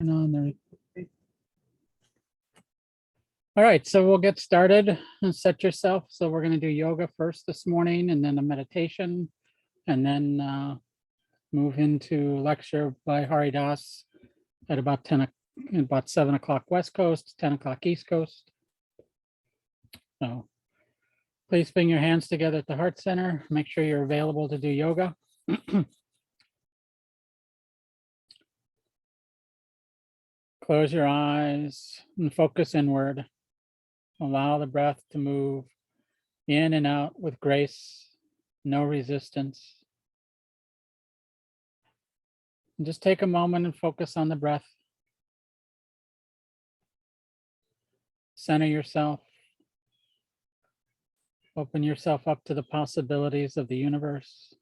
Turn on the. All right, so we'll get started and set yourself. So we're going to do yoga first this morning and then a meditation and then move into lecture by Haridas at about 7 o'clock West Coast, 10 o'clock East Coast. So please bring your hands together at the heart center. Make sure you're available to do yoga. Close your eyes and focus inward. Allow the breath to move in and out with grace, no resistance. And just take a moment and focus on the breath. Center yourself. Open yourself up to the possibilities of the universe.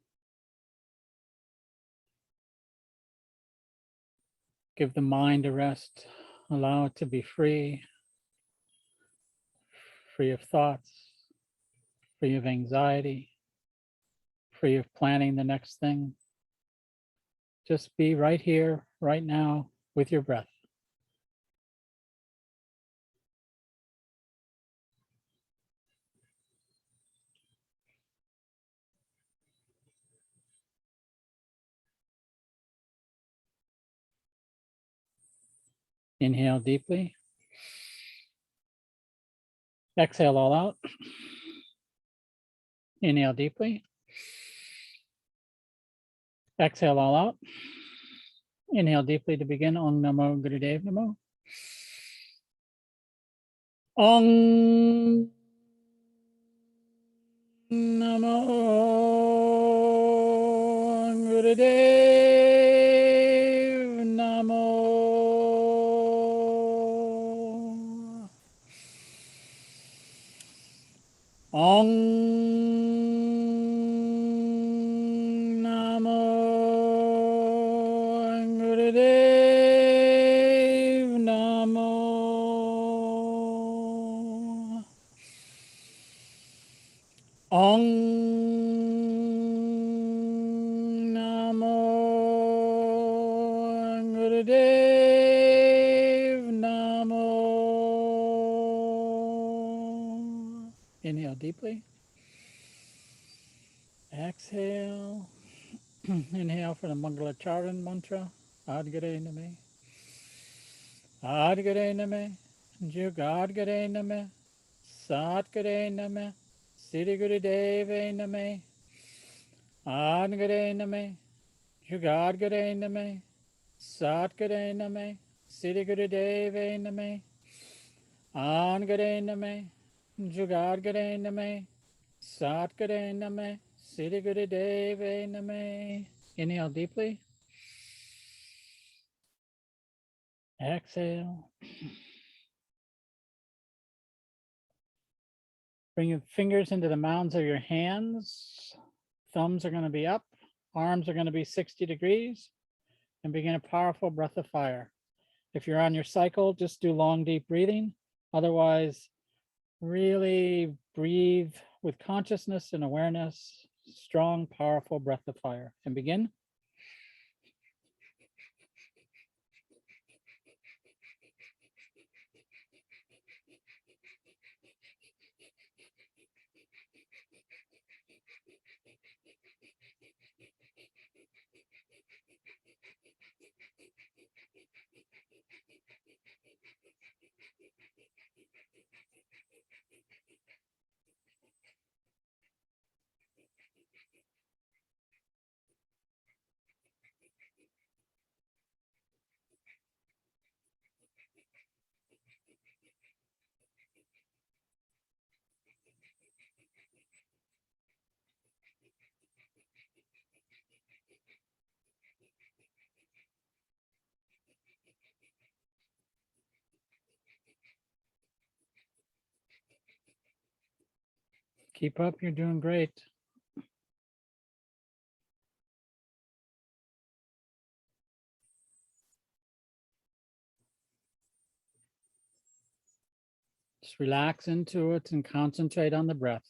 Give the mind a rest. Allow it to be free, free of thoughts, free of anxiety, free of planning the next thing. Just be right here, right now, with your breath. Inhale deeply. Exhale all out. Inhale deeply. Exhale all out. Inhale deeply to begin. Om Namo Gurudev Namo. Om Namo Gurudev Namo. Om Namo Gurudev Namo. Om Namo Gurudev Namo. Inhale deeply. Exhale. Inhale for the Mangalacharan mantra. Adgare Name. Adgare Name. Jugadgare Name. Satgare Name. Siddhi Gurudeve Name. Adgare Name. Jugadgare Name. Satgare Name. Siddhi Gurudeve Name. Adgare Name. Jugadgare Name. Satgare Name. Siddhi Gurudeve Name. Inhale deeply. Exhale. Bring your fingers into the mounds of your hands. Thumbs are going to be up. Arms are going to be 60 degrees. And begin a powerful breath of fire. If you're on your cycle, just do long, deep breathing. Otherwise, really breathe with consciousness and awareness. Strong, powerful breath of fire. And begin. Keep up, you're doing great. Just relax into it and concentrate on the breath.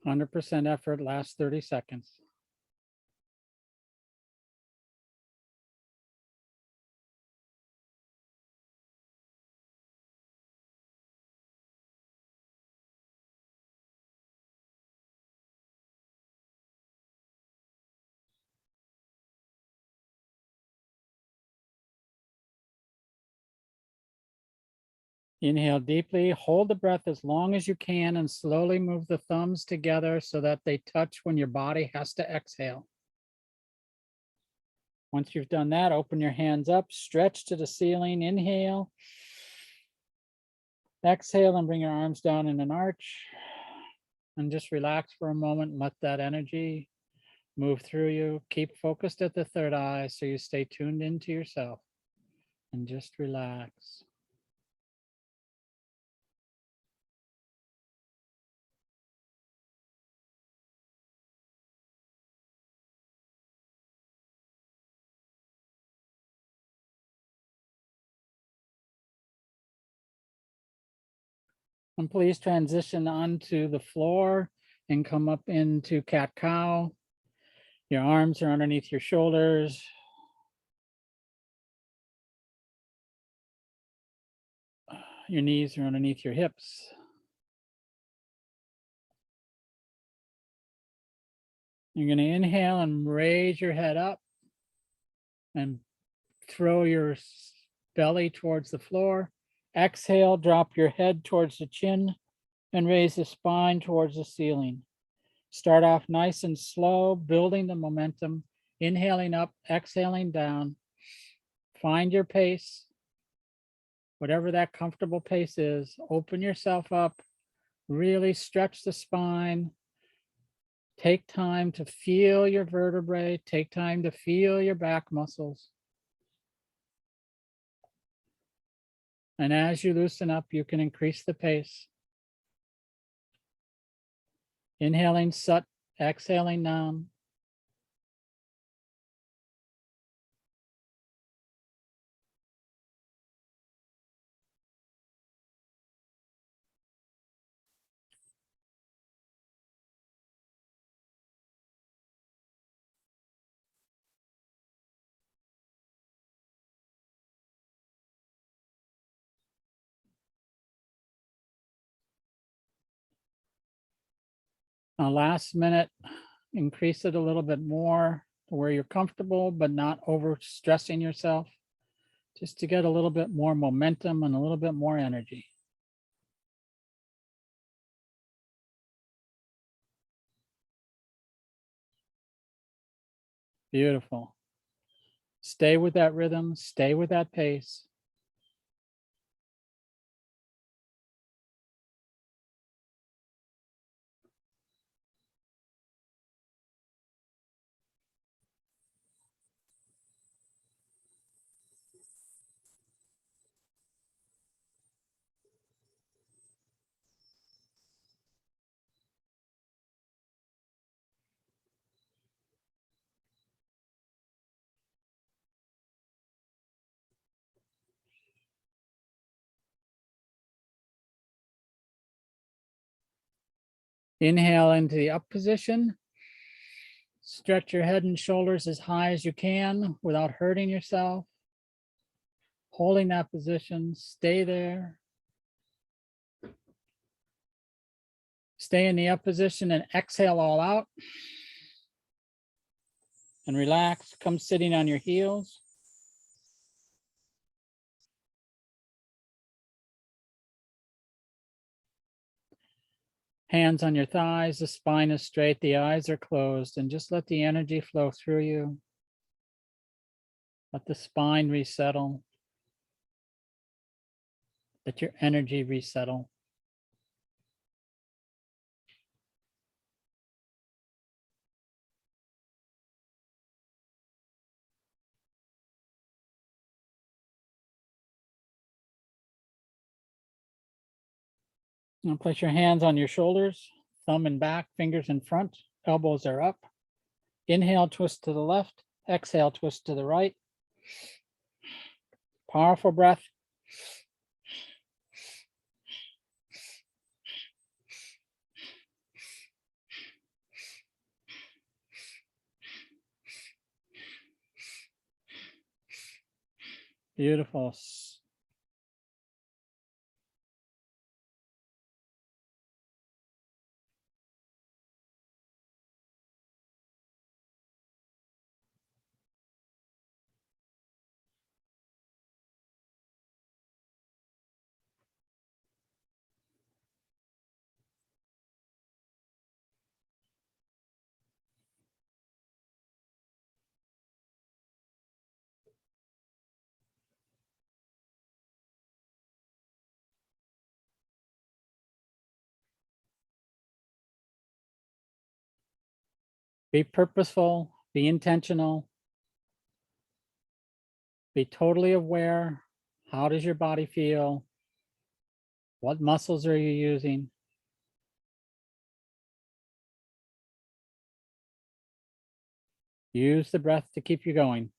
100% effort lasts 30 seconds. Inhale deeply, hold the breath as long as you can, and slowly move the thumbs together so that they touch when your body has to exhale. Once you've done that, open your hands up, stretch to the ceiling, inhale. Exhale and bring your arms down in an arch. And just relax for a moment and let that energy move through you. Keep focused at the third eye so you stay tuned into yourself. And just relax. And please transition onto the floor and come up into cat-cow. Your arms are underneath your shoulders. Your knees are underneath your hips. You're going to inhale and raise your head up and throw your belly towards the floor. Exhale, drop your head towards the chin and raise the spine towards the ceiling. Start off nice and slow, building the momentum, inhaling up, exhaling down. Find your pace, whatever that comfortable pace is. Open yourself up, really stretch the spine. Take time to feel your vertebrae, take time to feel your back muscles. And as you loosen up, you can increase the pace. Inhaling sut, exhaling down. Now last minute, increase it a little bit more to where you're comfortable, but not over stressing yourself, just to get a little bit more momentum and a little bit more energy. Beautiful. Stay with that rhythm, stay with that pace. Inhale into the up position. Stretch your head and shoulders as high as you can without hurting yourself. Holding that position, stay there. Stay in the up position and exhale all out. And relax, come sitting on your heels. Hands on your thighs, the spine is straight, the eyes are closed, and just let the energy flow through you. Let the spine resettle. Let your energy resettle. Now place your hands on your shoulders, thumb and back, fingers in front, elbows are up. Inhale, twist to the left. Exhale, twist to the right. Powerful breath. Beautiful. Be purposeful, be intentional, be totally aware. How does your body feel? What muscles are you using? Use the breath to keep you going.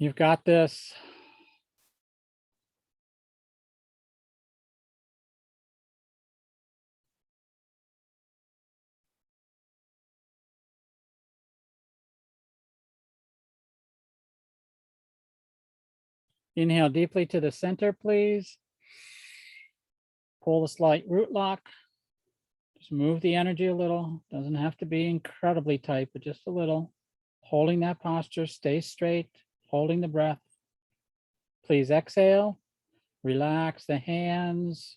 You've got this. Inhale deeply to the center, please. Pull the slight root lock. Just move the energy a little. Doesn't have to be incredibly tight, but just a little. Holding that posture, stay straight, holding the breath. Please exhale, relax the hands,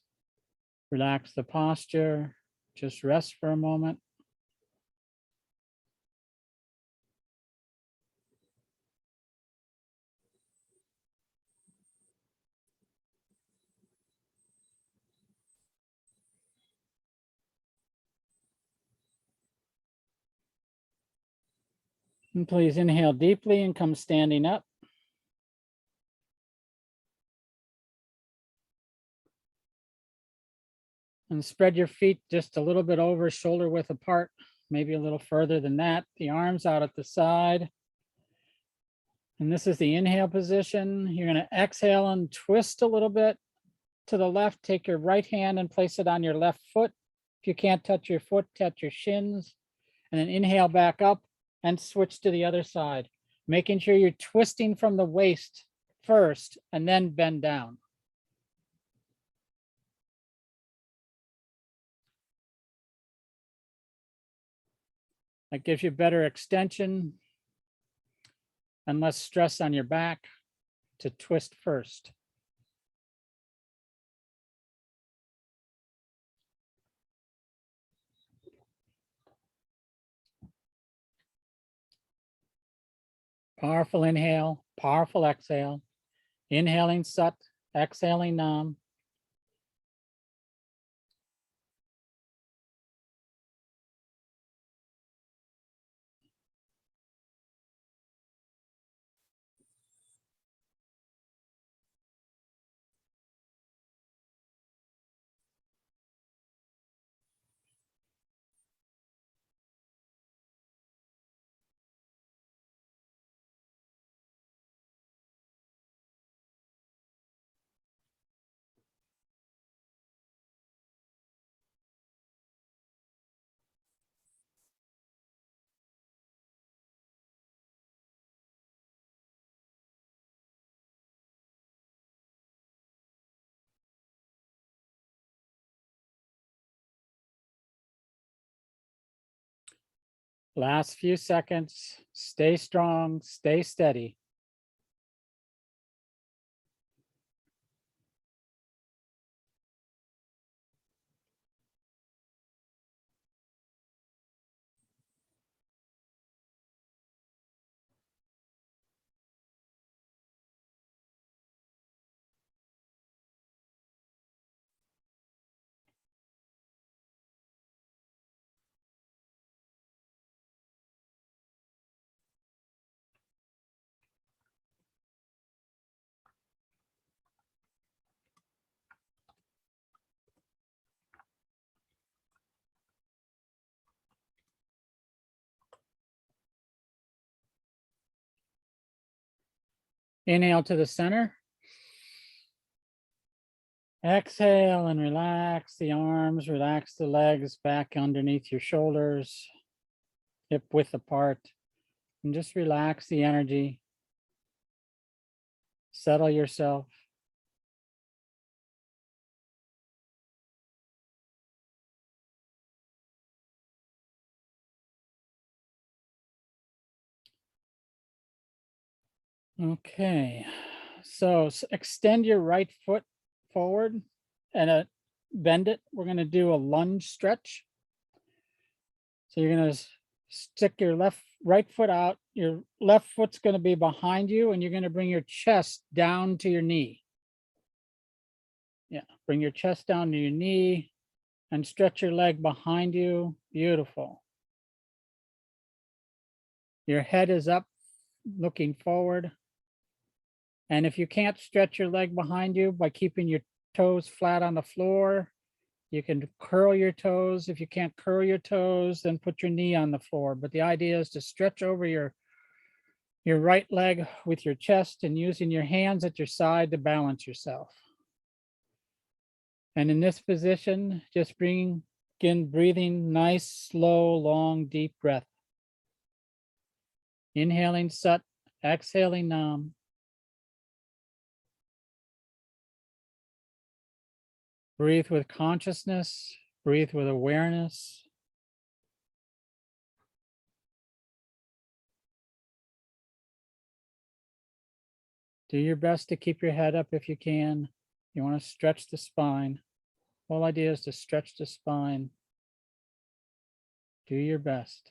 relax the posture. Just rest for a moment. And please inhale deeply and come standing up. And spread your feet just a little bit over shoulder width apart, maybe a little further than that. The arms out at the side. And this is the inhale position. You're going to exhale and twist a little bit to the left. Take your right hand and place it on your left foot. If you can't touch your foot, touch your shins. And then inhale back up and switch to the other side, making sure you're twisting from the waist first and then bend down. That gives you better extension and less stress on your back to twist first. Powerful inhale, powerful exhale. Inhaling Sat, exhaling Nam. Last few seconds. Stay strong, stay steady. Inhale to the center. Exhale and relax the arms, relax the legs back underneath your shoulders, hip width apart, and just relax the energy. Settle yourself. Okay, so extend your right foot forward and bend it. We're going to do a lunge stretch. So you're going to stick your right foot out. Your left foot's going to be behind you, and you're going to bring your chest down to your knee. Yeah, bring your chest down to your knee and stretch your leg behind you. Beautiful. Your head is up, looking forward. And if you can't stretch your leg behind you by keeping your toes flat on the floor, you can curl your toes. If you can't curl your toes, then put your knee on the floor. But the idea is to stretch over your right leg with your chest and using your hands at your side to balance yourself. And in this position, just begin breathing nice, slow, long, deep breath. Inhaling Sat, exhaling Nam. Breathe with consciousness, breathe with awareness. Do your best to keep your head up if you can. You want to stretch the spine. Whole idea is to stretch the spine. Do your best.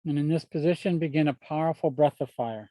And in this position, begin a powerful breath of fire.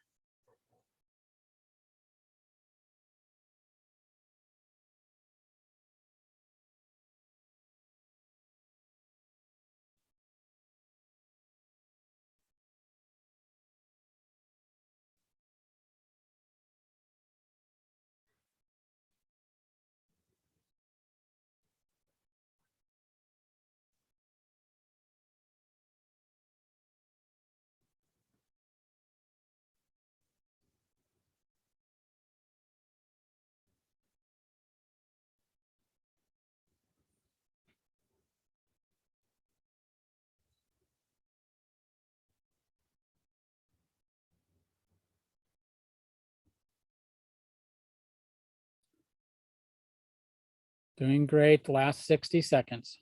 Doing great. Last 60 seconds.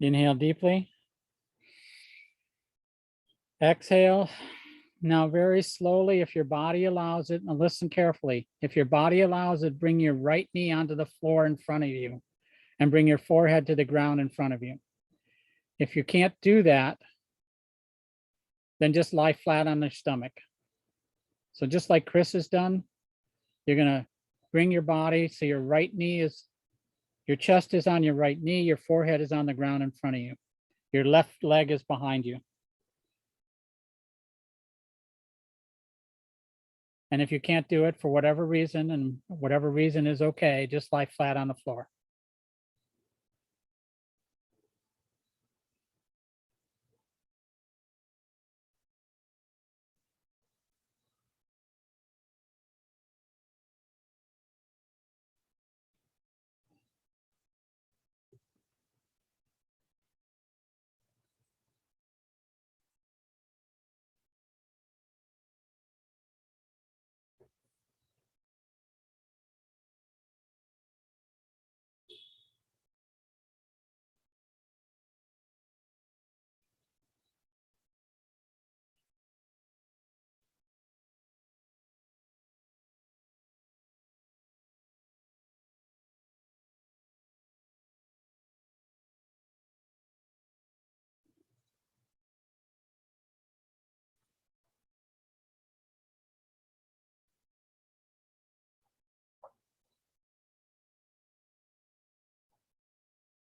Inhale deeply. Exhale. Now very slowly, if your body allows it, and listen carefully, if your body allows it, bring your right knee onto the floor in front of you and bring your forehead to the ground in front of you. If you can't do that, then just lie flat on your stomach. So just like Chris has done, you're gonna bring your body so your right knee is, your chest is on your right knee, your forehead is on the ground in front of you. Your left leg is behind you. And if you can't do it for whatever reason, and whatever reason is okay, just lie flat on the floor.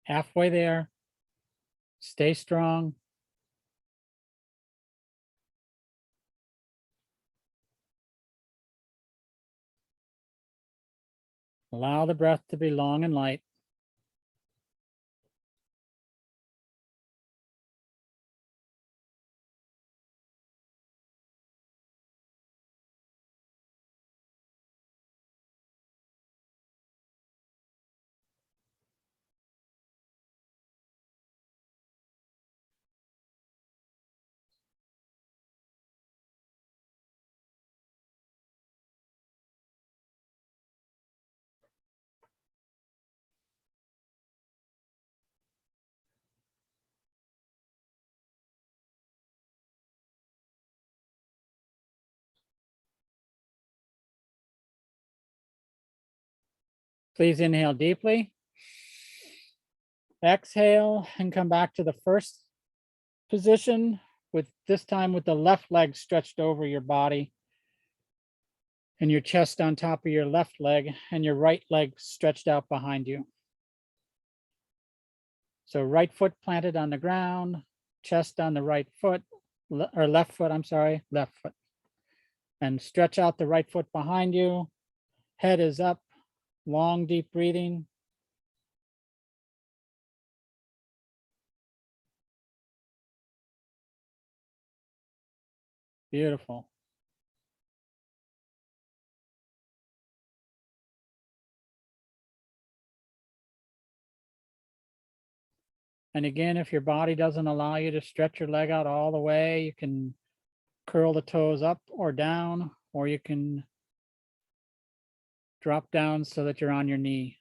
Halfway there. Stay strong. Allow the breath to be long and light. Please inhale deeply. Exhale and come back to the first position with this time with the left leg stretched over your body and your chest on top of your left leg and your right leg stretched out behind you. So right foot planted on the ground, chest on the right foot, or left foot, I'm sorry, left foot. And stretch out the right foot behind you. Head is up, long, deep breathing. Beautiful. And again, if your body doesn't allow you to stretch your leg out all the way, you can curl the toes up or down, or you can drop down so that you're on your knee.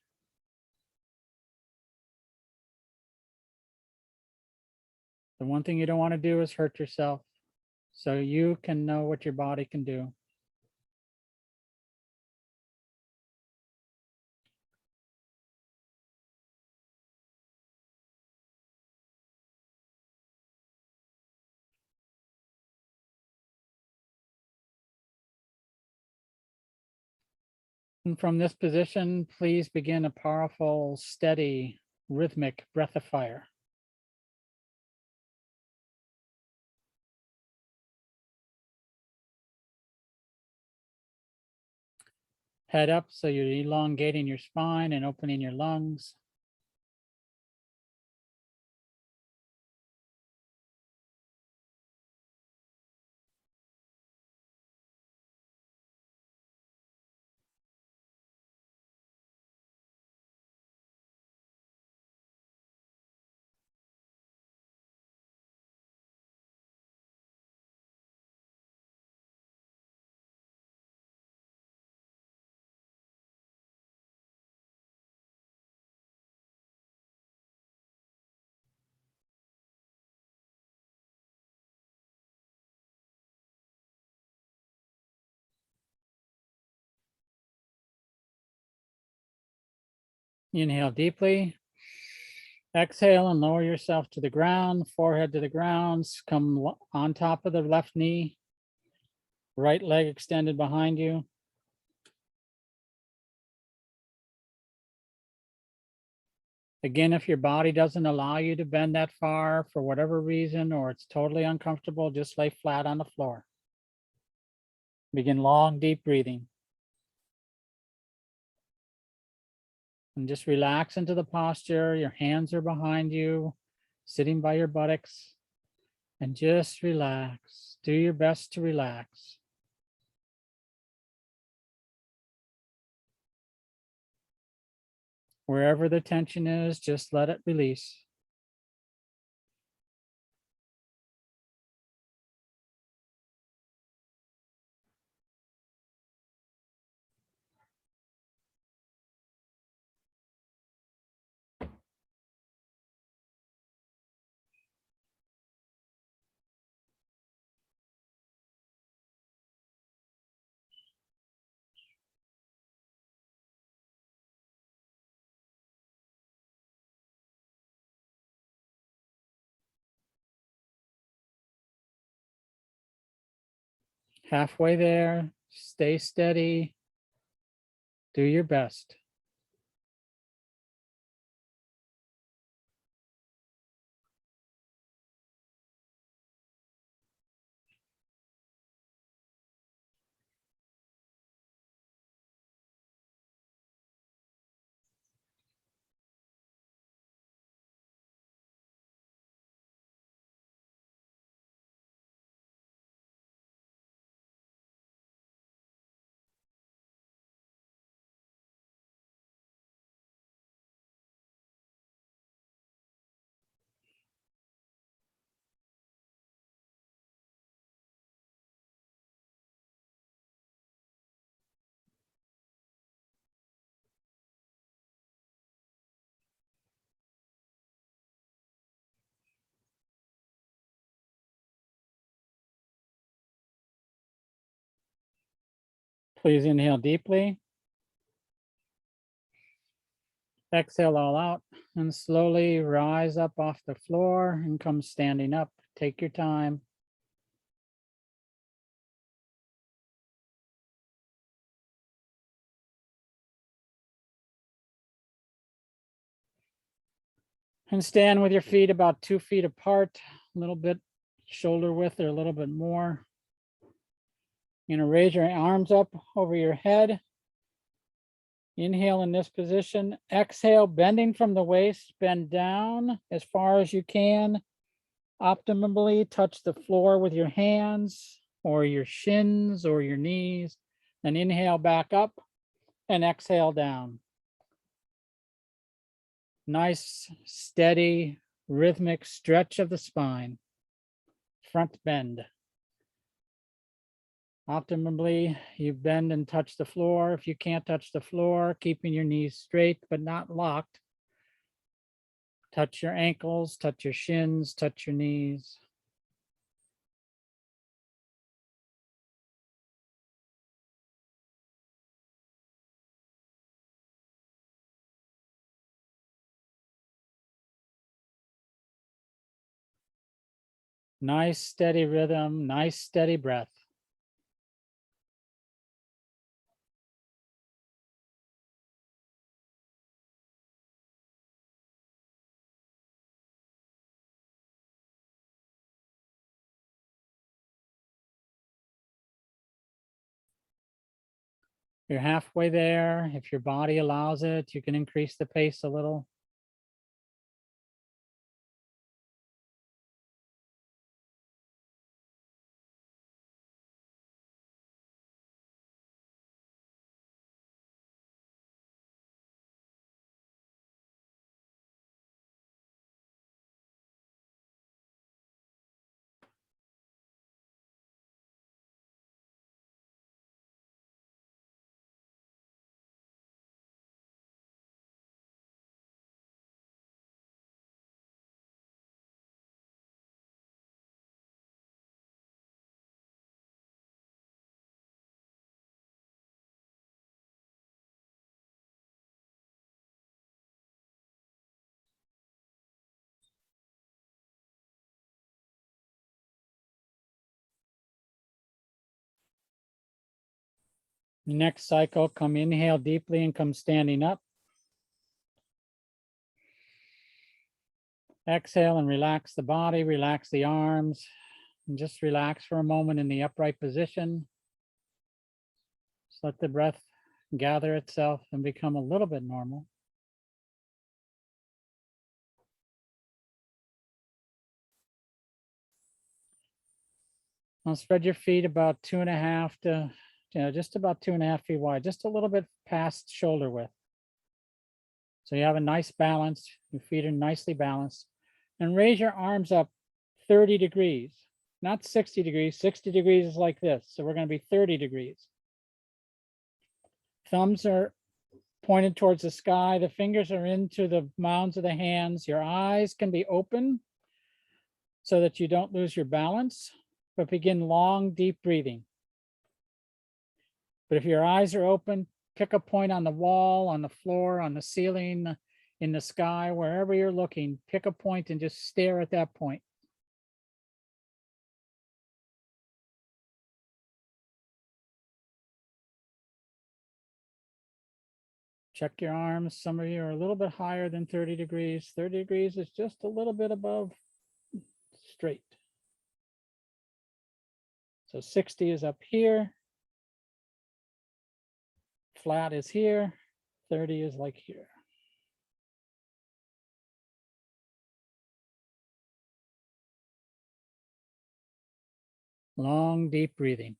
The one thing you don't want to do is hurt yourself. So you can know what your body can do. And from this position, please begin a powerful, steady, rhythmic breath of fire. Head up so you're elongating your spine and opening your lungs. Inhale deeply. Exhale and lower yourself to the ground, forehead to the ground. Come on top of the left knee. Right leg extended behind you. Again, if your body doesn't allow you to bend that far for whatever reason, or it's totally uncomfortable, just lay flat on the floor. Begin long, deep breathing. And just relax into the posture. Your hands are behind you, sitting by your buttocks. And just relax. Do your best to relax. Wherever the tension is, just let it release. Halfway there, stay steady. Do your best. Please inhale deeply. Exhale all out and slowly rise up off the floor and come standing up. Take your time. And stand with your feet about 2 feet apart, a little bit shoulder width or a little bit more. You're gonna raise your arms up over your head. Inhale in this position. Exhale, bending from the waist, bend down as far as you can. Optimally touch the floor with your hands or your shins or your knees. Then inhale back up and exhale down. Nice, steady, rhythmic stretch of the spine. Front bend. Optimally, you bend and touch the floor. If you can't touch the floor, keeping your knees straight but not locked. Touch your ankles, touch your shins, touch your knees. Nice, steady rhythm, nice, steady breath. You're halfway there. If your body allows it, you can increase the pace a little. Next cycle, come inhale deeply and come standing up. Exhale and relax the body, relax the arms, and just relax for a moment in the upright position. Just let the breath gather itself and become a little bit normal. Now spread your feet about 2.5 to, just about 2.5 feet wide, just a little bit past shoulder width. So you have a nice balance. Your feet are nicely balanced. And raise your arms up 30 degrees, not 60 degrees. 60 degrees is like this. So we're going to be 30 degrees. Thumbs are pointed towards the sky. The fingers are into the mounds of the hands. Your eyes can be open so that you don't lose your balance, but begin long, deep breathing. But if your eyes are open, pick a point on the wall, on the floor, on the ceiling, in the sky, wherever you're looking, pick a point and just stare at that point. Check your arms. Some of you are a little bit higher than 30 degrees. 30 degrees is just a little bit above straight. So 60 is up here. Flat is here. 30 is like here. Long, deep breathing.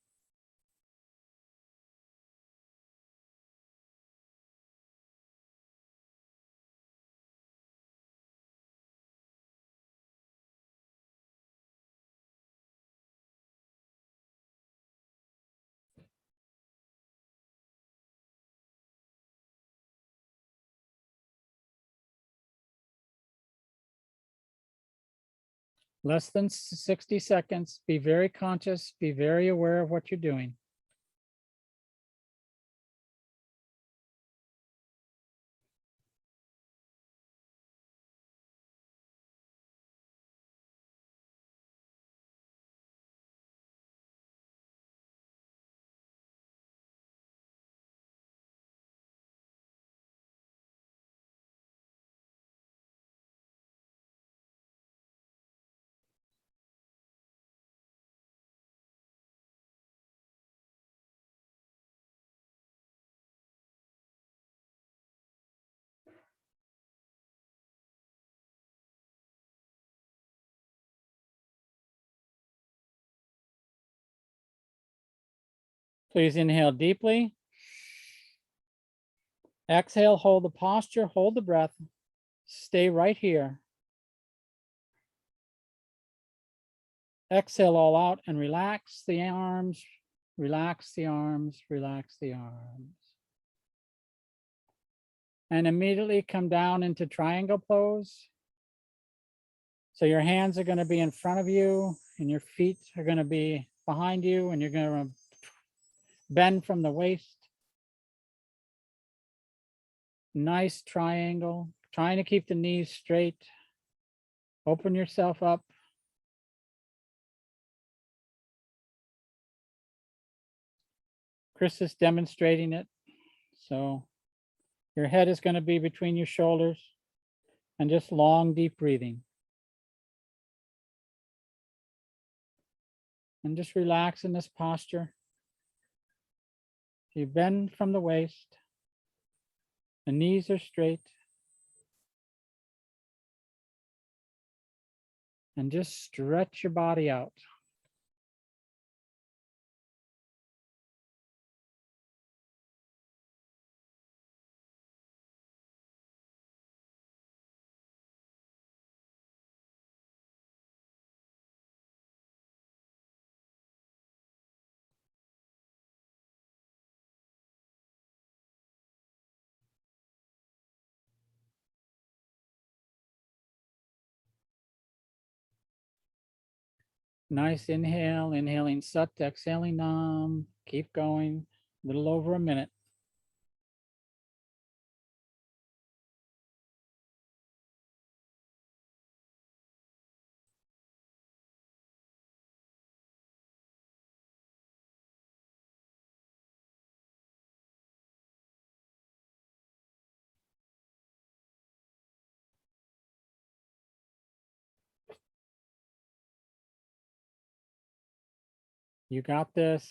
Less than 60 seconds. Be very conscious. Be very aware of what you're doing. Please inhale deeply. Exhale, hold the posture, hold the breath. Stay right here. Exhale all out and relax the arms, relax the arms, relax the arms. And immediately come down into triangle pose. So your hands are going to be in front of you and your feet are going to be behind you, and you're going to bend from the waist. Nice triangle, trying to keep the knees straight. Open yourself up. Chris is demonstrating it. So your head is going to be between your shoulders, and just long, deep breathing. And just relax in this posture. You bend from the waist. The knees are straight. And just stretch your body out. Nice inhale, inhaling Sat, exhaling Nam. Keep going, a little over a minute. You got this.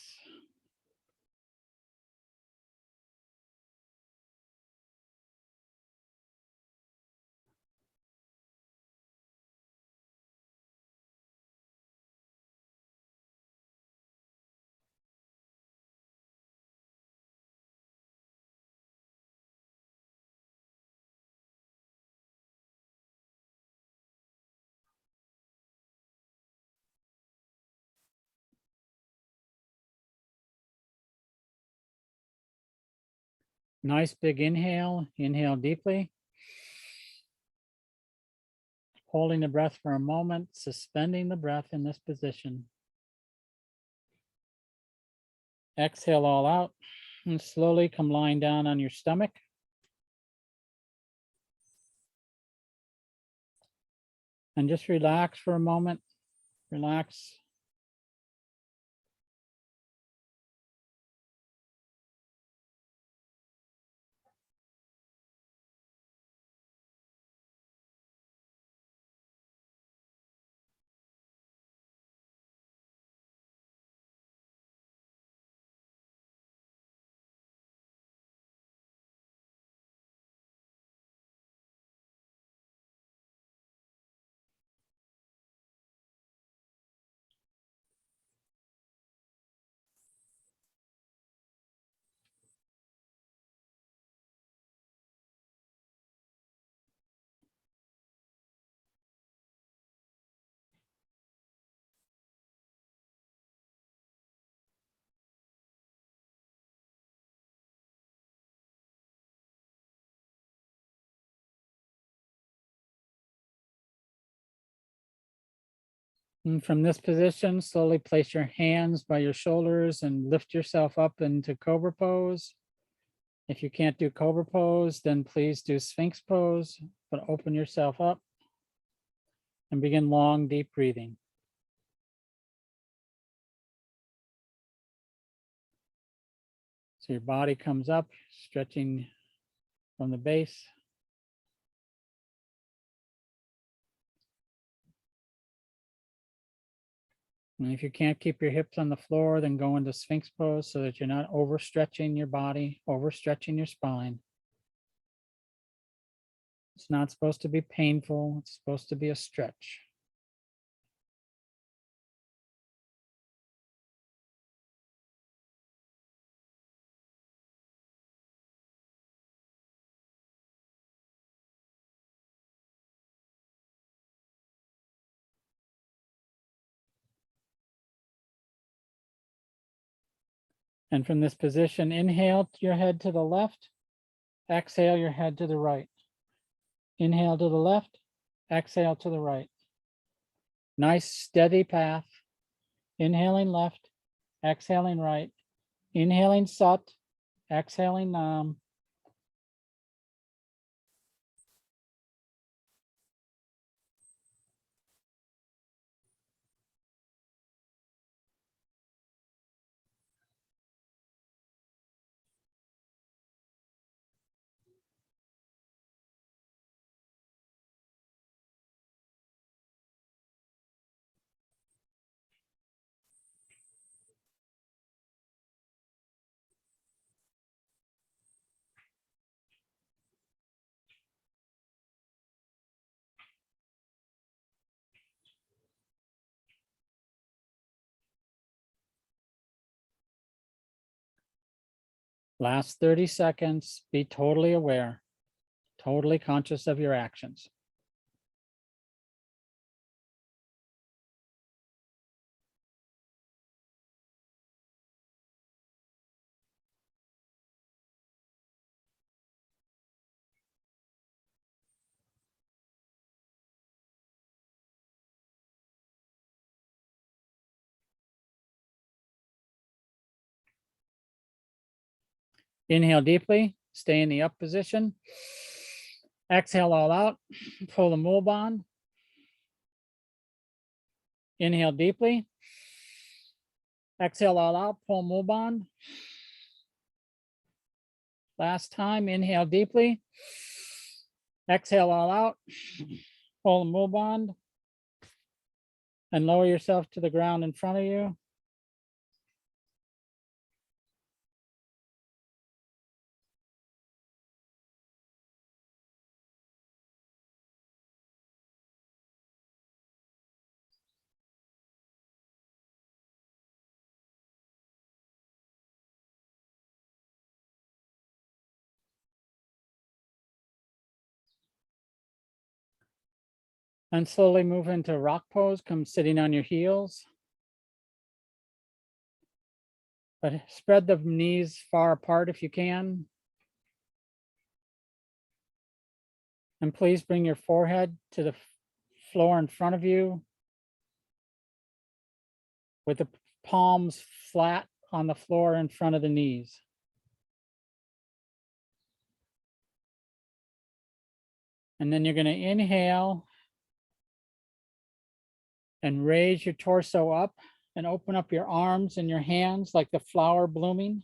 Nice big inhale. Inhale deeply. Holding the breath for a moment, suspending the breath in this position. Exhale all out and slowly come lying down on your stomach. And just relax for a moment. Relax. And from this position, slowly place your hands by your shoulders and lift yourself up into Cobra pose. If you can't do Cobra pose, then please do Sphinx pose, but open yourself up and begin long, deep breathing. So your body comes up, stretching from the base. And if you can't keep your hips on the floor, then go into Sphinx pose so that you're not overstretching your body, overstretching your spine. It's not supposed to be painful. It's supposed to be a stretch. And from this position, inhale your head to the left, exhale your head to the right. Inhale to the left, exhale to the right. Nice steady path. Inhaling left, exhaling right. Inhaling Sat, exhaling Nam. Last 30 seconds, be totally aware, totally conscious of your actions. Inhale deeply, stay in the up position. Exhale all out, pull the mole bond. Inhale deeply. Exhale all out, pull mole bond. Last time, inhale deeply. Exhale all out, pull the mole bond. And lower yourself to the ground in front of you. And slowly move into rock pose, come sitting on your heels. But spread the knees far apart if you can. And please bring your forehead to the floor in front of you with the palms flat on the floor in front of the knees. And then you're going to inhale and raise your torso up and open up your arms and your hands like the flower blooming.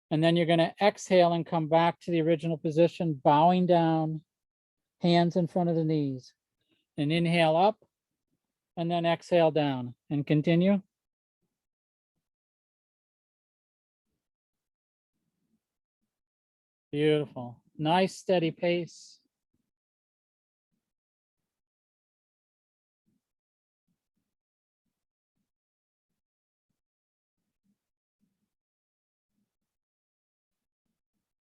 And then you're going to exhale and come back to the original position, bowing down, hands in front of the knees. And inhale up and then exhale down and continue. Beautiful. Nice steady pace.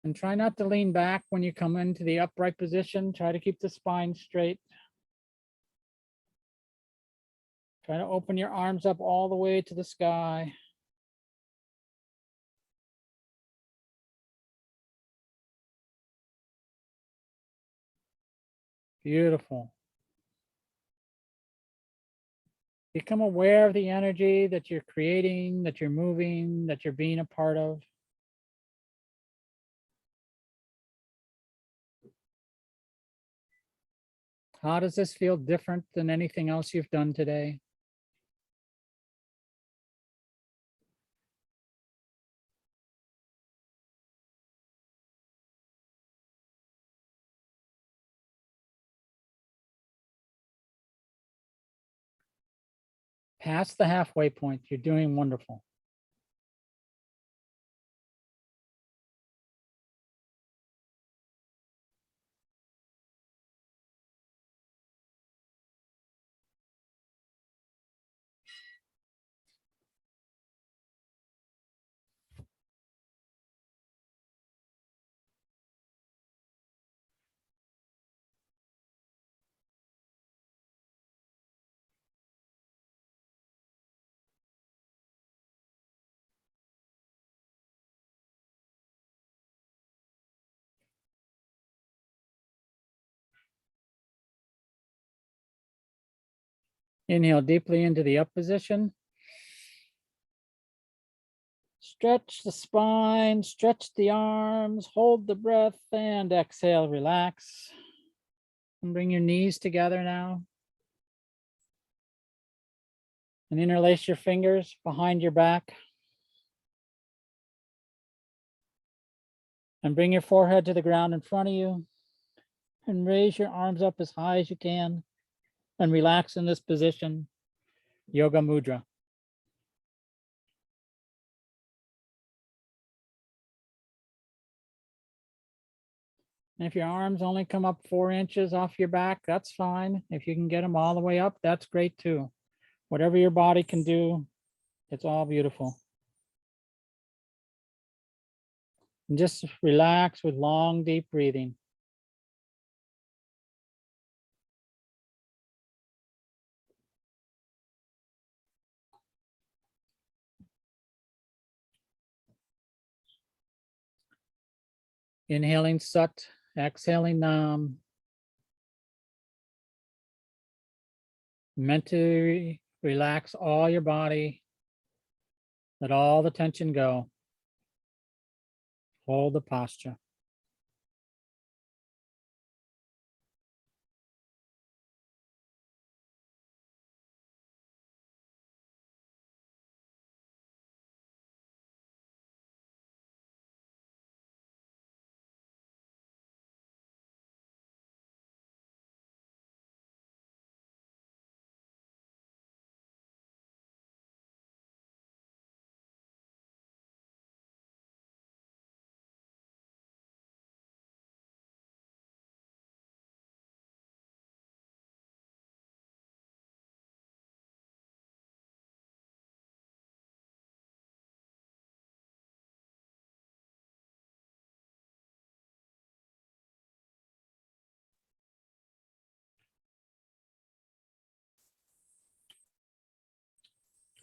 And try not to lean back when you come into the upright position. Try to keep the spine straight. Try to open your arms up all the way to the sky. Beautiful. Become aware of the energy that you're creating, that you're moving, that you're being a part of. How does this feel different than anything else you've done today? Past the halfway point, you're doing wonderful. Inhale deeply into the up position. Stretch the spine, stretch the arms, hold the breath, and exhale, relax. And bring your knees together now. And interlace your fingers behind your back. And bring your forehead to the ground in front of you. And raise your arms up as high as you can. And relax in this position, Yoga Mudra. And if your arms only come up 4 inches off your back, that's fine. If you can get them all the way up, that's great too. Whatever your body can do, it's all beautiful. And just relax with long, deep breathing. Inhaling Sat, exhaling Nam. Mentally relax all your body. Let all the tension go. Hold the posture.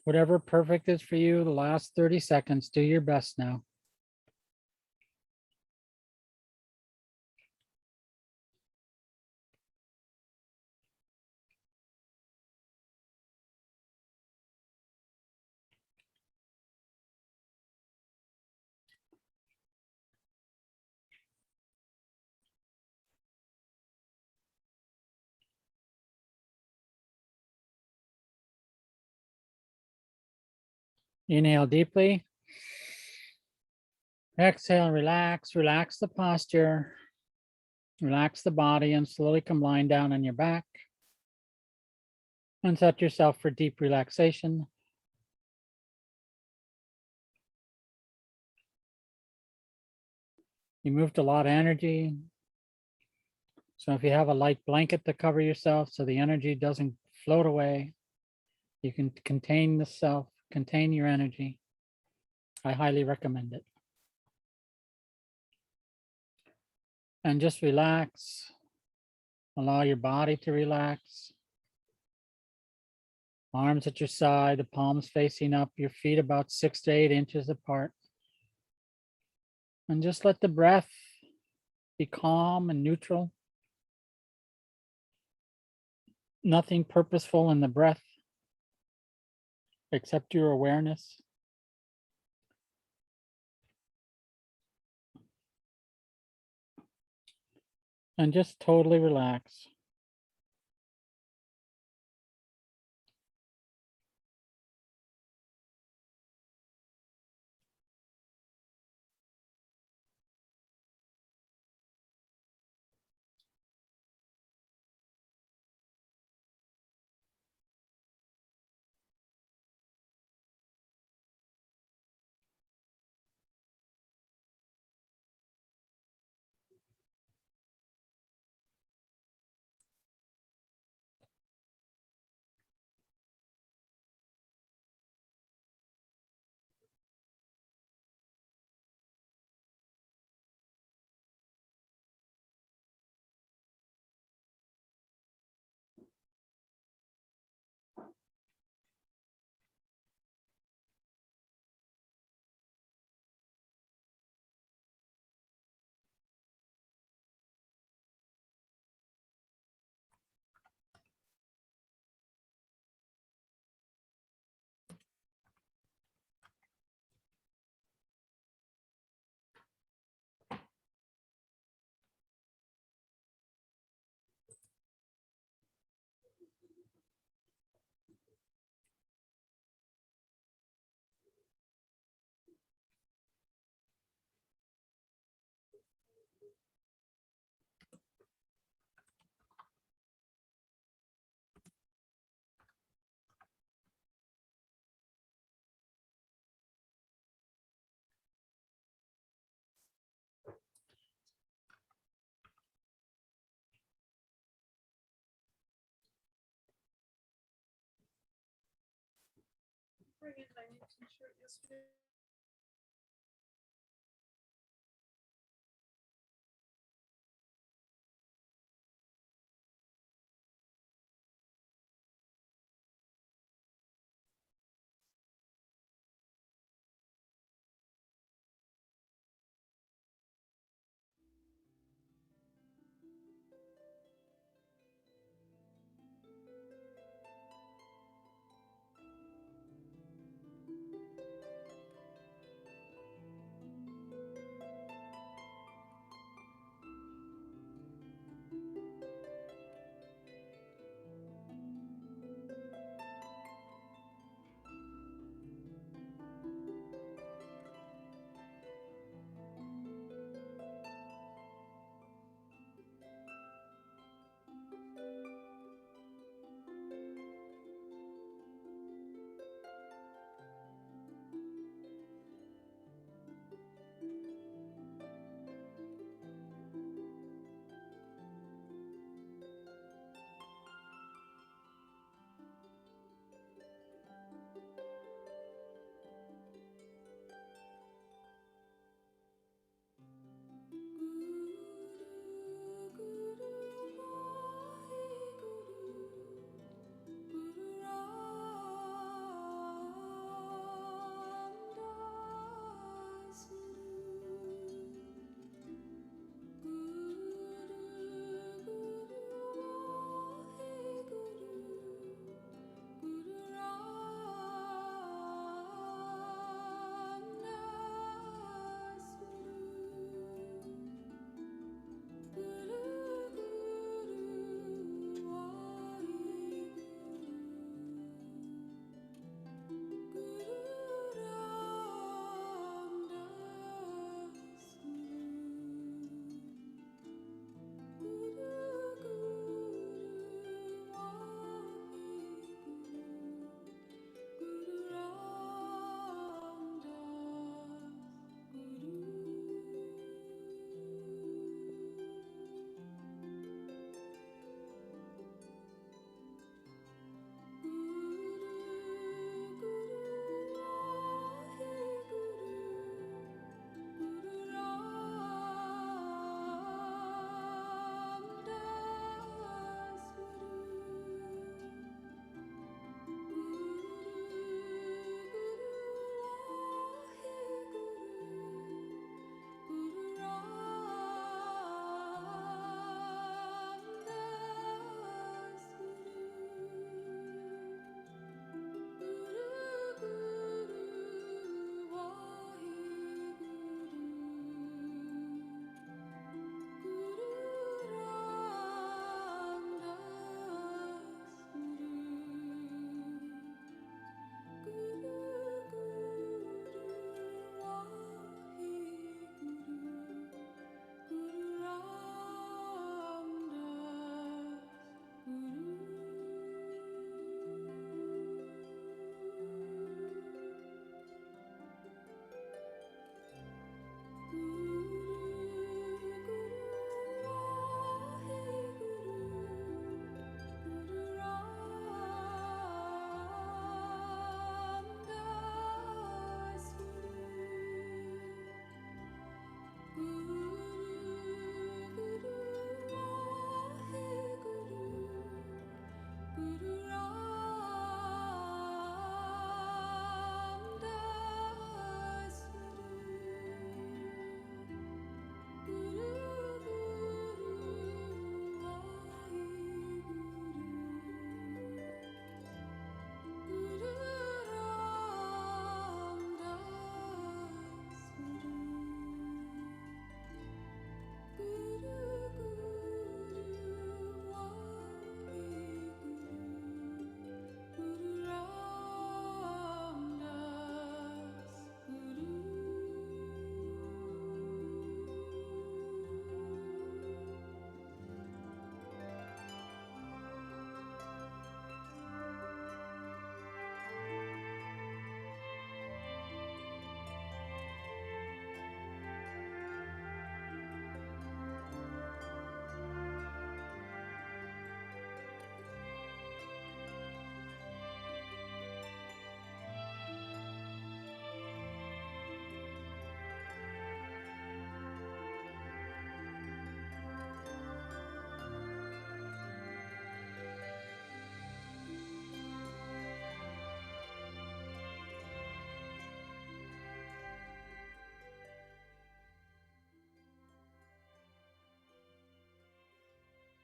Whatever perfect is for you, the last 30 seconds, do your best now. Inhale deeply. Exhale, relax, relax the posture. Relax the body and slowly come lying down on your back. And set yourself for deep relaxation. You moved a lot of energy. So if you have a light blanket to cover yourself so the energy doesn't float away, you can contain the self, contain your energy. I highly recommend it. And just relax. Allow your body to relax. Arms at your side, the palms facing up, your feet about 6 to 8 inches apart. And just let the breath be calm and neutral. Nothing purposeful in the breath except your awareness. And just totally relax. bring in my new t-shirt yesterday.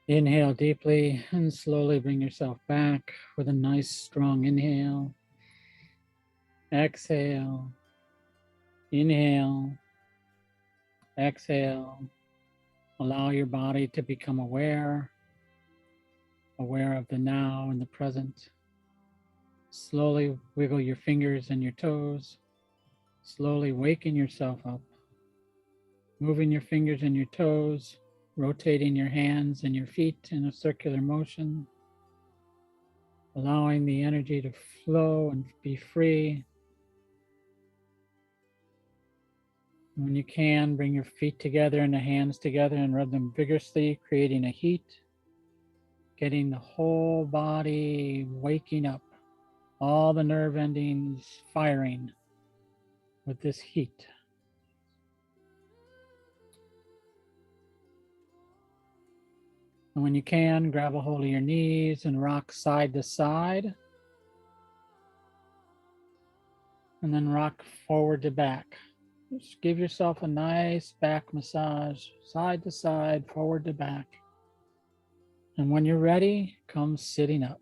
Inhale deeply and slowly bring yourself back with a nice strong inhale. Exhale. Inhale. Exhale. Allow your body to become aware of the now and the present. Slowly wiggle your fingers and your toes. Slowly waking yourself up. Moving your fingers and your toes, rotating your hands and your feet in a circular motion. Allowing the energy to flow and be free. When you can, bring your feet together and the hands together and rub them vigorously, creating a heat, getting the whole body waking up, all the nerve endings firing with this heat. And when you can, grab a hold of your knees and rock side to side. And then rock forward to back. Just give yourself a nice back massage, side to side, forward to back. And when you're ready, come sitting up.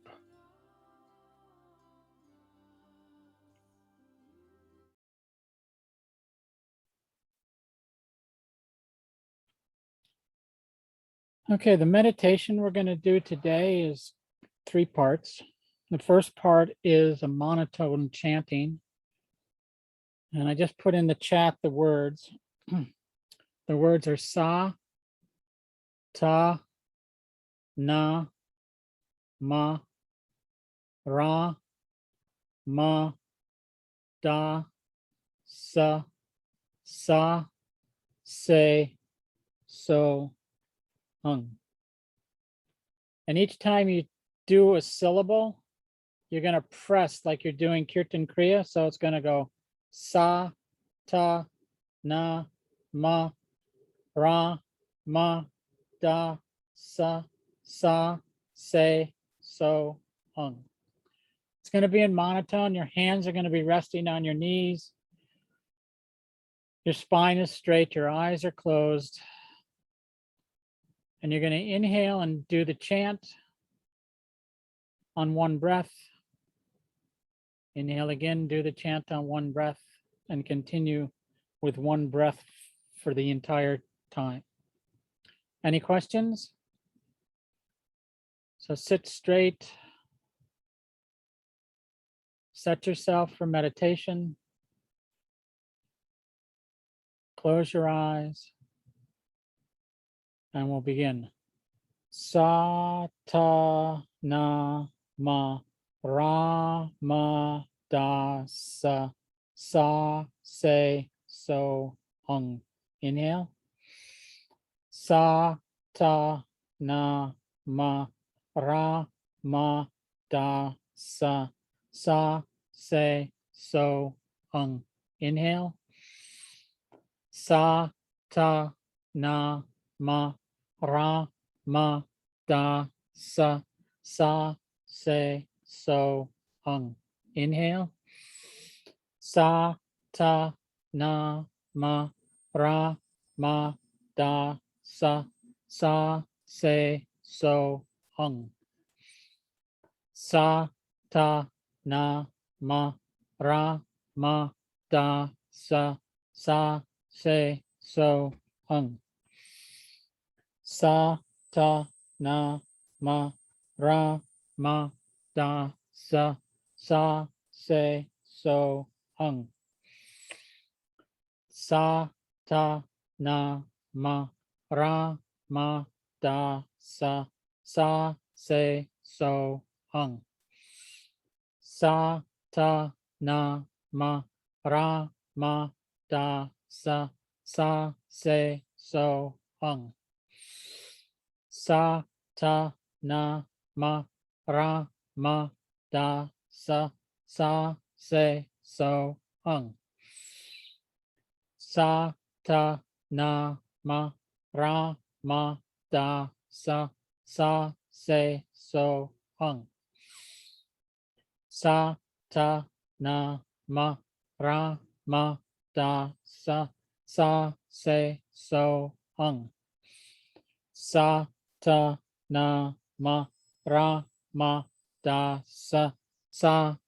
Okay, the meditation we're going to do today is 3 parts. The first part is a monotone chanting. And I just put in the chat the words. The words are sa, ta, na, ma, ra, ma, da, sa, se, so, hung. And each time you do a syllable, you're going to press like you're doing Kirtan Kriya. So it's going to go sa, ta, na, ma, ra, ma, da, sa, se, so, hung. It's going to be in monotone. Your hands are going to be resting on your knees. Your spine is straight. Your eyes are closed. And you're going to inhale and do the chant on one breath. Inhale again, do the chant on one breath, and continue with one breath for the entire time. Any questions? So sit straight. Set yourself for meditation. Close your eyes. And we'll begin. Sa, ta, na, ma, ra, ma, da, sa, se, so, hung. Inhale. Sa, ta, na, ma, ra, ma, da, sa, se, so, hung. Inhale. Sa, ta, na, ma, ra, ma, da, sa, se, so, hung. Inhale. Sa, ta, na, ma, ra, ma, da, sa, se, so, hung. Sa, ta, na, ma, ra, ma, da, sa, se, so, hung. Sa, ta, na, ma, ra, ma, da, sa, se, so, hung. Sa, ta, na, ma, ra, ma, da, sa, se, so, hung. Sa, ta, na, ma, ra, ma, da, sa, se, so, hung. Sa, ta, na, ma, ra, ma, da, sa, se, so, hung. Sa, ta, na, ma, ra, ma, da, sa, se, so, hung. Sa, ta, na, ma, ra, ma, da, sa, se, so, hung. Sa, ta, na, ma, ra, ma, da, sa,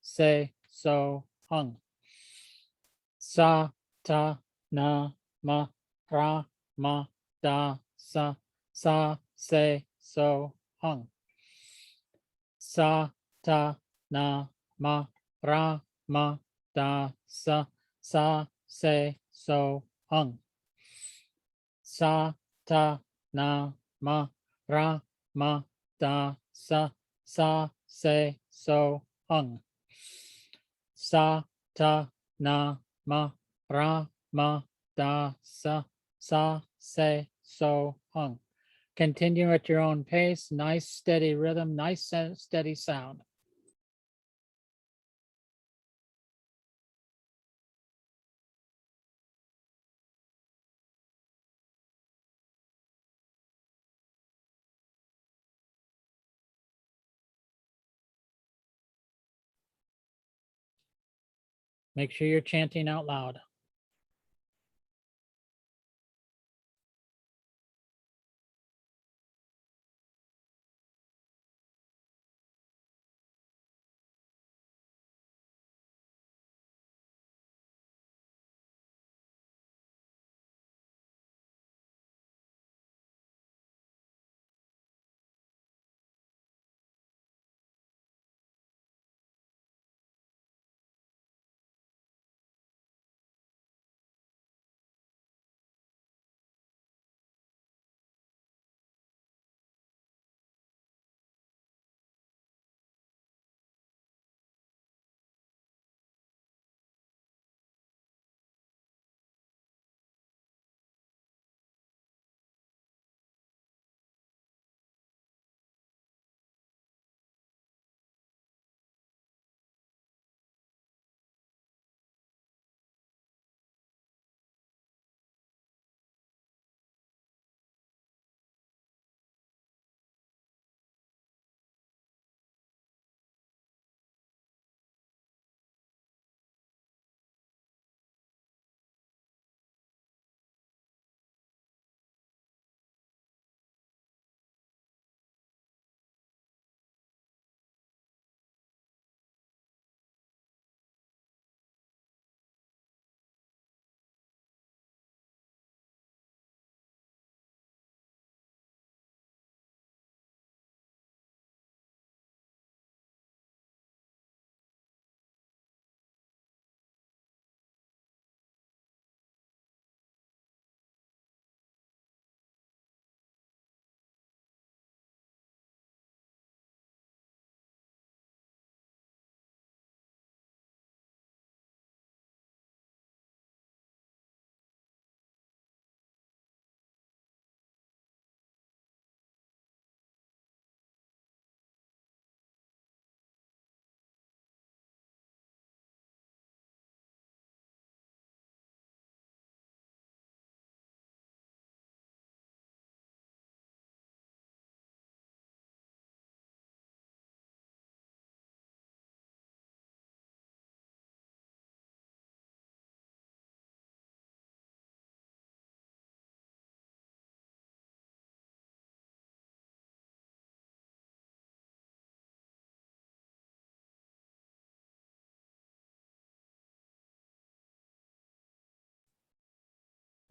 se, so, hung. Sa, ta, na, ma, ra, ma, da, sa, se, so, hung. Sa, ta, na, ma, ra, ma, da, sa, se, so, hung. Sa, ta, na, ma, ra, ma, da, sa, se, so, hung. Sa, ta, na, ma, ra, ma, da, sa, se, so, hung. Continue at your own pace. Nice steady rhythm, nice steady sound. Make sure you're chanting out loud.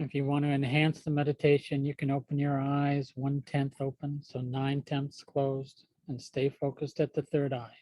If you want to enhance the meditation, you can open your eyes 1/10 open, so 9/10 closed, and stay focused at the third eye.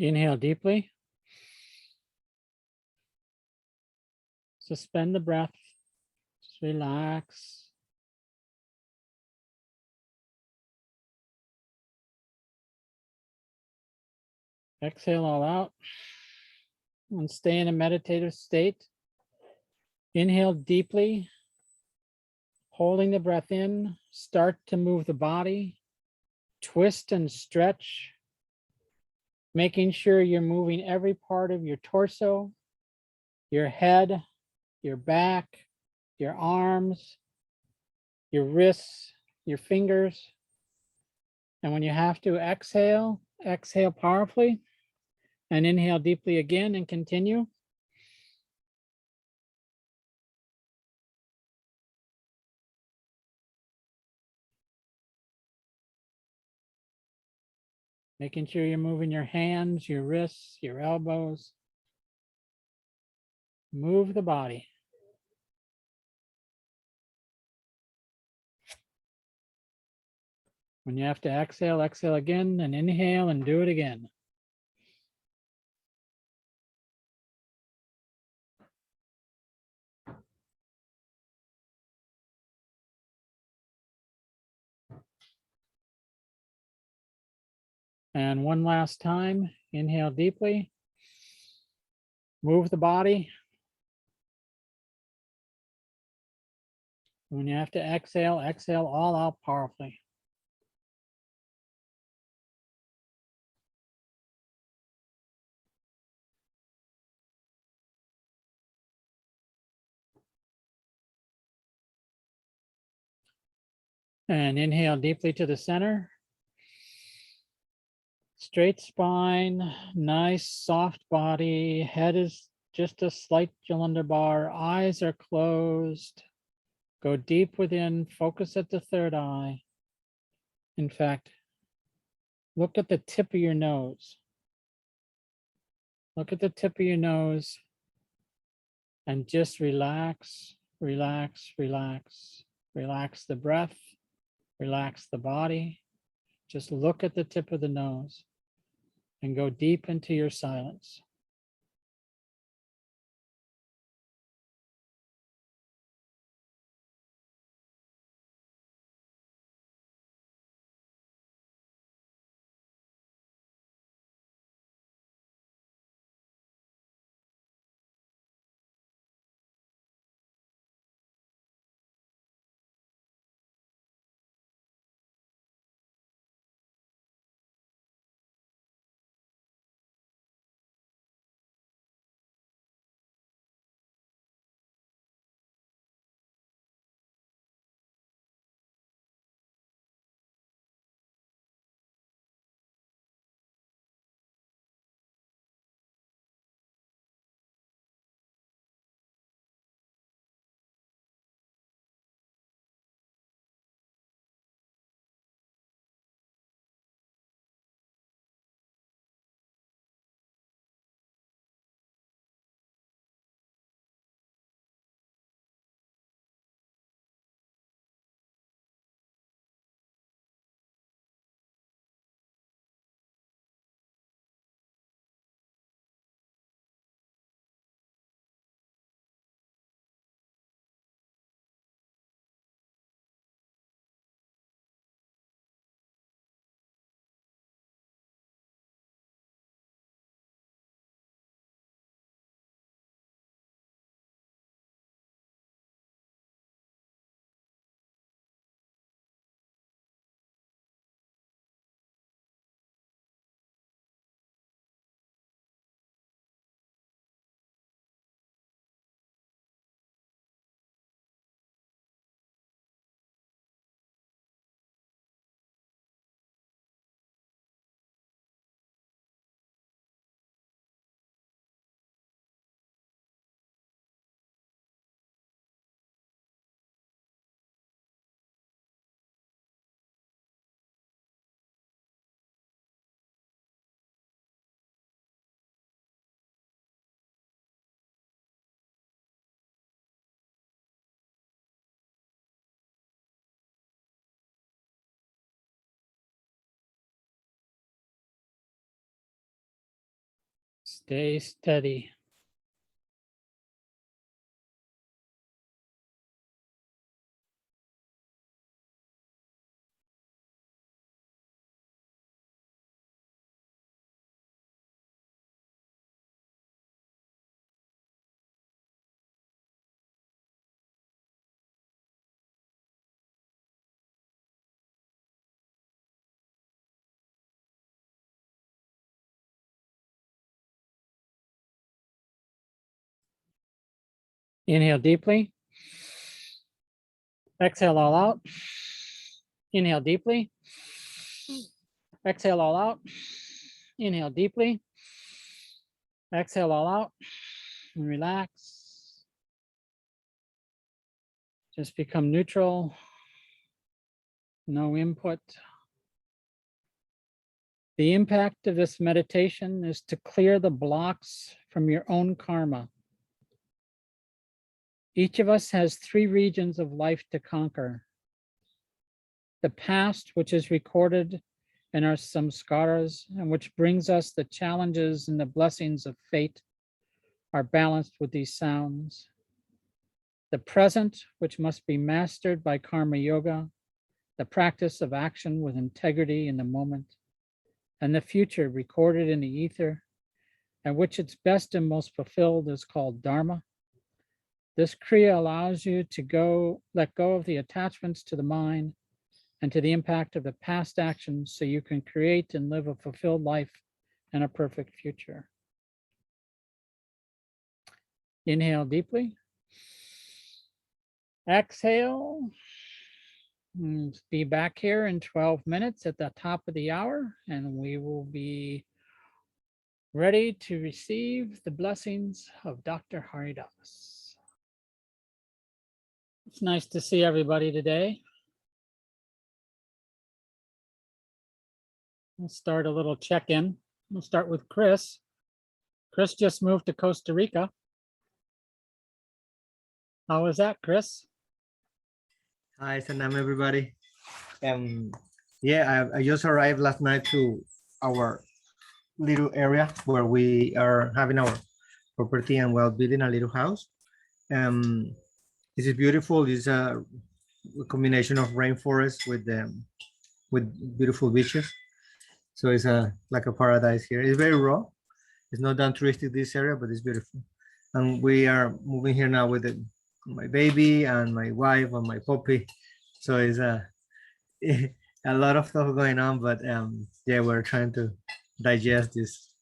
Inhale deeply. Suspend the breath. Just relax. Exhale all out. And stay in a meditative state. Inhale deeply. Holding the breath in. Start to move the body. Twist and stretch. Making sure you're moving every part of your torso, your head, your back, your arms, your wrists, your fingers. And when you have to exhale, exhale powerfully and inhale deeply again and continue. Making sure you're moving your hands, your wrists, your elbows. Move the body. When you have to exhale, exhale again and inhale and do it again. And one last time, inhale deeply. Move the body. When you have to exhale, exhale all out powerfully. And inhale deeply to the center. Straight spine, nice soft body. Head is just a slight Jalandhar bar. Eyes are closed. Go deep within, focus at the third eye. In fact, look at the tip of your nose. Look at the tip of your nose and just relax, relax, relax. Relax the breath, relax the body. Just look at the tip of the nose and go deep into your silence. Stay steady. Inhale deeply. Exhale all out. Inhale deeply. Exhale all out. Inhale deeply. Exhale all out and relax. Just become neutral. No input. The impact of this meditation is to clear the blocks from your own karma. Each of us has 3 regions of life to conquer. The past, which is recorded in our samskaras and which brings us the challenges and the blessings of fate, are balanced with these sounds. The present, which must be mastered by karma yoga, the practice of action with integrity in the moment, and the future recorded in the ether, and which its best and most fulfilled is called dharma. This kriya allows you to let go of the attachments to the mind and to the impact of the past actions so you can create and live a fulfilled life and a perfect future. Inhale deeply. Exhale. Be back here in 12 minutes at the top of the hour, and we will be ready to receive the blessings of Dr. Haridas. It's nice to see everybody today. We'll start a little check-in. We'll start with Chris. Chris just moved to Costa Rica. How was that, Chris? Hi, Sanam, everybody. Yeah, I just arrived last night to our little area where we are having our property and we're building a little house. This is beautiful. It's a combination of rainforest with beautiful beaches. So it's like a paradise here. It's very raw. It's not that touristic, this area, but it's beautiful. And we are moving here now with my baby and my wife and my puppy. So it's a lot of stuff going on, but yeah, we're trying to digest this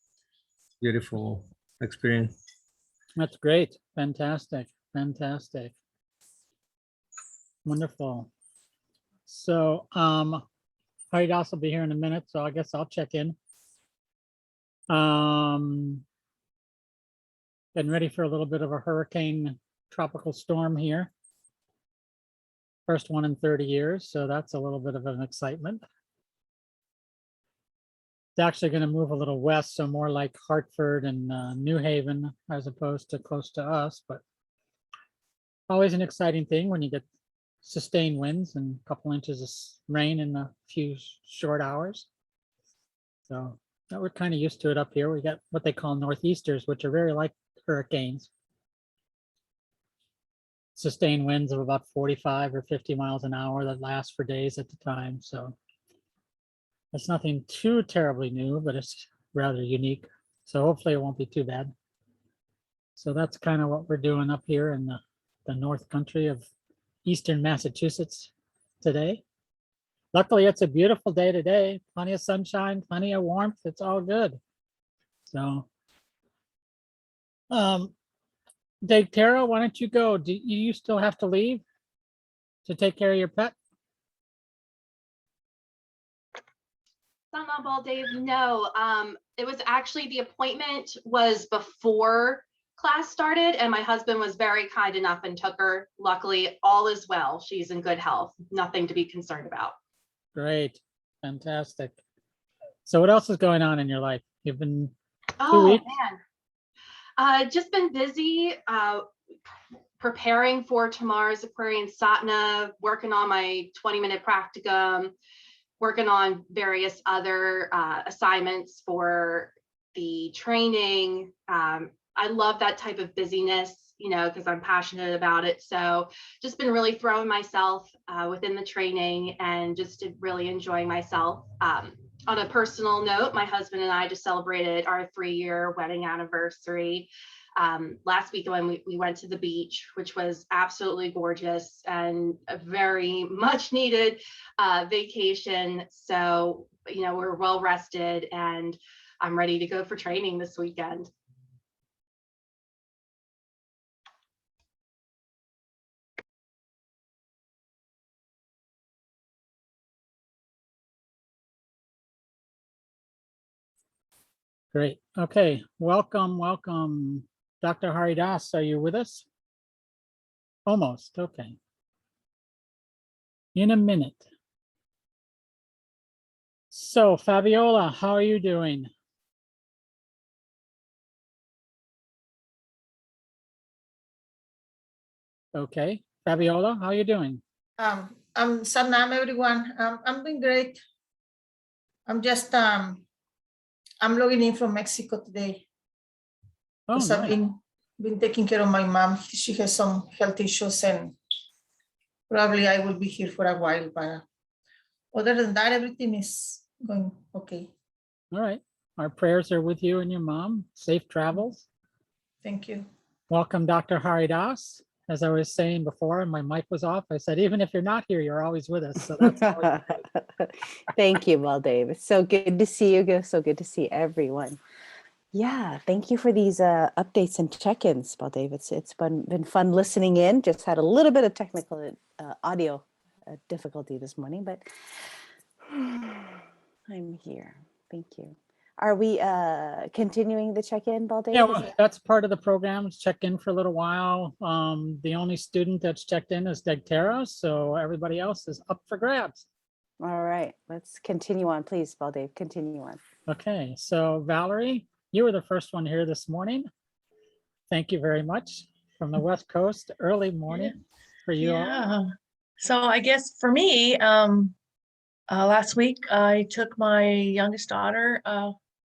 beautiful experience. That's great. Fantastic. Fantastic. Wonderful. So Haridas will be here in a minute, so I guess I'll check in. Getting ready for a little bit of a hurricane tropical storm here. First one in 30 years, so that's a little bit of an excitement. It's actually going to move a little west, so more like Hartford and New Haven as opposed to close to us, but always an exciting thing when you get sustained winds and a couple inches of rain in a few short hours. So we're kind of used to it up here. We got what they call northeasters, which are very like hurricanes. Sustained winds of about 45 or 50 miles an hour that last for days at the time. So it's nothing too terribly new, but it's rather unique. So hopefully it won't be too bad. So that's kind of what we're doing up here in the North Country of Eastern Massachusetts today. Luckily, it's a beautiful day today. Plenty of sunshine, plenty of warmth. It's all good. So, Dave Tara, why don't you go? Do you still have to leave to take care of your pet? Ball, Dave, no. It was actually the appointment was before class started, and my husband was very kind enough and took her. Luckily, all is well. She's in good health. Nothing to be concerned about. Great, fantastic. So, what else is going on in your life? You've been 2 weeks. Man, just been busy preparing for tomorrow's Aquarian Satna, working on my 20-minute practicum, working on various other assignments for the training. I love that type of busyness, you know, because I'm passionate about it. So just been really throwing myself within the training and just really enjoying myself. On a personal note, my husband and I just celebrated our 3-year wedding anniversary last week when we went to the beach, which was absolutely gorgeous and a very much needed vacation. So, you know, we're well rested and I'm ready to go for training this weekend. Great. Okay. Welcome. Dr. Haridas, are you with us? Almost. Okay. In a minute. So Fabiola, how are you doing? Okay. Fabiola, how are you doing? I'm Sanam, everyone. I'm doing great. I'm just I'm logging in from Mexico today Oh, because I've nice. been taking care of my mom. She has some health issues, and probably I will be here for a while. But other than that, everything is going okay. All right. Our prayers are with you and your mom. Safe travels. Thank you. Welcome, Dr. Haridas. As I was saying before, and my mic was off, I said, even if you're not here, you're always with us. So that's always great. Thank you, Baldev. It's so good to see you. So good to see everyone. Yeah, thank you for these updates and check-ins, Baldev. It's been fun listening in. Just had a little bit of technical audio difficulty this morning, but I'm here. Thank you. Are we continuing the check-in, Baldev? Yeah, well, that's part of the program. Check in for a little while. The only student that's checked in is Degterra, so everybody else is up for grabs. All right, let's continue on, please, Baldev. Continue on. Okay, so Valerie, you were the first one here this morning. Thank you very much from the West Coast, early morning for you all. Yeah. So I guess for me, last week I took my youngest daughter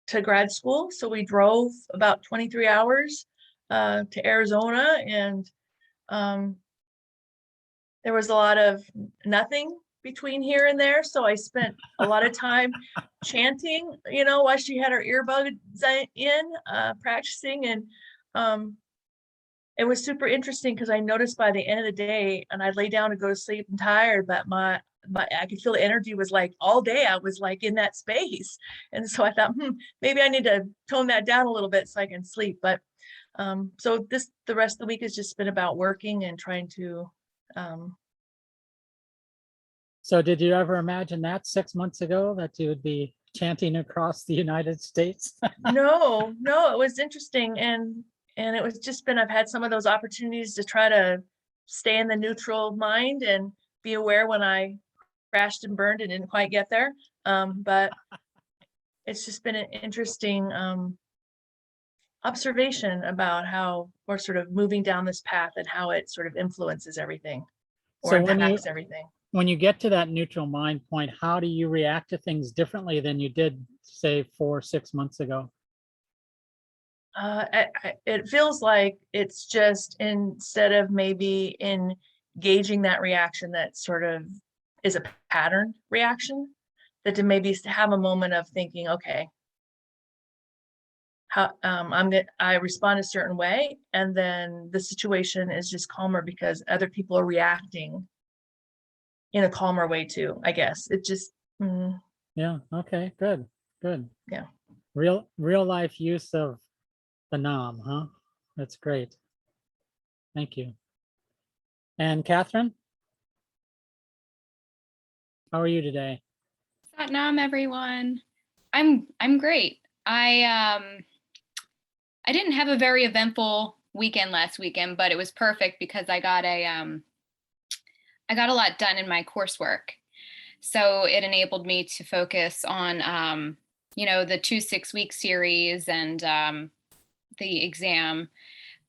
to grad school. So we drove about 23 hours to Arizona, and there was a lot of nothing between here and there. So I spent a lot of time chanting, you know, while she had her earbuds in, practicing. And it was super interesting because I noticed by the end of the day, and I lay down to go to sleep and tired, but I could feel the energy was like all day I was like in that space. And so I thought, maybe I need to tone that down a little bit so I can sleep. But so the rest of the week has just been about working and trying to. So did you ever imagine that 6 months ago that you would be chanting across the United States? No, it was interesting. And it was just I've had some of those opportunities to try to stay in the neutral mind and be aware when I crashed and burned and didn't quite get there. But it's just been an interesting observation about how we're sort of moving down this path and how it sort of influences everything or So when impacts everything. when you get to that neutral mind point, how do you react to things differently than you did, say, 4 or 6 months ago? It feels like it's just instead of maybe engaging that reaction that sort of is a pattern reaction, that to maybe have a moment of thinking, okay, how I respond a certain way, and then the situation is just calmer because other people are reacting in a calmer way too. I guess it just Yeah. Okay. Good. Yeah. Real life use of the NAM, huh? That's great. Thank you. And Catherine, how are you today? Satnam, everyone. I'm great. I didn't have a very eventful weekend last weekend, but it was perfect because I got a lot done in my coursework. So it enabled me to focus on the 2 6-week series and the exam.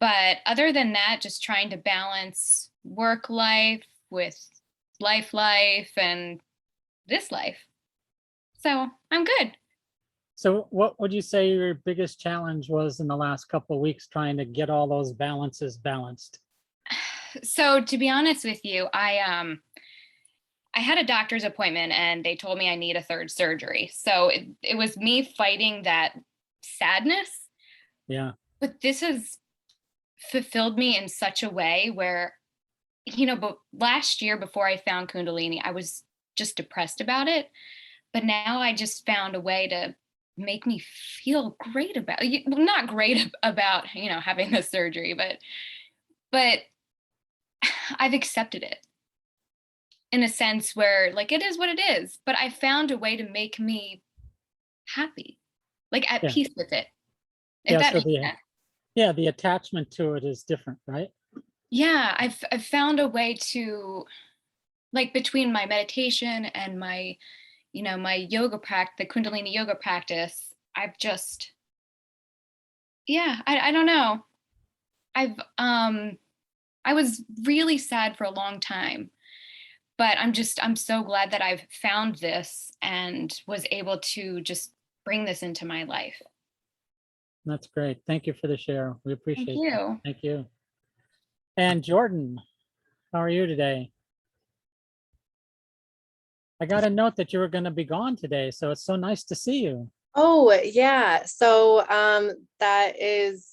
But other than that, just trying to balance work life with life and this life. So I'm good. So what would you say your biggest challenge was in the last couple of weeks trying to get all those balances balanced? So to be honest with you, I had a doctor's appointment and they told me I need a third surgery. So it was me fighting that sadness, Yeah, but this has fulfilled me in such a way where, but last year before I found Kundalini, I was just depressed about it. But now I just found a way to make me feel great about, well, not great about, having the surgery, but I've accepted it in a sense where like, it is what it is, but I found a way to make me happy, like at Yeah. peace with it. If Yeah, that so makes sense. the attachment to it is different, right? Yeah, I've found a way to, like, between my meditation and my, my yoga practice, the Kundalini yoga practice, I've just, yeah, I don't know. I was really sad for a long time, but I'm so glad that I've found this and was able to just bring this into my life. That's great. Thank you for the share. We appreciate Thank it. you. Thank you. And Jordan, how are you today? I got a note that you were going to be gone today, so it's so nice to see you. Oh, yeah. So that is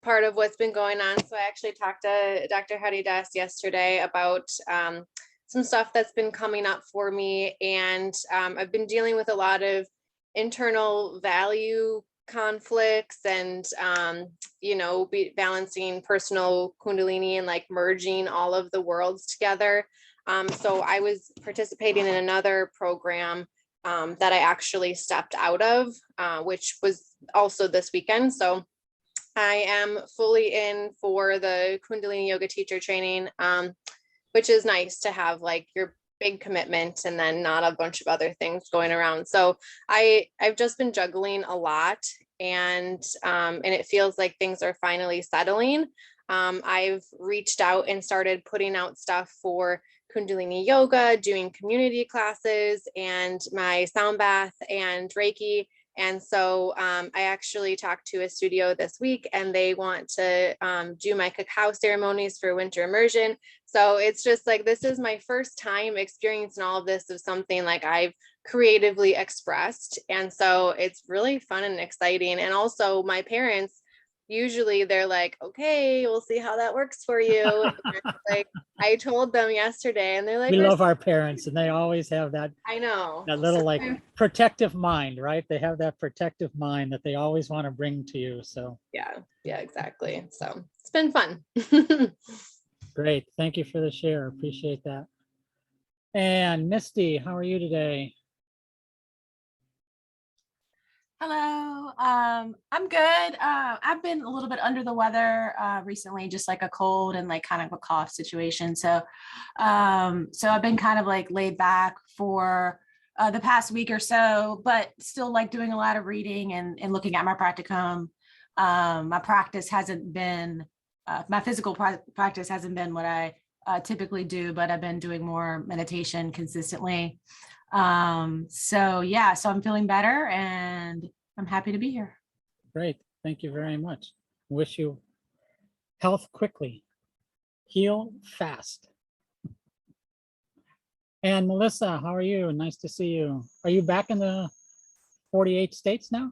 part of what's been going on. So I actually talked to Dr. Haridas yesterday about some stuff that's been coming up for me. And I've been dealing with a lot of internal value conflicts and, balancing personal Kundalini and like merging all of the worlds together. So I was participating in another program that I actually stepped out of, which was also this weekend. So I am fully in for the Kundalini yoga teacher training, which is nice to have like your big commitment and then not a bunch of other things going around. So I've just been juggling a lot, and it feels like things are finally settling. I've reached out and started putting out stuff for Kundalini yoga, doing community classes and my sound bath and Reiki. And so I actually talked to a studio this week and they want to do my cacao ceremonies for winter immersion. So it's just like, this is my first time experiencing all of this of something like I've creatively expressed. And so it's really fun and exciting. And also my parents, usually they're like, okay, we'll see how that works for you. Like I told them yesterday and they're like, We love our parents and they always have that I know. little like protective mind, right? They have that protective mind that they always want to bring to you. So Yeah, exactly. So it's been fun. great. Thank you for the share. Appreciate that. And Misty, how are you today? Hello, I'm good. I've been a little bit under the weather recently, just like a cold and like kind of a cough situation. So I've been kind of like laid back for the past week or so, but still like doing a lot of reading and looking at my practicum. My practice hasn't been, my physical practice hasn't been what I typically do, but I've been doing more meditation consistently. So I'm feeling better and I'm happy to be here. Great. Thank you very much. Wish you health quickly, heal fast. And Melissa, how are you? Nice to see you. Are you back in the 48 states now?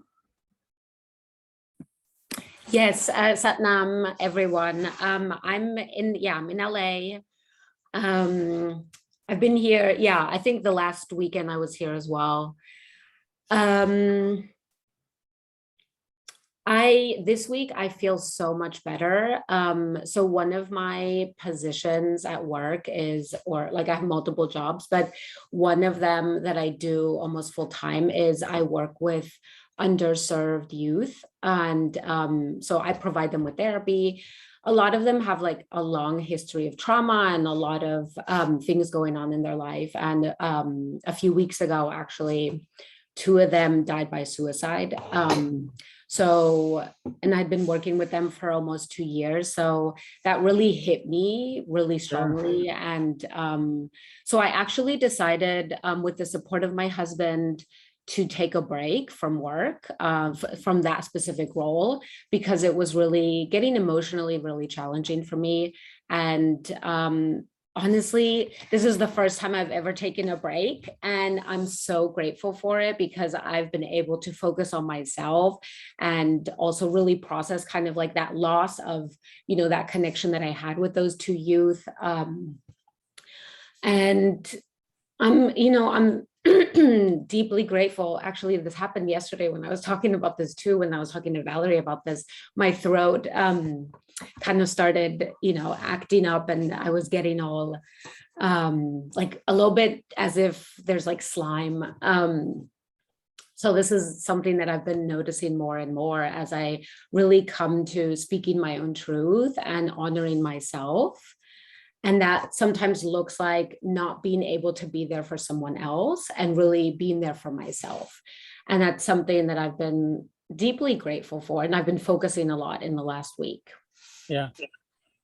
Yes, Satnam, everyone. I'm in LA. I've been here. Yeah, I think the last weekend I was here as well. This week I feel so much better. So one of my positions at work is, or like I have multiple jobs, but one of them that I do almost full time is I work with underserved youth. And so I provide them with therapy. A lot of them have like a long history of trauma and a lot of things going on in their life. And a few weeks ago, actually, 2 of them died by suicide. And I'd been working with them for almost 2 years. So that really hit me really strongly. And so I actually decided with the support of my husband to take a break from work, from that specific role, because it was really getting emotionally really challenging for me. And honestly, this is the first time I've ever taken a break, and I'm so grateful for it because I've been able to focus on myself and also really process kind of like that loss of, that connection that I had with those two youth. And I'm deeply grateful. Actually, this happened yesterday when I was talking about this too, when I was talking to Valerie about this, my throat kind of started, acting up, and I was getting all like a little bit as if there's like slime. So this is something that I've been noticing more and more as I really come to speaking my own truth and honoring myself. And that sometimes looks like not being able to be there for someone else and really being there for myself. And that's something that I've been deeply grateful for. And I've been focusing a lot in the last week. Yeah.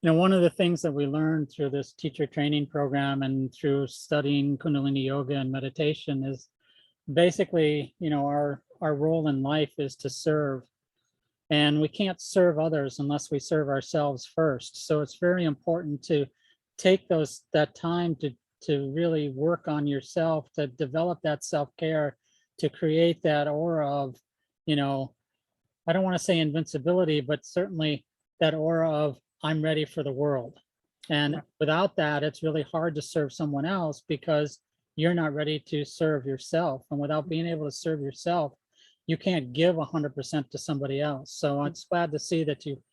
One of the things that we learned through this teacher training program and through studying Kundalini yoga and meditation is basically, our role in life is to serve. And we can't serve others unless we serve ourselves first. So it's very important to take that time to really work on yourself, to develop that self-care, to create that aura of, I don't want to say invincibility, but certainly that aura of I'm ready for the world. And without that, it's really hard to serve someone else because you're not ready to serve yourself. And without being able to serve yourself, you can't give 100% to somebody else. So it's glad to see that you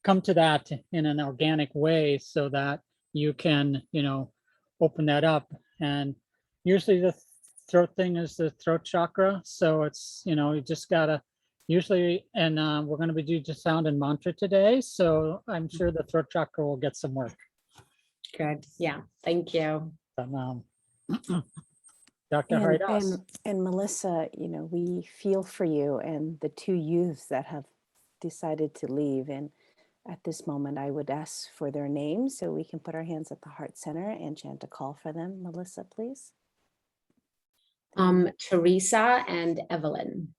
come to that in an organic way so that you can, open that up. And usually the throat thing is the throat chakra. So it's, you just gotta usually, and we're going to be doing just sound and mantra today. So I'm sure the throat chakra will get some work. Good. Yeah. Thank you. Dr. Haridas. And Melissa, we feel for you and the two youths that have decided to leave. And at this moment, I would ask for their names so we can put our hands at the heart center and chant a call for them. Melissa, please. Teresa and Evelyn.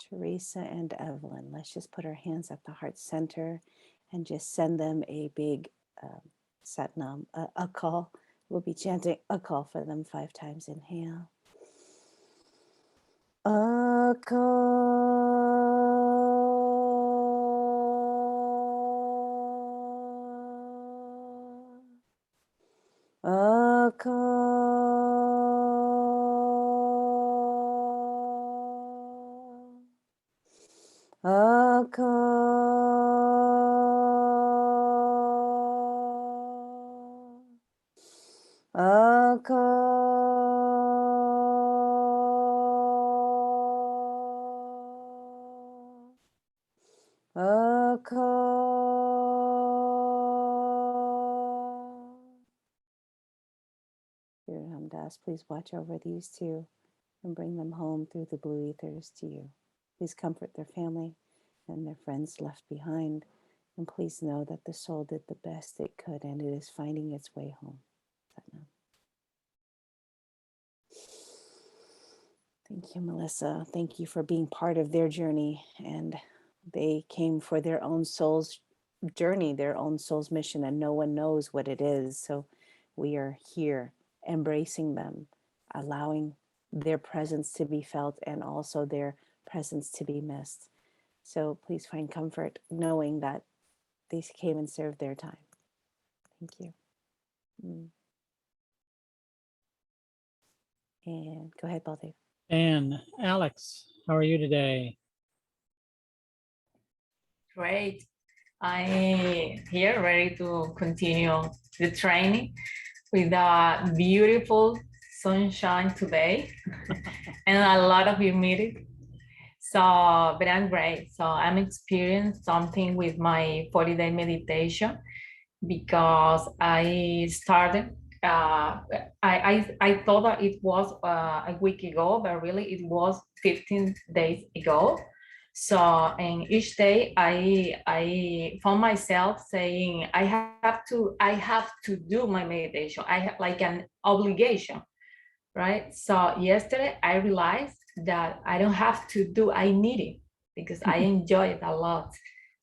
Teresa and Evelyn. Let's just put our hands at the heart center and just send them a big satnam, a call. We'll be chanting a call for them 5 times. Inhale. A call. A call. A call. A call. A call. Dear Ramdas, please watch over these two and bring them home through the blue ethers to you. Please comfort their family and their friends left behind. And please know that the soul did the best it could and it is finding its way home. Satnam. Thank you, Melissa. Thank you for being part of their journey. And they came for their own soul's journey, their own soul's mission, and no one knows what it is. So we are here embracing them, allowing their presence to be felt and also their presence to be missed. So please find comfort knowing that they came and served their time. Thank you. And go ahead, Baldev. And Alex, how are you today? Great. I'm here ready to continue the training with a beautiful sunshine today and a lot of humidity. So, but I'm great. So I'm experiencing something with my 40-day meditation because I started, I thought that it was a week ago, but really it was 15 days ago. So, and each day I found myself saying, I have to do my meditation. I have like an obligation, right? So yesterday I realized that I don't have to do, I need it because I enjoy it a lot.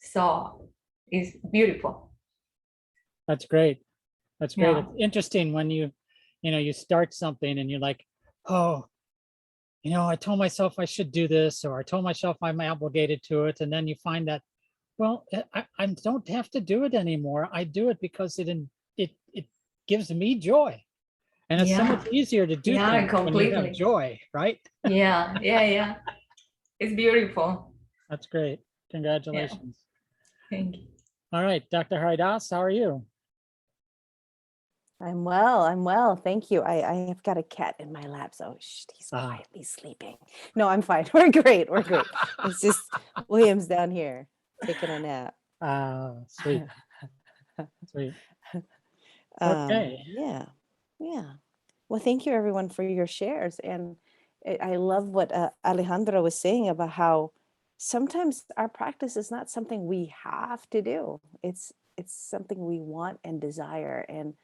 So it's beautiful. That's great. That's great. Yeah. It's interesting when you start something and you're like, oh, I told myself I should do this, or I told myself I'm obligated to it. And then you find that, well, I don't have to do it anymore. I do it because it gives me joy. And it's so much Yeah. easier to do Yeah, things when you have completely. joy, right? Yeah. It's beautiful. That's great. Congratulations. Thank you. All right, Dr. Haridas, how are you? I'm well, thank you. I have got a cat in my lap, so he's quietly sleeping. No, I'm fine. We're great. It's just William's down here taking a nap. Sweet. Sweet. Okay. Yeah. Well, thank you everyone for your shares. And I love what Alejandra was saying about how sometimes our practice is not something we have to do. It's something we want and desire. And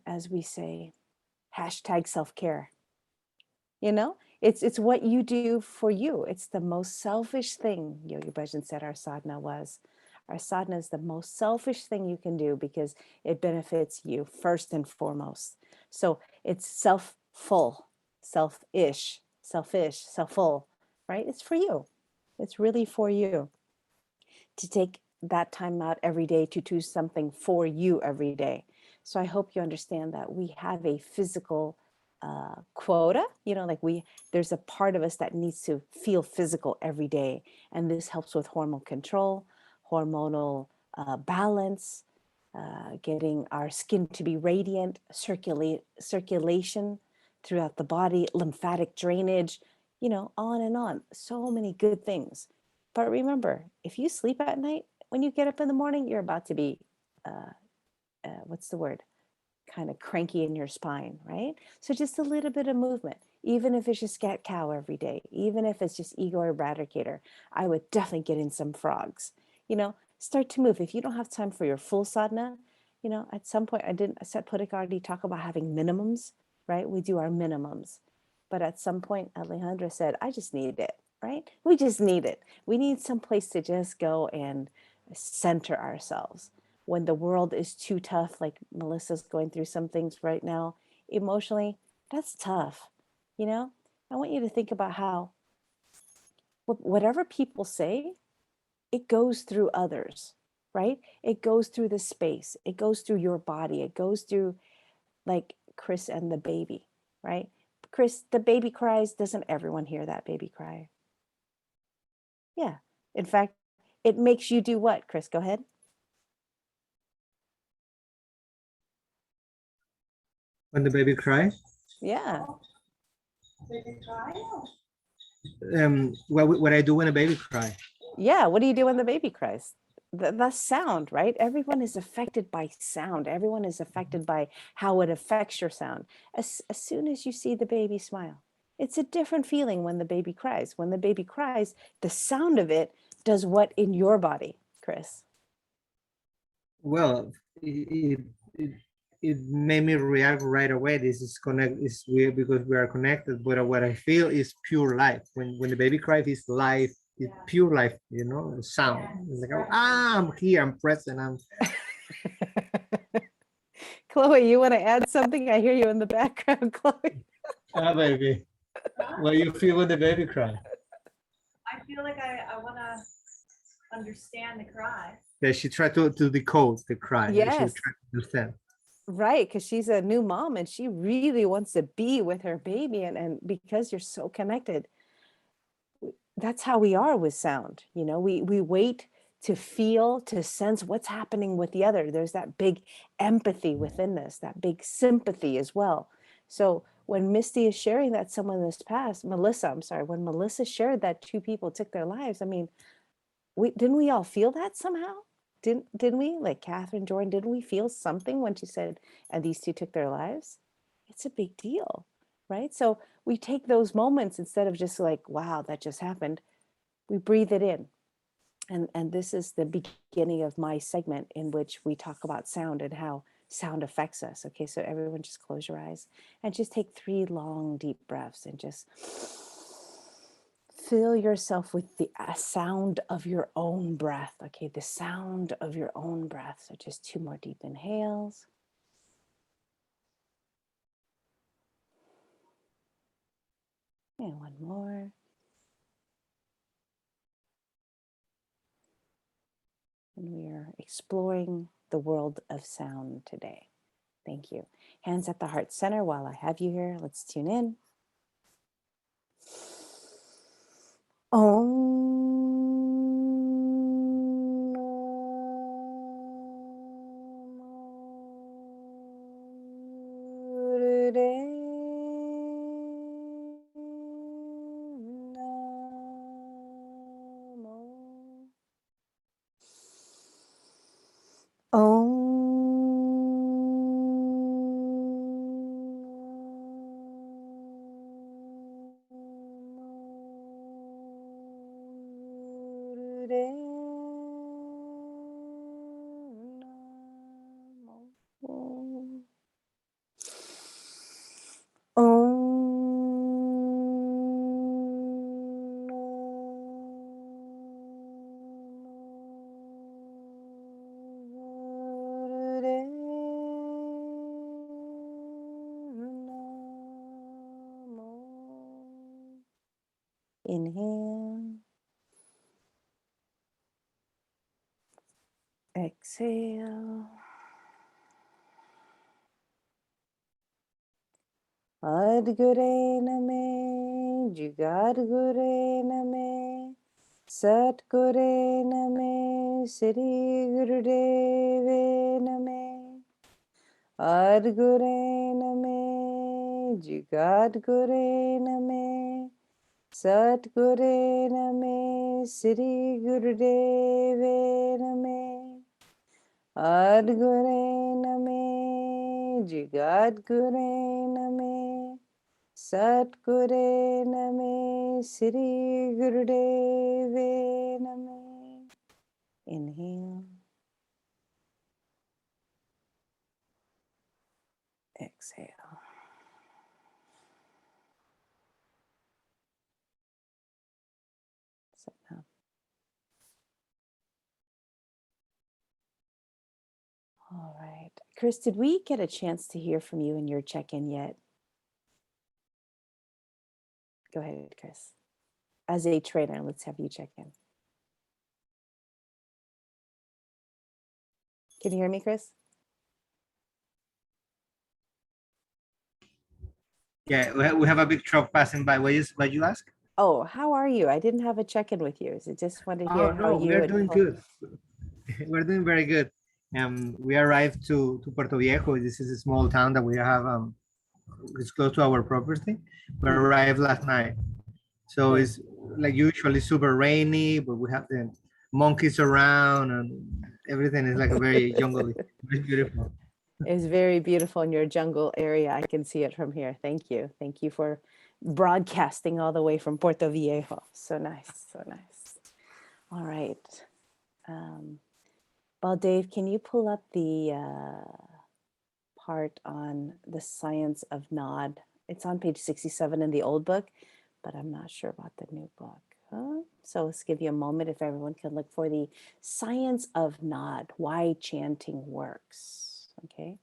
as we say, hashtag self-care. It's what you do for you. It's the most selfish thing, Yogi Bhajan said our sadhana was. Our sadhana is the most selfish thing you can do because it benefits you first and foremost. So it's self-full, selfish, self-full, right? It's for you. It's really for you to take that time out every day to do something for you every day. So I hope you understand that we have a physical quota, there's a part of us that needs to feel physical every day. And this helps with hormone control, hormonal balance, getting our skin to be radiant, circulation throughout the body, lymphatic drainage, on and on. So many good things. But remember, if you sleep at night, when you get up in the morning, you're about to be, what's the word? Kind of cranky in your spine, right? So just a little bit of movement, even if it's just cat cow every day, even if it's just ego eradicator, I would definitely get in some frogs. Start to move. If you don't have time for your full sadhana, at some point I said Pudik already talk about having minimums, right? We do our minimums. But at some point, Alejandra said, I just need it, right? We just need it. We need some place to just go and center ourselves. When the world is too tough, like Melissa's going through some things right now, emotionally, that's tough. I want you to think about how whatever people say, it goes through others, right? It goes through the space. It goes through your body. It goes through like Chris and the baby, right? Chris, the baby cries. Doesn't everyone hear that baby cry? Yeah. In fact, it makes you do what, Chris? Go ahead. When the baby cries? Yeah. What I do when a baby cries? Yeah. What do you do when the baby cries? The sound, right? Everyone is affected by sound. Everyone is affected by how it affects your sound. As soon as you see the baby smile, it's a different feeling when the baby cries. When the baby cries, the sound of it does what in your body, Chris? Well, it made me react right away. This is it's weird because we are connected, but what I feel is pure life. When the baby cries, it's life, it's pure life, sound. It's like, I'm here, I'm present, I'm. Chloe, you want to add something? I hear you in the background, Chloe. Baby, what do you feel when the baby cries? I feel like I want to understand the cry. Yeah, she tried to decode the cry. Yes. She tried to understand. Right, because she's a new mom and she really wants to be with her baby. And because you're so connected, that's how we are with sound. We wait to feel, to sense what's happening with the other. There's that big empathy within us, that big sympathy as well. So when Misty is sharing that someone has passed, when Melissa shared that 2 people took their lives, I mean, didn't we all feel that somehow? Didn't we? Like Catherine Jordan, didn't we feel something when she said, and these 2 took their lives? It's a big deal, right? So we take those moments instead of just like, wow, that just happened. We breathe it in. And this is the beginning of my segment in which we talk about sound and how sound affects us. Okay, so everyone just close your eyes and just take 3 long, deep breaths and just fill yourself with the sound of your own breath. Okay, the sound of your own breath. So just 2 more deep inhales. And 1 more. And we are exploring the world of sound today. Thank you. Hands at the heart center while I have you here. Let's tune in. Inhale. Exhale. Adgure name, Jugadgure name, Satgure name, Sri Gurudeve name, Adgure name, Jugadgure name, Satgure name, Sri Gurudeve name, Adgure name, Jugadgure name, Satgure name, Sri Gurudeve name. Inhale. Exhale. Sit up. All right. Chris, did we get a chance to hear from you in your check-in yet? Go ahead, Chris. As a trainer, let's have you check in. Can you hear me, Chris? Yeah, we have a big truck passing by. What you ask? Oh, how are you? I didn't have a check-in with you. So just wanted to hear Oh how no, you we're and doing good. We're doing very good. We arrived to Puerto Viejo. This is a small town that we have. It's close to our property. We arrived last night, so Yeah. it's like usually super rainy, but we have the monkeys around and everything is like a very jungly, very beautiful. It's very beautiful in your jungle area. I can see it from here. Thank you. Thank you for broadcasting all the way from Puerto Viejo. So nice. So nice. All right. Dave, can you pull up the part on the science of nod? It's on page 67 in the old book, but I'm not sure about the new book. So let's give you a moment if everyone can look for the science of nod, why chanting works. Okay,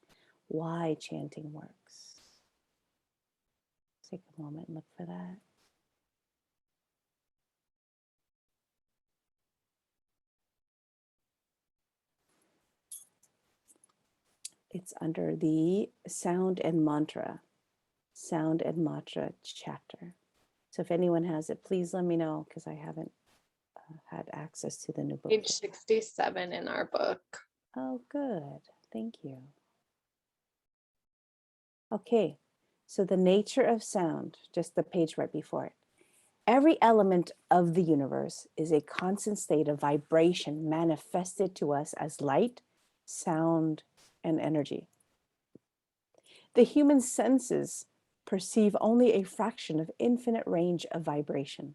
why chanting works. Take a moment and look for that. It's under the sound and mantra chapter. So if anyone has it, please let me know because I haven't had access to the new book. Page 67 in our book. Oh, good. Thank you. Okay, so the nature of sound, just the page right before it. Every element of the universe is a constant state of vibration manifested to us as light, sound, and energy. The human senses perceive only a fraction of infinite range of vibration.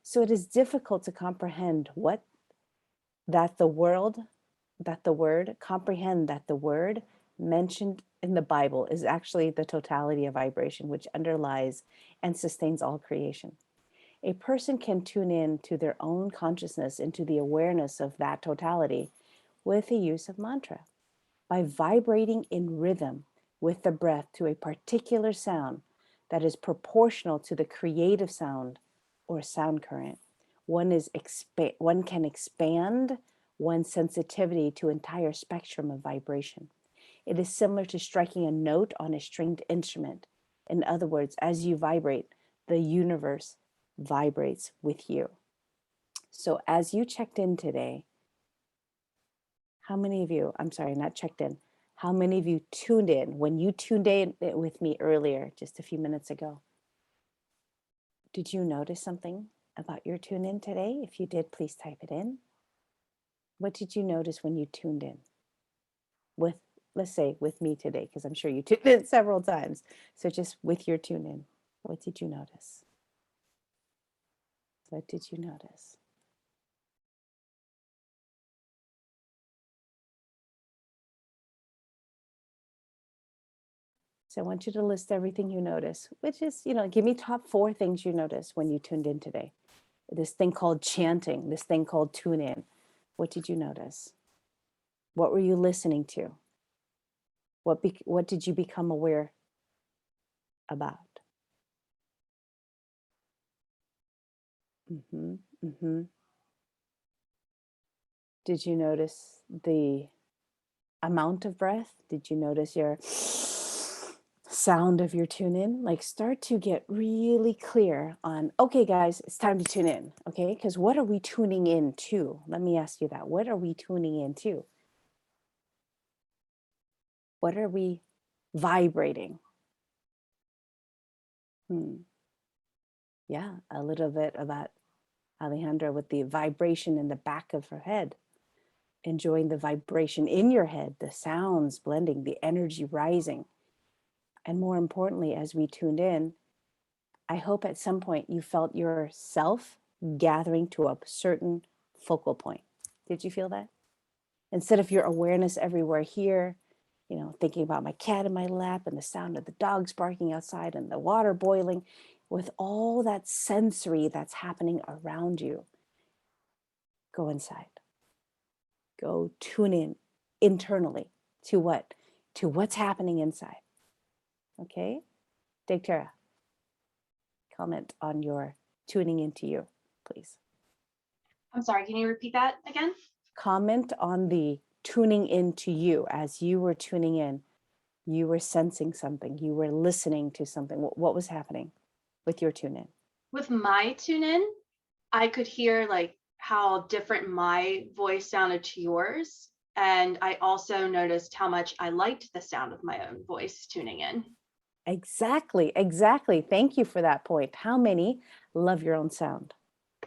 So it is difficult to comprehend that the word mentioned in the Bible is actually the totality of vibration, which underlies and sustains all creation. A person can tune in to their own consciousness, into the awareness of that totality with the use of mantra. By vibrating in rhythm with the breath to a particular sound that is proportional to the creative sound or sound current, one can expand one's sensitivity to entire spectrum of vibration. It is similar to striking a note on a stringed instrument. In other words, as you vibrate, the universe vibrates with you. So as you checked in today, how many of you, I'm sorry, not checked in, how many of you tuned in when you tuned in with me earlier, just a few minutes ago? Did you notice something about your tune in today? If you did, please type it in. What did you notice when you tuned in with, let's say, with me today, because I'm sure you tuned in several times. So just with your tune in, what did you notice? What did you notice? So I want you to list everything you notice, which is, give me top 4 things you noticed when you tuned in today. This thing called chanting, this thing called tune in. What did you notice? What were you listening to? What did you become aware about? Did you notice the amount of breath? Did you notice your sound of your tune in? Like, start to get really clear on, okay, guys, it's time to tune in. Okay, because what are we tuning in to? Let me ask you that. What are we tuning into? What are we vibrating? Yeah, a little bit about Alejandra with the vibration in the back of her head. Enjoying the vibration in your head, the sounds blending, the energy rising. And more importantly, as we tuned in, I hope at some point you felt yourself gathering to a certain focal point. Did you feel that? Instead of your awareness everywhere here, thinking about my cat in my lap and the sound of the dogs barking outside and the water boiling, with all that sensory that's happening around you, go inside. Go tune in internally to what? To what's happening inside. Okay? Degtera, comment on your tuning into you, please. I'm sorry, can you repeat that again? Comment on the tuning into you. As you were tuning in, you were sensing something, you were listening to something. What was happening with your tune in? With my tune in, I could hear like how different my voice sounded to yours. And I also noticed how much I liked the sound of my own voice tuning in. Exactly. Thank you for that point. How many love your own sound?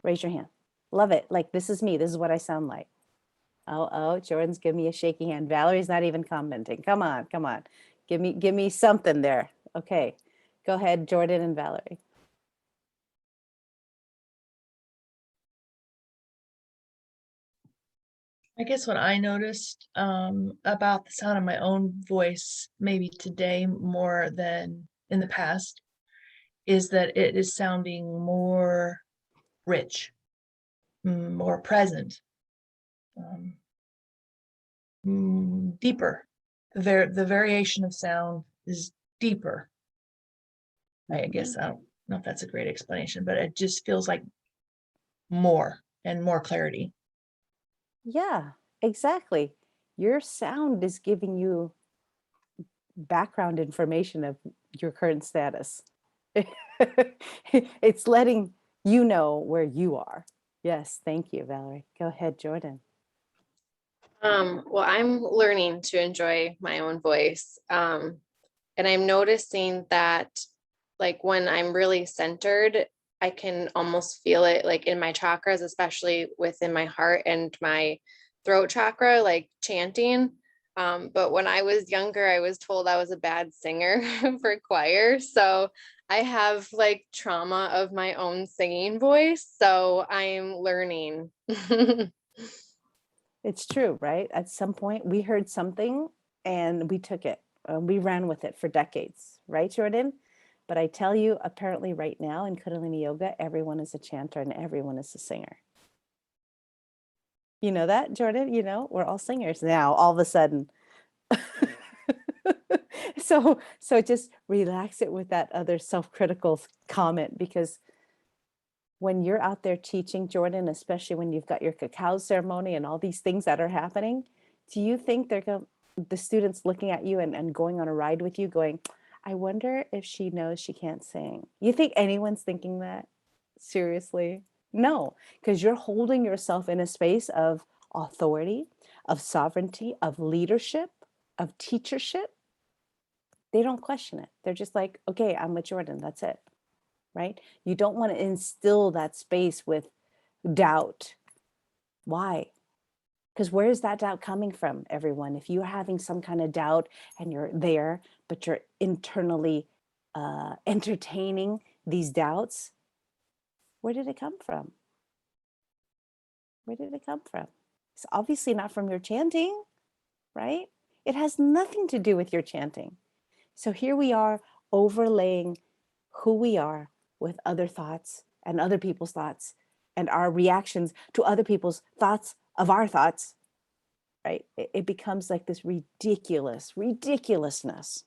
Raise your hand. Love it. Like, this is me. This is what I sound like. Oh, Jordan's giving me a shaky hand. Valerie's not even commenting. Come on. Give me something there. Okay. Go ahead, Jordan and Valerie. I guess what I noticed about the sound of my own voice, maybe today more than in the past, is that it is sounding more rich, more present, deeper. The variation of sound is deeper. I guess I don't know if that's a great explanation, but it just feels like more and more clarity. Yeah, exactly. Your sound is giving you background information of your current status. It's letting you know where you are. Yes, thank you, Valerie. Go ahead, Jordan. Well, I'm learning to enjoy my own voice. And I'm noticing that like when I'm really centered, I can almost feel it like in my chakras, especially within my heart and my throat chakra, like chanting. But when I was younger, I was told I was a bad singer for choir. So I have like trauma of my own singing voice. So I'm learning. It's true, right? At some point we heard something and we took it. We ran with it for decades, right, Jordan? But I tell you, apparently right now in Kundalini Yoga, everyone is a chanter and everyone is a singer. You know that, Jordan? You know, we're all singers now, all of a sudden. So just relax it with that other self-critical comment, because when you're out there teaching, Jordan, especially when you've got your cacao ceremony and all these things that are happening, do you think the students looking at you and going on a ride with you going, I wonder if she knows she can't sing? You think anyone's thinking that? Seriously? No, because you're holding yourself in a space of authority, of sovereignty, of leadership, of teachership. They don't question it. They're just like, okay, I'm with Jordan, that's it, right? You don't want to instill that space with doubt. Why? Because where is that doubt coming from, everyone? If you're having some kind of doubt and you're there, but you're internally entertaining these doubts, where did it come from? Where did it come from? It's obviously not from your chanting, right? It has nothing to do with your chanting. So here we are overlaying who we are with other thoughts and other people's thoughts and our reactions to other people's thoughts of our thoughts, right? It becomes like this ridiculousness.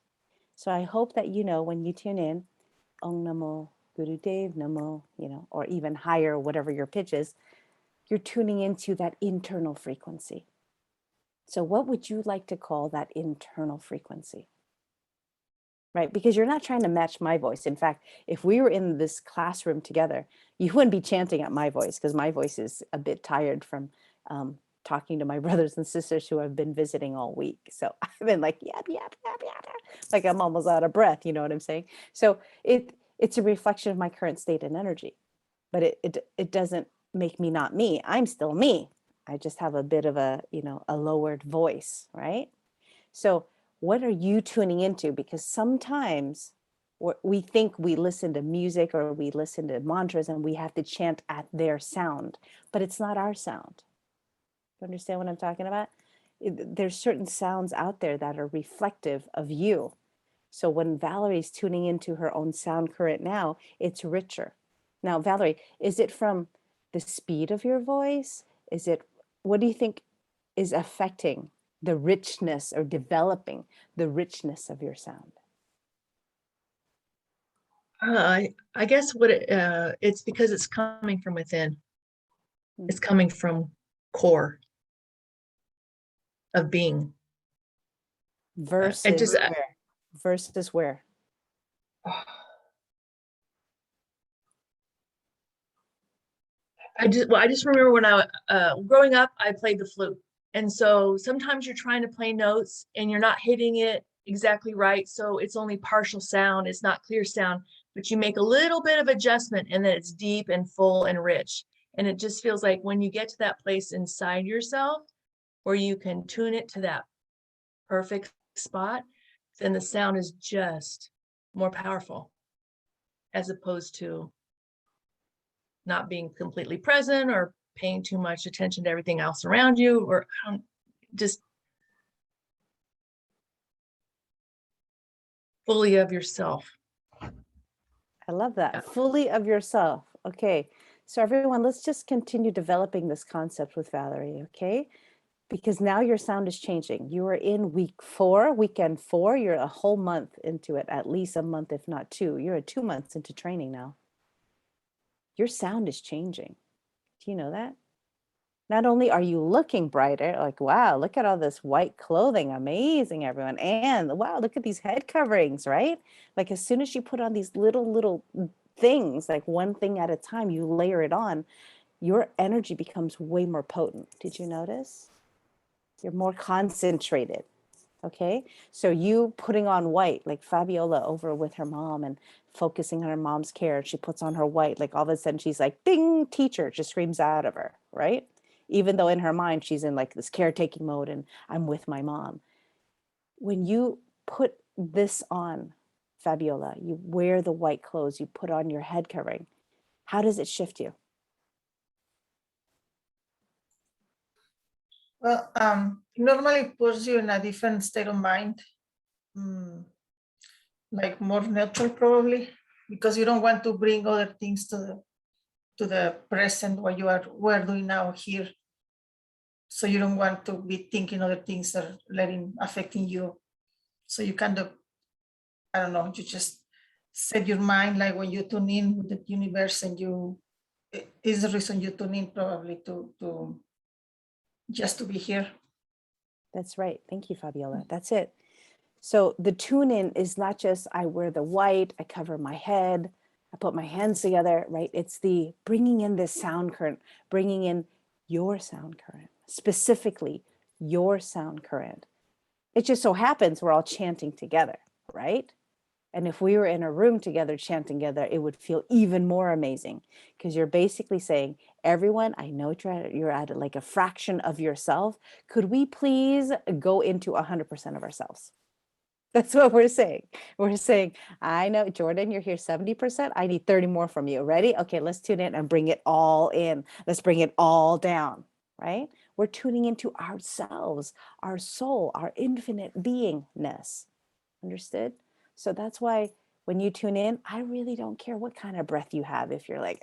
So I hope that, you know, when you tune in, Om Namo Guru Dev Namo, you know, or even higher, whatever your pitch is, you're tuning into that internal frequency. So what would you like to call that internal frequency? Right? Because you're not trying to match my voice. In fact, if we were in this classroom together, you wouldn't be chanting at my voice, because my voice is a bit tired from talking to my brothers and sisters who have been visiting all week. So I've been like, yap, yap, yap, yap, like I'm almost out of breath, you know what I'm saying? So it's a reflection of my current state and energy, but it doesn't make me not me. I'm still me. I just have a bit of a, you know, a lowered voice, right? So what are you tuning into? Because sometimes we think we listen to music or we listen to mantras and we have to chant at their sound, but it's not our sound. You understand what I'm talking about? There's certain sounds out there that are reflective of you. So when Valerie's tuning into her own sound current now, it's richer. Now, Valerie, is it from the speed of your voice? What do you think is affecting the richness or developing the richness of your sound? I guess what it's because it's coming from within. It's coming from core of being. Versus where? Versus where? I just remember when I growing up, I played the flute. And so sometimes you're trying to play notes and you're not hitting it exactly right. So it's only partial sound. It's not clear sound, but you make a little bit of adjustment and then it's deep and full and rich. And it just feels like when you get to that place inside yourself where you can tune it to that perfect spot, then the sound is just more powerful as opposed to not being completely present or paying too much attention to everything else around you, or just fully of yourself. I love that. Fully of yourself. Okay. So everyone, let's just continue developing this concept with Valerie, okay? Because now your sound is changing. You are in weekend 4. You're a whole month into it, at least a month, if not 2. You're 2 months into training now. Your sound is changing. Do you know that? Not only are you looking brighter, like, wow, look at all this white clothing, amazing, everyone. And wow, look at these head coverings, right? Like as soon as you put on these little things, like one thing at a time, you layer it on, your energy becomes way more potent. Did you notice? You're more concentrated. Okay, so you putting on white, like Fabiola over with her mom and focusing on her mom's care, she puts on her white, like all of a sudden she's like, ding, teacher, just screams out of her, right? Even though in her mind she's in like this caretaking mode and I'm with my mom. When you put this on, Fabiola, you wear the white clothes, you put on your head covering, how does it shift you? Well, normally puts you in a different state of mind. like more neutral probably, because you don't want to bring other things to the present what we're doing now here. So you don't want to be thinking other things that are affecting you. So you kind of, I don't know, you just set your mind like when you tune in with the universe, and is the reason you tune in probably to just to be here. That's right. Thank you, Fabiola. That's it. So the tune in is not just I wear the white, I cover my head, I put my hands together, right? It's the bringing in this sound current, bringing in your sound current, specifically your sound current. It just so happens we're all chanting together, right? And if we were in a room together chanting together, it would feel even more amazing, because you're basically saying, everyone, I know you're at like a fraction of yourself. Could we please go into 100% of ourselves? That's what we're saying. We're saying, I know, Jordan, you're here 70%. I need 30 more from you. Ready? Okay, let's tune in and bring it all in. Let's bring it all down, right? We're tuning into ourselves, our soul, our infinite beingness. Understood? So that's why when you tune in, I really don't care what kind of breath you have. If you're like,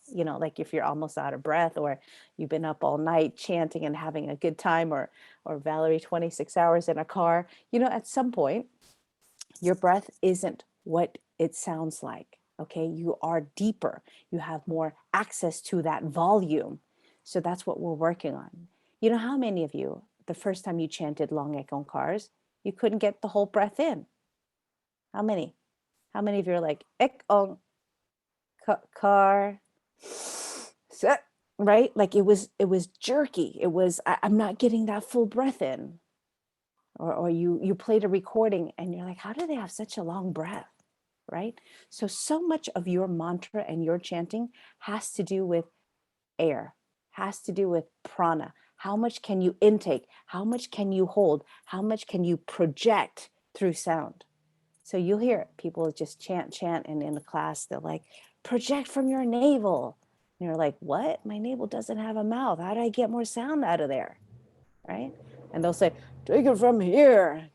you know, like if you're almost out of breath, or you've been up all night chanting and having a good time, or Valerie, 26 hours in a car, you know, at some point, your breath isn't what it sounds like. Okay. You are deeper. You have more access to that volume. So that's what we're working on. You know, how many of you, the first time you chanted Long Ekong Cars, you couldn't get the whole breath in? How many? How many of you are like, Ekong car, right? Like it was jerky. It was, I'm not getting that full breath in. Or you played a recording and you're like, how do they have such a long breath, right? So much of your mantra and your chanting has to do with air, has to do with prana. How much can you intake? How much can you hold? How much can you project through sound? So you'll hear people just chant, and in a class, they're like, project from your navel. And you're like, what? My navel doesn't have a mouth. How do I get more sound out of there, right? And they'll say, take it from here,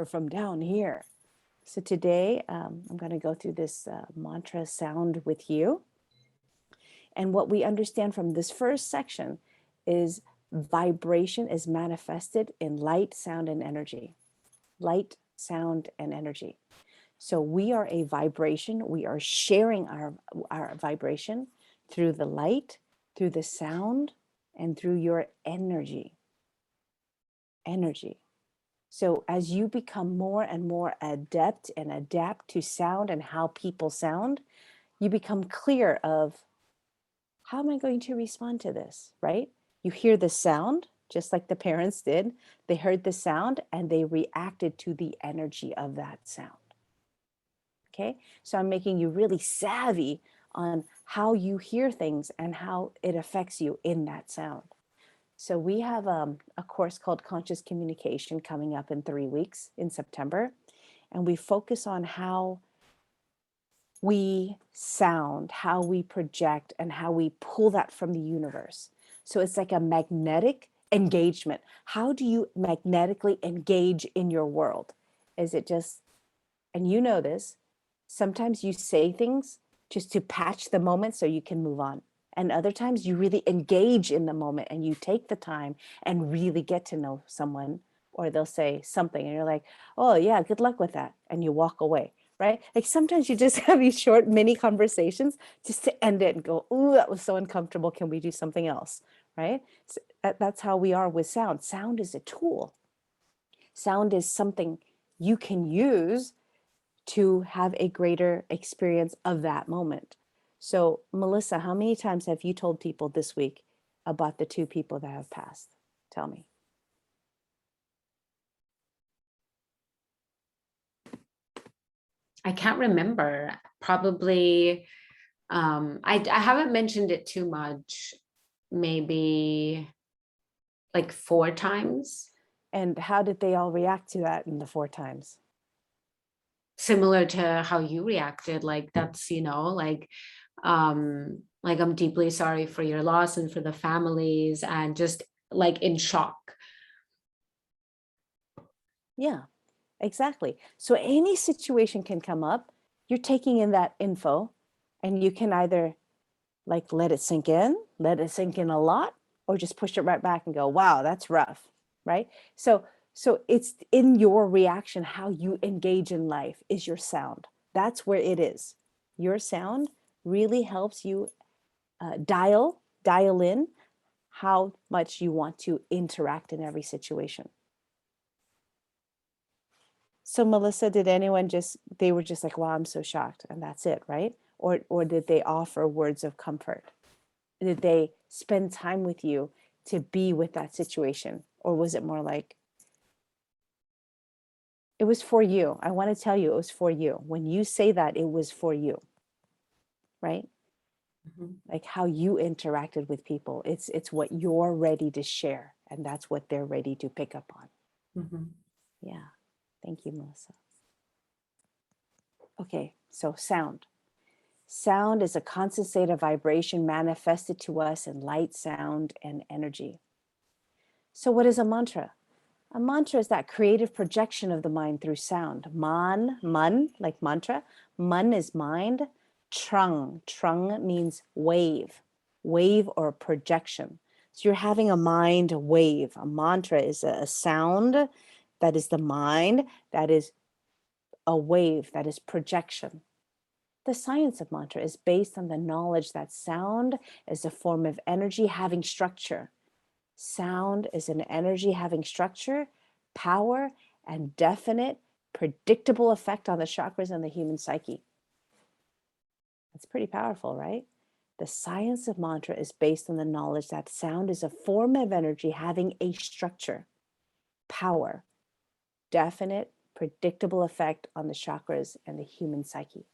from down here. So today, I'm going to go through this mantra sound with you. And what we understand from this first section is vibration is manifested in light, sound, and energy. Light, sound, and energy. So we are a vibration. We are sharing our vibration through the light, through the sound, and through your energy. Energy. So as you become more and more adept and adapt to sound and how people sound, you become clear of, how am I going to respond to this, right? You hear the sound, just like the parents did. They heard the sound and they reacted to the energy of that sound. Okay, so I'm making you really savvy on how you hear things and how it affects you in that sound. So we have a course called Conscious Communication coming up in 3 weeks in September. And we focus on how we sound, how we project, and how we pull that from the universe. So it's like a magnetic engagement. How do you magnetically engage in your world? Is it just, and you know this, sometimes you say things just to patch the moment so you can move on. And other times you really engage in the moment and you take the time and really get to know someone, or they'll say something and you're like, oh yeah, good luck with that. And you walk away, right? Like sometimes you just have these short mini conversations just to end it and go, ooh, that was so uncomfortable. Can we do something else, right? So that's how we are with sound. Sound is a tool. Sound is something you can use to have a greater experience of that moment. So Melissa, how many times have you told people this week about the 2 people that have passed? Tell me. I can't remember. Probably, I haven't mentioned it too much. Maybe like 4 times. And how did they all react to that in the 4 times? Similar to how you reacted, like that's, you know, like I'm deeply sorry for your loss and for the families, and just like in shock. Yeah. Exactly. So any situation can come up. You're taking in that info, and you can either like let it sink in a lot, or just push it right back and go, wow, that's rough, right? So it's in your reaction, how you engage in life is your sound. That's where it is. Your sound really helps you dial in how much you want to interact in every situation. So Melissa, did anyone they were just like, wow, I'm so shocked, and that's it, right? Or did they offer words of comfort? Did they spend time with you to be with that situation? Or was it more like, it was for you? I want to tell you, it was for you. When you say that, it was for you, right? Like how you interacted with people. It's what you're ready to share, and that's what they're ready to pick up on. Yeah. Thank you, Melissa. Okay, so sound. Sound is a constant state of vibration manifested to us in light, sound, and energy. So what is a mantra? A mantra is that creative projection of the mind through sound. Man, like mantra. Man is mind. Trung means wave or projection. So you're having a mind wave. A mantra is a sound that is the mind, that is a wave, that is projection. The science of mantra is based on the knowledge that sound is a form of energy having structure. Sound is an energy having structure, power, and definite, predictable effect on the chakras and the human psyche. That's pretty powerful, right? The science of mantra is based on the knowledge that sound is a form of energy having a structure, power, definite, predictable effect on the chakras and the human psyche.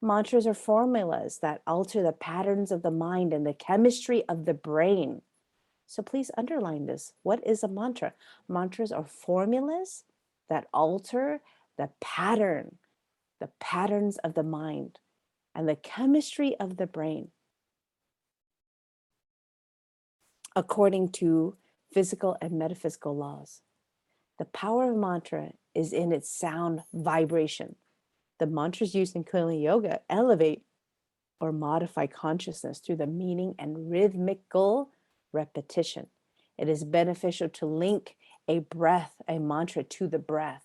Mantras are formulas that alter the patterns of the mind and the chemistry of the brain. So please underline this. What is a mantra? Mantras are formulas that alter the patterns of the mind and the chemistry of the brain, according to physical and metaphysical laws. The power of mantra is in its sound vibration. The mantras used in Kundalini Yoga elevate or modify consciousness through the meaning and rhythmical repetition. It is beneficial to link a mantra to the breath.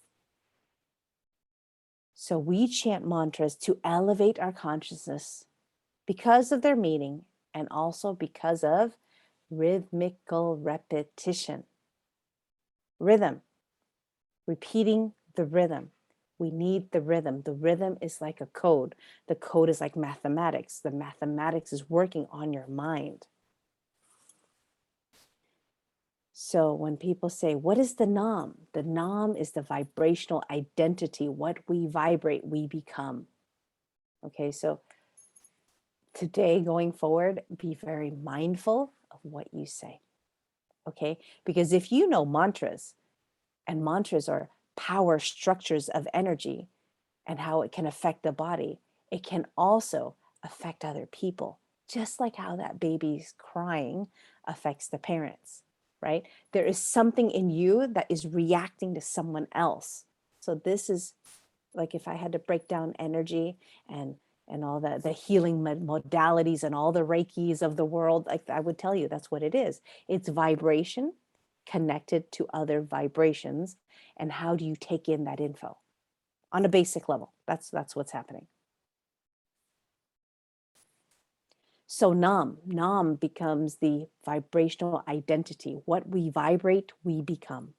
So we chant mantras to elevate our consciousness because of their meaning and also because of rhythmical repetition. Rhythm, repeating the rhythm. We need the rhythm. The rhythm is like a code. The code is like mathematics. The mathematics is working on your mind. So when people say, what is the Nam? The Nam is the vibrational identity. What we vibrate, we become. Okay, so today going forward, be very mindful of what you say. Okay, because if you know mantras, and mantras are power structures of energy and how it can affect the body, it can also affect other people, just like how that baby's crying affects the parents, right? There is something in you that is reacting to someone else. So this is like, if I had to break down energy and all the healing modalities and all the Reikis of the world, like I would tell you, that's what it is. It's vibration connected to other vibrations. And how do you take in that info on a basic level? That's what's happening. So Nam becomes the vibrational identity. What we vibrate, we become.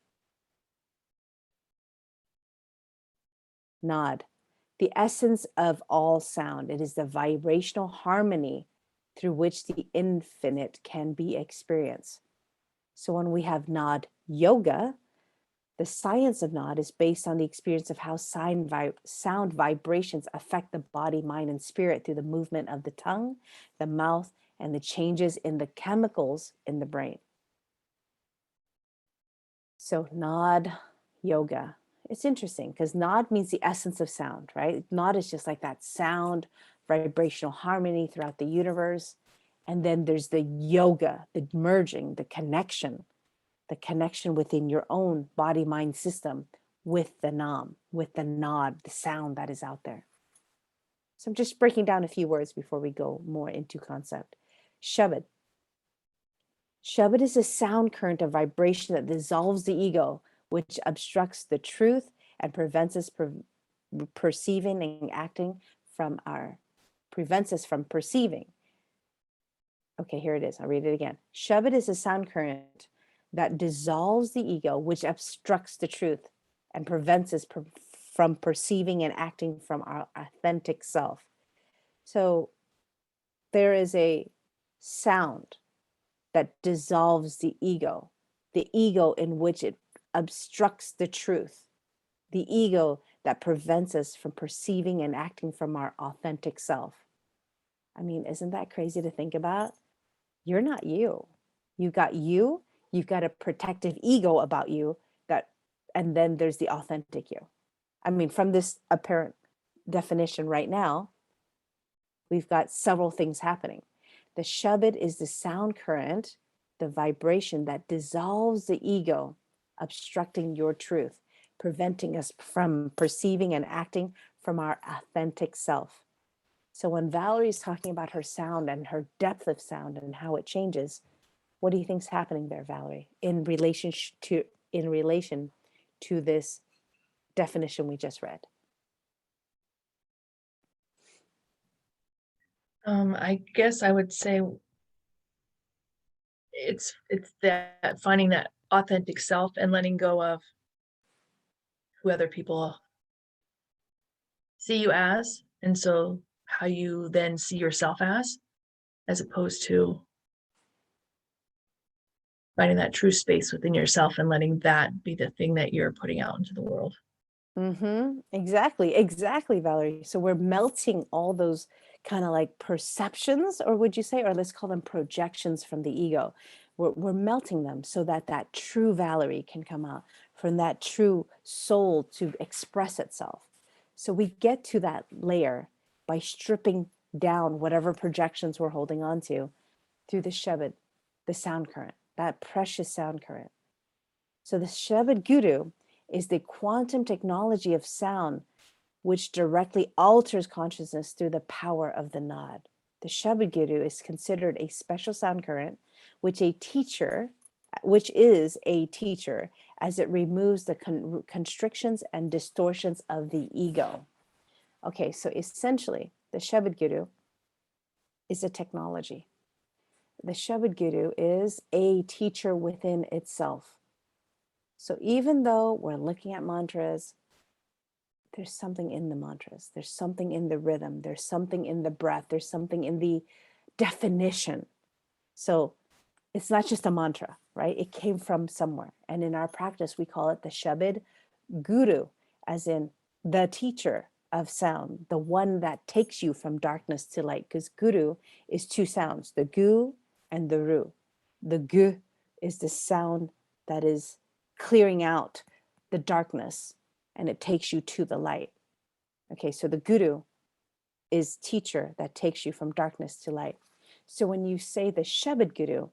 Nad, the essence of all sound. It is the vibrational harmony through which the infinite can be experienced. So when we have Nad yoga, the science of Nad is based on the experience of how sound vibrations affect the body, mind, and spirit through the movement of the tongue, the mouth, and the changes in the chemicals in the brain. So Nad yoga. It's interesting because Nad means the essence of sound, right? Nad is just like that sound, vibrational harmony throughout the universe. And then there's the yoga, the merging, the connection within your own body-mind system with the nam, with the nod, the sound that is out there. So I'm just breaking down a few words before we go more into concept. Shabad. Shabad is a sound current of vibration that dissolves the ego, which obstructs the truth and prevents us perceiving and acting from prevents us from perceiving. Okay, here it is. I'll read it again. Shabad is a sound current that dissolves the ego, which obstructs the truth and prevents us from perceiving and acting from our authentic self. So there is a sound that dissolves the ego in which it obstructs the truth, the ego that prevents us from perceiving and acting from our authentic self. I mean, isn't that crazy to think about? You're not you. You've got a protective ego about you and then there's the authentic you. I mean, from this apparent definition right now, we've got several things happening. The Shabad is the sound current, the vibration that dissolves the ego, obstructing your truth, preventing us from perceiving and acting from our authentic self. So when Valerie's talking about her sound and her depth of sound and how it changes, what do you think's happening there, Valerie, in relation to this definition we just read? I guess I would say it's that finding that authentic self and letting go of who other people see you as, and so how you then see yourself as opposed to finding that true space within yourself and letting that be the thing that you're putting out into the world. Exactly, Valerie. So we're melting all those kind of like perceptions, or would you say, or let's call them projections from the ego. We're melting them so that that true Valerie can come out, from that true soul to express itself. So we get to that layer by stripping down whatever projections we're holding on to through the Shabad, the sound current, that precious sound current. So the Shabad Guru is the quantum technology of sound, which directly alters consciousness through the power of the nod. The Shabad Guru is considered a special sound current, which is a teacher, as it removes the constrictions and distortions of the ego. Okay, so essentially, the Shabad Guru is a technology. The Shabad Guru is a teacher within itself. So even though we're looking at mantras, there's something in the mantras, there's something in the rhythm, there's something in the breath, there's something in the definition. So it's not just a mantra, right? It came from somewhere. And in our practice, we call it the Shabad Guru, as in the teacher of sound, the one that takes you from darkness to light, because Guru is two sounds, the Gu and the Ru. The Gu is the sound that is clearing out the darkness and it takes you to the light. Okay, so the Guru is teacher that takes you from darkness to light. So when you say the Shabad Guru,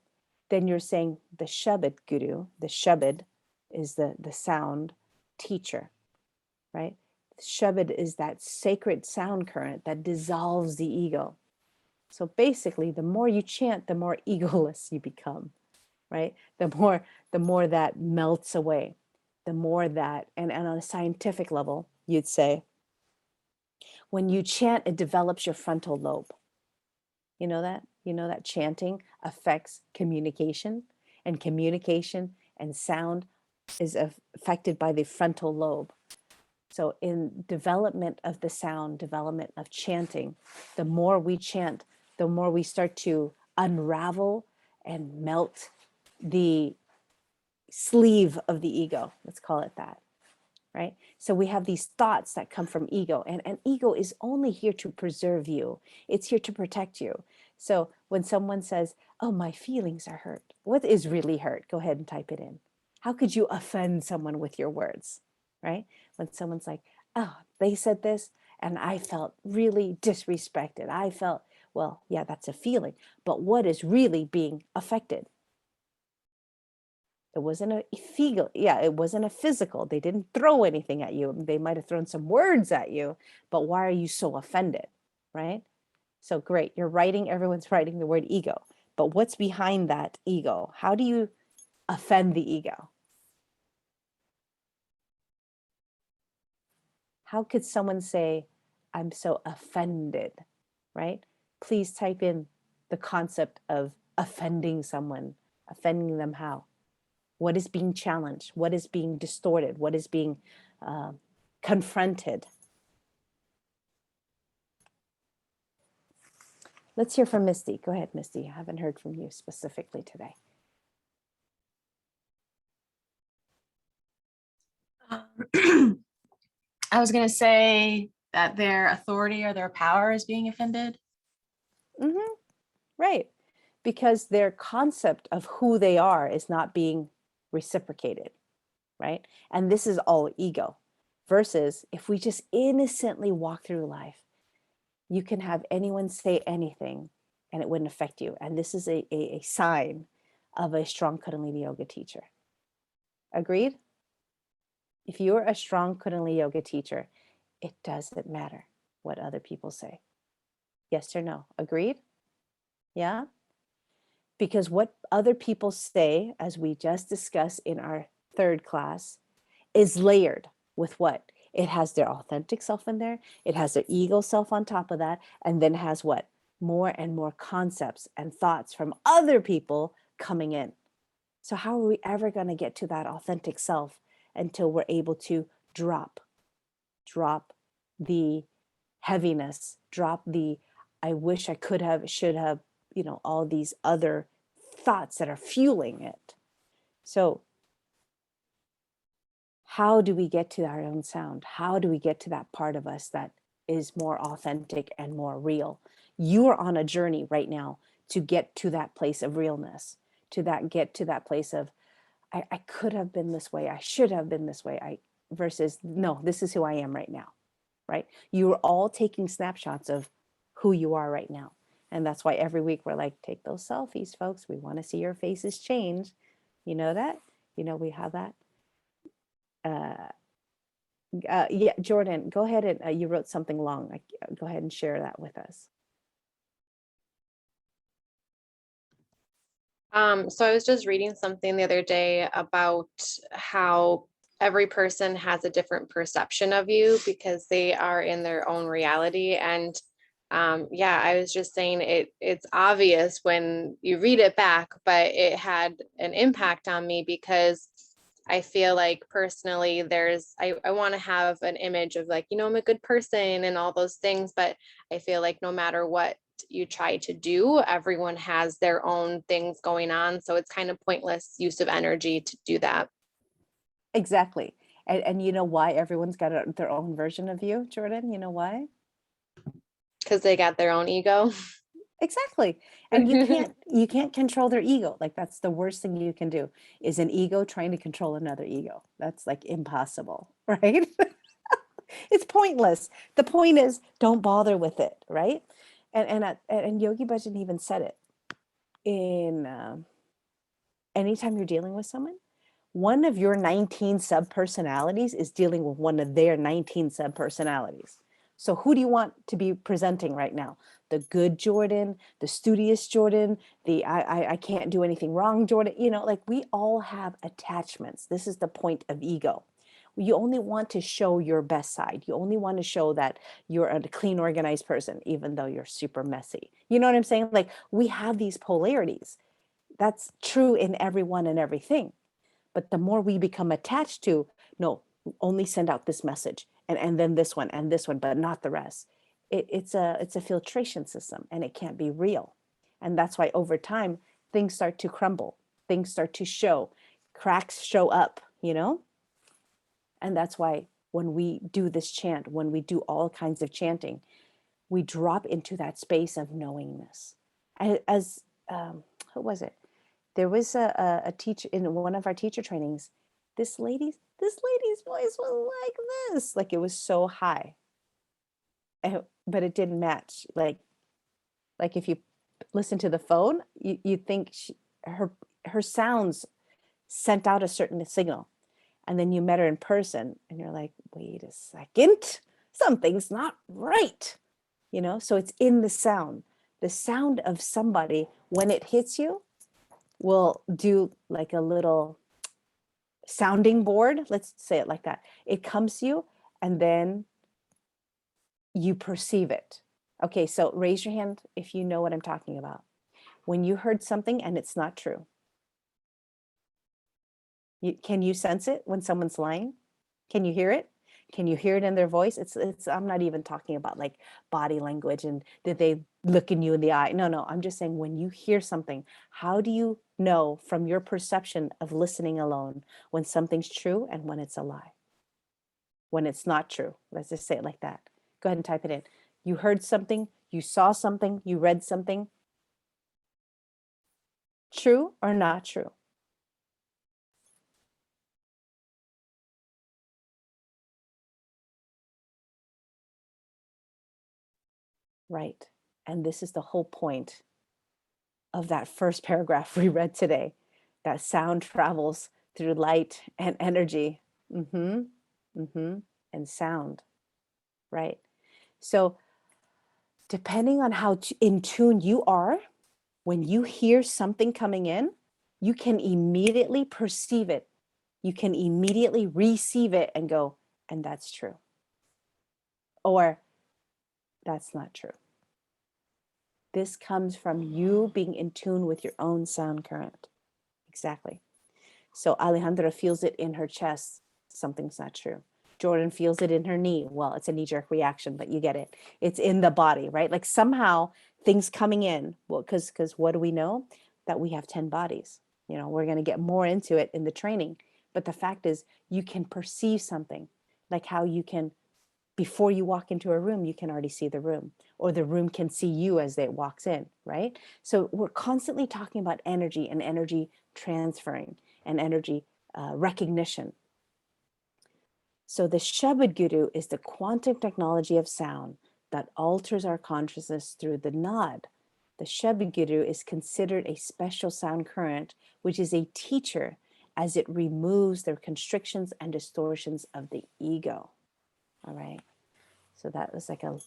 then you're saying the Shabad Guru, the Shabad is the sound teacher, right? Shabad is that sacred sound current that dissolves the ego. So basically, the more you chant, the more egoless you become, right? The more that melts away, the more that, and on a scientific level, you'd say, when you chant, it develops your frontal lobe. You know that? You know that chanting affects communication, and communication and sound is affected by the frontal lobe. So in development of the sound, development of chanting, the more we chant, the more we start to unravel and melt the sleeve of the ego. Let's call it that, right? So we have these thoughts that come from ego, and ego is only here to preserve you. It's here to protect you. So when someone says, oh, my feelings are hurt, what is really hurt? Go ahead and type it in. How could you offend someone with your words, right? When someone's like, oh, they said this and I felt really disrespected. I felt, well, yeah, that's a feeling, but what is really being affected? It wasn't a physical, yeah, it wasn't a physical. They didn't throw anything at you. They might have thrown some words at you, but why are you so offended, right? So great, you're writing, everyone's writing the word ego, but what's behind that ego? How do you offend the ego? How could someone say, I'm so offended, right? Please type in the concept of offending someone. Offending them how? What is being challenged? What is being distorted? What is being confronted? Let's hear from Misty. Go ahead, Misty. I haven't heard from you specifically today. I was going to say that their authority or their power is being offended. Mm-hmm. Right. Because their concept of who they are is not being reciprocated, right? And this is all ego. Versus if we just innocently walk through life, you can have anyone say anything and it wouldn't affect you. And this is a sign of a strong Kundalini Yoga teacher. Agreed? If you're a strong Kundalini Yoga teacher, it doesn't matter what other people say. Yes or no? Agreed? Yeah? Because what other people say, as we just discussed in our third class, is layered with what? It has their authentic self in there. It has their ego self on top of that. And then has what? More and more concepts and thoughts from other people coming in. So how are we ever going to get to that authentic self until we're able to drop the heaviness, drop the I wish I could have, should have, all these other thoughts that are fueling it. So how do we get to our own sound? How do we get to that part of us that is more authentic and more real? You are on a journey right now to get to that place of realness, get to that place of, I could have been this way. I should have been this way. Versus, no, this is who I am right now, right? You are all taking snapshots of who you are right now. And that's why every week we're like, take those selfies, folks. We want to see your faces change. You know that? We have that. Yeah, Jordan, go ahead and you wrote something long. Go ahead and share that with us. So I was just reading something the other day about how every person has a different perception of you because they are in their own reality. And yeah, I was just saying it's obvious when you read it back, but it had an impact on me because I feel like personally I want to have an image of like, I'm a good person and all those things, but I feel like no matter what you try to do, everyone has their own things going on. So it's kind of pointless use of energy to do that. Exactly. And you know why everyone's got their own version of you, Jordan? You know why? Because they got their own ego. Exactly. And you can't control their ego. Like that's the worst thing you can do is an ego trying to control another ego. That's like impossible, right? It's pointless. The point is don't bother with it, right? And Yogi Bhajan even said it in anytime you're dealing with someone, one of your 19 sub-personalities is dealing with one of their 19 sub-personalities. So who do you want to be presenting right now? The good Jordan, the studious Jordan, the I can't do anything wrong Jordan. Like we all have attachments. This is the point of ego. You only want to show your best side. You only want to show that you're a clean, organized person, even though you're super messy. You know what I'm saying? Like we have these polarities. That's true in everyone and everything. But the more we become attached to, no, only send out this message and then this one, but not the rest. It's a filtration system and it can't be real. And that's why over time, things start to crumble. Things start to show. Cracks show up, And that's why when we do this chant, when we do all kinds of chanting, we drop into that space of knowingness. As who was it? There was a teacher in one of our teacher trainings. This lady's voice was like this, like it was so high, but it didn't match. Like if you listen to the phone, you think her sounds sent out a certain signal. And then you met her in person and you're like, wait a second, something's not right. You know, so it's in the sound. The sound of somebody, when it hits you, will do like a little sounding board. Let's say it like that. It comes to you and then you perceive it. Okay, so raise your hand if you know what I'm talking about. When you heard something and it's not true. Can you sense it when someone's lying? Can you hear it? Can you hear it in their voice? I'm not even talking about like body language and did they look in you in the eye? No, I'm just saying when you hear something, how do you know from your perception of listening alone when something's true and when it's a lie? When it's not true, let's just say it like that. Go ahead and type it in. You heard something, you saw something, you read something. True or not true? Right. And this is the whole point of that first paragraph we read today, that sound travels through light and energy. And sound, right? So depending on how in tune you are, when you hear something coming in, you can immediately perceive it. You can immediately receive it and go, and that's true. Or that's not true. This comes from you being in tune with your own sound current. Exactly. So Alejandra feels it in her chest. Something's not true. Jordan feels it in her knee. Well, it's a knee-jerk reaction, but you get it. It's in the body, right? Like somehow things coming in. Well, because what do we know? That we have 10 bodies. You know, we're going to get more into it in the training. But the fact is, you can perceive something, like how you can, before you walk into a room, you can already see the room, or the room can see you as it walks in, right? So we're constantly talking about energy and energy transferring and energy recognition. So the Shabad Guru is the quantum technology of sound that alters our consciousness through the nod. The Shabad Guru is considered a special sound current, which is a teacher as it removes the constrictions and distortions of the ego. All right. So that was like a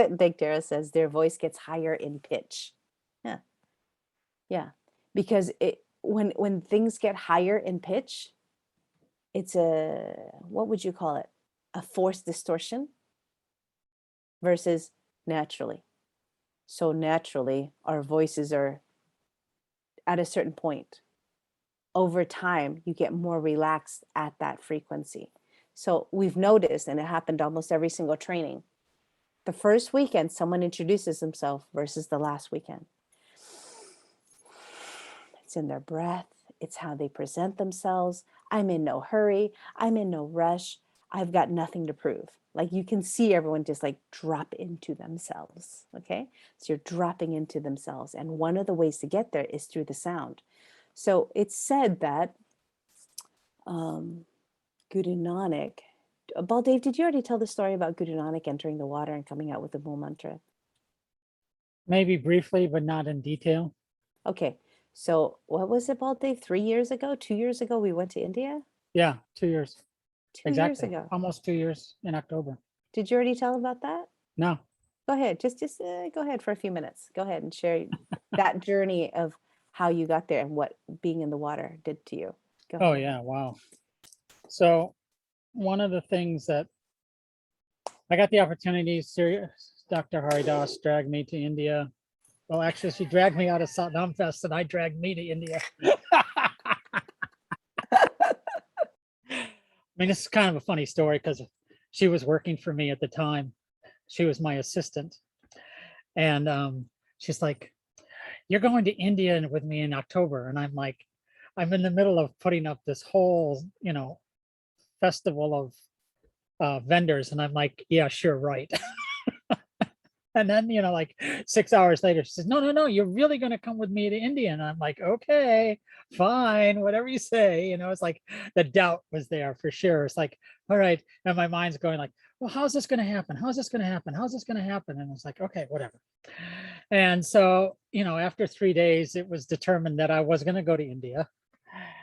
Big Dara says their voice gets higher in pitch. Yeah. Yeah. Because when things get higher in pitch, it's what would you call it? A forced distortion versus naturally. So naturally, our voices are at a certain point. Over time, you get more relaxed at that frequency. So we've noticed, and it happened almost every single training, the first weekend, someone introduces themselves versus the last weekend. It's in their breath. It's how they present themselves. I'm in no hurry. I'm in no rush. I've got nothing to prove. Like you can see everyone just like drop into themselves. Okay. So you're dropping into themselves. And one of the ways to get there is through the sound. So it's said that Guru Nanak, Baldev, did you already tell the story about Guru Nanak entering the water and coming out with the Mool Mantra? Maybe briefly, but not in detail. Okay. So what was it, Baldev? 3 years ago, 2 years ago, we went to India? Yeah, 2 years. 2 years ago. Almost 2 years in October. Did you already tell about that? No. Go ahead. Just go ahead for a few minutes. Go ahead and share that journey of how you got there and what being in the water did to you. Go Oh ahead. yeah, wow. So one of the things that I got the opportunity, Dr. Haridas dragged me to India. Well, actually, she dragged me out of Satnam Fest and I dragged me to India. I mean, this is kind of a funny story because she was working for me at the time. She was my assistant. And she's like, you're going to India with me in October. And I'm like, I'm in the middle of putting up this whole, festival of vendors. And I'm like, yeah, sure, right. And then, like 6 hours later, she says, no, you're really going to come with me to India. And I'm like, okay, fine, whatever you say. It's like the doubt was there for sure. It's like, all right. And my mind's going like, well, how's this going to happen? How's this going to happen? How's this going to happen? And it's like, okay, whatever. And so, after 3 days, it was determined that I was going to go to India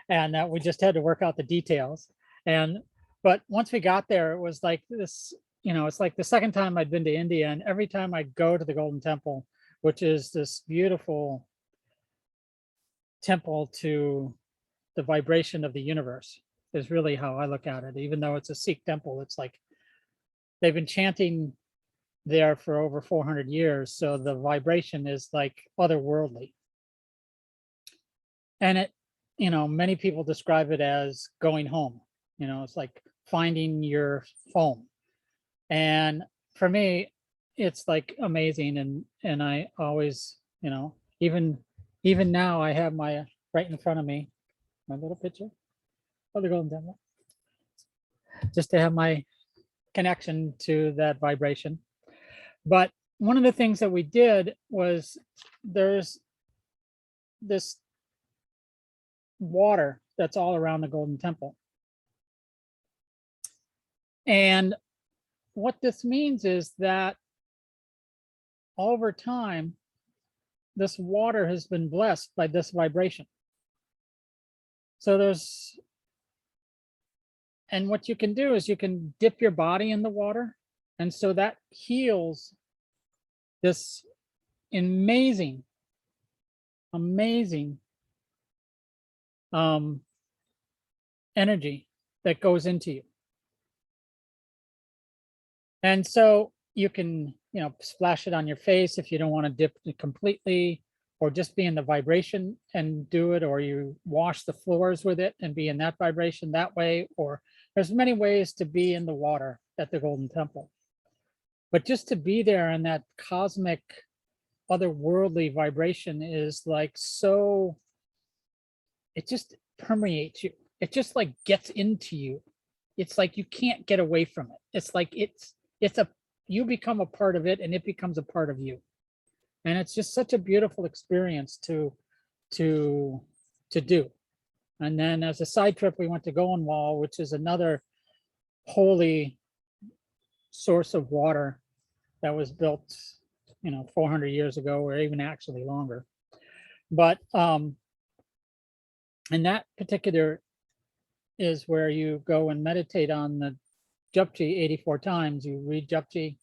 and that we just had to work out the details. But once we got there, it was like this, it's like the second time I'd been to India, and every time I go to the Golden Temple, which is this beautiful temple to the vibration of the universe, is really how I look at it. Even though it's a Sikh temple, it's like they've been chanting there for over 400 years. So the vibration is like otherworldly. And it, many people describe it as going home. It's like finding your home. And for me, it's like amazing. And I always, even now I have my right in front of me, my little picture of the Golden Temple, just to have my connection to that vibration. But one of the things that we did was there's this water that's all around the Golden Temple. And what this means is that over time, this water has been blessed by this vibration. So and what you can do is you can dip your body in the water. And so that heals this amazing energy that goes into you. And so you can, splash it on your face if you don't want to dip it completely, or just be in the vibration and do it, or you wash the floors with it and be in that vibration that way. Or there's many ways to be in the water at the Golden Temple. But just to be there in that cosmic, otherworldly vibration is like so, it just permeates you. It just like gets into you. It's like you can't get away from it. It's like you become a part of it, and it becomes a part of you. And it's just such a beautiful experience to do. And then as a side trip, we went to Goenwal, which is another holy source of water that was built, 400 years ago, or even actually longer. But and that particular is where you go and meditate on the Japji 84 times. You read Japji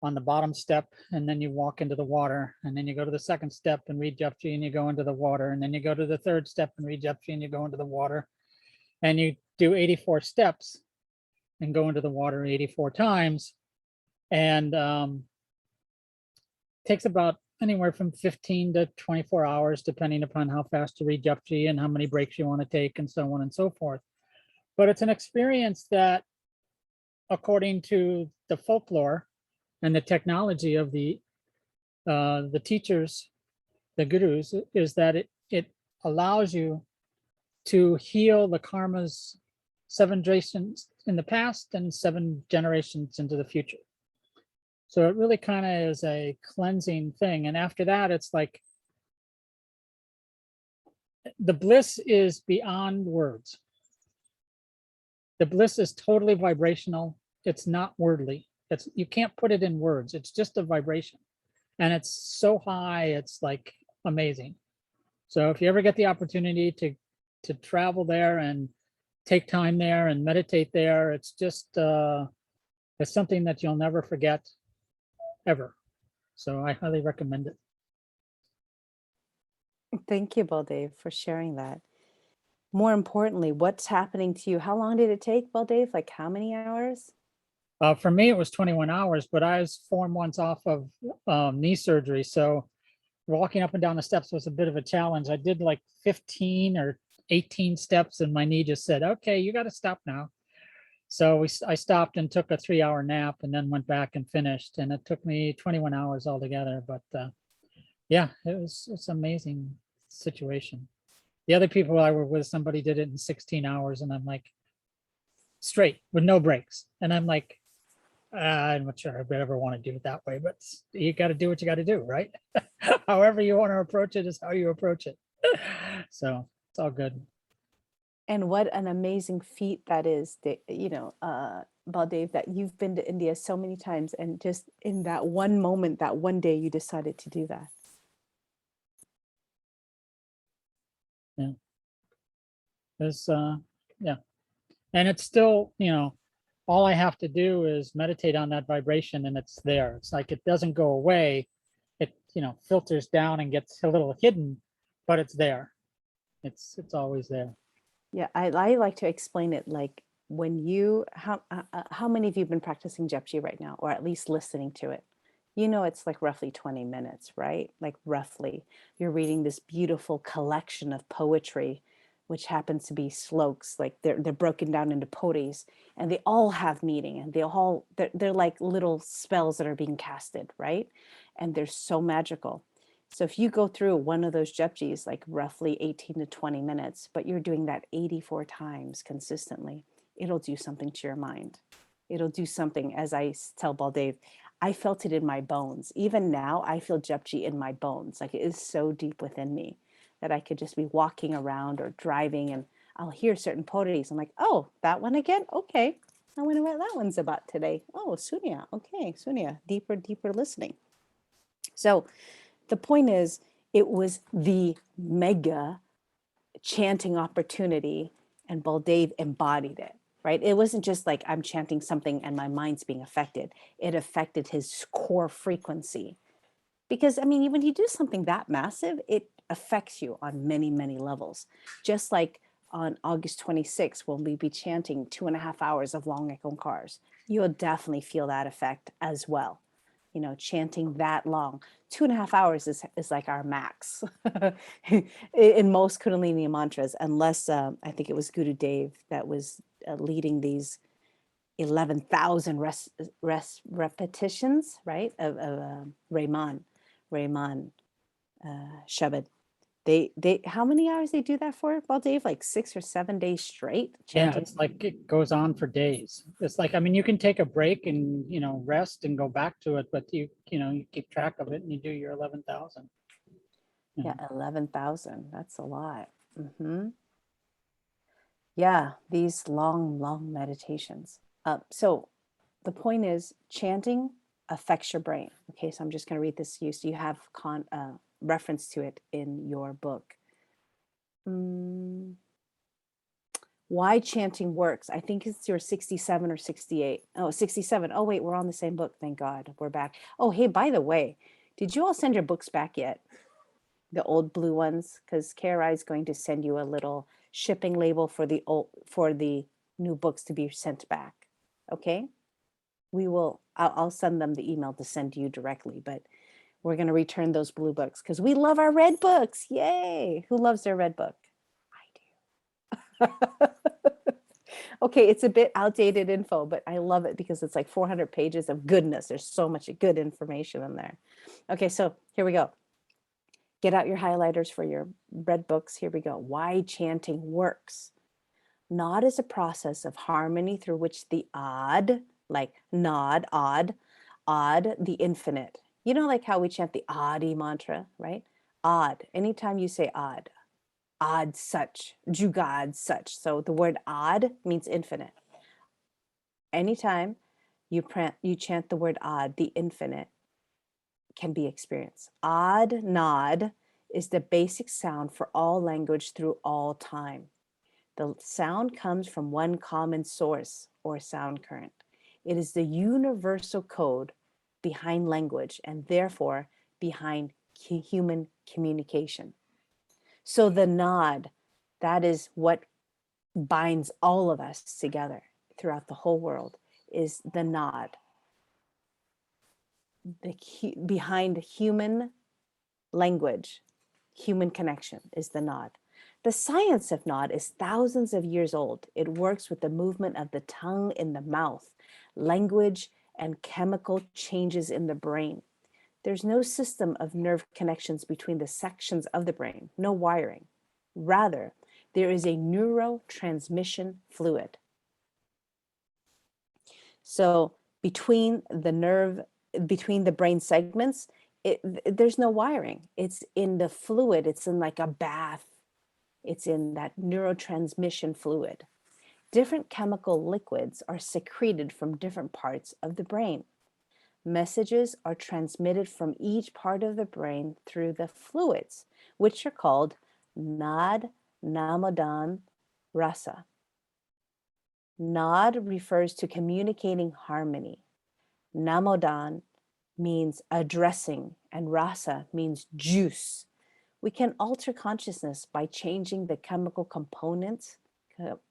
on the bottom step, and then you walk into the water, and then you go to the second step and read Japji, and you go into the water, and then you go to the third step and read Japji, and you go into the water, and you do 84 steps and go into the water 84 times. And takes about anywhere from 15 to 24 hours, depending upon how fast you read Japji and how many breaks you want to take, and so on and so forth. But it's an experience that, according to the folklore and the technology of the teachers, the gurus, is that it allows you to heal the karmas 7 generations in the past and 7 generations into the future. So it really kind of is a cleansing thing. And after that, it's like the bliss is beyond words. The bliss is totally vibrational. It's not wordly. You can't put it in words. It's just a vibration. And it's so high, it's like amazing. So if you ever get the opportunity to travel there and take time there and meditate there, it's just, it's something that you'll never forget, ever. So I highly recommend it. Thank you, Baldev, for sharing that. More importantly, what's happening to you? How long did it take, Baldev? Like how many hours? For me, it was 21 hours, but I was 4 months off of knee surgery. So walking up and down the steps was a bit of a challenge. I did like 15 or 18 steps, and my knee just said, okay, you got to stop now. So I stopped and took a 3-hour nap, and then went back and finished. And it took me 21 hours altogether. But yeah, it's an amazing situation. The other people I were with, somebody did it in 16 hours, and I'm like, straight with no breaks. And I'm like, I'm not sure I'd ever want to do it that way, but you got to do what you got to do, right? However you want to approach it is how you approach it. So it's all good. And what an amazing feat that is, that, Baldev, that you've been to India so many times, and just in that one moment, that one day, you decided to do that. It's, yeah. And it's still, you know, all I have to do is meditate on that vibration and it's there. It's like it doesn't go away. It, you know, filters down and gets a little hidden, but it's there. It's always there. Yeah, I like to explain it like when you, how many of you have been practicing Japji right now, or at least listening to it? You know, it's like roughly 20 minutes, right? Like roughly, you're reading this beautiful collection of poetry, which happens to be sloks, like they're broken down into podis, and they all have meaning, and they're like little spells that are being casted, right? And they're so magical. So if you go through one of those Japjis, like roughly 18 to 20 minutes, but you're doing that 84 times consistently, it'll do something to your mind. It'll do something, as I tell Baldev, I felt it in my bones. Even now, I feel Japji in my bones. Like it is so deep within me that I could just be walking around or driving and I'll hear certain podis. I'm like, oh, that one again? Okay. I wonder what that one's about today. Oh, Sunya. Okay, Sunya. Deeper, deeper listening. So the point is, it was the mega chanting opportunity, and Baldev embodied it, right? It wasn't just like I'm chanting something and my mind's being affected. It affected his core frequency. Because, I mean, when you do something that massive, it affects you on many, many levels. Just like on August 26th, when we be chanting 2.5 hours of long Ekongkars, you'll definitely feel that effect as well. You know, chanting that long. 2.5 hours is like our max in most Kundalini mantras, unless I think it was Guru Dev that was leading these 11,000 repetitions, right, of Rahman Shabad. They how many hours they do that for, Baldev? Like 6 or 7 days straight Yeah, chanting? it's like it goes on for days. It's like, I mean, you can take a break and, you know, rest and go back to it, but you know, you keep track of it and you do your 11,000. Yeah, 11,000. That's a lot. Yeah, these long meditations. So the point is, chanting affects your brain. Okay, so I'm just going to read this to you. So you have reference to it in your book. Why chanting works. I think it's your 67 or 68. Oh, 67. Oh, wait, we're on the same book. Thank God. We're back. Oh, hey, by the way, did you all send your books back yet? The old blue ones? Because KRI is going to send you a little shipping label for the new books to be sent back. Okay? I'll send them the email to send to you directly, but we're going to return those blue books because we love our red books. Yay. Who loves their red book? I do. Okay, it's a bit outdated info, but I love it because it's like 400 pages of goodness. There's so much good information in there. Okay, so here we go. Get out your highlighters for your red books. Here we go. Why chanting works. Nod is a process of harmony through which the odd, like nod, odd, the infinite. You know, like how we chant the Adi mantra, right? Odd. Anytime you say odd such, jugad such. So the word odd means infinite. Anytime you chant the word odd, the infinite can be experienced. Odd, nod is the basic sound for all language through all time. The sound comes from one common source or sound current. It is the universal code behind language and therefore behind human communication. So the nod, that is what binds all of us together throughout the whole world, is the nod. Behind human language, human connection is the nod. The science of nod is thousands of years old. It works with the movement of the tongue in the mouth, language, and chemical changes in the brain. There's no system of nerve connections between the sections of the brain, no wiring. Rather, there is a neurotransmission fluid. So between the brain segments, there's no wiring. It's in the fluid. It's in like a bath. It's in that neurotransmission fluid. different chemical liquids are secreted from different parts of the brain. Messages are transmitted from each part of the brain through the fluids, which are called nad, namodan, rasa. Nad refers to communicating harmony. Namodan means addressing, and rasa means juice. We can alter consciousness by changing the chemical components,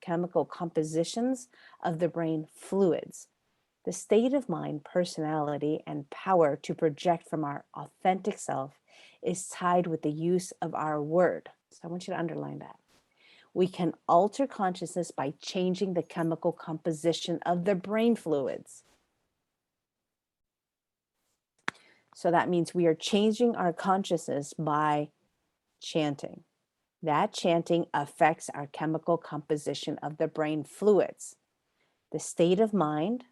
chemical compositions of the brain fluids. The state of mind, personality, and power to project from our authentic self is tied with the use of our word. So I want you to underline that. We can alter consciousness by changing the chemical composition of the brain fluids. So that means we are changing our consciousness by chanting. That chanting affects our chemical composition of the brain fluids. The state of mind,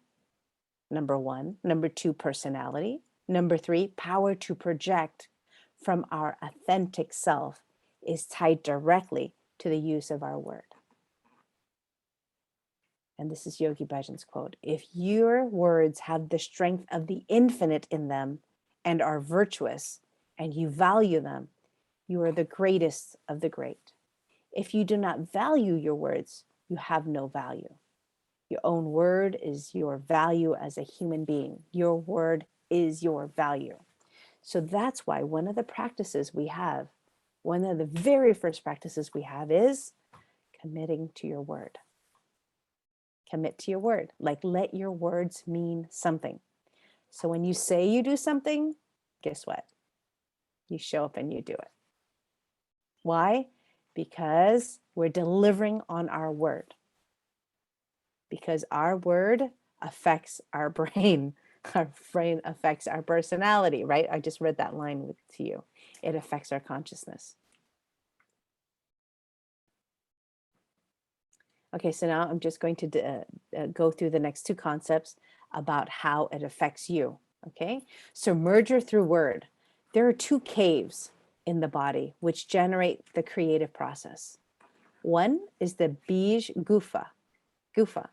number one. Number two, personality. Number three, power to project from our authentic self is tied directly to the use of our word. And this is Yogi Bhajan's quote. If your words have the strength of the infinite in them and are virtuous, and you value them, you are the greatest of the great. If you do not value your words, you have no value. Your own word is your value as a human being. Your word is your value. So that's why one of the practices we have, one of the very first practices we have is committing to your word. Commit to your word. Like, let your words mean something. So when you say you do something, guess what? You show up and you do it. Why? Because we're delivering on our word. Because our word affects our brain. Our brain affects our personality, right? I just read that line to you. It affects our consciousness. Okay, so now I'm just going to go through the next two concepts about how it affects you, okay? So merger through word. There are two caves in the body which generate the creative process. One is the Bij Gufa. Gufa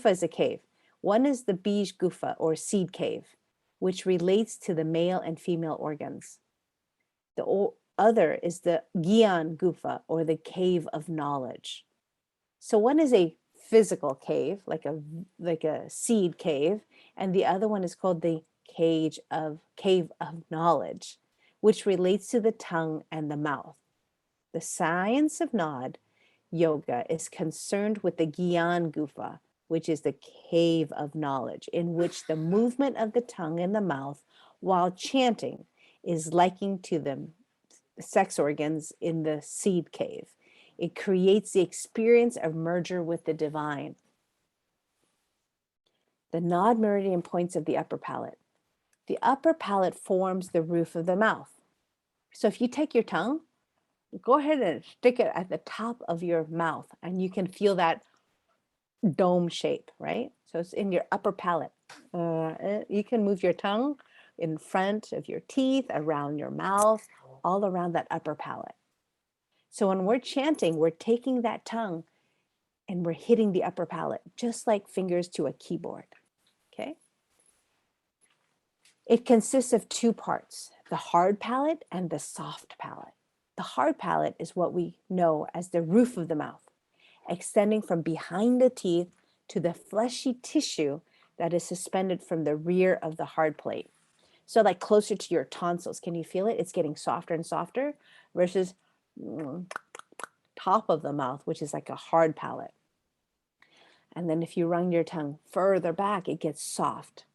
is a cave. One is the Bij Gufa or seed cave, which relates to the male and female organs. The other is the Gyan Gufa or the cave of knowledge. So one is a physical cave, like a seed cave, and the other one is called the cave of knowledge, which relates to the tongue and the mouth. The science of Nod yoga is concerned with the Gyan Gufa, which is the cave of knowledge, in which the movement of the tongue and the mouth while chanting is likened to the sex organs in the seed cave. It creates the experience of merger with the divine. The Nod meridian points of the upper palate. The upper palate forms the roof of the mouth. So if you take your tongue, go ahead and stick it at the top of your mouth, and you can feel that dome shape, right? So it's in your upper palate. You can move your tongue in front of your teeth, around your mouth, all around that upper palate. So when we're chanting, we're taking that tongue and we're hitting the upper palate, just like fingers to a keyboard, okay? It consists of two parts, the hard palate and the soft palate. The hard palate is what we know as the roof of the mouth, extending from behind the teeth to the fleshy tissue that is suspended from the rear of the hard plate. So like closer to your tonsils, can you feel it? It's getting softer and softer versus top of the mouth, which is like a hard palate. And then if you run your tongue further back, it gets soft.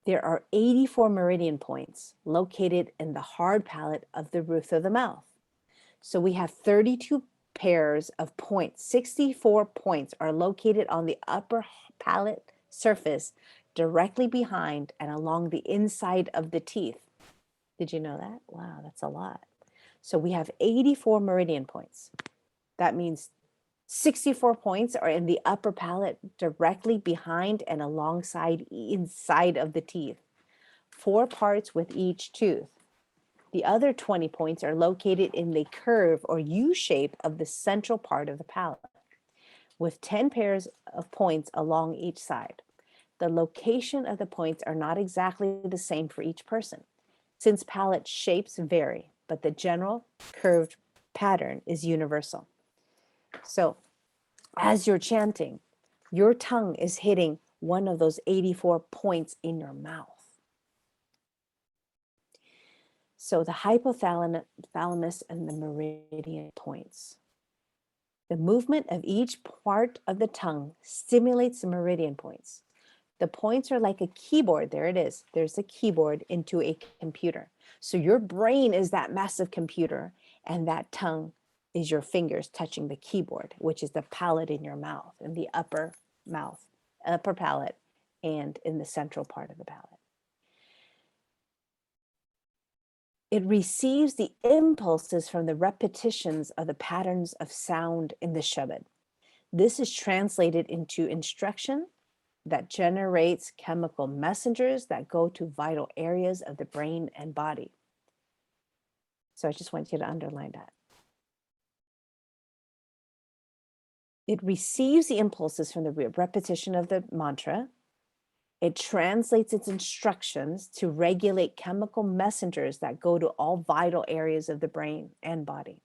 There are 84 meridian points located in the hard palate of the roof of the mouth. So we have 32 pairs of points. 64 points are located on the upper palate surface directly behind and along the inside of the teeth. Did you know that? Wow, that's a lot. So we have 84 meridian points. That means 64 points are in the upper palate directly behind and alongside inside of the teeth. 4 parts with each tooth. The other 20 points are located in the curve or U shape of the central part of the palate. with 10 pairs of points along each side. The location of the points are not exactly the same for each person, since palette shapes vary, but the general curved pattern is universal. So as you're chanting, your tongue is hitting one of those 84 points in your mouth. So the hypothalamus and the meridian points. The movement of each part of the tongue stimulates the meridian points. The points are like a keyboard. There it is. There's a keyboard into a computer. So your brain is that massive computer, and that tongue is your fingers touching the keyboard, which is the palate in your mouth, in the upper mouth, upper palate, and in the central part of the palate. It receives the impulses from the repetitions of the patterns of sound in the shabad. This is translated into instruction that generates chemical messengers that go to vital areas of the brain and body. So I just want you to underline that. It receives the impulses from the repetition of the mantra. It translates its instructions to regulate chemical messengers that go to all vital areas of the brain and body.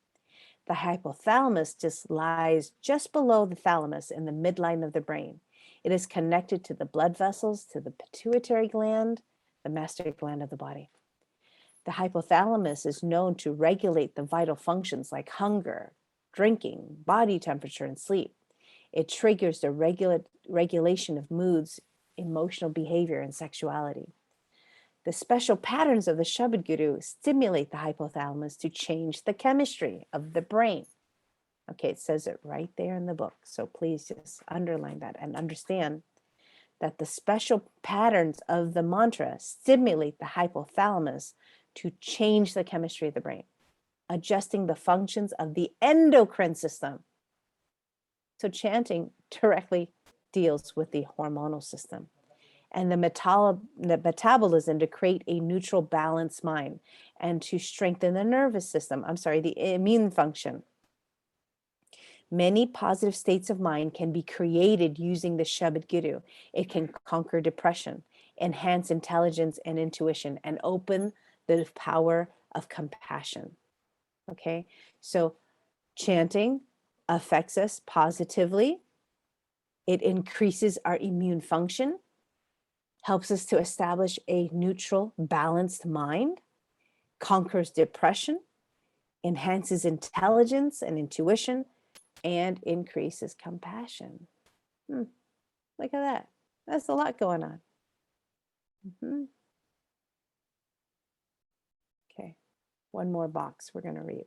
The hypothalamus just lies just below the thalamus in the midline of the brain. It is connected to the blood vessels, to the pituitary gland, the master gland of the body. The hypothalamus is known to regulate the vital functions like hunger, drinking, body temperature, and sleep. It triggers the regulation of moods, emotional behavior, and sexuality. The special patterns of the Shabad Guru stimulate the hypothalamus to change the chemistry of the brain. Okay, it says it right there in the book. So please just underline that and understand that the special patterns of the mantra stimulate the hypothalamus to change the chemistry of the brain, adjusting the functions of the endocrine system. So chanting directly deals with the hormonal system and the metabolism to create a neutral, balanced mind and to strengthen the nervous system. The immune function. Many positive states of mind can be created using the Shabad Guru. It can conquer depression, enhance intelligence and intuition, and open the power of compassion. Okay, so chanting affects us positively. It increases our immune function, helps us to establish a neutral, balanced mind, conquers depression, enhances intelligence and intuition, and increases compassion. Look at that. That's a lot going on. Okay, one more box we're going to read.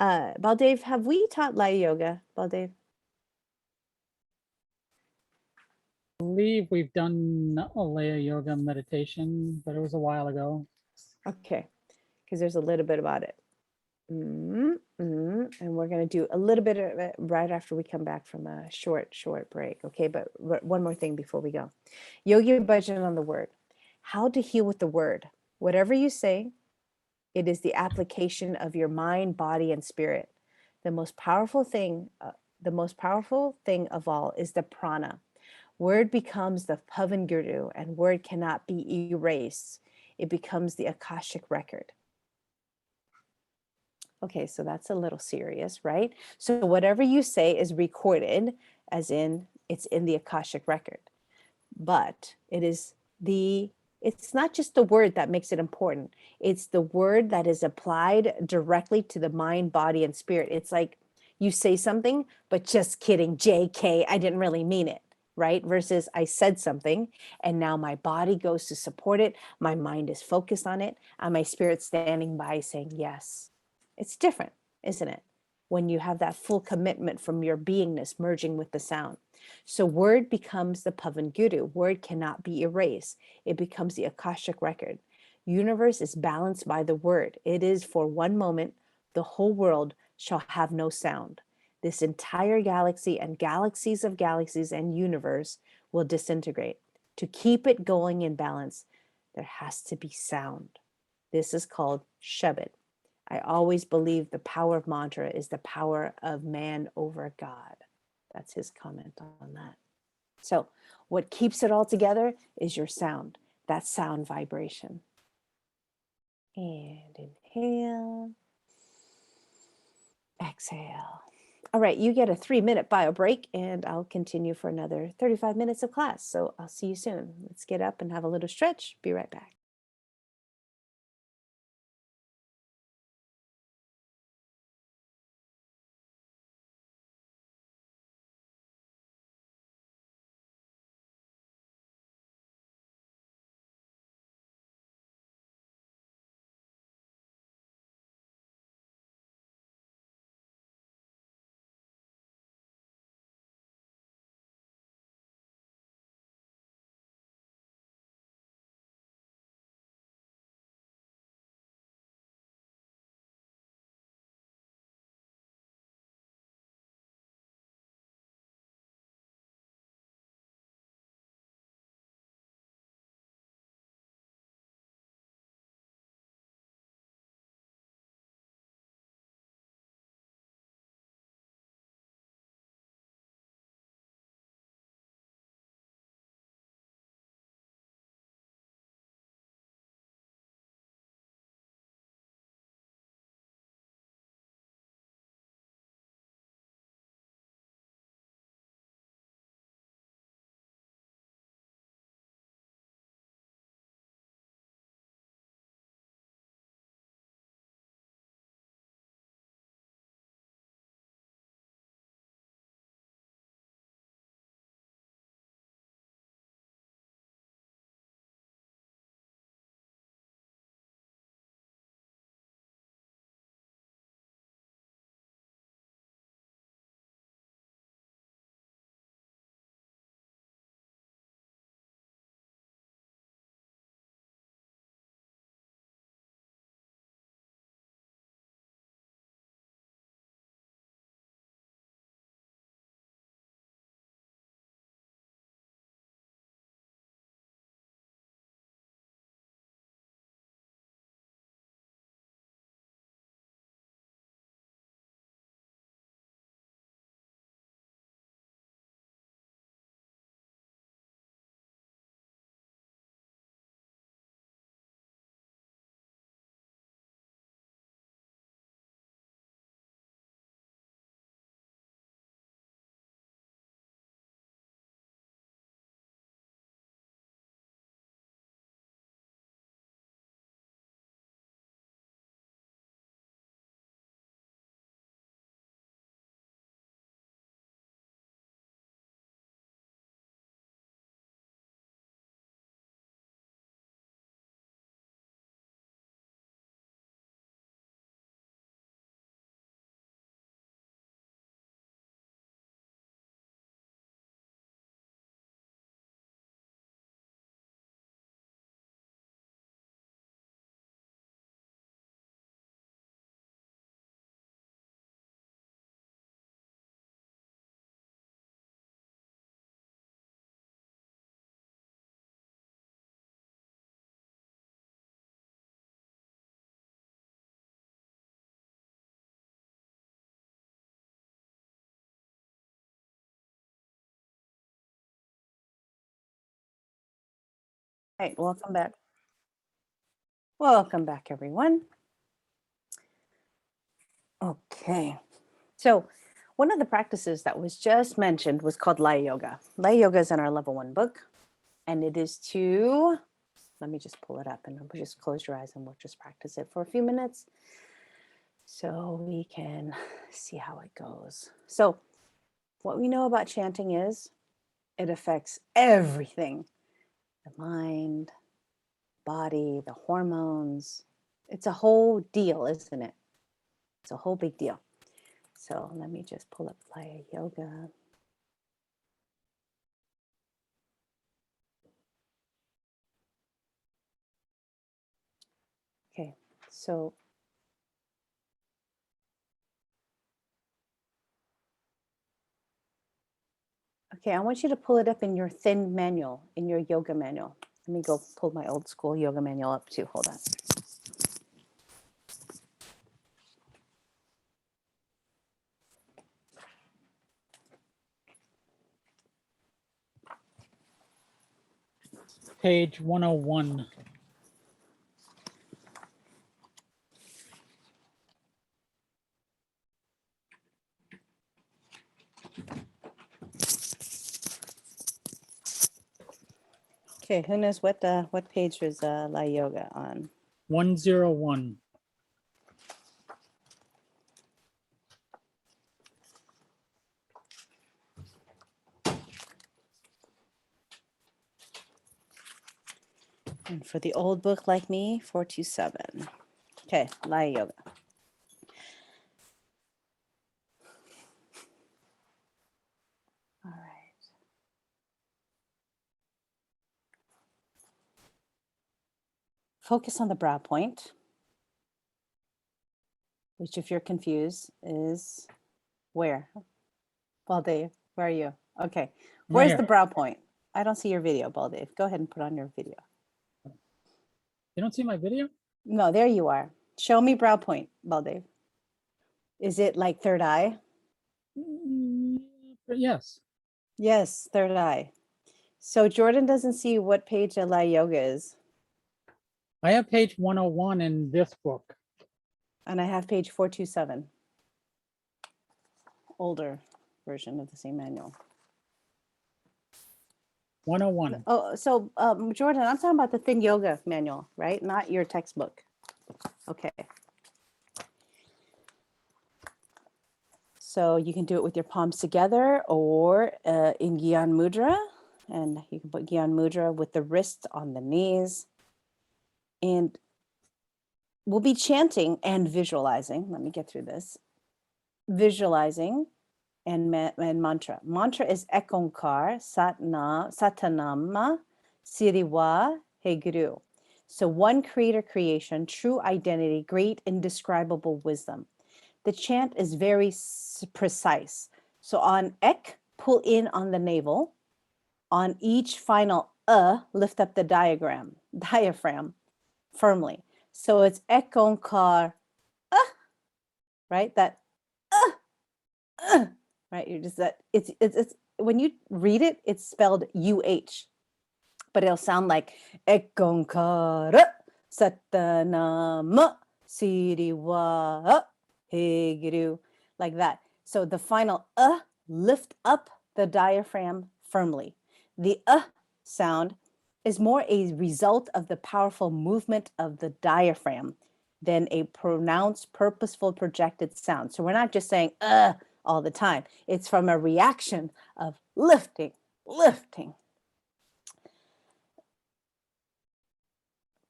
Baldev, have we taught Laya Yoga, Baldev? I believe we've done a Laya Yoga meditation, but it was a while ago. Okay, because there's a little bit about it. And we're going to do a little bit of it right after we come back from a short break. Okay, but one more thing before we go. Yogi Bhajan on the word. How to heal with the word. Whatever you say, it is the application of your mind, body, and spirit. The most powerful thing of all is the prana. Word becomes the Pavan Guru, and word cannot be erased. It becomes the Akashic record. Okay, so that's a little serious, right? So whatever you say is recorded, as in it's in the Akashic record. But it's not just the word that makes it important. It's the word that is applied directly to the mind, body, and spirit. It's like you say something, but just kidding, JK, I didn't really mean it, right? Versus I said something and now my body goes to support it. My mind is focused on it and my spirit's standing by saying yes. It's different, isn't it? When you have that full commitment from your beingness merging with the sound. So word becomes the Pavan Guru. Word cannot be erased. It becomes the Akashic record. Universe is balanced by the word. It is for one moment, the whole world shall have no sound. This entire galaxy and galaxies of galaxies and universe will disintegrate. To keep it going in balance, there has to be sound. This is called Shabad. I always believe the power of mantra is the power of man over God. That's his comment on that. So what keeps it all together is your sound, that sound vibration. And inhale, exhale. All right, you get a 3-minute bio break and I'll continue for another 35 minutes of class. So I'll see you soon. Let's get up and have a little stretch. Be right back. All right, welcome back. Welcome back, everyone. Okay, so one of the practices that was just mentioned was called Laya Yoga. Laya Yoga is in our level 1 book, and it is to, let me just pull it up and just close your eyes and we'll just practice it for a few minutes so we can see how it goes. So what we know about chanting is it affects everything, the mind, body, the hormones. It's a whole deal, isn't it? It's a whole big deal. So let me just pull up Laya Yoga. Okay, so okay, I want you to pull it up in your thin manual, in your yoga manual. Let me go pull my old school yoga manual up too. Hold on. Page 101. Okay, who knows what page was La Yoga on? 101. And for the old book like me, 427. Okay, La Yoga. All right. Focus on the brow point, which if you're confused is where? Baldev, where are you? Okay, Right where's here. the brow point? I don't see your video, Baldev. Go ahead and put on your video. You don't see my video? No, there you are. Show me brow point, Baldev. Is it like third eye? Yes. Yes, third eye. So Jordan doesn't see what page La Yoga is. I have page 101 in this book. And I have page 427. Older version of the same manual. 101. Oh, so Jordan, I'm talking about the Thin Yoga manual, right? Not your textbook. Okay. So you can do it with your palms together or in Gyan Mudra. And you can put Gyan Mudra with the wrists on the knees. And we'll be chanting and visualizing. Let me get through this. Visualizing and mantra. Mantra is Ekonkar, Satanama, Siriwa, He Guru. So one creator creation, true identity, great indescribable wisdom. The chant is very precise. So on Ek, pull in on the navel. On each final lift up the diaphragm firmly. So it's Ekonkar, right? That right? You're just that it's when you read it, it's spelled UH, but it'll sound like Ekonkara Satanama Siriwa Hegiru, like that. So the final lift up the diaphragm firmly. The sound is more a result of the powerful movement of the diaphragm than a pronounced, purposeful, projected sound. So we're not just saying all the time. It's from a reaction of lifting.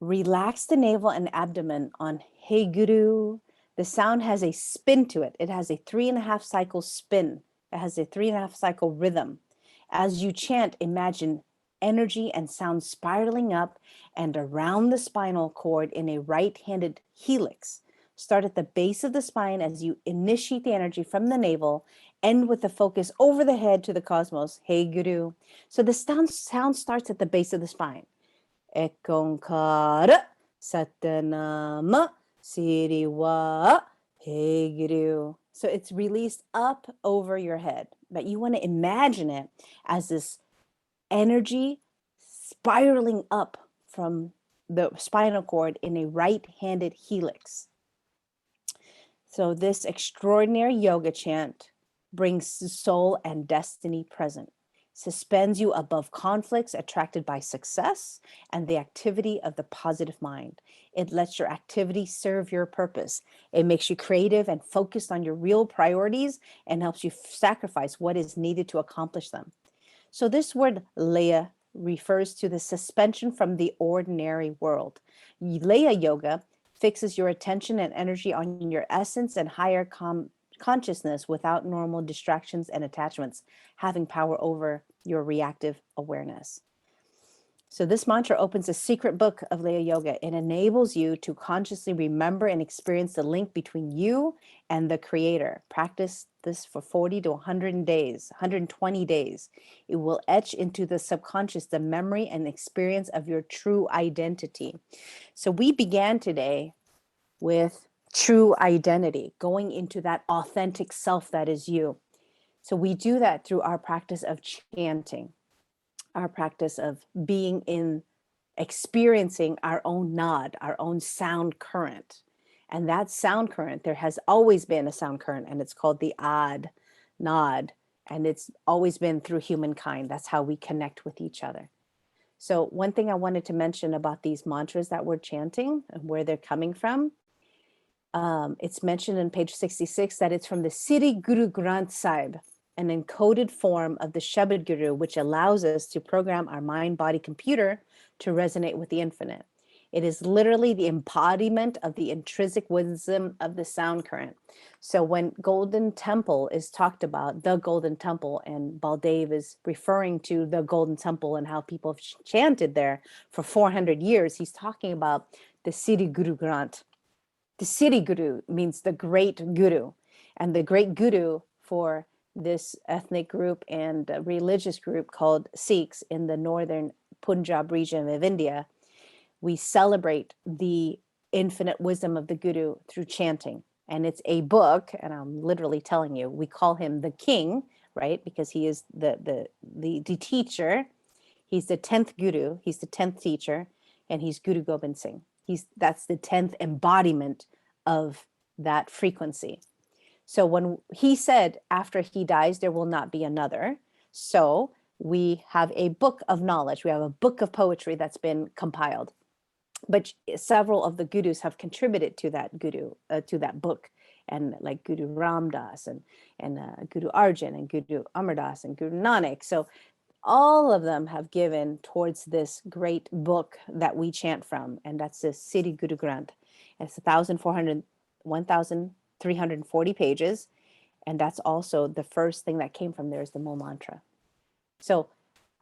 Relax the navel and abdomen on Hey Guru. The sound has a spin to it. It has a 3.5 cycle spin. It has a 3.5 cycle rhythm. As you chant, imagine energy and sound spiraling up and around the spinal cord in a right-handed helix. Start at the base of the spine as you initiate the energy from the navel, end with the focus over the head to the cosmos, Hey Guru. So the sound starts at the base of the spine. Ekonkara Satanama Siriwa Hey Guru. So it's released up over your head, but you want to imagine it as this energy spiraling up from the spinal cord in a right-handed helix. So this extraordinary yoga chant brings soul and destiny present, suspends you above conflicts attracted by success and the activity of the positive mind. It lets your activity serve your purpose. It makes you creative and focused on your real priorities and helps you sacrifice what is needed to accomplish them. So this word Leya refers to the suspension from the ordinary world. Leya yoga fixes your attention and energy on your essence and higher consciousness without normal distractions and attachments, having power over your reactive awareness. So this mantra opens a secret book of Leya Yoga. It enables you to consciously remember and experience the link between you and the creator. Practice this for 40 to 120 days. It will etch into the subconscious the memory and experience of your true identity. So we began today with true identity, going into that authentic self that is you. So we do that through our practice of chanting. our practice of being in, experiencing our own nod, our own sound current. And that sound current, there has always been a sound current, and it's called the odd nod. And it's always been through humankind. That's how we connect with each other. So one thing I wanted to mention about these mantras that we're chanting and where they're coming from, it's mentioned in page 66 that it's from the Sri Guru Granth Sahib, an encoded form of the Shabad Guru, which allows us to program our mind-body computer to resonate with the infinite. It is literally the embodiment of the intrinsic wisdom of the sound current. So when Golden Temple is talked about, the Golden Temple, and Baldev is referring to the Golden Temple and how people have chanted there for 400 years, he's talking about the Sri Guru Granth. The Sri Guru means the great Guru, and the great Guru for this ethnic group and religious group called Sikhs in the northern Punjab region of India, we celebrate the infinite wisdom of the Guru through chanting. And it's a book, and I'm literally telling you, we call him the king, right? Because he is the teacher. He's the 10th Guru, he's the 10th teacher, and he's Guru Gobind Singh. That's the 10th embodiment of that frequency. So when he said, after he dies, there will not be another. So we have a book of knowledge. We have a book of poetry that's been compiled. But several of the gurus have contributed to that to that book. And like Guru Ram Das and Guru Arjan and Guru Amar Das and Guru Nanak. So all of them have given towards this great book that we chant from, and that's the Sri Guru Granth. It's 1,340 pages, and that's also the first thing that came from there is the Mo mantra. So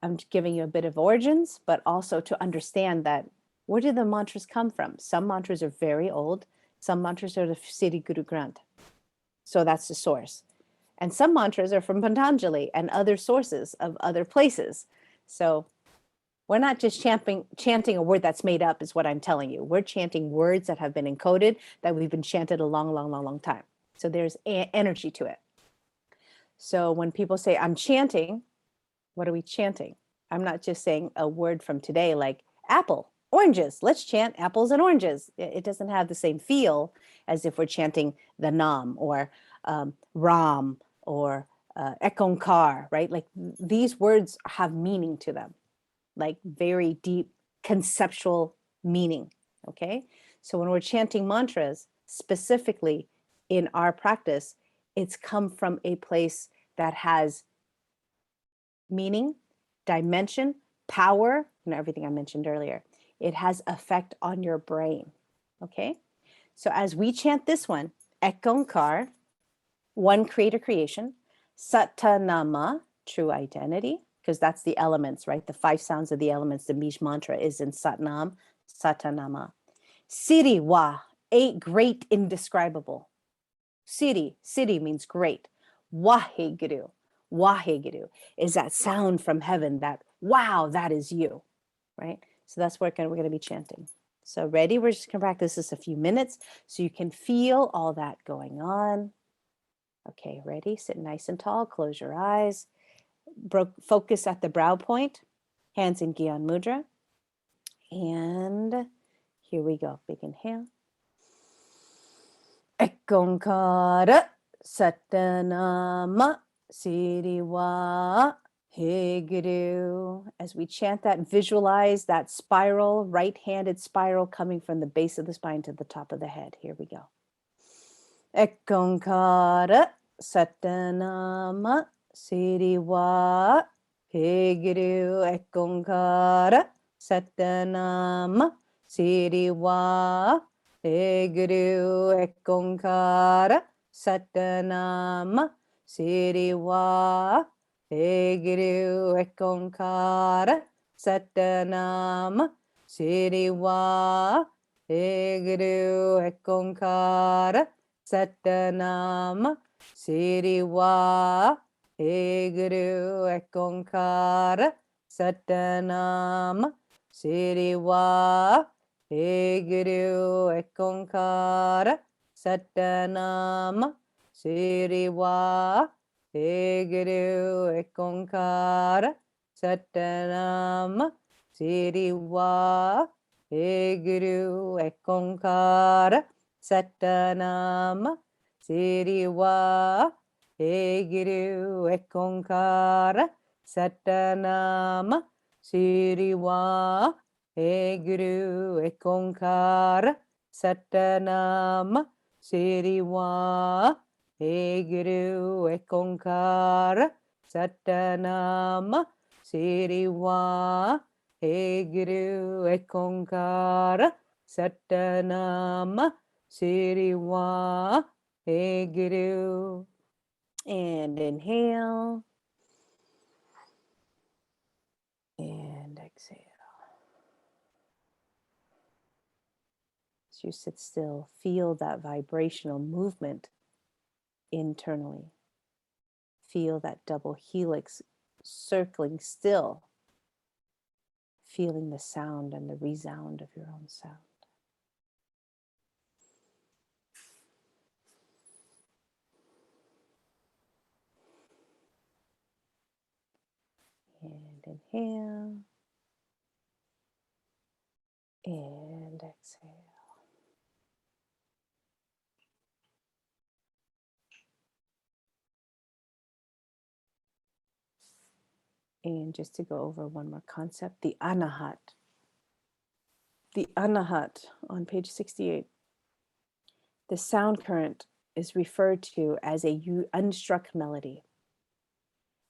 I'm giving you a bit of origins, but also to understand that where did the mantras come from? Some mantras are very old, some mantras are the Sri Guru Granth. So that's the source. And some mantras are from Patanjali and other sources of other places. So we're not just chanting a word that's made up is what I'm telling you. We're chanting words that have been encoded, that we've been chanted a long time. So there's energy to it. So when people say, I'm chanting, what are we chanting? I'm not just saying a word from today like apple, oranges. Let's chant apples and oranges. It doesn't have the same feel as if we're chanting the Nam or Ram or Ekonkar, right? Like these words have meaning to them, like very deep conceptual meaning, okay? So when we're chanting mantras, specifically in our practice, it's come from a place that has meaning, dimension, power, and everything I mentioned earlier. It has effect on your brain, okay? So as we chant this one, Ekonkar, one creator creation, Satanama, true identity, because that's the elements, right? The 5 sounds of the elements, the Bij mantra is in Satnam, Satanama. Siri Wa, 8 great indescribable. Siri means great. Waheguru is that sound from heaven that, wow, that is you, right? So that's what we're going to be chanting. So ready? We're just going to practice this a few minutes so you can feel all that going on. Okay, ready? Sit nice and tall. Close your eyes. Focus at the brow point. Hands in Gyan Mudra. And here we go. Big inhale. Ekonkara Satanama Siriwa Heguru. As we chant that, visualize that spiral, right-handed spiral coming from the base of the spine to the top of the head. Here we go. Ekonkara Satanama Siriwa Heguru. Ekonkara Satanama Siriwa Heguru. Ekonkara Satanama Siriwa Heguru. Ekonkara Satanama Siriwa Heguru. Ekonkara Satanama Siriwa Heguru. Ekonkara Satanama Siriwa Heguru. Ekonkara Satanama Siriwa Heguru. Ekonkara Satanam Siriwa Eguru Ekonkara Satanam Siriwa Eguru Ekonkara Satanam Siriwa Eguru Ekonkara Satanam Siriwa Eguru Ekonkara Satanam Siriwa Eguru Ekonkara Satanam Siriwa Eguru. And inhale. And exhale. As you sit still, feel that vibrational movement internally. Feel that double helix circling still, feeling the sound and the resound of your own sound. And inhale. And exhale. And just to go over one more concept, the anahat. The anahat on page 68. The sound current is referred to as a unstruck melody.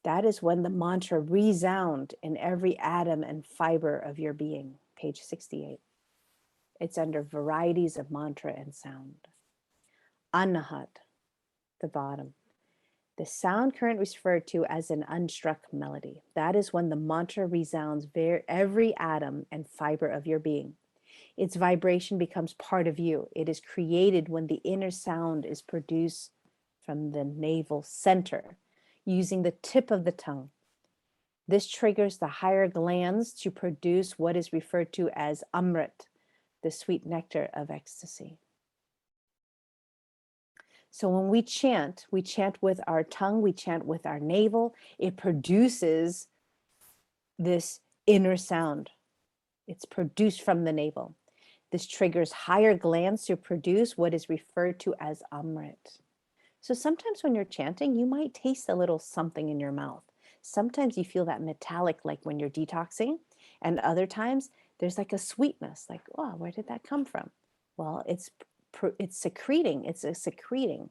That is when the mantra resound in every atom and fiber of your being, page 68. It's under varieties of mantra and sound. Anahat, the bottom. The sound current is referred to as an unstruck melody. That is when the mantra resounds every atom and fiber of your being. Its vibration becomes part of you. It is created when the inner sound is produced from the navel center, using the tip of the tongue. This triggers the higher glands to produce what is referred to as amrit, the sweet nectar of ecstasy. So when we chant with our tongue, we chant with our navel. It produces this inner sound. It's produced from the navel. This triggers higher glands to produce what is referred to as amrit. So sometimes when you're chanting, you might taste a little something in your mouth. Sometimes you feel that metallic, like when you're detoxing, and other times there's like a sweetness, like, oh, where did that come from? Well, it's secreting. It's secreting.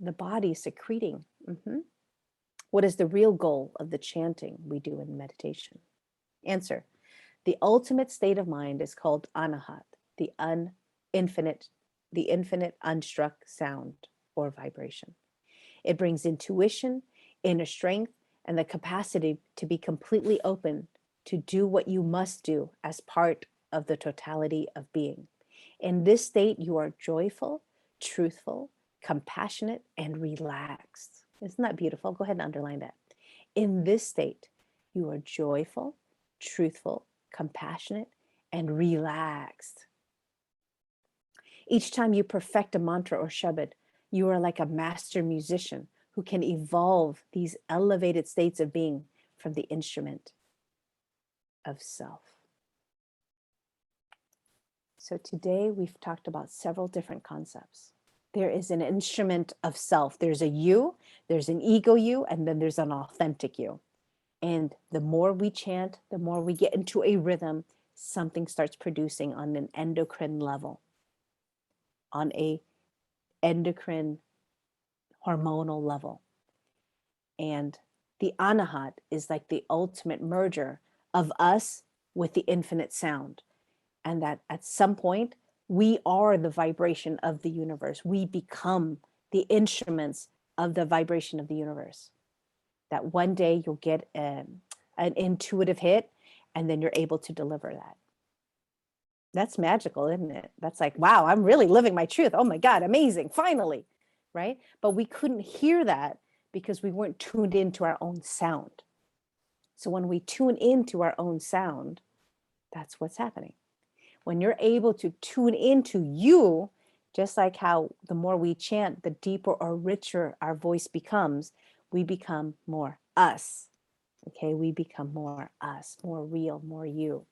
The body is secreting. What is the real goal of the chanting we do in meditation? Answer. The ultimate state of mind is called anahat, the infinite unstruck sound or vibration. It brings intuition, inner strength, and the capacity to be completely open to do what you must do as part of the totality of being. In this state, you are joyful, truthful, compassionate, and relaxed. Isn't that beautiful? Go ahead and underline that. In this state, you are joyful, truthful, compassionate, and relaxed. Each time you perfect a mantra or shabad, you are like a master musician who can evolve these elevated states of being from the instrument of self. So today we've talked about several different concepts. There is an instrument of self. There's a you, there's an ego you, and then there's an authentic you. And the more we chant, the more we get into a rhythm, something starts producing on an endocrine level, on a endocrine hormonal level. And the anahat is like the ultimate merger of us with the infinite sound. And that at some point, we are the vibration of the universe. We become the instruments of the vibration of the universe. That one day you'll get an intuitive hit, and then you're able to deliver that. That's magical, isn't it? That's like, wow, I'm really living my truth. Oh my God, amazing, finally, right? But we couldn't hear that because we weren't tuned into our own sound. So when we tune into our own sound, that's what's happening. When you're able to tune into you, just like how the more we chant, the deeper or richer our voice becomes, we become more us. Okay, we become more us, more real, more you.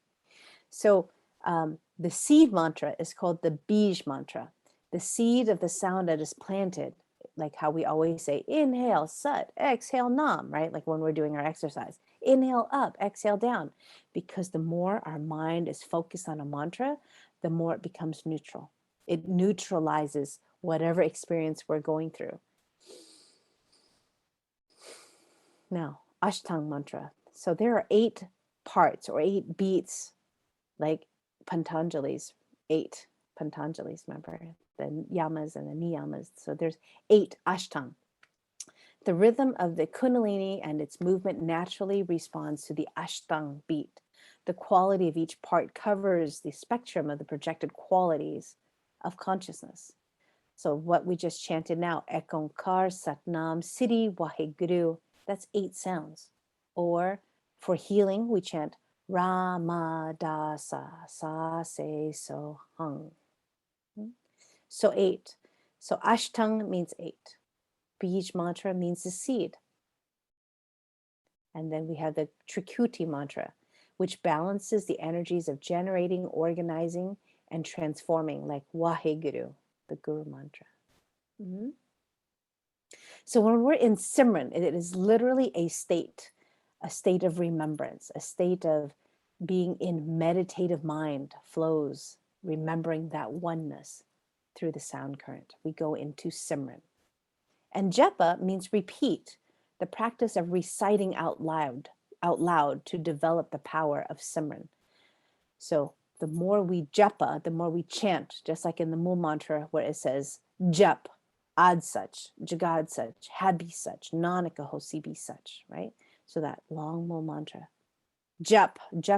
So the seed mantra is called the Bij mantra, the seed of the sound that is planted, like how we always say, inhale, sat, exhale, nam, right? Like when we're doing our exercise, inhale up, exhale down, because the more our mind is focused on a mantra, the more it becomes neutral. It neutralizes whatever experience we're going through. Now, Ashtang mantra. So there are 8 parts or 8 beats, like Patanjali's 8 Patanjali's, remember the yamas and the niyamas. So there's 8 Ashtang. The rhythm of the Kundalini and its movement naturally responds to the Ashtang beat. The quality of each part covers the spectrum of the projected qualities of consciousness. So what we just chanted now, Ek Onkar, Satnam, Siri, Waheguru, that's 8 sounds. Or for healing, we chant Ramadasa, Sa, Se, So, Hung. So 8. So Ashtang means 8. Bij mantra means the seed. And then we have the Trikuti mantra, which balances the energies of generating, organizing, and transforming, like Waheguru, the Guru mantra. Mm-hmm. So when we're in Simran, it is literally a state of remembrance, a state of being in meditative mind, flows, remembering that oneness through the sound current. We go into Simran. And Japa means repeat, the practice of reciting out loud to develop the power of Simran. So the more we japa, the more we chant, just like in the Mool mantra where it says jap, ad such, jagad such, had be such, nanaka hosi be such, right? So that long Mool mantra. Jap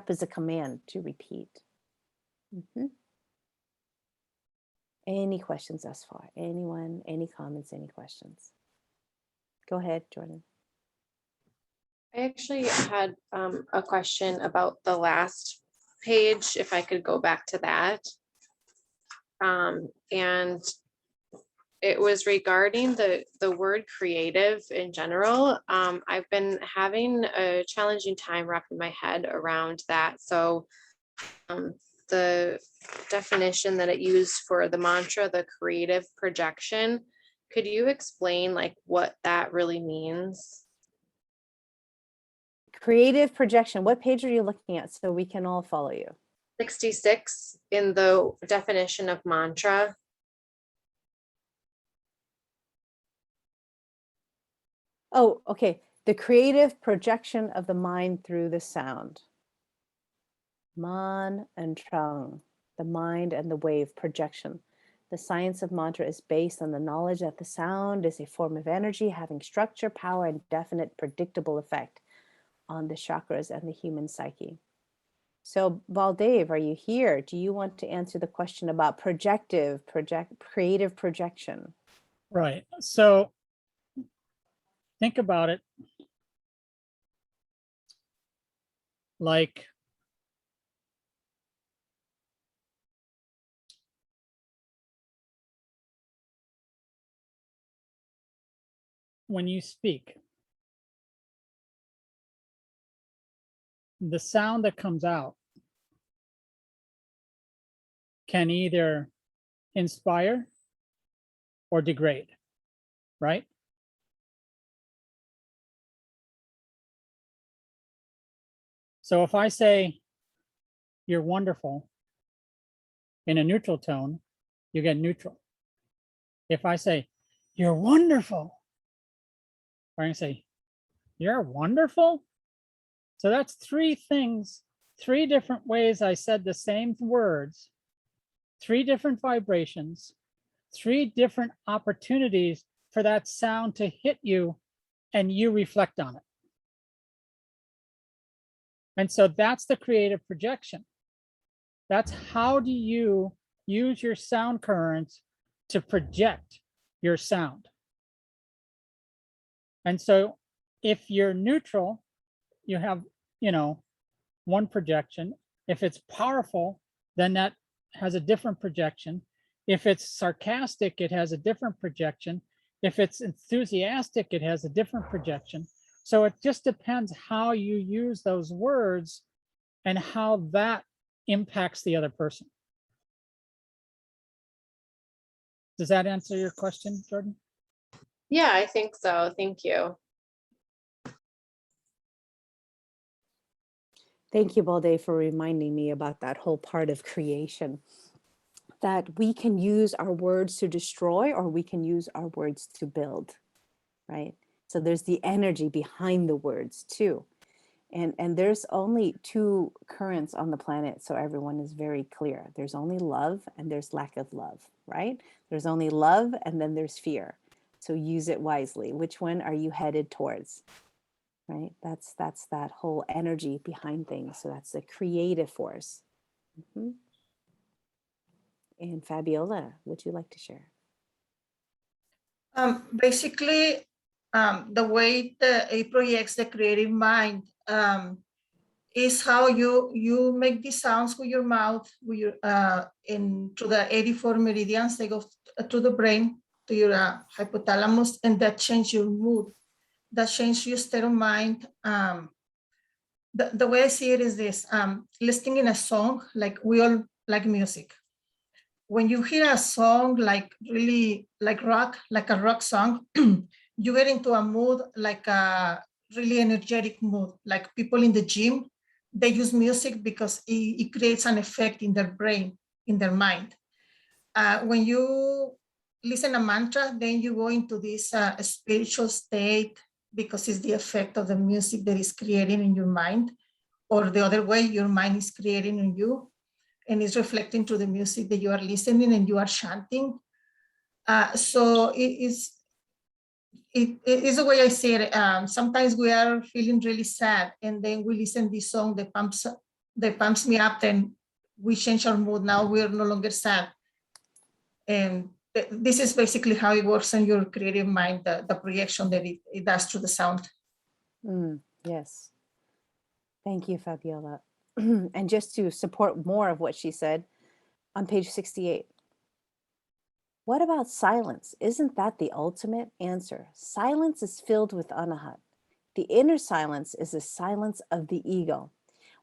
is a command to repeat. Mm-hmm. Any questions thus far? Anyone, any comments, any questions? Go ahead, Jordan. I actually had a question about the last page, if I could go back to that. And it was regarding the word creative in general. I've been having a challenging time wrapping my head around that. So the definition that it used for the mantra, the creative projection, could you explain like what that really means? Creative projection. What page are you looking at so we can all follow you? 66 in the definition of mantra. Oh, okay. The creative projection of the mind through the sound. Man and Trong, the mind and the wave projection. The science of mantra is based on the knowledge that the sound is a form of energy having structure, power, and definite predictable effect on the chakras and the human psyche. So Baldev, are you here? Do you want to answer the question about creative projection? Right. So think about it like when you speak, the sound that comes out can either inspire or degrade, right? So if I say you're wonderful in a neutral tone, you get neutral. If I say you're wonderful, I'm going to say you're wonderful. So that's 3 things, 3 different ways I said the same words, 3 different vibrations, 3 different opportunities for that sound to hit you and you reflect on it. And so that's the creative projection. That's how do you use your sound currents to project your sound. And so if you're neutral, you have, one projection. If it's powerful, then that has a different projection. If it's sarcastic, it has a different projection. If it's enthusiastic, it has a different projection. So it just depends how you use those words and how that impacts the other person. Does that answer your question, Jordan? Yeah, I think so. Thank you. Thank you, Balde, for reminding me about that whole part of creation, that we can use our words to destroy or we can use our words to build, right? So there's the energy behind the words too. And there's only two currents on the planet, so everyone is very clear. There's only love and there's lack of love, right? There's only love and then there's fear. So use it wisely. Which one are you headed towards? Right? That's that whole energy behind things. So that's the creative force. Mhm. And Fabiola, would you like to share? Basically, the way it projects the creative mind is how you make these sounds with your mouth, with your to the 84 meridians. They go to the brain, to your hypothalamus, and that change your mood. That change your state of mind. The way I see it is this: listening in a song, like we all like music. When you hear a song like really like rock, like a rock song, you get into a mood like a really energetic mood. Like people in the gym, they use music because it creates an effect in their brain, in their mind. When you listen a mantra, then you go into this spiritual state because it's the effect of the music that is creating in your mind, or the other way, your mind is creating in you and is reflecting to the music that you are listening and you are chanting. So it is the way I say it. Sometimes we are feeling really sad, and then we listen this song that pumps me up, and we change our mood. Now we are no longer sad, and this is basically how it works in your creative mind. The projection that it does through the sound. Yes. Thank you, Fabiola. And just to support more of what she said, on page 68, what about silence? Isn't that the ultimate answer? Silence is filled with anahat. The inner silence is the silence of the ego.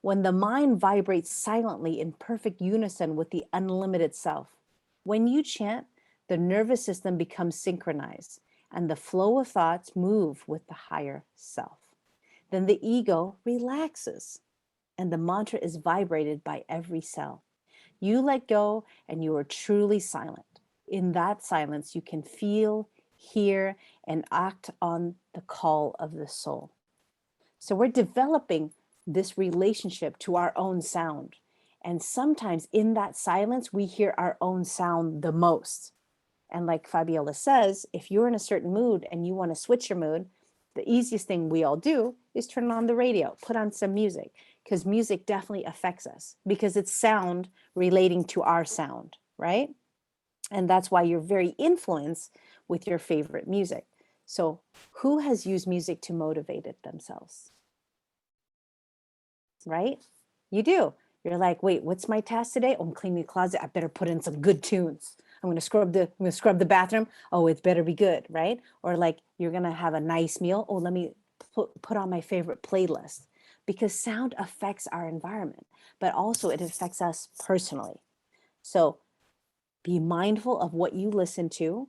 When the mind vibrates silently in perfect unison with the unlimited self. When you chant, the nervous system becomes synchronized and the flow of thoughts move with the higher self. Then the ego relaxes and the mantra is vibrated by every cell. You let go and you are truly silent. In that silence, you can feel, hear, and act on the call of the soul. So we're developing this relationship to our own sound. And sometimes in that silence, we hear our own sound the most. And like Fabiola says, if you're in a certain mood and you want to switch your mood, the easiest thing we all do is turn on the radio, put on some music, because music definitely affects us because it's sound relating to our sound, right? And that's why you're very influenced with your favorite music. So who has used music to motivate it themselves? Right? You do. You're like, wait, what's my task today? Oh, I'm cleaning the closet. I better put in some good tunes. I'm going to scrub the bathroom. Oh, it better be good, right? Or like you're going to have a nice meal. Oh, let me put on my favorite playlist, because sound affects our environment, but also it affects us personally. So be mindful of what you listen to.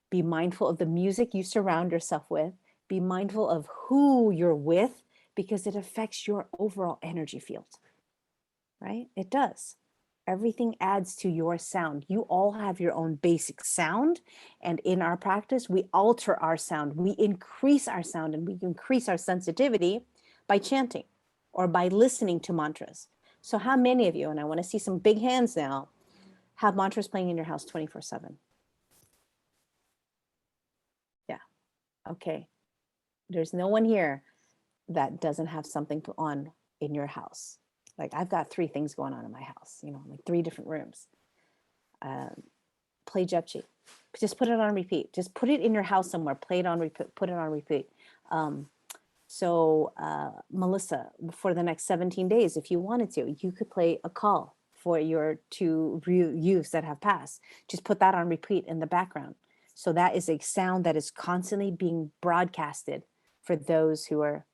Be mindful of the music you surround yourself with. Be mindful of who you're with, because it affects your overall energy field, right? It does. Everything adds to your sound. You all have your own basic sound. And in our practice, we alter our sound. We increase our sound and we increase our sensitivity by chanting or by listening to mantras. So how many of you, and I want to see some big hands now, have mantras playing in your house 24/7? Yeah. Okay. There's no one here that doesn't have something on in your house. Like I've got 3 things going on in my house, like 3 different rooms. Play Japji. Just put it on repeat. Just put it in your house somewhere. Play it on repeat. Put it on repeat. Melissa, for the next 17 days, if you wanted to, you could play a call for your 2 youths that have passed. Just put that on repeat in the background. So that is a sound that is constantly being broadcasted for those who are,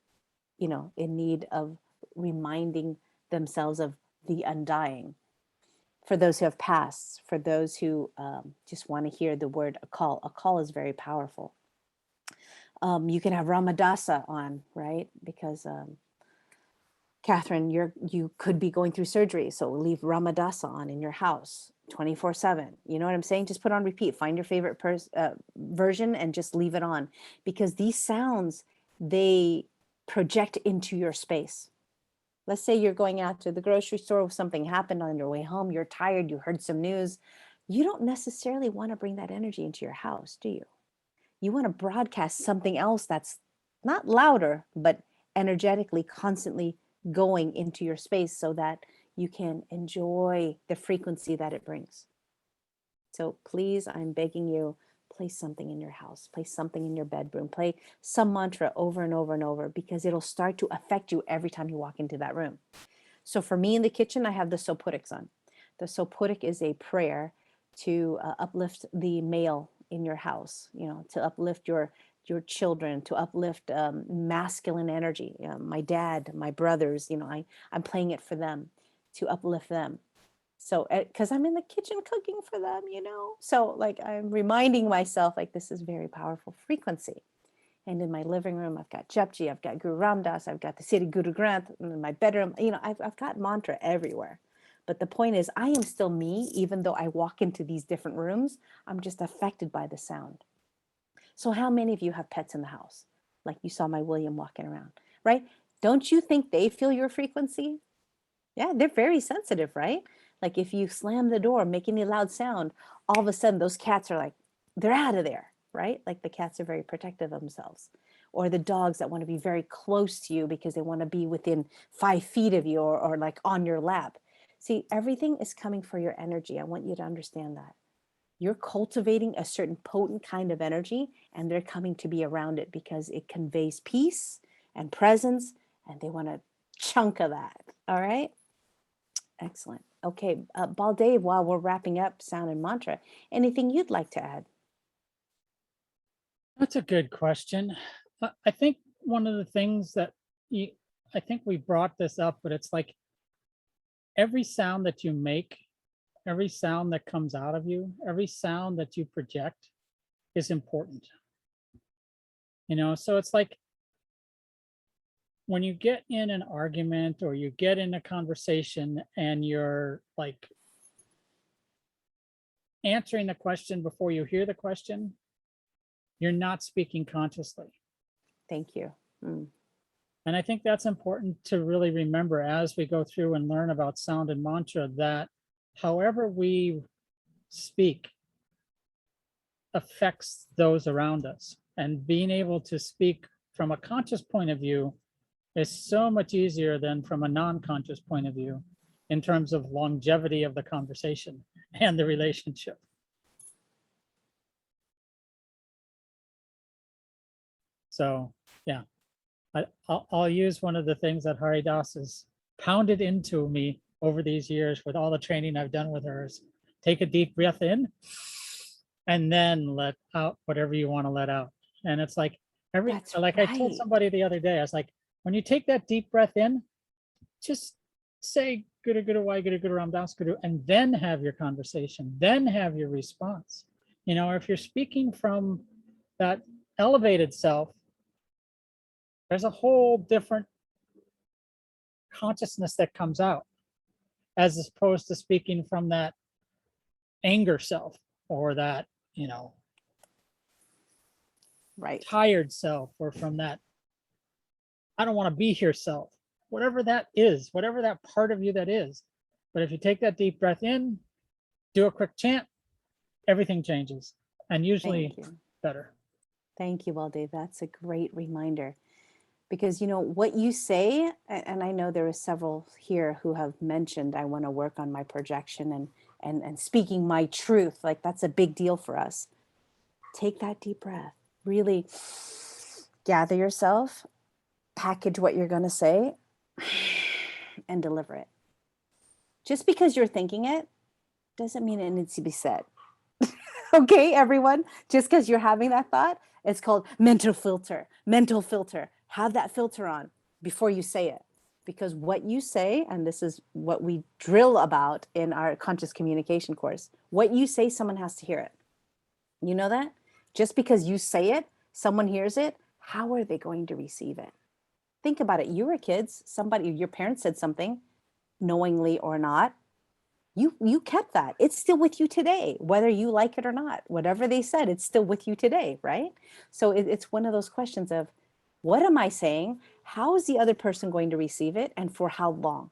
in need of reminding themselves of the undying, for those who have passed, for those who just want to hear the word a call. A call is very powerful. You can have Ramadasa on, right? Because Catherine, you could be going through surgery, so leave Ramadasa on in your house 24/7. You know what I'm saying? Just put on repeat. Find your favorite version and just leave it on, because these sounds, they project into your space. Let's say you're going out to the grocery store, something happened on your way home, you're tired, you heard some news. You don't necessarily want to bring that energy into your house, do you? You want to broadcast something else that's not louder, but energetically constantly going into your space so that you can enjoy the frequency that it brings. So please, I'm begging you, play something in your house, play something in your bedroom, play some mantra over and over and over, because it'll start to affect you every time you walk into that room. So for me in the kitchen, I have the Soputic on. The Soputic is a prayer to uplift the male in your house, to uplift your children, to uplift masculine energy. My dad, my brothers, I'm playing it for them to uplift them. So, because I'm in the kitchen cooking for them, so like I'm reminding myself, like, this is very powerful frequency. And in my living room, I've got Japji, I've got Guru Ram Dass, I've got the Siri Guru Granth, and in my bedroom, I've got mantra everywhere. But the point is, I am still me, even though I walk into these different rooms. I'm just affected by the sound. So how many of you have pets in the house? Like you saw my William walking around, right? Don't you think they feel your frequency? Yeah, they're very sensitive, right? Like if you slam the door, make any loud sound, all of a sudden those cats are like, they're out of there, right? Like the cats are very protective of themselves. Or the dogs that want to be very close to you because they want to be within 5 feet of you, or like on your lap. See, everything is coming for your energy. I want you to understand that. You're cultivating a certain potent kind of energy, and they're coming to be around it because it conveys peace and presence, and they want a chunk of that. All right? Excellent. Okay, Baldev, while we're wrapping up sound and mantra, anything you'd like to add? That's a good question. I think one of the things that I think we brought this up, but it's like every sound that you make, every sound that comes out of you, every sound that you project is important. So it's like when you get in an argument or you get in a conversation and you're like answering the question before you hear the question, you're not speaking consciously. Thank you. And I think that's important to really remember as we go through and learn about sound and mantra, that however we speak affects those around us. And being able to speak from a conscious point of view is so much easier than from a non-conscious point of view in terms of longevity of the conversation and the relationship. So yeah, I'll use one of the things that Hari Das has pounded into me over these years with all the training I've done with her is take a deep breath in and then let out whatever you want to let out. And it's like That's I told right. somebody the other day, I was like, when you take that deep breath in, just say Guru Guru Wai Guru Guru Ram Das Guru, and then have your conversation, then have your response. If you're speaking from that elevated self, there's a whole different consciousness that comes out, as opposed to speaking from that anger self or that, Right. tired self, or from that I don't want to be here self, whatever that is, whatever that part of you that is. But if you take that deep breath in, do a quick chant, everything changes, and usually better. Thank you, Baldev. That's a great reminder. Because what you say, and I know there are several here who have mentioned, I want to work on my projection and speaking my truth. Like that's a big deal for us. Take that deep breath, really gather yourself, package what you're going to say, and deliver it. Just because you're thinking it doesn't mean it needs to be said. Okay, everyone, just because you're having that thought It's called mental filter. Mental filter. Have that filter on before you say it. Because what you say, and this is what we drill about in our conscious communication course, what you say, someone has to hear it. You know that? Just because you say it, someone hears it, how are they going to receive it? Think about it. You were kids, somebody, your parents said something, knowingly or not. You kept that. It's still with you today, whether you like it or not. Whatever they said, it's still with you today, right? So it's one of those questions of, what am I saying? How is the other person going to receive it? And for how long?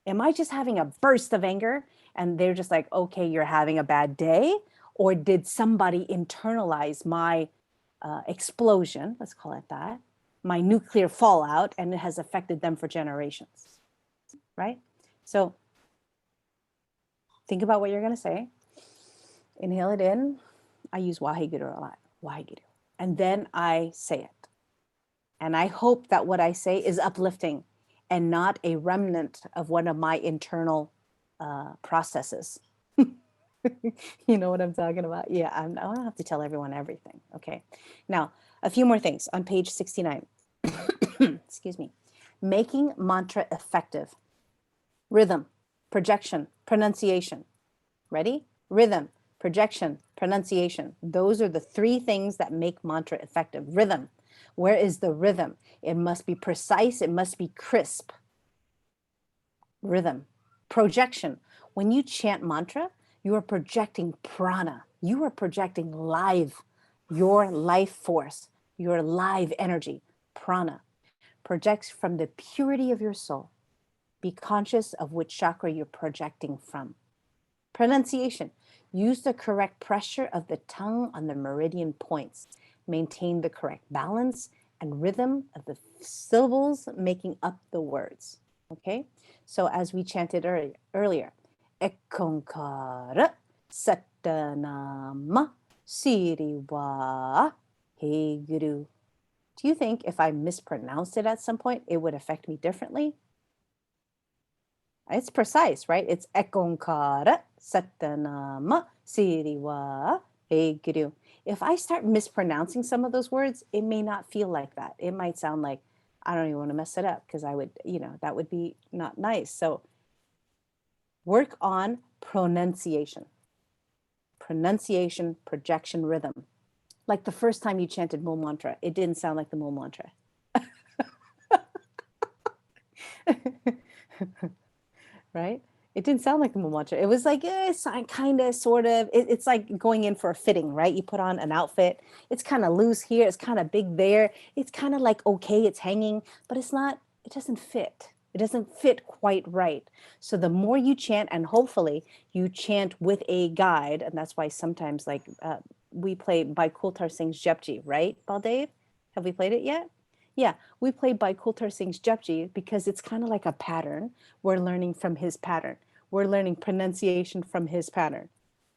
Am I just having a burst of anger and they're just like, okay, you're having a bad day? Or did somebody internalize my explosion, let's call it that, my nuclear fallout, and it has affected them for generations, right? So think about what you're going to say. Inhale it in. I use waheguru a lot, waheguru. And then I say it. And I hope that what I say is uplifting and not a remnant of one of my internal processes. You know what I'm talking about? Yeah, I don't have to tell everyone everything. Okay. Now, a few more things on page 69. Excuse me. Making mantra effective. Rhythm, projection, pronunciation. Ready? Rhythm, projection, pronunciation. Those are the three things that make mantra effective. Rhythm. Where is the rhythm? It must be precise. It must be crisp. Rhythm. Projection. When you chant mantra, you are projecting prana. You are projecting live, your life force, your live energy, prana. Projects from the purity of your soul. Be conscious of which chakra you're projecting from. Pronunciation. Use the correct pressure of the tongue on the meridian points. Maintain the correct balance and rhythm of the syllables making up the words. Okay? So as we chanted earlier, Ekonkara Satanama Siriwa Hey Guru. Do you think if I mispronounced it at some point, it would affect me differently? It's precise, right? It's Ekonkara Satanama Siriwa Hey Guru. If I start mispronouncing some of those words, it may not feel like that. It might sound like, I don't even want to mess it up because I would, that would be not nice. So work on pronunciation. Pronunciation, projection, rhythm. Like the first time you chanted Mool Mantra, it didn't sound like the Mool Mantra. Right? It didn't sound like the Mool Mantra. It was like, it's kind of, sort of, it's like going in for a fitting, right? You put on an outfit. It's kind of loose here. It's kind of big there. It's kind of like, okay, it's hanging, but it's not, it doesn't fit. It doesn't fit quite right. So the more you chant, and hopefully you chant with a guide, and that's why sometimes like we play by Kultar Singh's Japji, right, Baldev? Have we played it yet? Yeah, we play by Kultar Singh's Japji because it's kind of like a pattern. We're learning from his pattern. We're learning pronunciation from his pattern.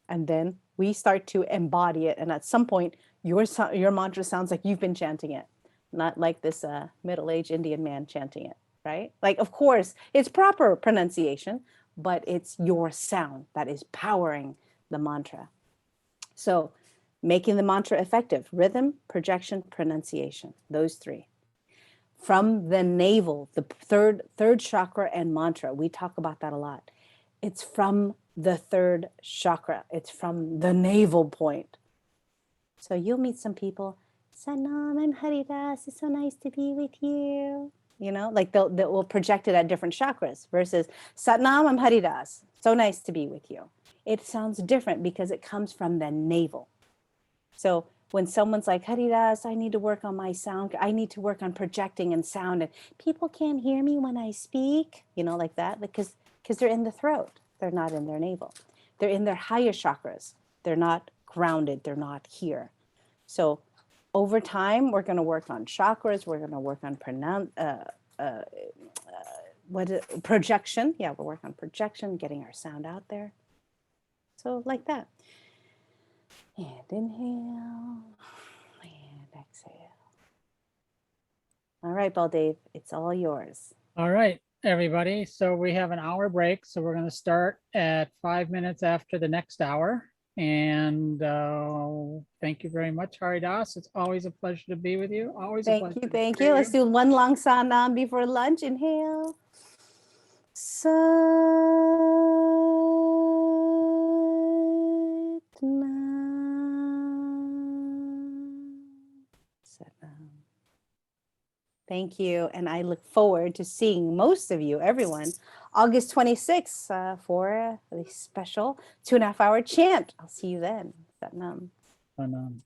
And then we start to embody it. And at some point, your mantra sounds like you've been chanting it, not like this middle-aged Indian man chanting it, right? Like, of course, it's proper pronunciation, but it's your sound that is powering the mantra. So making the mantra effective, rhythm, projection, pronunciation, those three. From the navel, the third chakra and mantra, we talk about that a lot. It's from the third chakra. It's from the navel point. So you'll meet some people, Sanam, I'm Haridas, it's so nice to be with you. Like they'll project it at different chakras versus Satnam, I'm Haridas, so nice to be with you. It sounds different because it comes from the navel. So when someone's like, Haridas, I need to work on my sound. I need to work on projecting and sound. And people can't hear me when I speak, like that, because they're in the throat. They're not in their navel. They're in their higher chakras. They're not grounded. They're not here. So over time, we're going to work on chakras. We're going to work on projection. Yeah, we'll work on projection, getting our sound out there. So like that. And inhale and exhale. All right, Baldev, it's all yours. All right, everybody. So we have an hour break. So we're going to start at 5 minutes after the next hour. And thank you very much, Haridas. It's always a pleasure to be with you. Always a pleasure. Thank you. to Thank see you. Let's do one long sanam before lunch. Inhale. Satnam. Thank you. And I look forward to seeing most of you, everyone, August 26th for the special 2.5-hour chant. I'll see you then. Satnam. Sanam.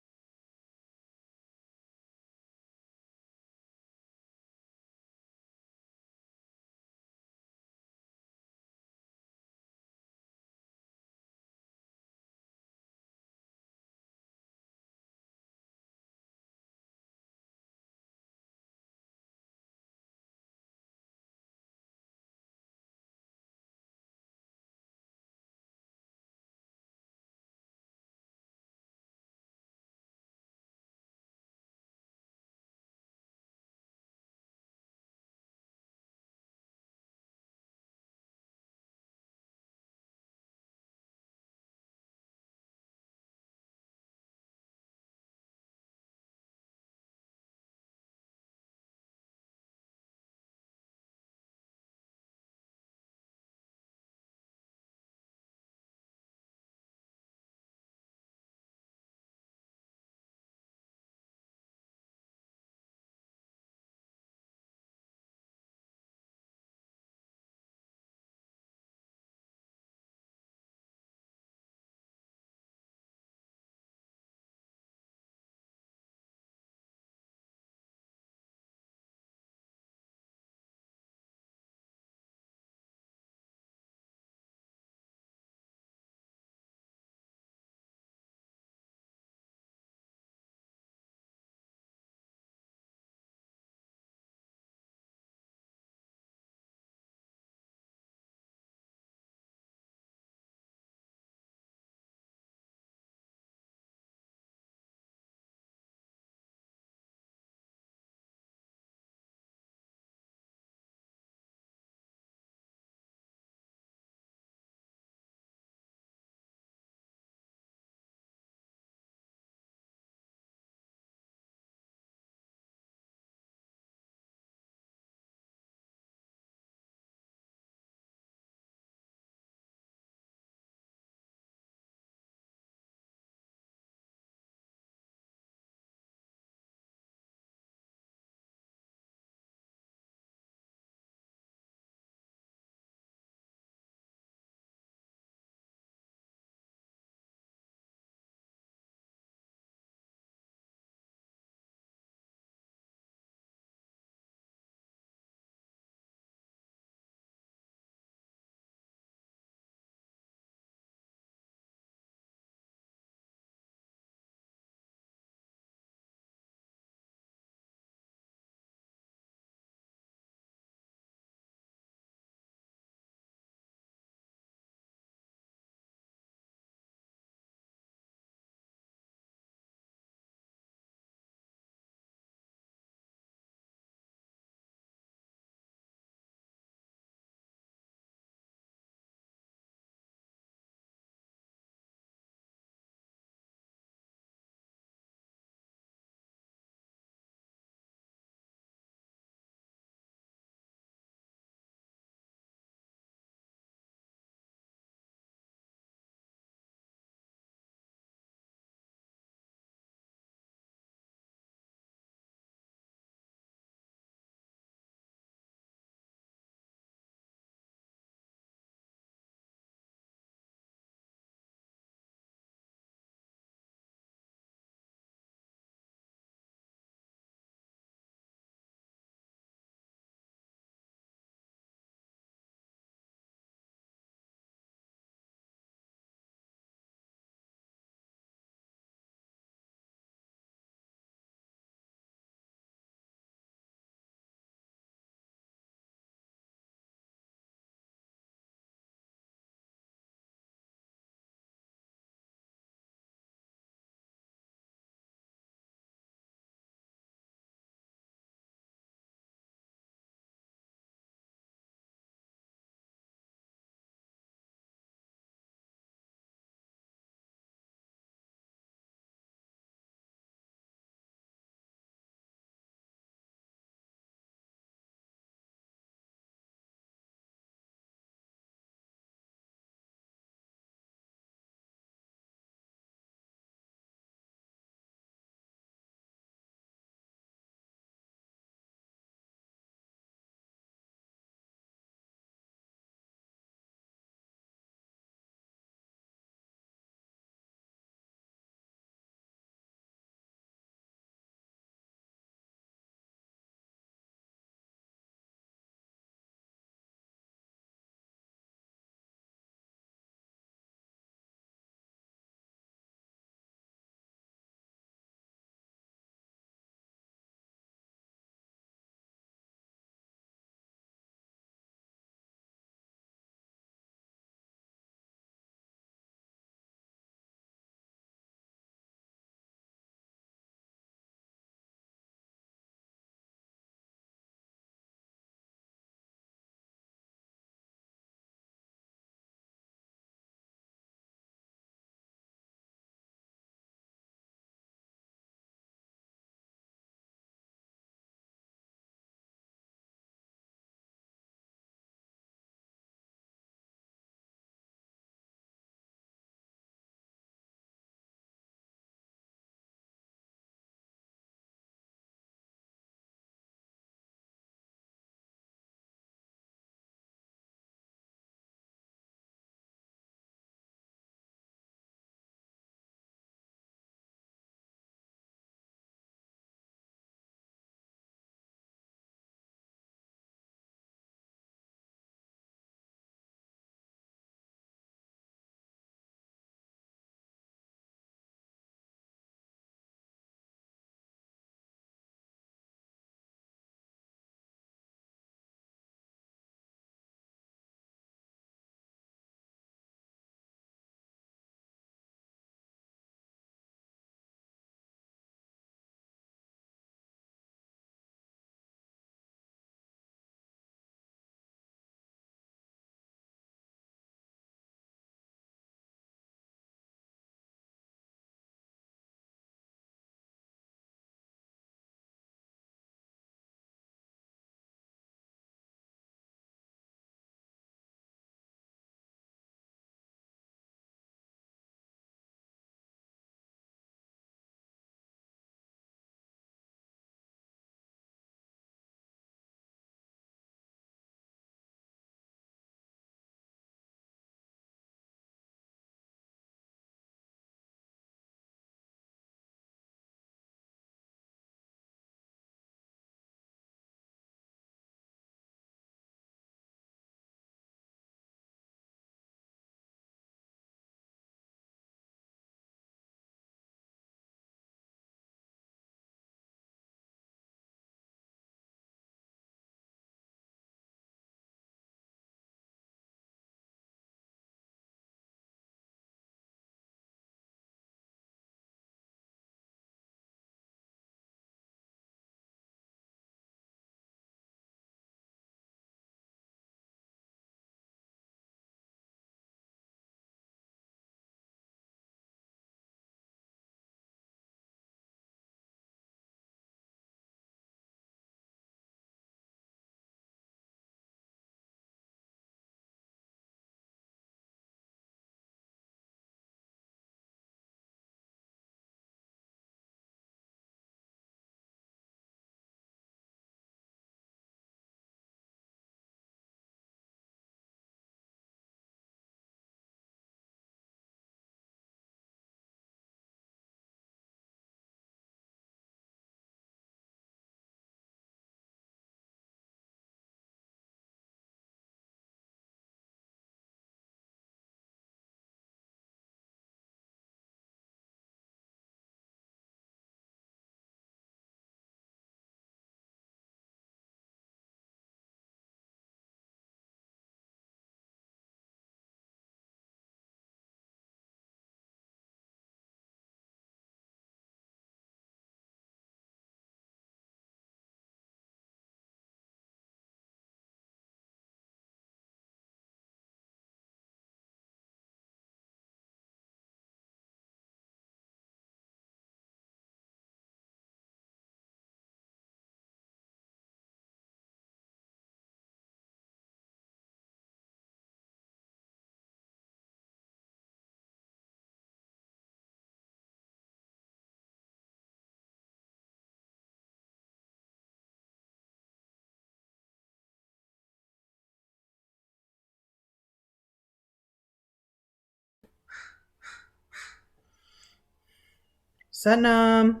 Satnam.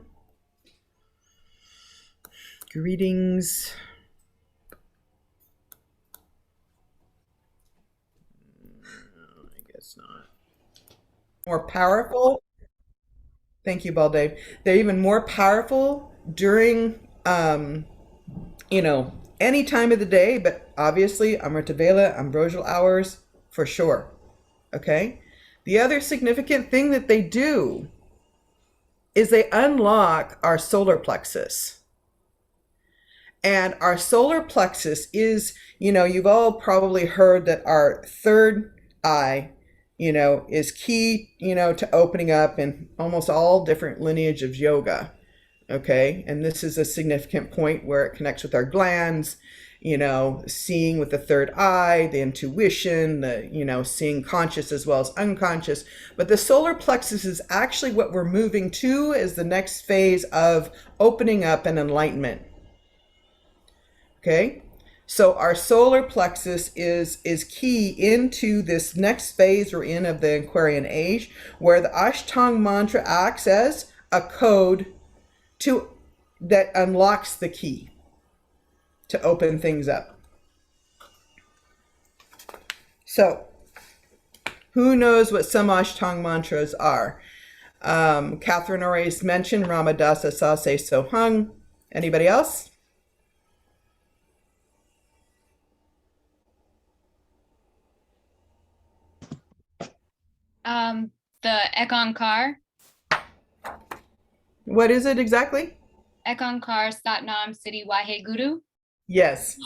Greetings. I guess not. More powerful. Thank you, Baldev. They're even more powerful during, any time of the day, but obviously Amrita Vela, ambrosial hours, for sure. Okay? The other significant thing that they do is they unlock our solar plexus. And our solar plexus is, you've all probably heard that our third eye, is key, to opening up in almost all different lineage of yoga. Okay. And this is a significant point where it connects with our glands, seeing with the third eye, the intuition, seeing conscious as well as unconscious. But the solar plexus is actually what we're moving to as the next phase of opening up and enlightenment. Okay, so our solar plexus is key into this next phase we're in of the Aquarian age, where the Ashtanga mantra acts as a code that unlocks the key to open things up. So, who knows what some Ashtanga mantras are? Catherine already mentioned Ramadasa Sase Sohung. Anybody else? The Ekankar. What is it exactly? Ekankar Satnam Sri Waheguru. Yes.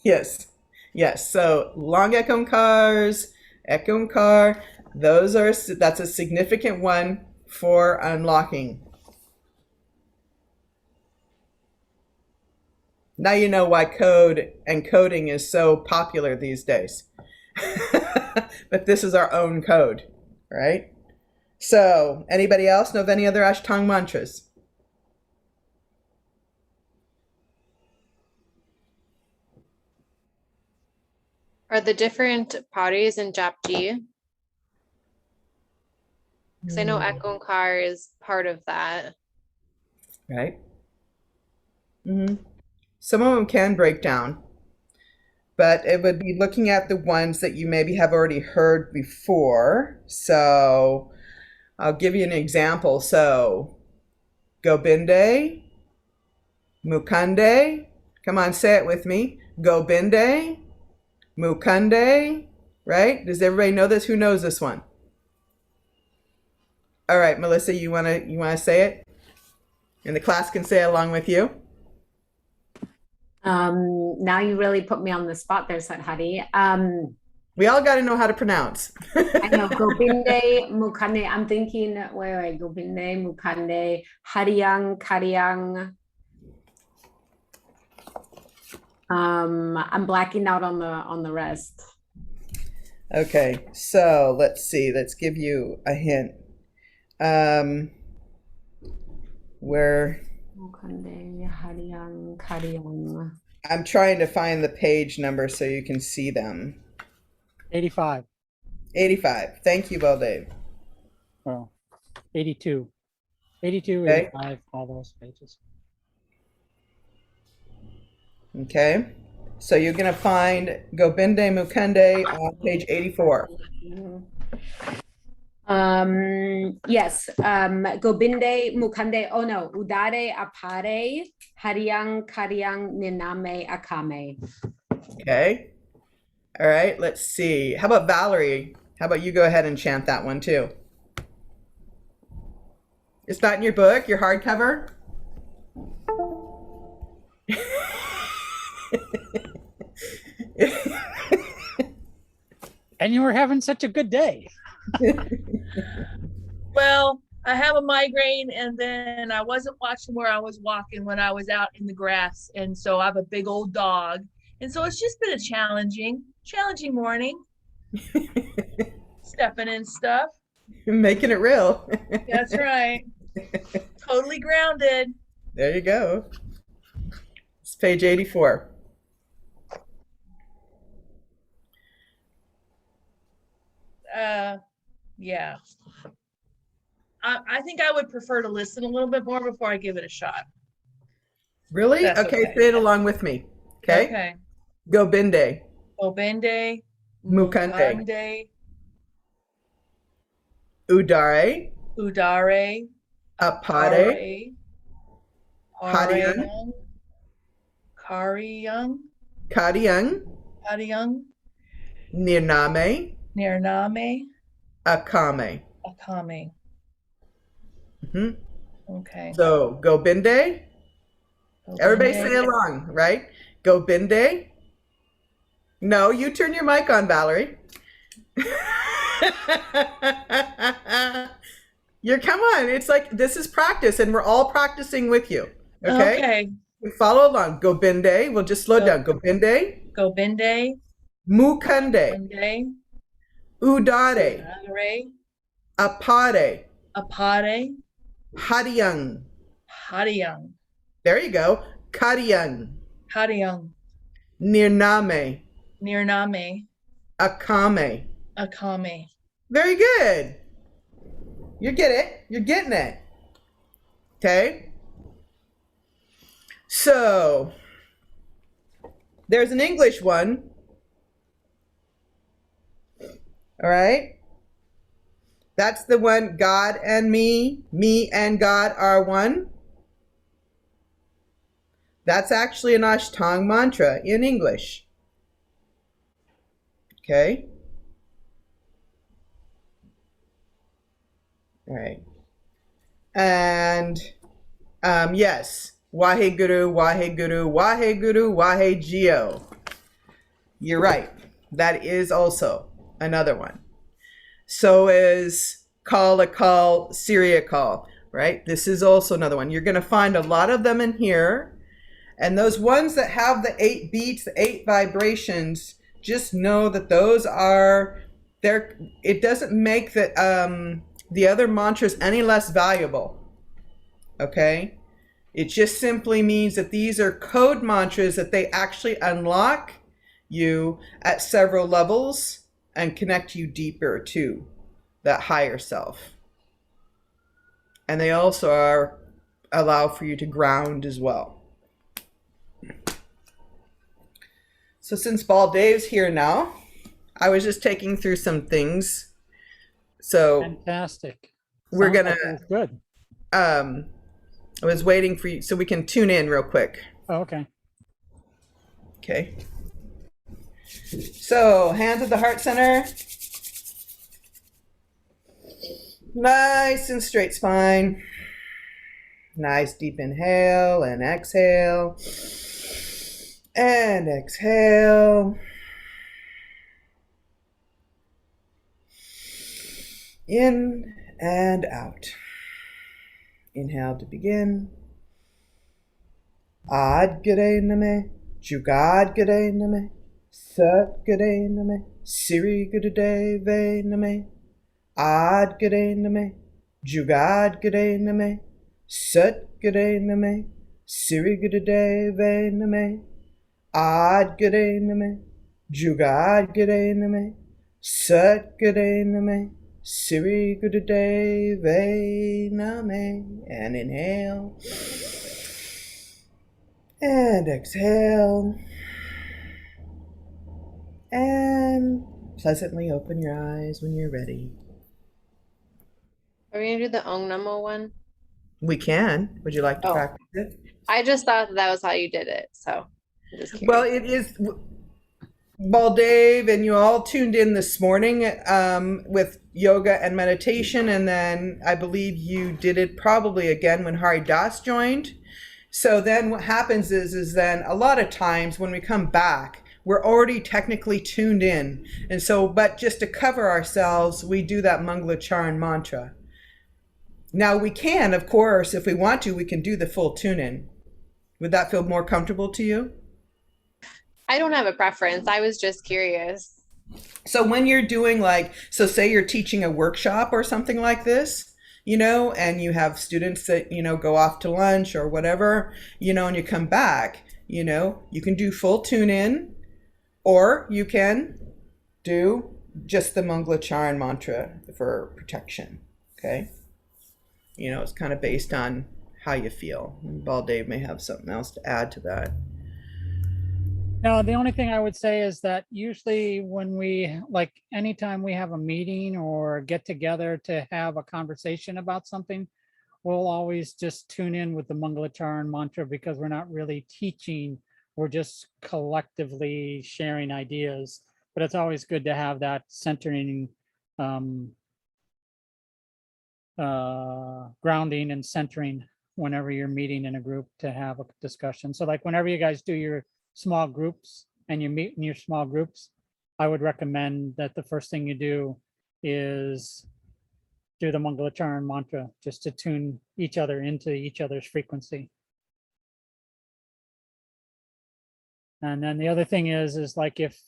Yes. Yes. So long Ekankars, Ekankar, that's a significant one for unlocking. Now you know why code and coding is so popular these days. But this is our own code, right? So, anybody else know of any other Ashtanga mantras? Are the different paris in Japji? Because I know Ekonkar is part of that. Right. Some of them can break down, but it would be looking at the ones that you maybe have already heard before. So I'll give you an example. So Gobinde, Mukande. Come on, say it with me. Gobinde, Mukande. Right? Does everybody know this? Who knows this one? All right, Melissa, you wanna say it? And the class can say it along with you. Now you really put me on the spot there, Sadhari. We all got to know how to pronounce. I know Gobinde, Mukande. I'm thinking, wait, Gobinde, Mukande, Haryang, Karyang. I'm blacking out on the rest. Okay, so let's see. Let's give you a hint. Where Mukande, Haryang, Karyang. I'm trying to find the page number so you can see them. 85. 85. Thank you, Baldev. Oh, 82. 82, Okay. 85, all those pages. Okay. So you're going to find Gobinde Mukande on page 84. Yes. Gobinde, Mukande. Oh no. Udare, Apare, Haryang, Karyang, Niname, Akame. Okay. All right. Let's see. How about Valerie? How about you go ahead and chant that one too? It's not in your book, your hardcover? And you were having such a good day. Well, I have a migraine and then I wasn't watching where I was walking when I was out in the grass. And so I have a big old dog. And so it's just been a challenging morning. Stepping in stuff. Making it real. That's right. Totally grounded. There you go. It's page 84. Yeah. I think I would prefer to listen a little bit more before I give it a shot. Really? That's Okay, okay. say it along with me. Okay. Okay. Gobinde, Obende, Mukande, Mukande, Udare, Udare, Apare, Hadiang, Karyang, Kadiang, Karyang, Nirname, Nirname, Akame. Akame. Mhm. Okay. So Gobinde, everybody say Obende, along, right? Gobinde. No, you turn your mic on, Valerie. Come on. It's like this is practice, and we're all practicing with you. Okay. Okay. Follow along. Gobinde. We'll just slow down. Gobinde. Gobinde, Mukande. Mukande, Udare. Udare, Apare. Apare, Hadiang. Hadiang, There you go. Kadiang. Hadiang, Nirname. Nirname, Akame. Akame. Very good. You get it. You're getting it. Okay. So there's an English one. All right. That's the one, God and me and God are one. That's actually an Ashtanga mantra in English. Okay. All right. And yes, Waheguru, Waheguru, Waheguru, Wahegeo. You're right. That is also another one. So is call a call, Syria call, right? This is also another one. You're going to find a lot of them in here. And those ones that have the 8 beats, the 8 vibrations, just know that those are there. It doesn't make the other mantras any less valuable. Okay? It just simply means that these are code mantras that they actually unlock you at several levels and connect you deeper to that higher self. And they also allow for you to ground as well. So since Baldave's here now, I was just taking through some things. So Fantastic. we're Sounds gonna like it was good. I was waiting for you so we can tune in real quick. Oh, okay. Okay. So hands at the heart center. Nice and straight spine. Nice deep inhale and exhale. And exhale. In and out. Inhale to begin. Ad gare name, Jugad gare name, Sat gare name, Siri gare name, Ad gare name, Jugad gare name, Sat gare name, Siri gare name, Ad gare name, Jugad gare name, Sat gare name, Siri gare name. And inhale. And exhale. And pleasantly open your eyes when you're ready. Are we gonna do the Ong Namo one? We can. Would you like to Oh. practice it? I just thought that was how you did it, so I'm just curious. Well, it is. Dave and you all tuned in this morning with yoga and meditation, and then I believe you did it probably again when Hari Das joined. So then what happens is then a lot of times when we come back, we're already technically tuned in. And so, but just to cover ourselves, we do that Mangalacharan mantra. Now we can, of course, if we want to, we can do the full tune-in. Would that feel more comfortable to you? I don't have a preference. I was just curious. So when you're doing so say you're teaching a workshop or something like this, and you have students that, go off to lunch or whatever, and you come back, you can do full tune in, or you can do just the Mangalacharan mantra for protection. Okay. It's kind of based on how you feel. And Baldev may have something else to add to that. No, the only thing I would say is that usually when anytime we have a meeting or get together to have a conversation about something, we'll always just tune in with the Mangalacharan mantra because we're not really teaching, we're just collectively sharing ideas. But it's always good to have that centering, grounding and centering whenever you're meeting in a group to have a discussion. So like whenever you guys do your small groups and you meet in your small groups, I would recommend that the first thing you do is do the Mangalacharan mantra just to tune each other into each other's frequency. And then the other thing is like if,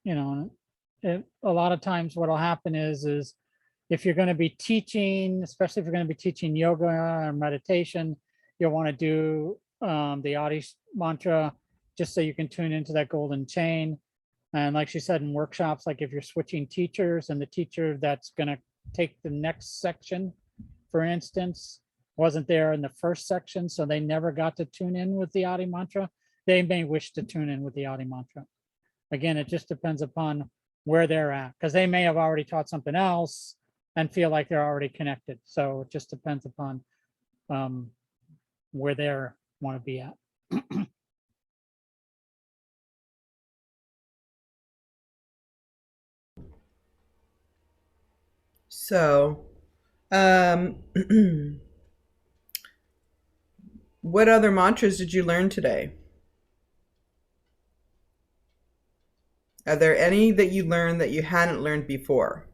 a lot of times what'll happen is if you're going to be teaching, especially if you're going to be teaching yoga or meditation, you'll want to do the Adi mantra just so you can tune into that golden chain. And like she said, in workshops, like if you're switching teachers and the teacher that's going to take the next section, for instance, wasn't there in the first section, so they never got to tune in with the Adi mantra, they may wish to tune in with the Adi mantra. Again, it just depends upon where they're at, because they may have already taught something else and feel like they're already connected. So it just depends upon where they want to be at. So, what other mantras did you learn today? Are there any that you learned that you hadn't learned before?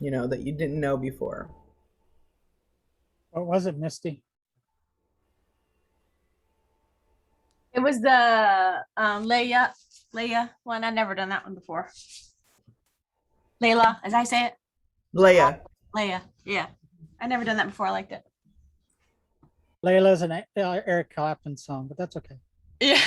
That you didn't know before? What was it, Misty? It was the Leia one. I've never done that one before. Layla, as I say it. Leia. Leia, yeah. I've never done that before. I liked it. Layla's an Eric Clapton song, but that's okay. Yeah.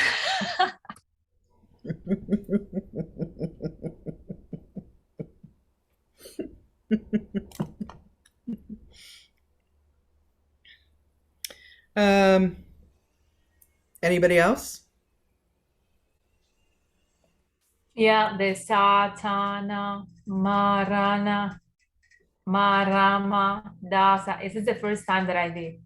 Anybody else? Yeah, the Satana, Marana, Marama, Dasa. This is the first time that I did.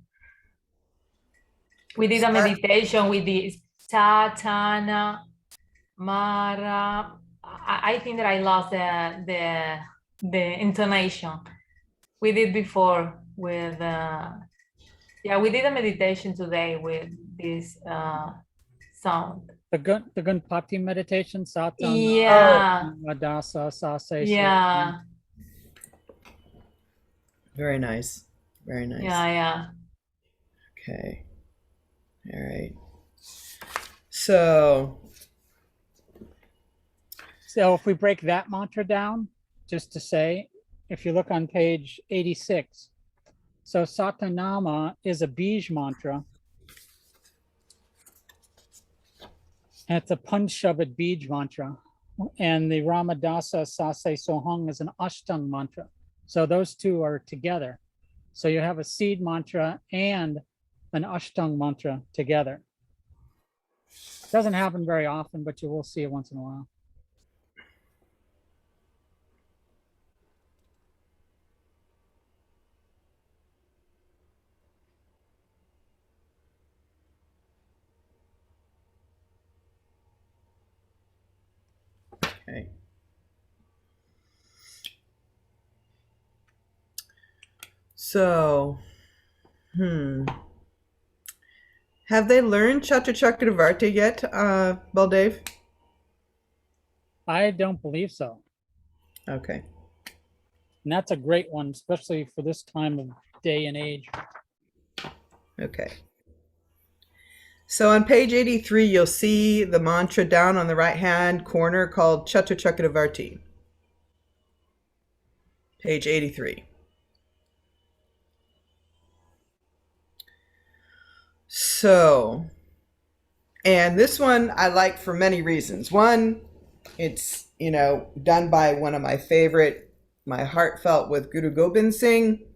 We did a meditation with the Satana, Mara. I think that I lost the intonation. We did before with we did a meditation today with this sound. The Gunpati meditation, Satana, Yeah. Madasa, Sase. Yeah. Very nice. Very nice. Yeah. Okay. All right. So if we break that mantra down, just to say, if you look on page 86, so Satanama is a Bij mantra. And it's a Panshabad Bij mantra. And the Ramadasa Sase Sohang is an Ashtang mantra. So those two are together. So you have a seed mantra and an Ashtang mantra together. It doesn't happen very often, but you will see it once in a while. okay. So, have they learned Chaturchakravarti yet, Baldev? I don't believe so. Okay. And that's a great one, especially for this time of day and age. Okay. So on page 83, you'll see the mantra down on the right-hand corner called Chaturchakravarti. Page 83. So, and this one I like for many reasons. One, it's, done by one of my favorite my heartfelt with Guru Gobind Singh,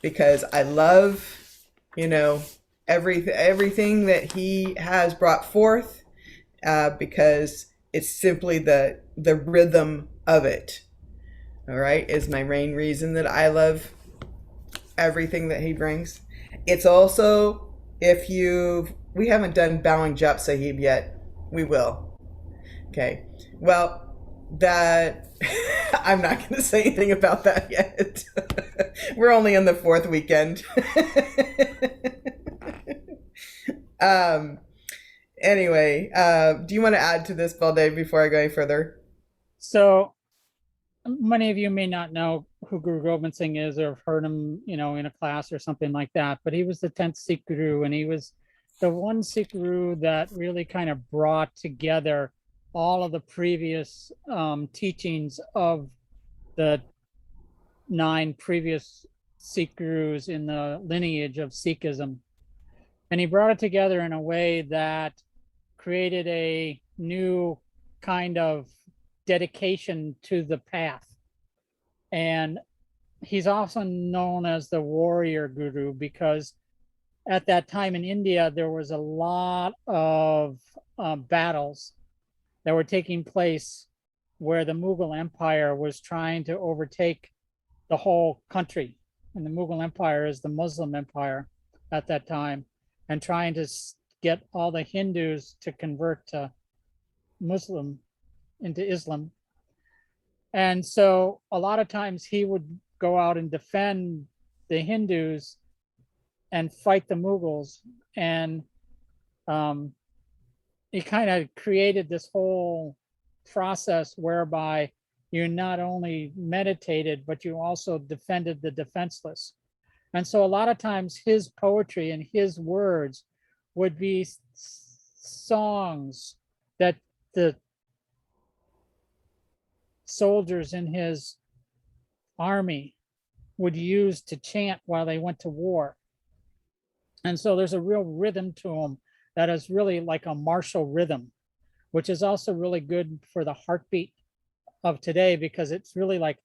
because I love, you know, everything that he has brought forth, because it's simply the rhythm of it. All right, is my main reason that I love everything that he brings. It's also, we haven't done Bowing Jap Sahib yet. We will. Okay. Well, that I'm not going to say anything about that yet. We're only in the 4th weekend. Anyway, do you want to add to this, Baldev, before I go any further? So many of you may not know who Guru Gobind Singh is, or have heard him, you know, in a class or something like that, but he was the 10th Sikh Guru, and he was the one Sikh Guru that really kind of brought together all of the previous teachings of the 9 previous Sikh Gurus in the lineage of Sikhism. And he brought it together in a way that created a new kind of dedication to the path. And he's also known as the warrior guru, because at that time in India, there was a lot of battles that were taking place where the Mughal Empire was trying to overtake the whole country. And the Mughal Empire is the Muslim empire at that time, and trying to get all the Hindus to convert to into Islam. And so a lot of times he would go out and defend the Hindus and fight the Mughals. And he kind of created this whole process whereby you not only meditated, but you also defended the defenseless. And so a lot of times his poetry and his words would be songs that the soldiers in his army would use to chant while they went to war. And so there's a real rhythm to them that is really like a martial rhythm, which is also really good for the heartbeat of today, because it's really like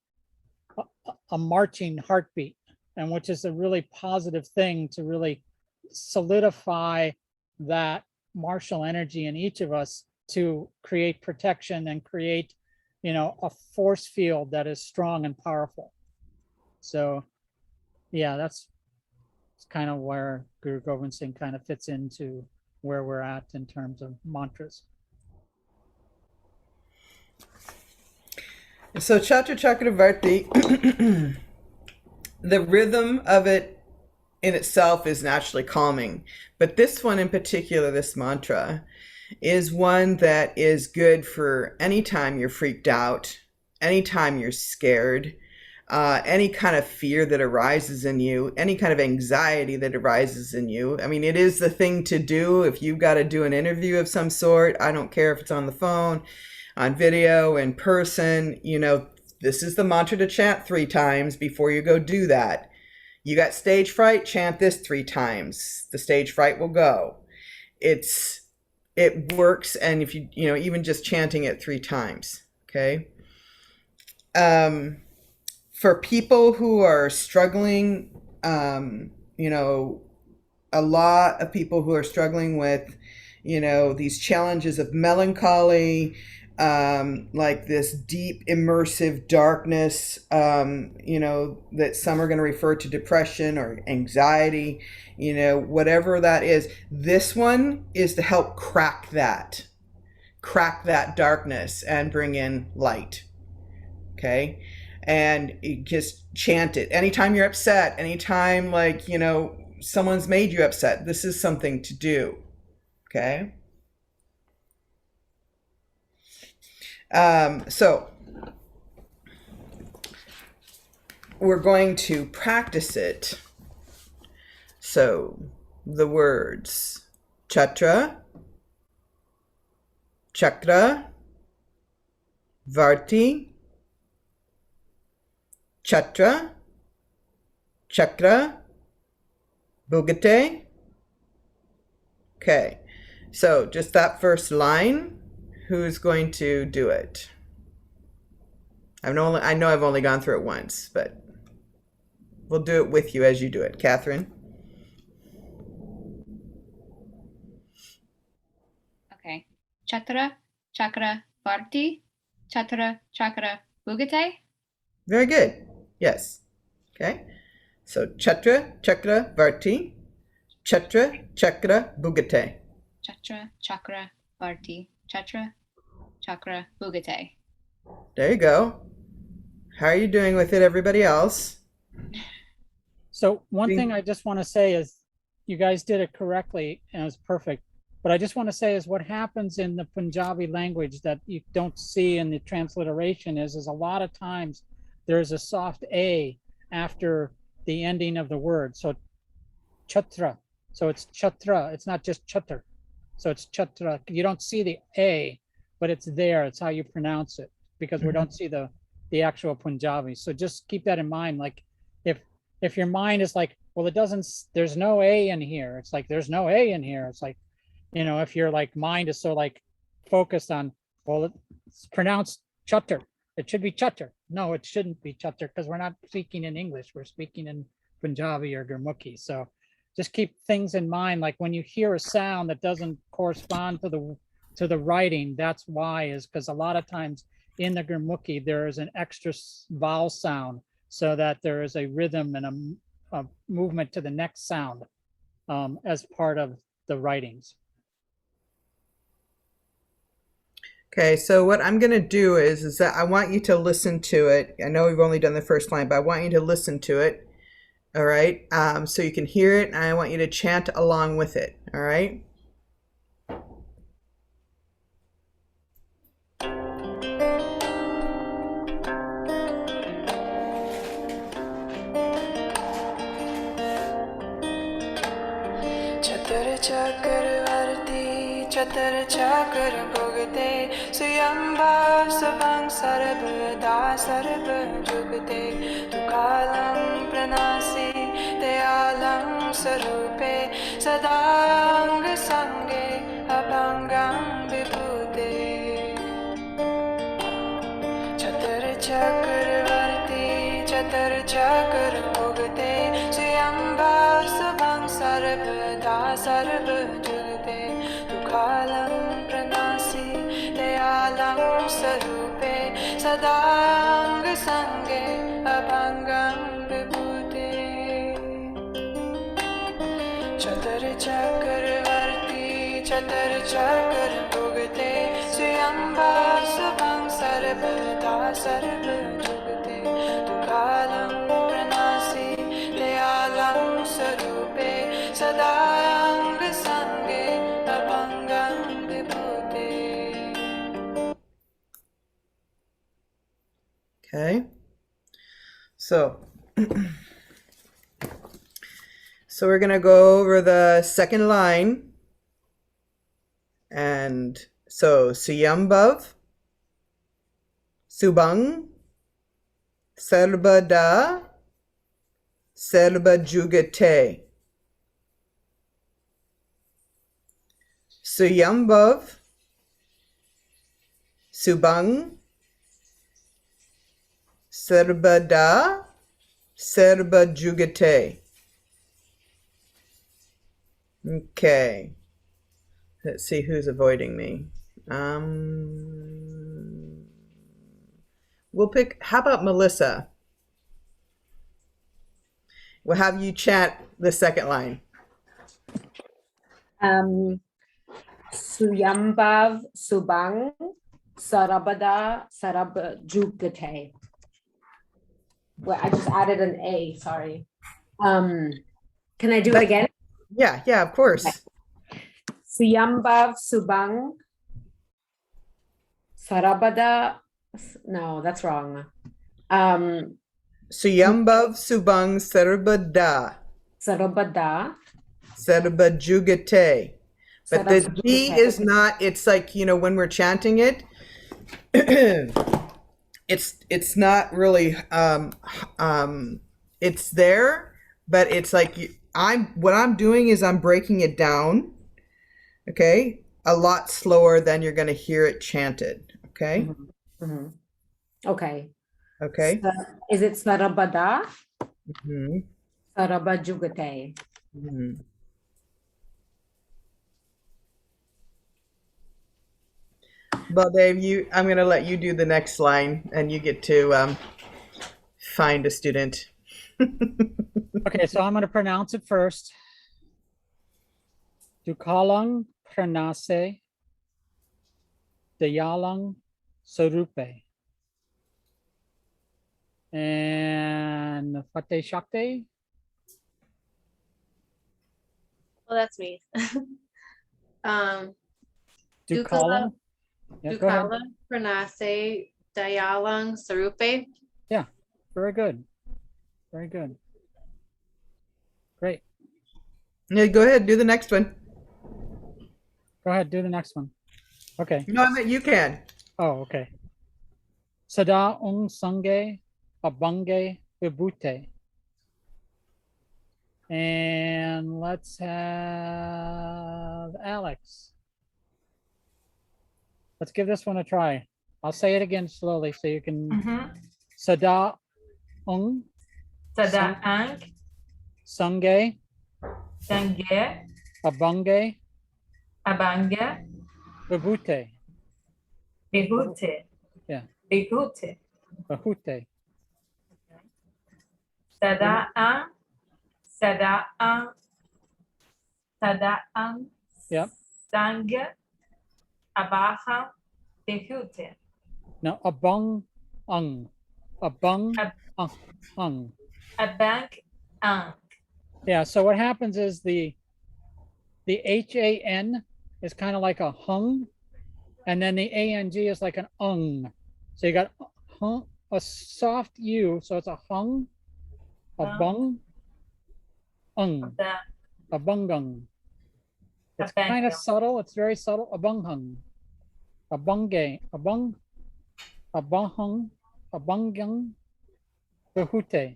a marching heartbeat, and which is a really positive thing to really solidify that martial energy in each of us to create protection and create, you know, a force field that is strong and powerful. So yeah, that's kind of where Guru Gobind Singh kind of fits into where we're at in terms of mantras. So Chatra Chakravarti, the rhythm of it in itself is naturally calming, but this one in particular, this mantra, is one that is good for any time you're freaked out, anytime you're scared, any kind of fear that arises in you, any kind of anxiety that arises in you. I mean, it is the thing to do if you've got to do an interview of some sort. I don't care if it's on the phone, on video, in person, you know, this is the mantra to chant 3 times before you go do that. You got stage fright, chant this 3 times. The stage fright will go. It works, and if you know, even just chanting it 3 times, okay? For people who are struggling, you know, a lot of people who are struggling with, you know, these challenges of melancholy, like this deep immersive darkness, you know, that some are going to refer to depression or anxiety, you know, whatever that is. This one is to help crack that darkness and bring in light. Okay. And you just chant it anytime you're upset, anytime, like, you know, someone's made you upset. This is something to do. Okay. So we're going to practice it. So the words Chatra, Chakra, Varti, Chatra, Chakra, Bhugate. Okay, so just that first line. Who's going to do it? I know I've only gone through it once, but we'll do it with you as you do it. Catherine? Okay. Chatra, chakra, varti, chatra, chakra, bugate. Very good. Yes. Okay. So chatra, chakra, varti, chatra, chakra, bugate. Chatra, chakra, varti, chatra, chakra, bugate. There you go. How are you doing with it, everybody else? So one thing I just want to say is you guys did it correctly and it was perfect. But I just want to say is what happens in the Punjabi language that you don't see in the transliteration is a lot of times there's a soft A after the ending of the word. So chatra. So it's chatra. It's not just chatar. So it's chatra. You don't see the A, but it's there. It's how you pronounce it because we don't see the actual Punjabi. So just keep that in mind. Like if your mind is like, well, it doesn't, there's no A in here. It's like, there's no A in here. It's like, you know, if your like mind is so like focused on, well, it's pronounced chatar. It should be chatar. No, it shouldn't be chatar because we're not speaking in English. We're speaking in Punjabi or Gurmukhi. So just keep things in mind. Like when you hear a sound that doesn't correspond to the writing, that's why is because a lot of times in the Gurmukhi, there is an extra vowel sound so that there is a rhythm and a movement to the next sound as part of the writings. Okay, so what I'm going to do is that I want you to listen to it. I know we've only done the first line, but I want you to listen to it. All right, so you can hear it, and I want you to chant along with it. All right. Chatar chakravarti, chatar chakra bhugate, suyambhav sabang sarabda sarabha jugate, tukalam pranasi, dayalam sarupe, sadang sange, abhangam vibhute. Chatar chakravarti, chatar chakra bhugate, suyambhav sabang sarabda sarabha jugate, tukalam pranasi, dayalam sarupe, sadang sange, abhangam vibhute. Chatar chakravarti, chatar chakra bhugate, suyambhav sabang sarabda sarabha jugate, tukalam pranasi, dayalam sarupe, sadang sange, abhangam vibhute. Okay. So we're going to go over the second line. And so Suyambhav, Subang, Serbada, Serba Jugate. Suyambhav, Subang, Serbada, Serba Jugate. Okay. Let's see who's avoiding me. We'll pick, how about Melissa? We'll have you chant the second line. Suyambhav Subang Sarabada Sarabjugate. Well, I just added an A, sorry. Can I do it again? Yeah, of course. Okay. Suyambhav Subang Sarabada. No, that's wrong. Suyambhav Subang Sarabada. Sarabada. Sarabajugate. But the D is not, it's like, you know, when we're chanting it, it's not really, it's there, but it's like, what I'm doing is I'm breaking it down, okay? A lot slower than you're going to hear it chanted, okay? Mm-hmm. Okay. Okay. Is it Sarabada? Mhm. Sarabajugate. Mhm. Well, Dave, I'm going to let you do the next line, and you get to find a student. Okay, so I'm going to pronounce it first. Dukalang pranase dayalang sarupe. And Fate Shakti. Well, that's me. Dukalang. Yeah, go ahead. Dukala Pranase Dayalang Sarupe. Yeah, very good. Very good. Great. Yeah, go ahead, do the next one. Go ahead, do the next one. Okay. No, I meant you can. Oh, okay. Sada ung sange abange vibute. And let's have Alex. Let's give this one a try. I'll say it again slowly so you can. Sada ung Sadaang, sange Sange, abange Abanga, vibute. Bihute, Yeah, Bihute, vibute. Sadaang, Sadaang, Sadaang, Yep. Sange, Abaha, Bihute. Now abang ung. Abang ung. Abang, Ang. Yeah, so what happens is the HAN is kind of like a hung, and then the ANG is like an ung. So you got hung, a soft U, so it's a hung, a bung, ung, a bungung. It's kind of subtle, it's very subtle, a bunghung, a bunge, a bung, a bunghung, a bungung, behute.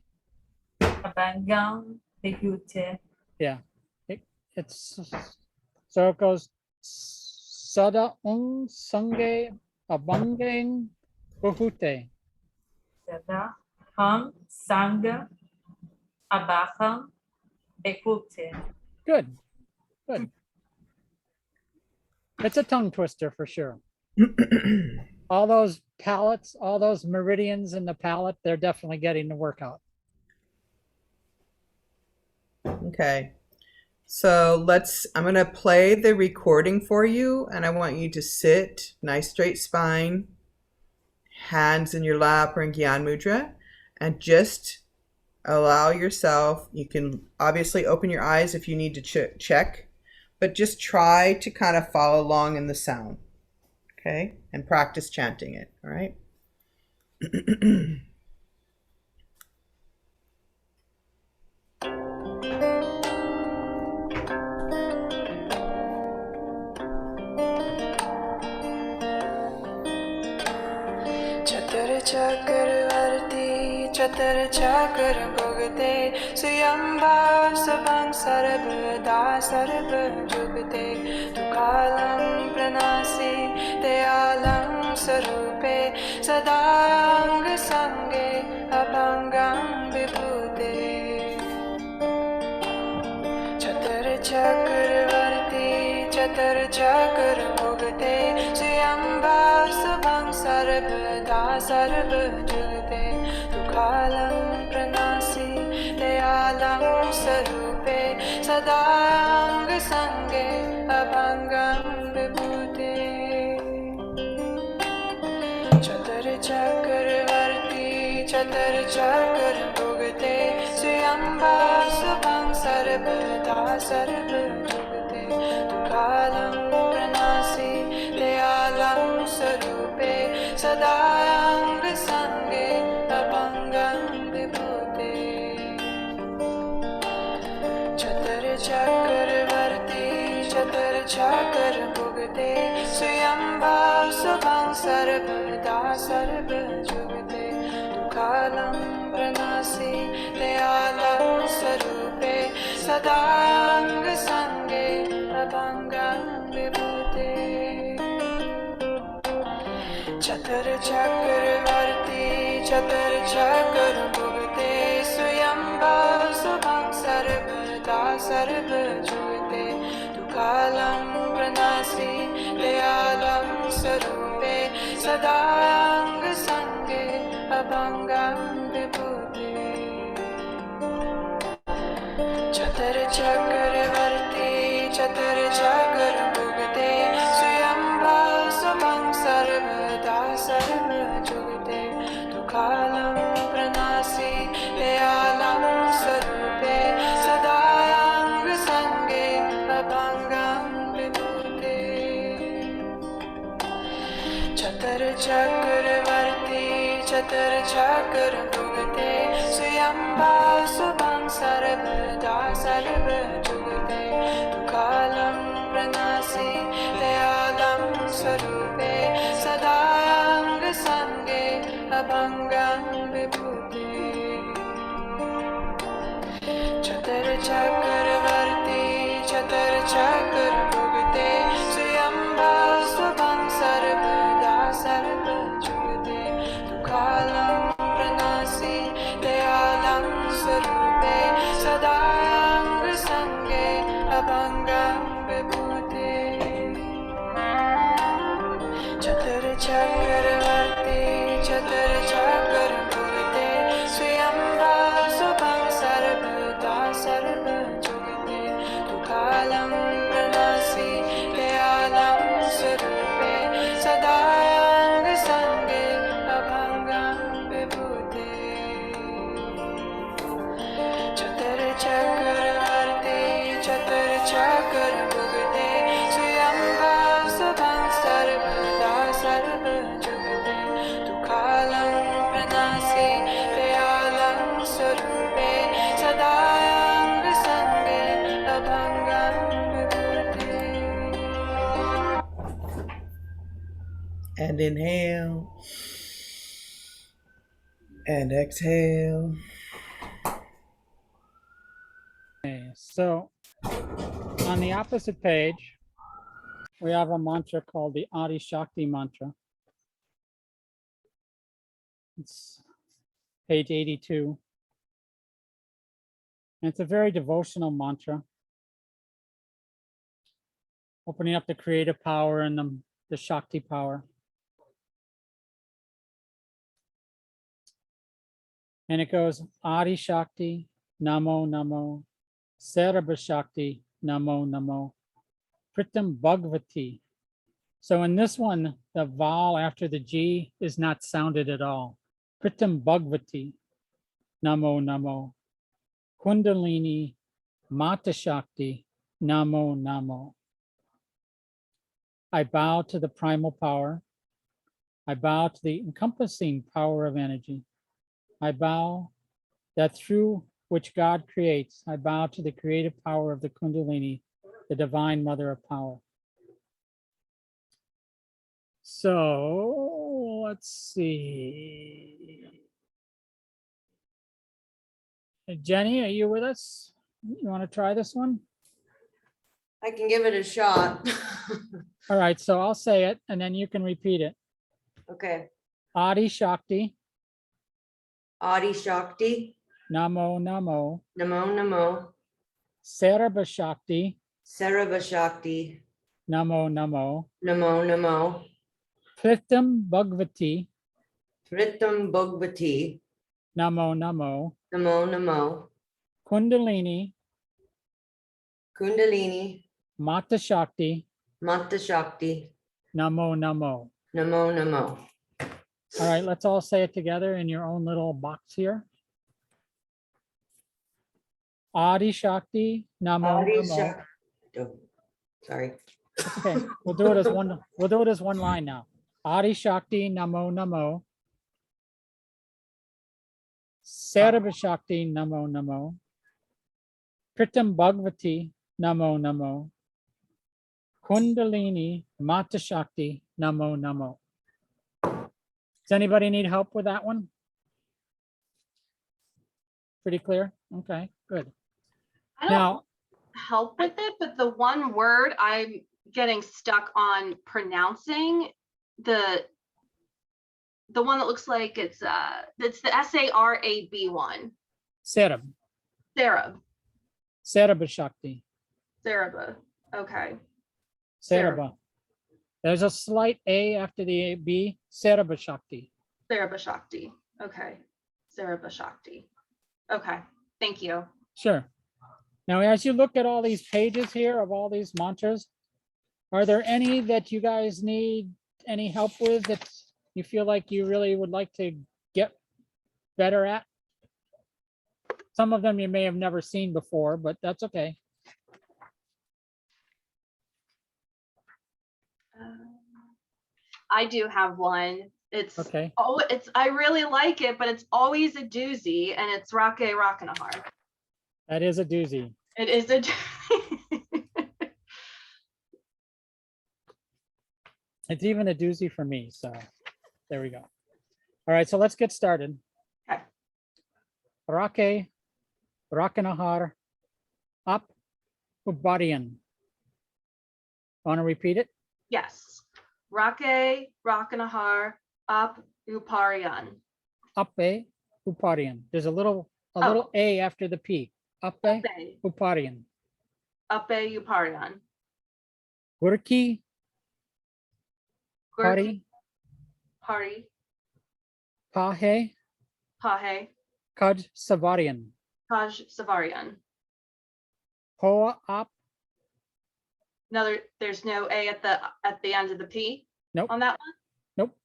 Abangang, Bihute. Yeah, it's so it goes sada ung sange abangeng behute. Sada, Hang, Sanga, Abahang, Bihute. Good, good. It's a tongue twister for sure. All those palates, all those meridians in the palate, they're definitely getting the workout. Okay. So I'm going to play the recording for you, and I want you to sit, nice straight spine, hands in your lap or in Gyan Mudra, and just allow yourself, you can obviously open your eyes if you need to check, but just try to kind of follow along in the sound, okay? And practice chanting it, all right? चतर चक्रवर्ती चतर चक्र भुगते स्वयंभा सबं सर्वदा सर्व जुगते दुकालं प्रणासी दयालं स्वरूपे सदांग संगे अभंगं विभूते चतर चक्रवर्ती चतर चक्र भुगते स्वयंभा सबं सर्वदा सर्व जुगते दुकालं प्रणासी दयालं स्वरूपे सदांग संगे अभंगं विभूते चतर चक्रवर्ती चतर चक्र भुगते स्वयंभा सबं सर्वदा सर्व जुगते दुकालं प्रणासी दयालं स्वरूपे सदांग संगे अभंगं विभूते चतर चक्रवर्ती चतर चक्र भुगते स्वयंभा सबं सर्वदा सर्व जुगते दुकालं प्रणासी दयालं स्वरूपे सदांग संगे अभंगं विभूते चतर चक्रवर्ती chatur chakra bhugte swayambhav subham sarvada sarva jugte dukalam pranasi dayalam sarupe sadang sange abhangam vibhuti chatur chakravarti chatur chakra bhugte swayambhav subham sarvada sarva jugte dukalam pranasi dayalam sarupe sadang sange abhangam vibhuti chatur chakravarti chatur chakra bhugte swayambhav subham sarvada sarva jugte dukalam pranasi dayalam sarupe sadang sange abhangam vibhuti chatur chakravarti chatur chakra bhugte swayambhav subham sarvada sarva jugte dukalam pranasi dayalam sarupe sadang sange abhangam vibhuti chatur chakravarti chatur chakra bhugte swayambhav subham sarvada sarva jugte dukalam pranasi dayalam sarupe sadang sange abhangam vibhuti chatur chakravarti chatur chakra bhugte swayambhav subham sarvada sarva jugte dukalam pranasi dayalam sarupe sadang sange abhangam vibhuti And inhale. And exhale. Okay, so on the opposite page, we have a mantra called the Adi Shakti mantra. It's page 82. And it's a very devotional mantra, opening up the creative power and the Shakti power. And it goes, Adi Shakti, Namo Namo, Sarabha Shakti, Namo Namo, Pritam Bhagavati. So in this one, the vowel after the G is not sounded at all. Pritam Bhagavati, Namo Namo, Kundalini, Mata Shakti, Namo Namo. I bow to the primal power. I bow to the encompassing power of energy. I bow that through which God creates, I bow to the creative power of the Kundalini, the divine mother of power. So let's see. Jenny, are you with us? You want to try this one? I can give it a shot. All right, so I'll say it and then you can repeat it. Okay. Adi Shakti, Adi Shakti, Namo Namo, Namo Namo, Sarabha Shakti, Sarabha Shakti, Namo Namo, Namo Namo, Pritam Bhagavati, Pritam Bhagavati, Namo Namo, Namo Namo, Kundalini, Kundalini, Mata Shakti, Mata Shakti, Namo Namo. Namo Namo. All right, let's all say it together in your own little box here. Adi Shakti, Namo Adi Namo. Shakti. Oh, sorry. Okay, we'll do it as one. We'll do it as one line now. Adi Shakti, Namo Namo. Sarabha Shakti, Namo Namo. Pritam Bhagavati, Namo Namo. Kundalini, Mata Shakti, Namo Namo. Does anybody need help with that one? Pretty clear? Okay, good. I don't Now, help with it, but the one word I'm getting stuck on pronouncing, the the one that looks like it's the SARAB one. Sarab. Sarab. Saraba Shakti. Saraba. Okay. Saraba. There's a slight A after the A, B. Saraba Shakti. Saraba Shakti. Okay. Saraba Shakti. Okay. Thank you. Sure. Now, as you look at all these pages here of all these mantras, are there any that you guys need any help with that you feel like you really would like to get better at? Some of them you may have never seen before, but that's okay. I do have one. It's Okay. I really like it, but it's always a doozy, and it's Rake Rakanahar. That is a doozy. It is a It's even a doozy for me. So there we go. All right, so let's get started. Okay. Rake Rakanahar Up Ubadian. Want to repeat it? Yes. Rake Rakanahar Up Uparian. Ape Uparian. There's a little A after the P. Ape Uparian. Ape Uparian. Gurki Hari Hari. Pahe Pahe. Kaj Savarian. Taj Savarian. Hoa Ap. Another, there's no A at the end of the P. Nope. On that one? Nope.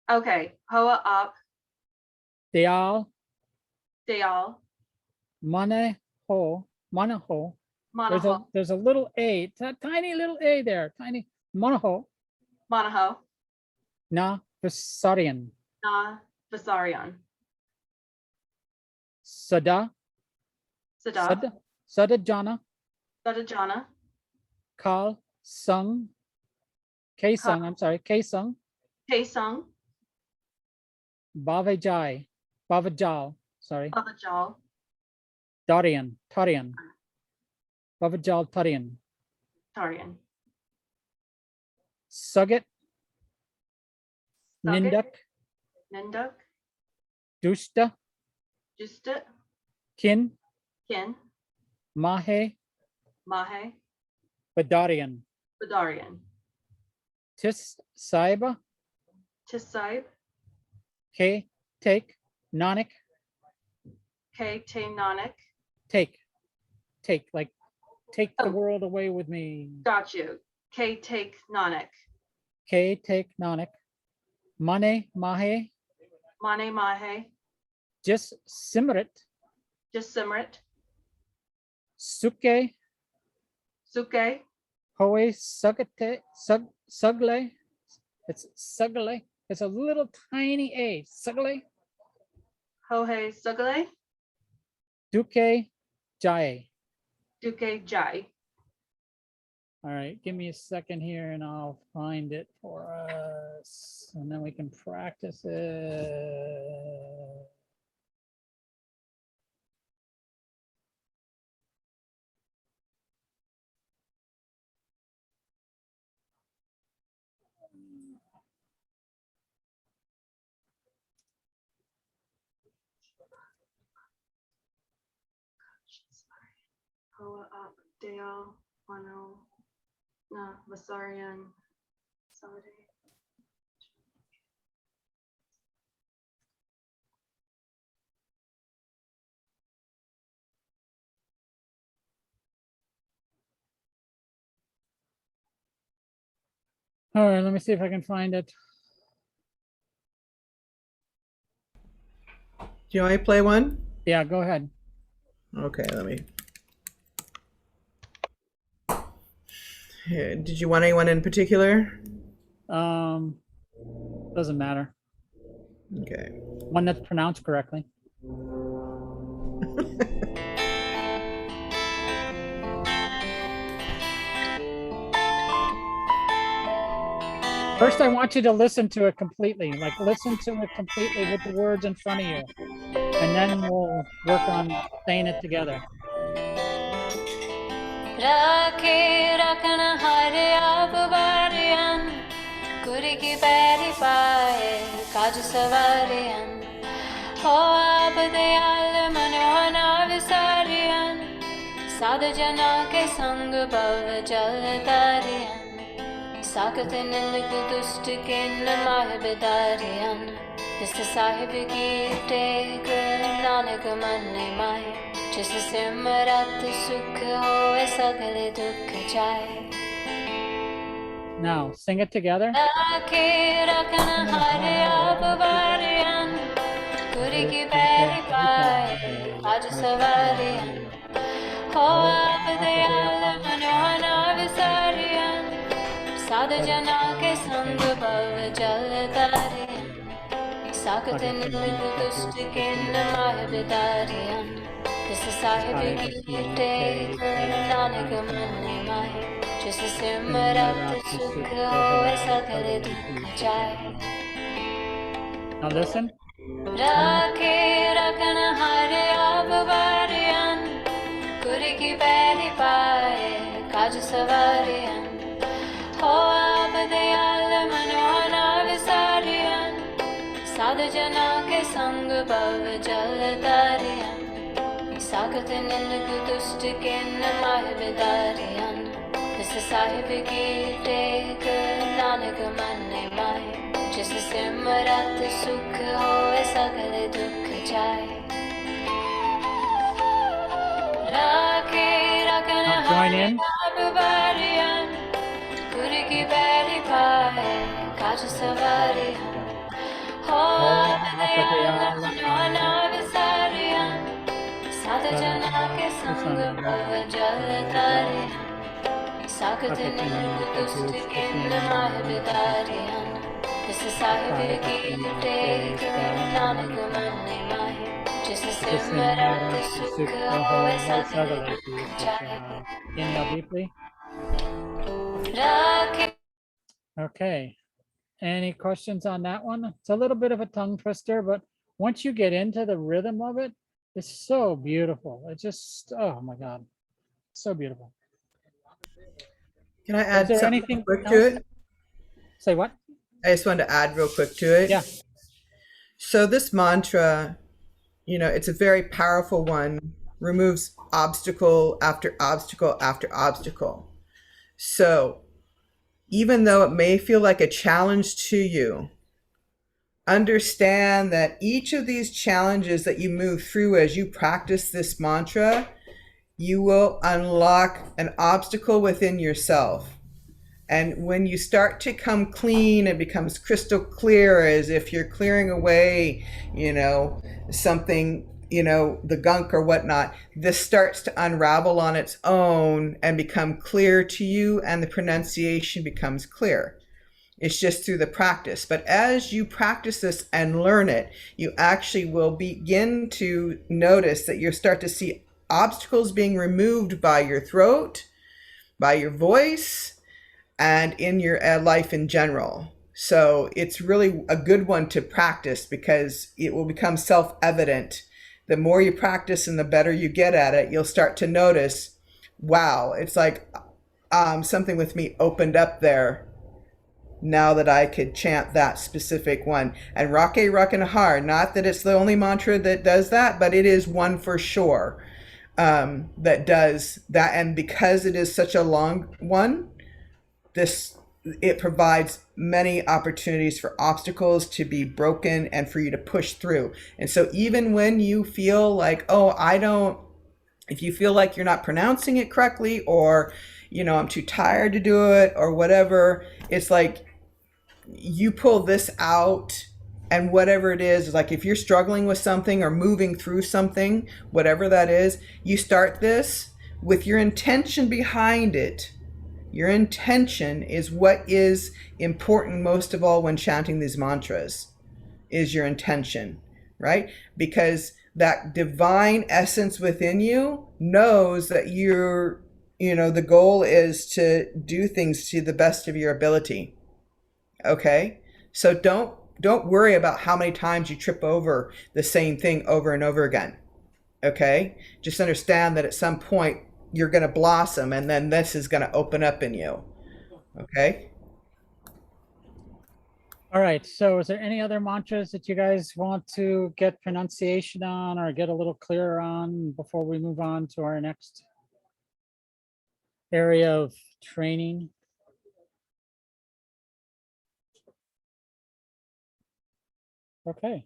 Okay. Hoa Up. Deal Deal. Mane Ho Manaho. Monaho. There's a little A. It's a tiny little A there. Tiny Manaho. Monaho. Na Visarian. Na Vasarian. Sada. Sada. Sadajana. Sadajana. Kal Sung. K-Sung, I'm sorry, K-Sung. Kaesung. Bavajai. Bavajal, sorry. Bavajal. Tarian. Bavajal Tarian. Tarian. Sugat. Sugat. Nindak. Ninduk. Dusta. Justit. Kin. Kin. Mahe. Mahe. Badarian. Badarian. Tis Saiba. Tisaib. K. Take. Nanak. K. Te Nanak. Take. Like take the world away with me. Got you. K. Take Nanak. K. Take Nanak. Mane Mahe. Mane Mahe. Just Simrit. Just Simrit. Suke. Suke. Hoe Sugate. Sugle. It's Sugle. It's a little tiny A. Sugle. Hohe Sugale. Duke Jai. Duke Jai. All right, give me a second here and I'll find it for us. And then we can practice it. Hoa Up. Dale. Wano. Na. Vasarian. Saudi. All right, let me see if I can find it. Do you want me to play one? Yeah, go ahead. Okay, let me. Here, did you want anyone in particular? Doesn't matter. Okay. One that's pronounced correctly. First, I want you to listen to it completely. Like, listen to it completely with the words in front of you. And then we'll work on saying it together. Rake Rakanahar Up Ubadian. Gurki Kuri ki peri pae kaj savariyan. Ho ab dayal manohana visariyan. Sadhu jana ke sang bhav jal tariyan. Sakat nind dust ke namah bidariyan. जिस साहिब की take Nanak मन माए जिस सिमरत सुख होए सगले दुख जाए Now sing it together. राखे रखन हरे आप वारियन गुरु की पैरी पाए आज सवारियन हो आप दयाल मनोहना विसारियन साधु जना के संग भव जल तारियन साकत निंद दुष्ट के नमाह बिदारियन जिस साहिब की टेक नानक मन माहे जिस सिमरत सुख होए सगले दुख जाए Now listen. राखे रखन हरे आप वारियन गुरु की पैरी पाए काज सवारियन हो आप दयाल मनोहना विसारियन साधु जना के संग भव जल तारियन साकत निंद दुष्ट के नमाह बिदारियन जिस साहिब की टेक नानक मन माहे जिस सिमरत सुख होए सगले दुख जाए राखे रखन Now join in. आप वारियन गुरु की पैरी पाए काज सवारियन हो आप दयाल मनोहना विसारियन साधु जना के संग भव जल तारियन साकत निंद दुष्ट के नमाह बिदारियन जिस साहिब की टेक नानक मन माहे जिस सिमरत सुख होए सगले दुख जाए Inhale deeply. राखे Okay. Any questions on that one? It's a little bit of a tongue twister, but once you get into the rhythm of it, it's so beautiful. It just, oh my God, so beautiful. Can I Is add there something anything quick to else? it? Say what? I just wanted to add real quick to it. Yeah. So this mantra, it's a very powerful one, removes obstacle after obstacle after obstacle. So even though it may feel like a challenge to you, understand that each of these challenges that you move through as you practice this mantra, you will unlock an obstacle within yourself. And when you start to come clean, it becomes crystal clear, as if you're clearing away, something, the gunk or whatnot. This starts to unravel on its own and become clear to you, and the pronunciation becomes clear. It's just through the practice. But as you practice this and learn it, you actually will begin to notice that you start to see obstacles being removed by your throat, by your voice, and in your life in general. So it's really a good one to practice because it will become self-evident. The more you practice and the better you get at it, you'll start to notice, wow, it's like something with me opened up there now that I could chant that specific one. And Rake Rakanahar, not that it's the only mantra that does that, but it is one for sure that does that. And because it is such a long one, it provides many opportunities for obstacles to be broken and for you to push through. And so even when you feel like, if you feel like you're not pronouncing it correctly, or, I'm too tired to do it or whatever, it's like you pull this out, and whatever it is like if you're struggling with something or moving through something, whatever that is, you start this with your intention behind it. Your intention is what is important most of all when chanting these mantras, is your intention, right? Because that divine essence within you knows that the goal is to do things to the best of your ability. Okay? So don't worry about how many times you trip over the same thing over and over again. Okay? Just understand that at some point you're going to blossom, and then this is going to open up in you. Okay? All right, so is there any other mantras that you guys want to get pronunciation on or get a little clearer on before we move on to our next area of training? Okay,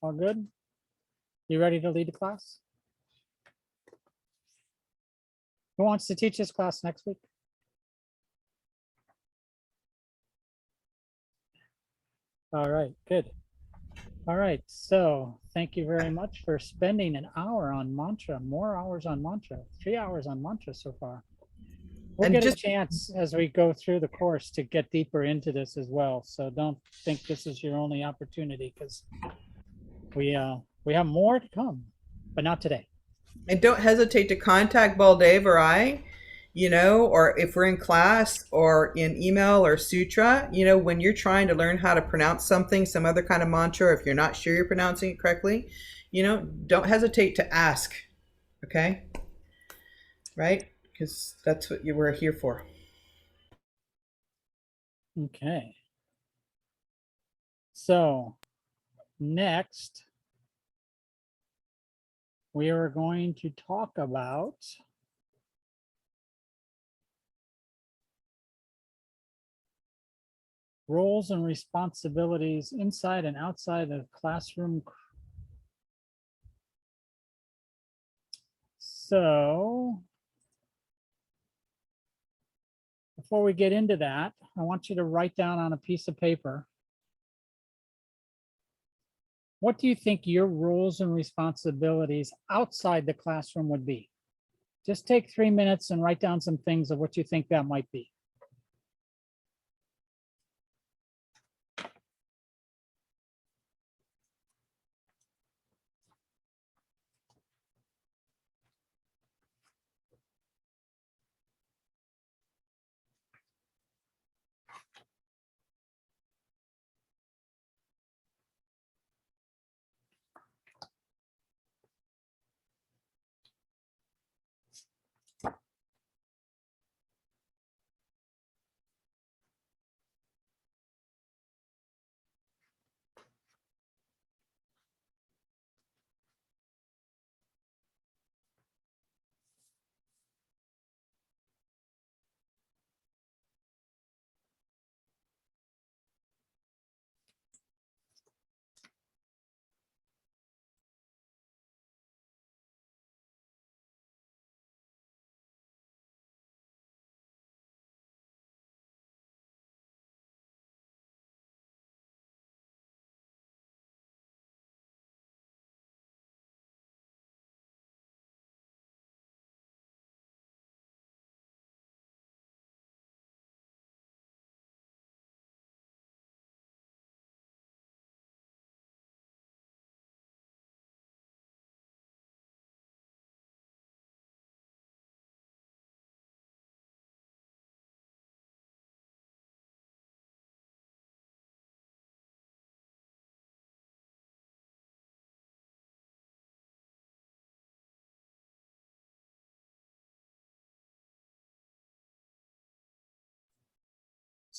all good? You ready to lead the class? Who wants to teach this class next week? All right, good. All right, so thank you very much for spending an hour on mantra, more hours on mantra, 3 hours on mantra so far. We'll And get a just- chance as we go through the course to get deeper into this as well. So don't think this is your only opportunity because we have more to come, but not today. And don't hesitate to contact Baldev or I, or if we're in class or in email or sutra, when you're trying to learn how to pronounce something, some other kind of mantra, if you're not sure you're pronouncing it correctly, don't hesitate to ask. Okay? Right? Because that's what you were here for. Okay. So next, we are going to talk about roles and responsibilities inside and outside of classroom. So before we get into that, I want you to write down on a piece of paper, what do you think your roles and responsibilities outside the classroom would be? Just take 3 minutes and write down some things of what you think that might be.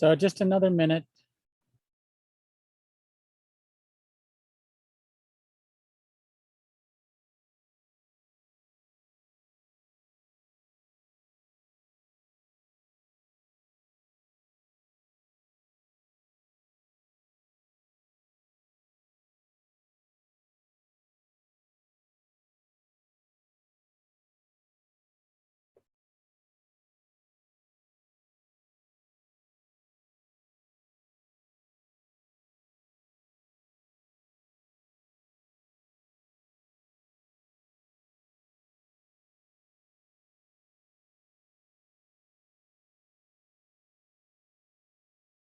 So just another minute.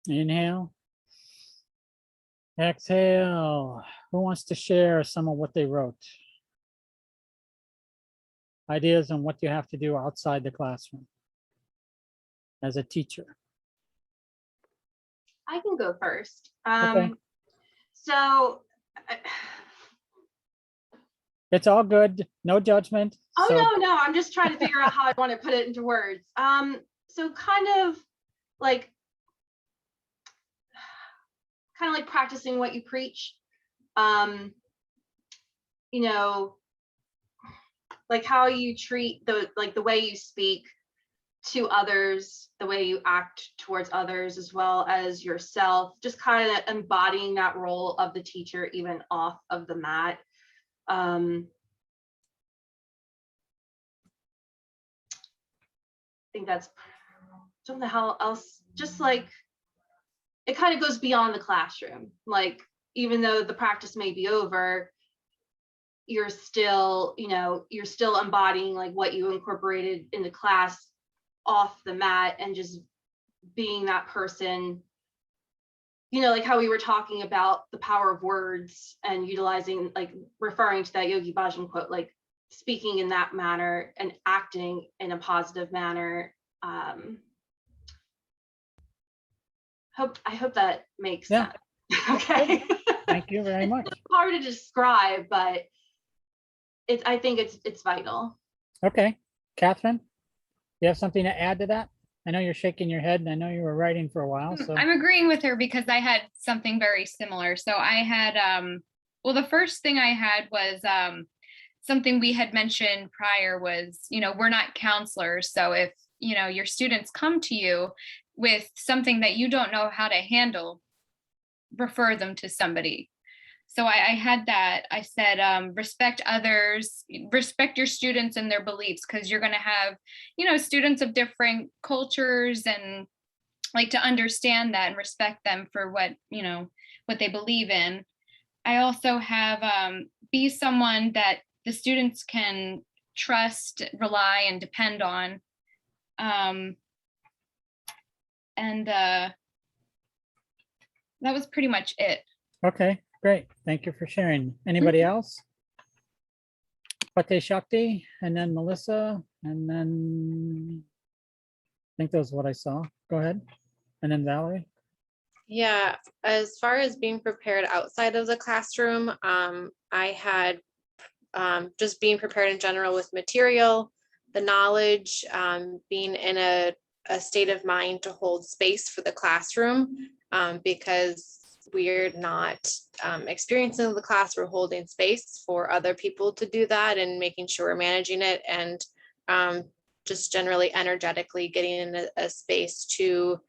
Inhale. Exhale. Who wants to share some of what they wrote? Ideas on what you have to do outside the classroom as a teacher. I can go first. Okay. So, It's all good. No judgment. oh So no, I'm just trying to figure out how I want to put it into words. So kind of like kind of like practicing what you preach. You know, like how you treat the way you speak to others, the way you act towards others, as well as yourself, just kind of embodying that role of the teacher, even off of the mat. I think that's something else, just like it kind of goes beyond the classroom. Like, even though the practice may be over, you're still, you know, you're still embodying like what you incorporated in the class off the mat, and just being that person, you know, like how we were talking about the power of words and utilizing, like referring to that Yogi Bhajan quote, like speaking in that manner and acting in a positive manner. I hope that makes Yeah. sense. Okay. Thank you very much. It's hard to describe, but I think it's vital. Okay, Catherine, you have something to add to that? I know you're shaking your head, and I know you were writing for a while, so. I'm agreeing with her because I had something very similar. So I had, well, the first thing I had was something we had mentioned prior was, you know, we're not counselors. So if, you know, your students come to you with something that you don't know how to handle, refer them to somebody. So I had that. I said, respect others, respect your students and their beliefs, because you're going to have, you know, students of different cultures, and like to understand that and respect them for what, you know, what they believe in. I also have be someone that the students can trust, rely, and depend on. And that was pretty much it. Okay, great. Thank you for sharing. Anybody else? Pate Shakti, and then Melissa, and then I think that was what I saw. Go ahead. And then Valerie. Yeah, as far as being prepared outside of the classroom, I had just being prepared in general with material, the knowledge, being in a state of mind to hold space for the classroom, because we're not experiencing the class, we're holding space for other people to do that, and making sure we're managing it, and just generally energetically getting in a space to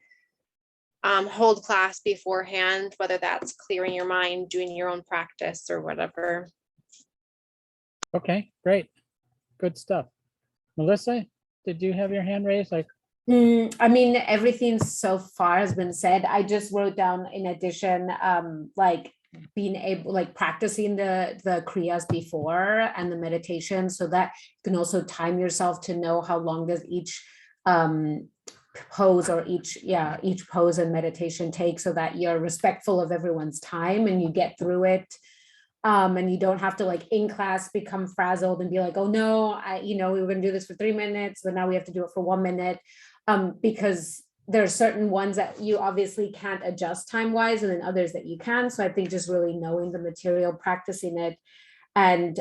hold class beforehand, whether that's clearing your mind, doing your own practice, or whatever. Okay, great. Good stuff. Melissa, did you have your hand raised? Like, I mean, everything so far has been said. I just wrote down, in addition, like being able, like practicing the kriyas before and the meditation, so that you can also time yourself to know how long does each pose, or each pose and meditation take, so that you're respectful of everyone's time and you get through it. And you don't have to, like in class, become frazzled and be like, oh no, we were gonna do this for 3 minutes, but now we have to do it for 1 minute. Because there are certain ones that you obviously can't adjust time-wise, and then others that you can. So I think just really knowing the material, practicing it, and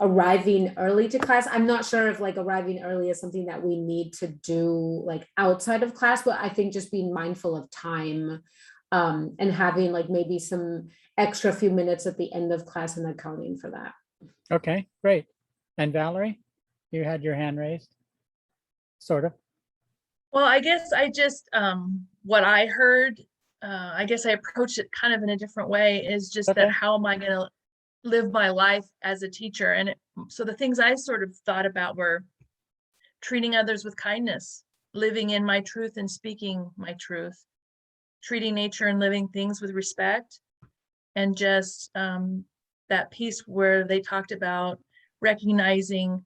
arriving early to class. I'm not sure if like arriving early is something that we need to do like outside of class, but I think just being mindful of time, and having like maybe some extra few minutes at the end of class and accounting for that. okay, great. And Valerie, you had your hand raised, sort of. Well, I guess I just, what I heard, I guess I approached it kind of in a different way, is just Okay. that how am I going to live my life as a teacher? And so the things I sort of thought about were treating others with kindness, living in my truth and speaking my truth, treating nature and living things with respect, and just that piece where they talked about recognizing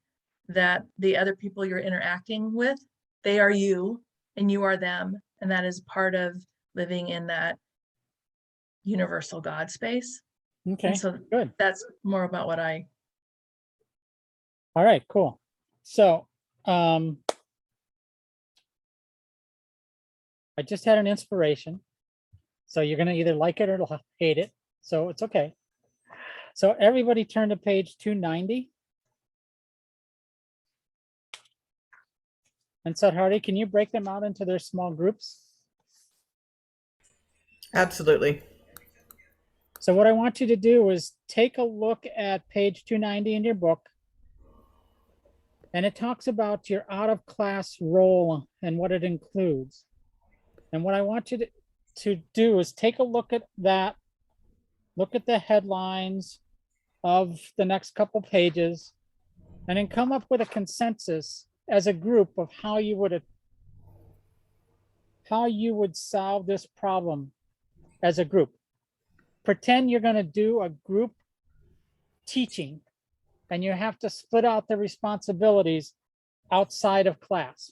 that the other people you're interacting with, they are you and you are them. And that is part of living in that universal God space. Okay, And so good. that's more about what I. All right, cool. So I just had an inspiration. So you're gonna either like it or hate it. So it's okay. So everybody turn to page 290. And Sadhari, can you break them out into their small groups? Absolutely. So what I want you to do is take a look at page 290 in your book. And it talks about your out of class role and what it includes. And what I want you to do is take a look at that, look at the headlines of the next couple pages, and then come up with a consensus as a group of how you would solve this problem as a group. Pretend you're going to do a group teaching and you have to split out the responsibilities outside of class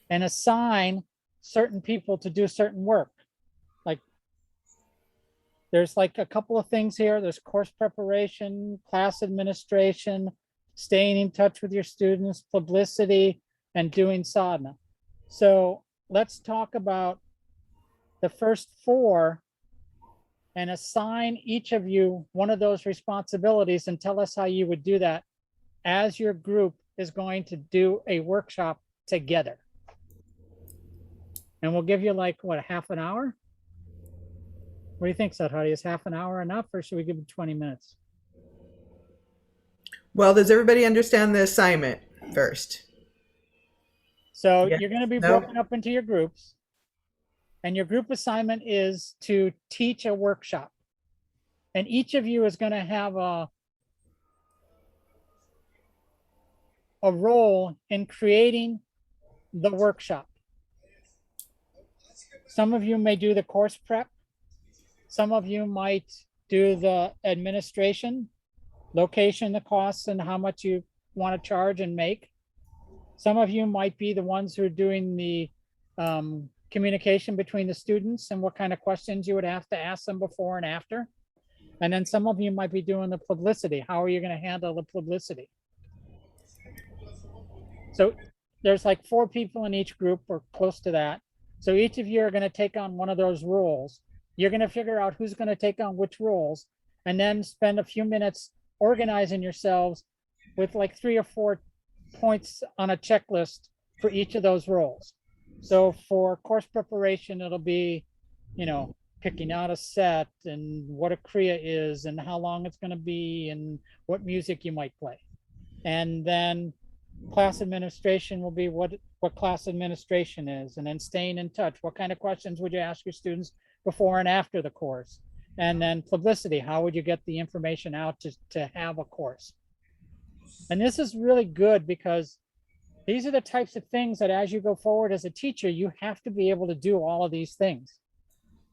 and assign certain people to do certain work. Like there's like a couple of things here. There's course preparation, class administration, staying in touch with your students, publicity, and doing sadhana. So let's talk about the first four and assign each of you one of those responsibilities and tell us how you would do that as your group is going to do a workshop together. And we'll give you like, what, half an hour? What do you think, Sadhari? Is half an hour enough or should we give it 20 minutes? Well, does everybody understand the assignment first? So Yeah. you're going to be No. broken up into your groups. And your group assignment is to teach a workshop. And each of you is going to have a role in creating the workshop. Some of you may do the course prep. Some of you might do the administration, location, the costs, and how much you want to charge and make. Some of you might be the ones who are doing the communication between the students and what kind of questions you would have to ask them before and after. And then some of you might be doing the publicity. How are you going to handle the publicity? So there's like 4 people in each group or close to that. So each of you are going to take on one of those roles. You're going to figure out who's going to take on which roles and then spend a few minutes organizing yourselves with like 3 or 4 points on a checklist for each of those roles. So for course preparation, it'll be, you know, picking out a set and what a kriya is and how long it's going to be and what music you might play. And then class administration will be what class administration is, and then staying in touch. What kind of questions would you ask your students before and after the course? And then publicity, how would you get the information out to have a course? And this is really good because these are the types of things that as you go forward as a teacher, you have to be able to do all of these things.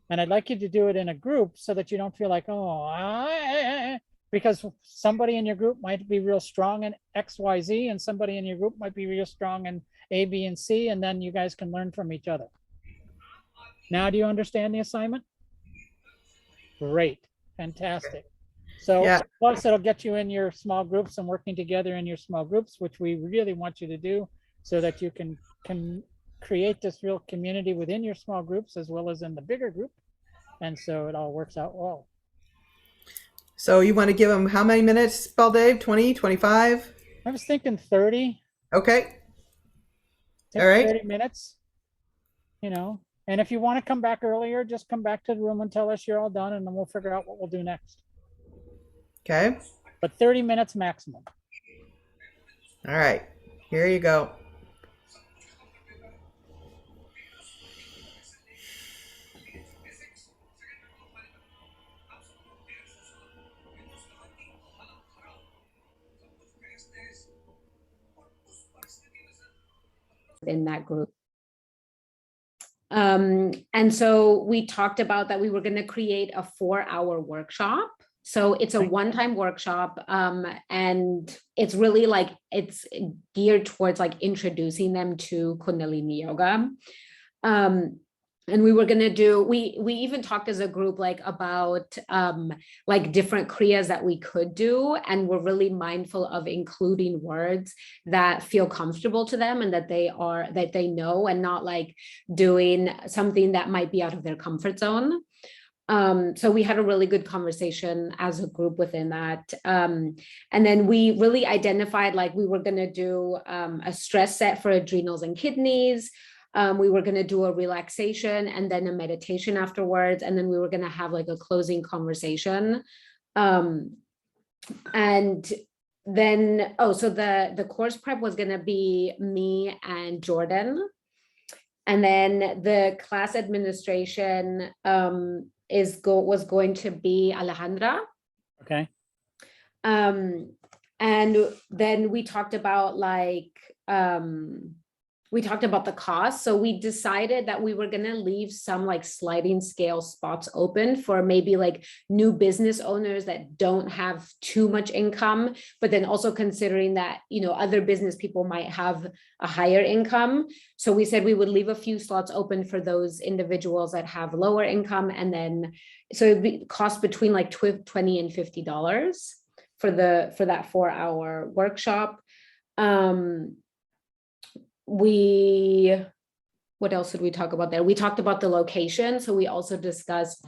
And I'd like you to do it in a group so that you don't feel like, oh, because somebody in your group might be real strong in X, Y, Z, and somebody in your group might be real strong in A, B, and C, and then you guys can learn from each other. Now, do you understand the assignment? Great, fantastic. So Yeah. plus it'll get you in your small groups and working together in your small groups, which we really want you to do so that you can create this real community within your small groups as well as in the bigger group. And so it all works out well. So you want to give them how many minutes, Dave? 20, 25? I was thinking 30. Okay. Take All right. 30 minutes, you know, and if you want to come back earlier, just come back to the room and tell us you're all done and then we'll figure out what we'll do next. Okay. But 30 minutes maximum. All right. Here you go. In that group. And so we talked about that we were going to create a 4-hour workshop. So it's a one-time workshop, and it's really like it's geared towards like introducing them to Kundalini yoga. And we were gonna do, we even talked as a group like about like different kriyas that we could do, and we're really mindful of including words that feel comfortable to them and that they know, and not like doing something that might be out of their comfort zone. So we had a really good conversation as a group within that. And then we really identified like we were gonna do a stress set for adrenals and kidneys. We were going to do a relaxation and then a meditation afterwards. And then we were going to have like a closing conversation. And then, so the course prep was going to be me and Jordan. And then the class administration was going to be Alejandra. Okay. And then we talked about the cost. So we decided that we were going to leave some like sliding scale spots open for maybe like new business owners that don't have too much income, but then also considering that, other business people might have a higher income. So we said we would leave a few slots open for those individuals that have lower income. And then, so it cost between like $20 and $50 for that 4-hour workshop. What else did we talk about there? We talked about the location. So we also discussed,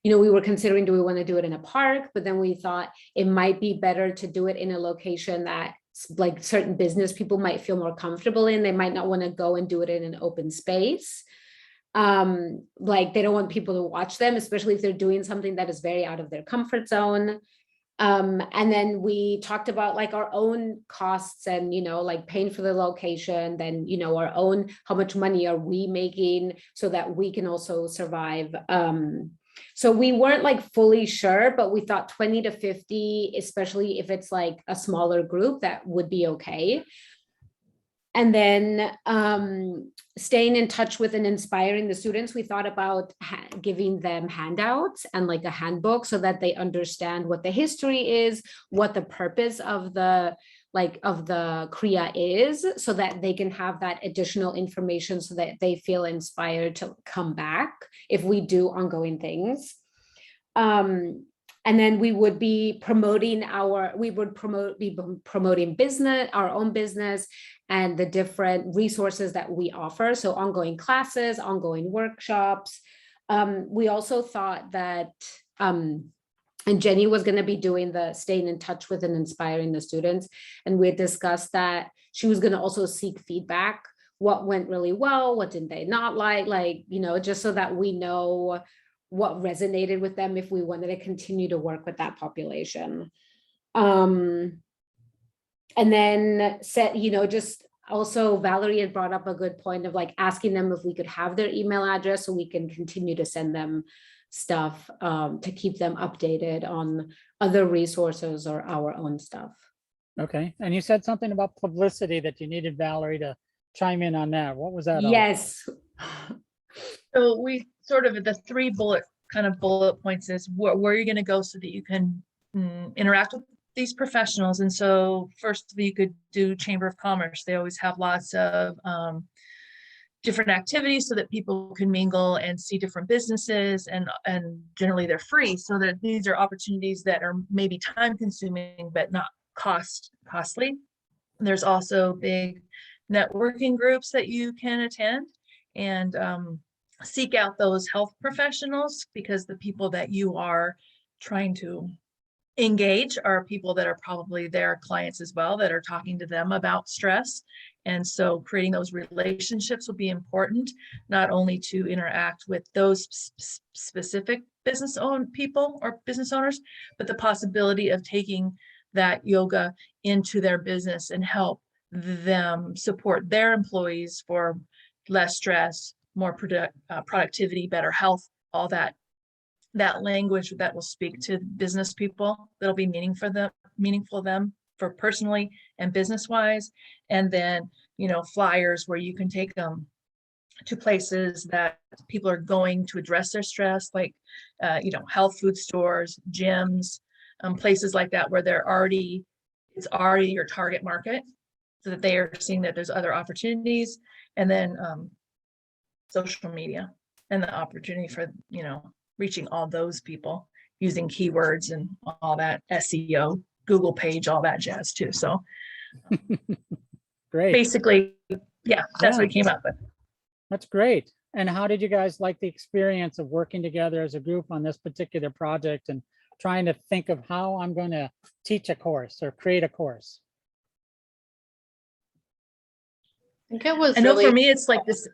we were considering, do we want to do it in a park? But then we thought it might be better to do it in a location that like certain business people might feel more comfortable in. They might not want to go and do it in an open space. Like they don't want people to watch them, especially if they're doing something that is very out of their comfort zone. And then we talked about like our own costs and, like paying for the location, then, our own, how much money are we making so that we can also survive. So we weren't like fully sure, but we thought 20 to 50, especially if it's like a smaller group, that would be okay. And then staying in touch with and inspiring the students, we thought about giving them handouts and like a handbook so that they understand what the history is, what the purpose of the Kriya is, so that they can have that additional information so that they feel inspired to come back if we do ongoing things. And then we would be promoting business, our own business, and the different resources that we offer. So ongoing classes, ongoing workshops. We also thought that, and Jenny was going to be doing the staying in touch with and inspiring the students. And we had discussed that she was going to also seek feedback. What went really well? What did they not like, just so that we know what resonated with them if we wanted to continue to work with that population. And then just also Valerie had brought up a good point of like asking them if we could have their email address so we can continue to send them stuff to keep them updated on other resources or our own stuff. Okay. And you said something about publicity that you needed Valerie to chime in on that. What was that? Yes. So we sort of, the 3 bullet points is where you're going to go so that you can interact with these professionals. And so first you could do Chamber of Commerce. They always have lots of different activities so that people can mingle and see different businesses, and generally they're free. So that these are opportunities that are maybe time consuming, but not costly. There's also big networking groups that you can attend, and seek out those health professionals, because the people that you are trying to engage are people that are probably their clients as well, that are talking to them about stress. And so creating those relationships will be important, not only to interact with those specific business people or business owners, but the possibility of taking that yoga into their business and help them support their employees for less stress, more productivity, better health, all that language that will speak to business people, that'll be meaningful to them for personally and business wise. And then, flyers where you can take them to places that people are going to address their stress, like, health food stores, gyms, places like that, where it's already your target market, so that they are seeing that there's other opportunities. And then social media and the opportunity for, reaching all those people using keywords and all that SEO, Google page, all that jazz too. So great. Basically, that's what we came up with. That's great. And how did you guys like the experience of working together as a group on this particular project and trying to think of how I'm going to teach a course or create a course? I think it was I know really for me, it's like this.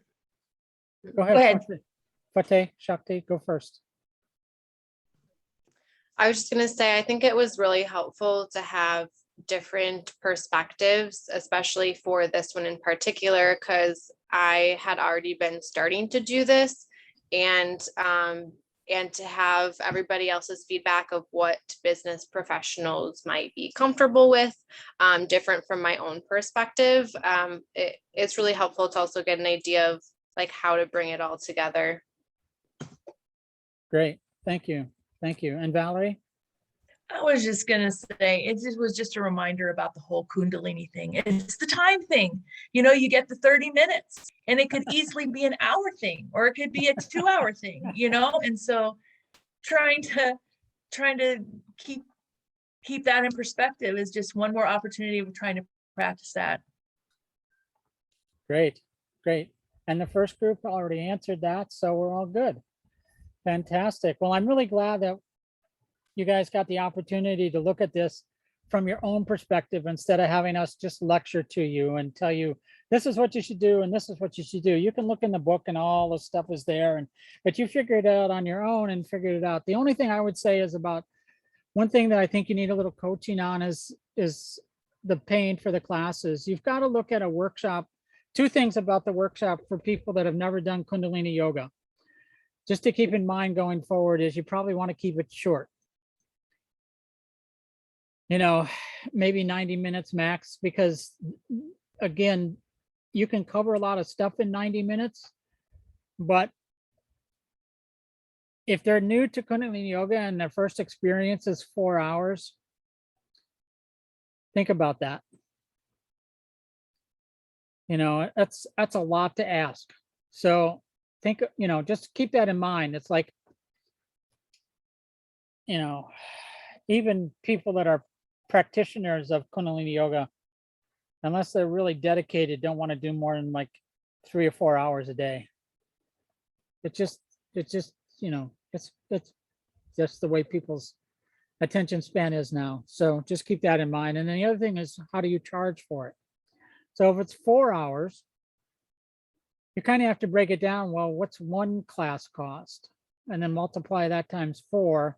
Go Go ahead. ahead. Fateh, Shakti, go first. I was just going to say, I think it was really helpful to have different perspectives, especially for this one in particular, because I had already been starting to do this, and to have everybody else's feedback of what business professionals might be comfortable with, different from my own perspective. It's really helpful to also get an idea of like how to bring it all together. Great. Thank you. Thank you. And Valerie? I was just gonna say, it just was just a reminder about the whole Kundalini thing. It's the time thing. You know, you get the 30 minutes and it could easily be an hour thing, or it could be a 2-hour thing, you know? And so trying to keep that in perspective is just one more opportunity of trying to practice that. Great, great. And the first group already answered that, so we're all good. Fantastic. Well, I'm really glad that you guys got the opportunity to look at this from your own perspective instead of having us just lecture to you and tell you, this is what you should do and this is what you should do. You can look in the book and all the stuff is there, but you figured it out on your own and figured it out. The only thing I would say is about one thing that I think you need a little coaching on is the paying for the classes. You've got to look at a workshop. Two things about the workshop for people that have never done Kundalini yoga. Just to keep in mind going forward is you probably want to keep it short. You know, maybe 90 minutes max, because again, you can cover a lot of stuff in 90 minutes, but if they're new to Kundalini yoga and their first experience is 4 hours, think about that. You know, that's a lot to ask. So think, you know, just keep that in mind. It's like, you know, even people that are practitioners of Kundalini yoga, unless they're really dedicated, don't want to do more than like 3 or 4 hours a day. It's just, you know, it's just the way people's attention span is now. So just keep that in mind. And then the other thing is, how do you charge for it? So if it's 4 hours, you kind of have to break it down. Well, what's one class cost? And then multiply that times 4.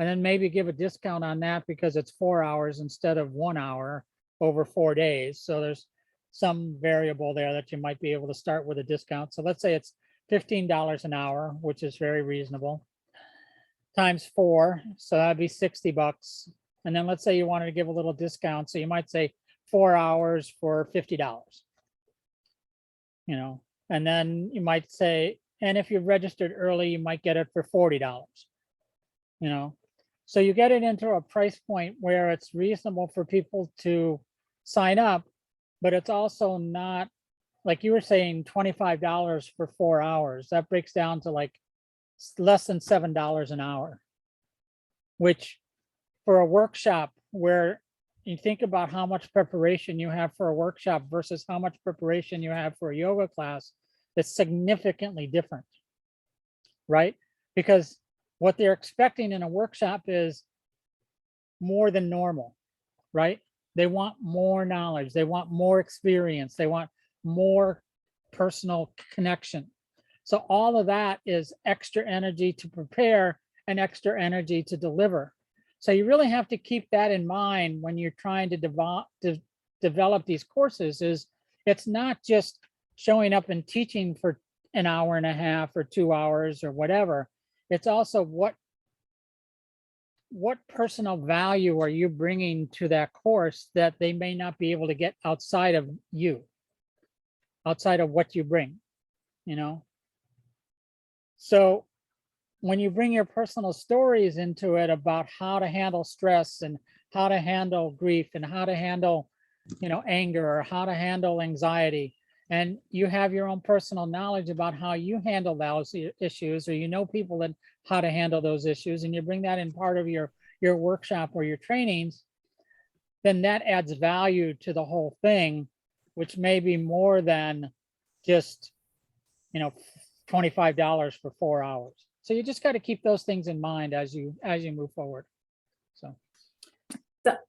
And then maybe give a discount on that because it's 4 hours instead of 1 hour over 4 days. So there's some variable there that you might be able to start with a discount. So let's say it's $15 an hour, which is very reasonable, times 4. So that'd be $60. And then let's say you wanted to give a little discount. So you might say 4 hours for $50, you know, and then you might say, and if you've registered early, you might get it for $40, you know. So you get it into a price point where it's reasonable for people to sign up, but it's also not, like you were saying, $25 for 4 hours. That breaks down to like less than $7 an hour, which for a workshop where you think about how much preparation you have for a workshop versus how much preparation you have for a yoga class, it's significantly different, right? Because what they're expecting in a workshop is more than normal, right? They want more knowledge. They want more experience. They want more personal connection. So all of that is extra energy to prepare and extra energy to deliver. So you really have to keep that in mind when you're trying to develop these courses. Is it's not just showing up and teaching for an hour and a half or 2 hours or whatever. It's also what personal value are you bringing to that course that they may not be able to get outside of you, outside of what you bring, you know? So when you bring your personal stories into it about how to handle stress and how to handle grief and how to handle, you know, anger or how to handle anxiety, and you have your own personal knowledge about how you handle those issues, or you know people that how to handle those issues, and you bring that in part of your workshop or your trainings, then that adds value to the whole thing, which may be more than just, you know, $25 for 4 hours. So you just got to keep those things in mind as you move forward. So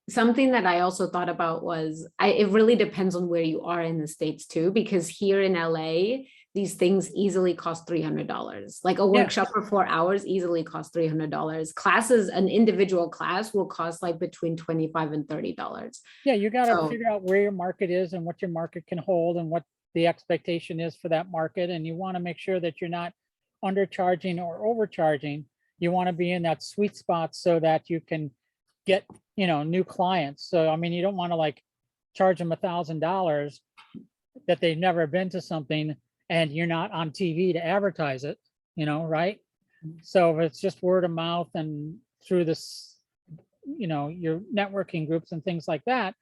something that I also thought about was it really depends on where you are in the States too, because here in LA, these things easily cost $300. Like a workshop for 4 hours easily costs $300. Classes, an individual class will cost like between $25 and $30. Yeah, you got to So- figure out where your market is and what your market can hold and what the expectation is for that market. And you want to make sure that you're not undercharging or overcharging. You want to be in that sweet spot so that you can get, new clients. So, I mean, you don't want to like charge them $1,000 that they've never been to something and you're not on TV to advertise it, right? So if it's just word of mouth and through this, your networking groups and things like that,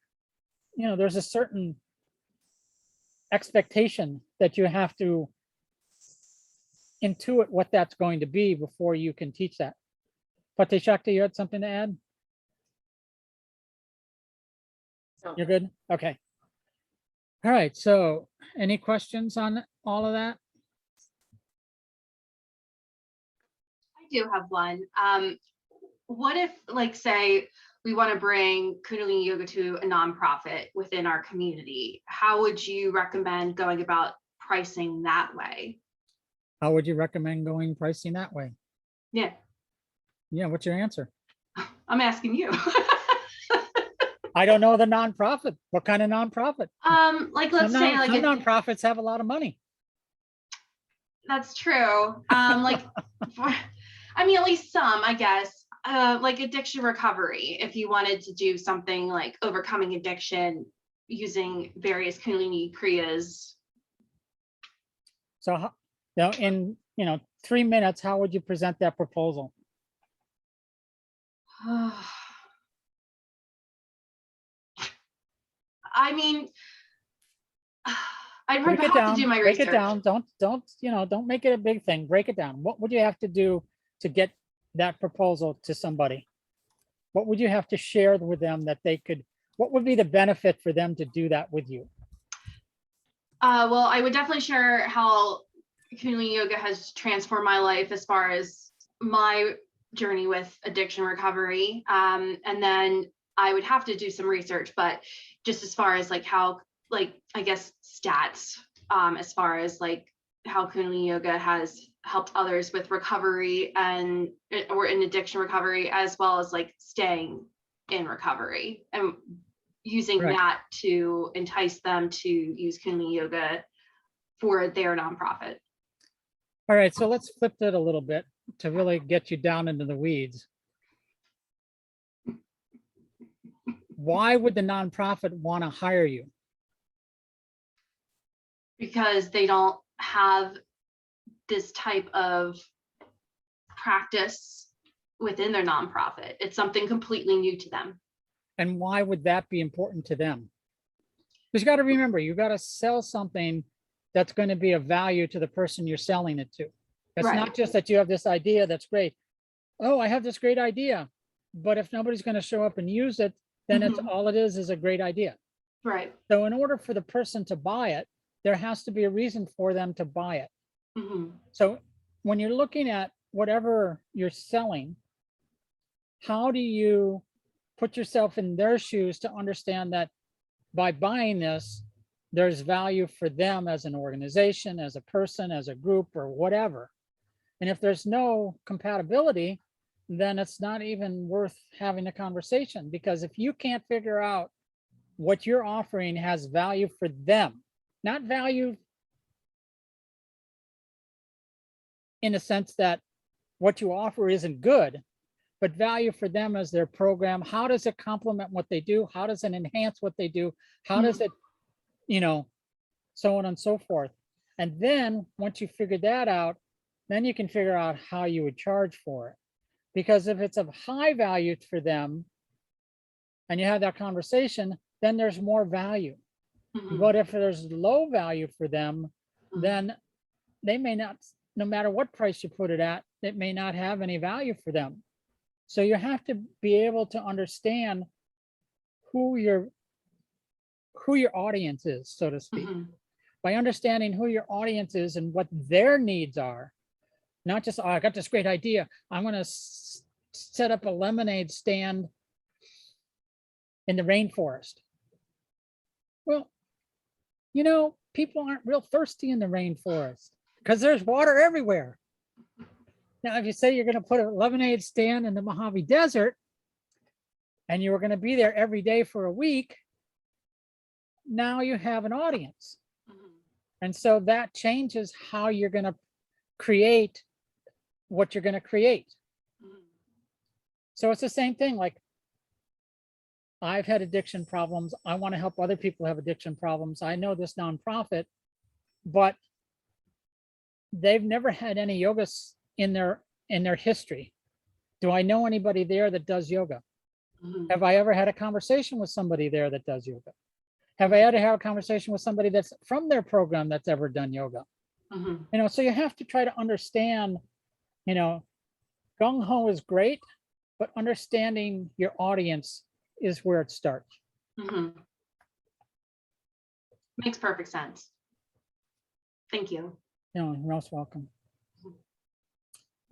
there's a certain expectation that you have to intuit what that's going to be before you can teach that. Pate Shakti, you had something to add? No. You're good? Okay. All right, so any questions on all of that? I do have one. What if, like, say, we want to bring Kundalini Yoga to a nonprofit within our community? How would you recommend going about pricing that way? How would you recommend going pricing that way? Yeah, Yeah, what's your answer? I'm asking you. I don't know the nonprofit. What kind of nonprofit? Like, let's say, like, some nonprofits have a lot of money. that's true. Like, I mean, at least some, I guess. Like addiction recovery, if you wanted to do something like overcoming addiction using various Kundalini Kriyas. So, in 3 minutes, how would you present that proposal? I mean, I'd Break it have down. to do my Break research. it down. Don't make it a big thing. Break it down. What would you have to do to get that proposal to somebody? What would you have to share with them that they could? What would be the benefit for them to do that with you? Well, I would definitely share how Kundalini Yoga has transformed my life as far as my journey with addiction recovery. And then I would have to do some research, but just as far as like how, like, I guess stats, as far as like how Kundalini Yoga has helped others with recovery or in addiction recovery, as well as like staying in recovery and using Right. that to entice them to use Kundalini Yoga for their nonprofit. All right, so let's flip that a little bit to really get you down into the weeds. Why would the nonprofit want to hire you? Because they don't have this type of practice within their nonprofit. It's something completely new to them. And why would that be important to them? Because you got to remember, you got to sell something that's going to be of value to the person you're selling it to. It's Right. not just that you have this idea that's great. Oh, I have this great idea. But if nobody's going to show up and use it, then it's all it is a great idea. Right. So in order for the person to buy it, there has to be a reason for them to buy it. Mhm. So when you're looking at whatever you're selling, how do you put yourself in their shoes to understand that by buying this, there's value for them as an organization, as a person, as a group, or whatever. And if there's no compatibility, then it's not even worth having a conversation, because if you can't figure out what you're offering has value for them, not value in a sense that what you offer isn't good, but value for them as their program. How does it complement what they do? How does it enhance what they do? How does it, so on and so forth. And then once you figure that out, then you can figure out how you would charge for it. Because if it's of high value for them and you have that conversation, then there's more value. Mhm. But if there's low value for them, Mhm. then they may not, no matter what price you put it at, it may not have any value for them. So you have to be able to understand who your audience is, so to speak. Mhm. By understanding who your audience is and what their needs are, not just, oh, I got this great idea, I'm going to set up a lemonade stand in the rainforest. Well, you know, people aren't real thirsty in the rainforest because there's water everywhere. Now, if you say you're going to put a lemonade stand in the Mojave Desert and you were going to be there every day for a week, now you have an audience. And so that changes how you're going to create what you're going to create. So it's the same thing. Like, I've had addiction problems. I want to help other people have addiction problems. I know this nonprofit, but they've never had any yogas in their history. Do I know anybody there that does yoga? Have I ever had a conversation with somebody there that does yoga? Have I ever had a conversation with somebody that's from their program that's ever done yoga? You know, so you have to try to understand, you know, gung ho is great, but understanding your audience is where it starts. Makes perfect sense. Thank you. No, you're most welcome.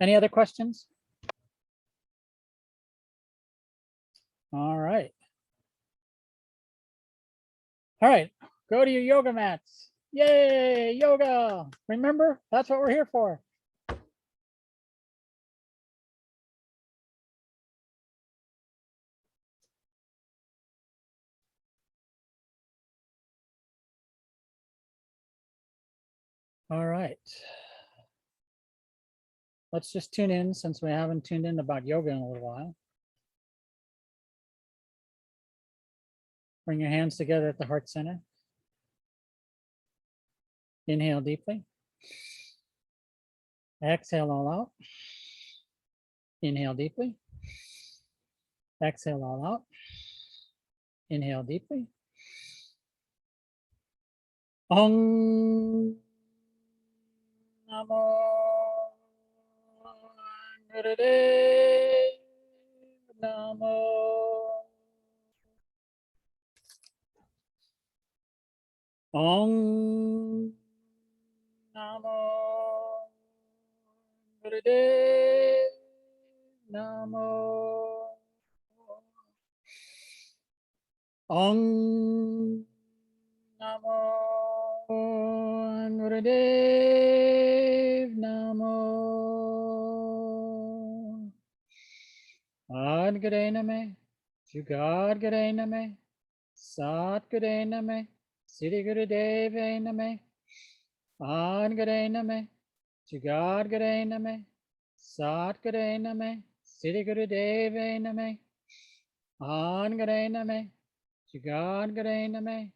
Any other questions? All right. All right, go to your yoga mats. Yay, yoga. Remember, that's what we're here for. All right. Let's just tune in since we haven't tuned in about yoga in a little while. Bring your hands together at the heart center. Inhale deeply. Exhale all out. Inhale deeply. Exhale all out. Inhale deeply. Om Namo Gurudev Namo. Om Namo Gurudev Namo. Om Namo Gurudev Namo. Ad Gure Name, Jugad Gure Name, Sat Gure Name, Siddhi Gurudev Name, Ad Gure Name, Jugad Gure Name, Sat Gure Name, Siddhi Gurudev Name, Ad Gure Name, Jugad Gure Name,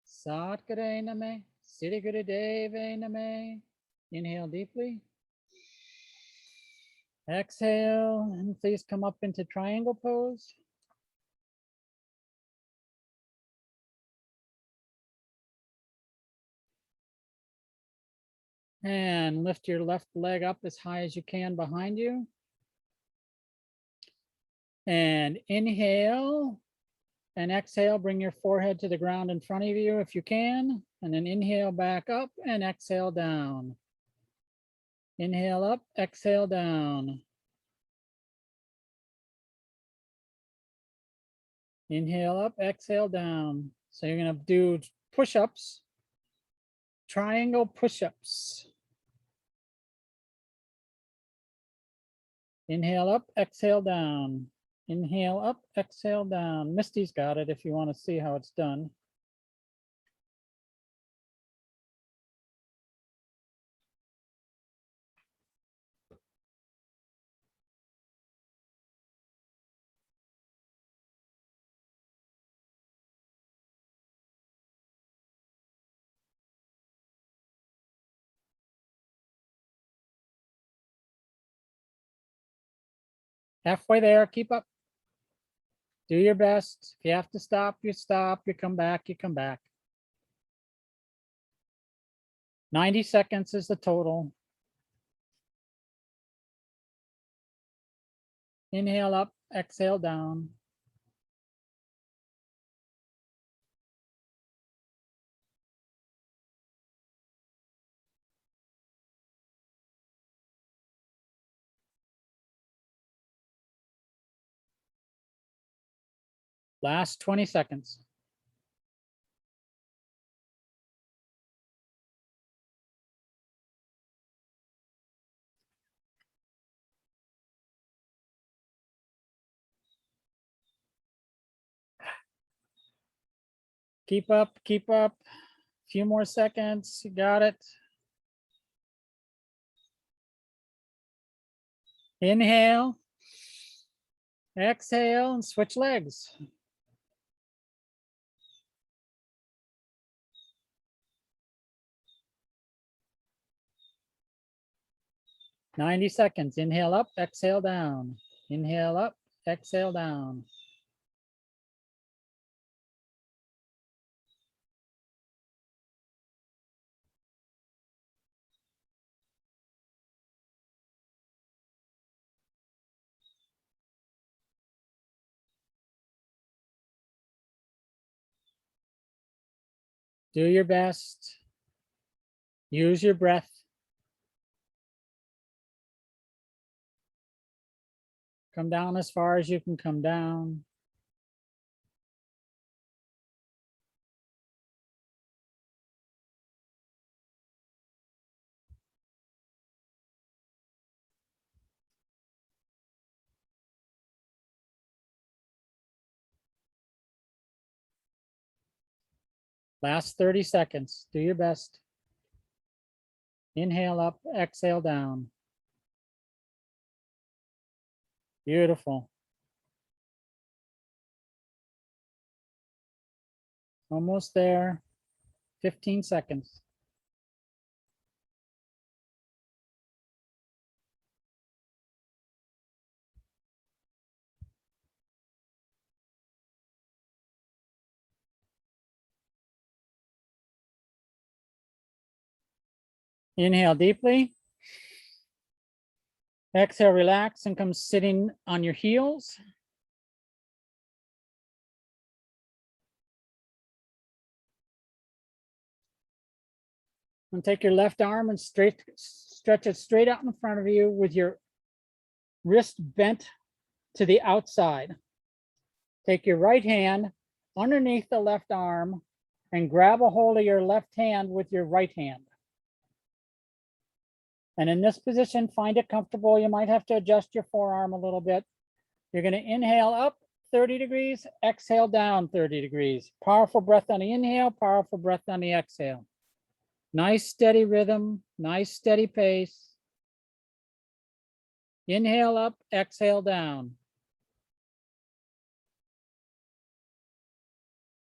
Sat Gure Name, Siddhi Gurudev Name. Inhale deeply. Exhale, and please come up into triangle pose. And lift your left leg up as high as you can behind you. And inhale and exhale, bring your forehead to the ground in front of you if you can. And then inhale back up and exhale down. Inhale up, exhale down. Inhale up, exhale down. So you're going to do push-ups, triangle push-ups. Inhale up, exhale down. Inhale up, exhale down. Misty's got it if you want to see how it's done. Halfway there, keep up. Do your best. If you have to stop, you stop. You come back, you come back. 90 seconds is the total. Inhale up, exhale down. Last 20 seconds. Keep up, keep up. Few more seconds. You got it. Inhale. Exhale and switch legs. Ninety seconds. Inhale up, exhale down. Inhale up, exhale down. Do your best. Use your breath. Come down as far as you can come down. Last 30 seconds. Do your best. Inhale up, exhale down. Beautiful. Almost there. 15 seconds. Inhale deeply. Exhale, relax and come sitting on your heels. And take your left arm and stretch it straight out in front of you with your wrist bent to the outside. Take your right hand underneath the left arm and grab a hold of your left hand with your right hand. And in this position, find it comfortable. You might have to adjust your forearm a little bit. You're going to inhale up 30 degrees, exhale down 30 degrees. Powerful breath on the inhale, powerful breath on the exhale. Nice steady rhythm, nice steady pace. Inhale up, exhale down.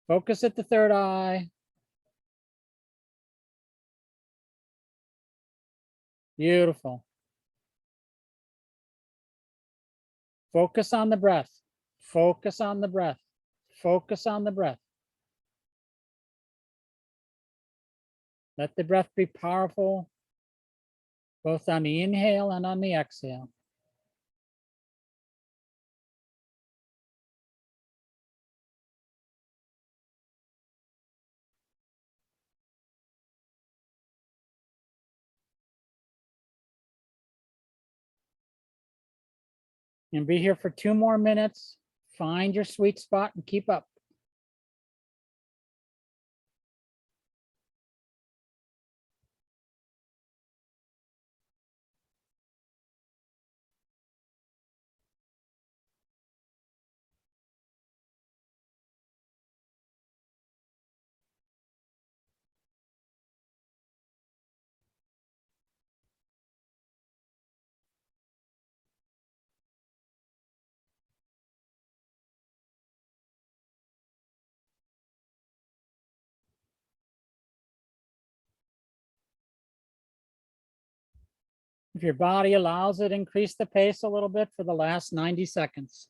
Focus at the third eye. Beautiful. Focus on the breath. Focus on the breath. Focus on the breath. Let the breath be powerful, both on the inhale and on the exhale. And be here for 2 more minutes. Find your sweet spot and keep up. If your body allows it, increase the pace a little bit for the last 90 seconds.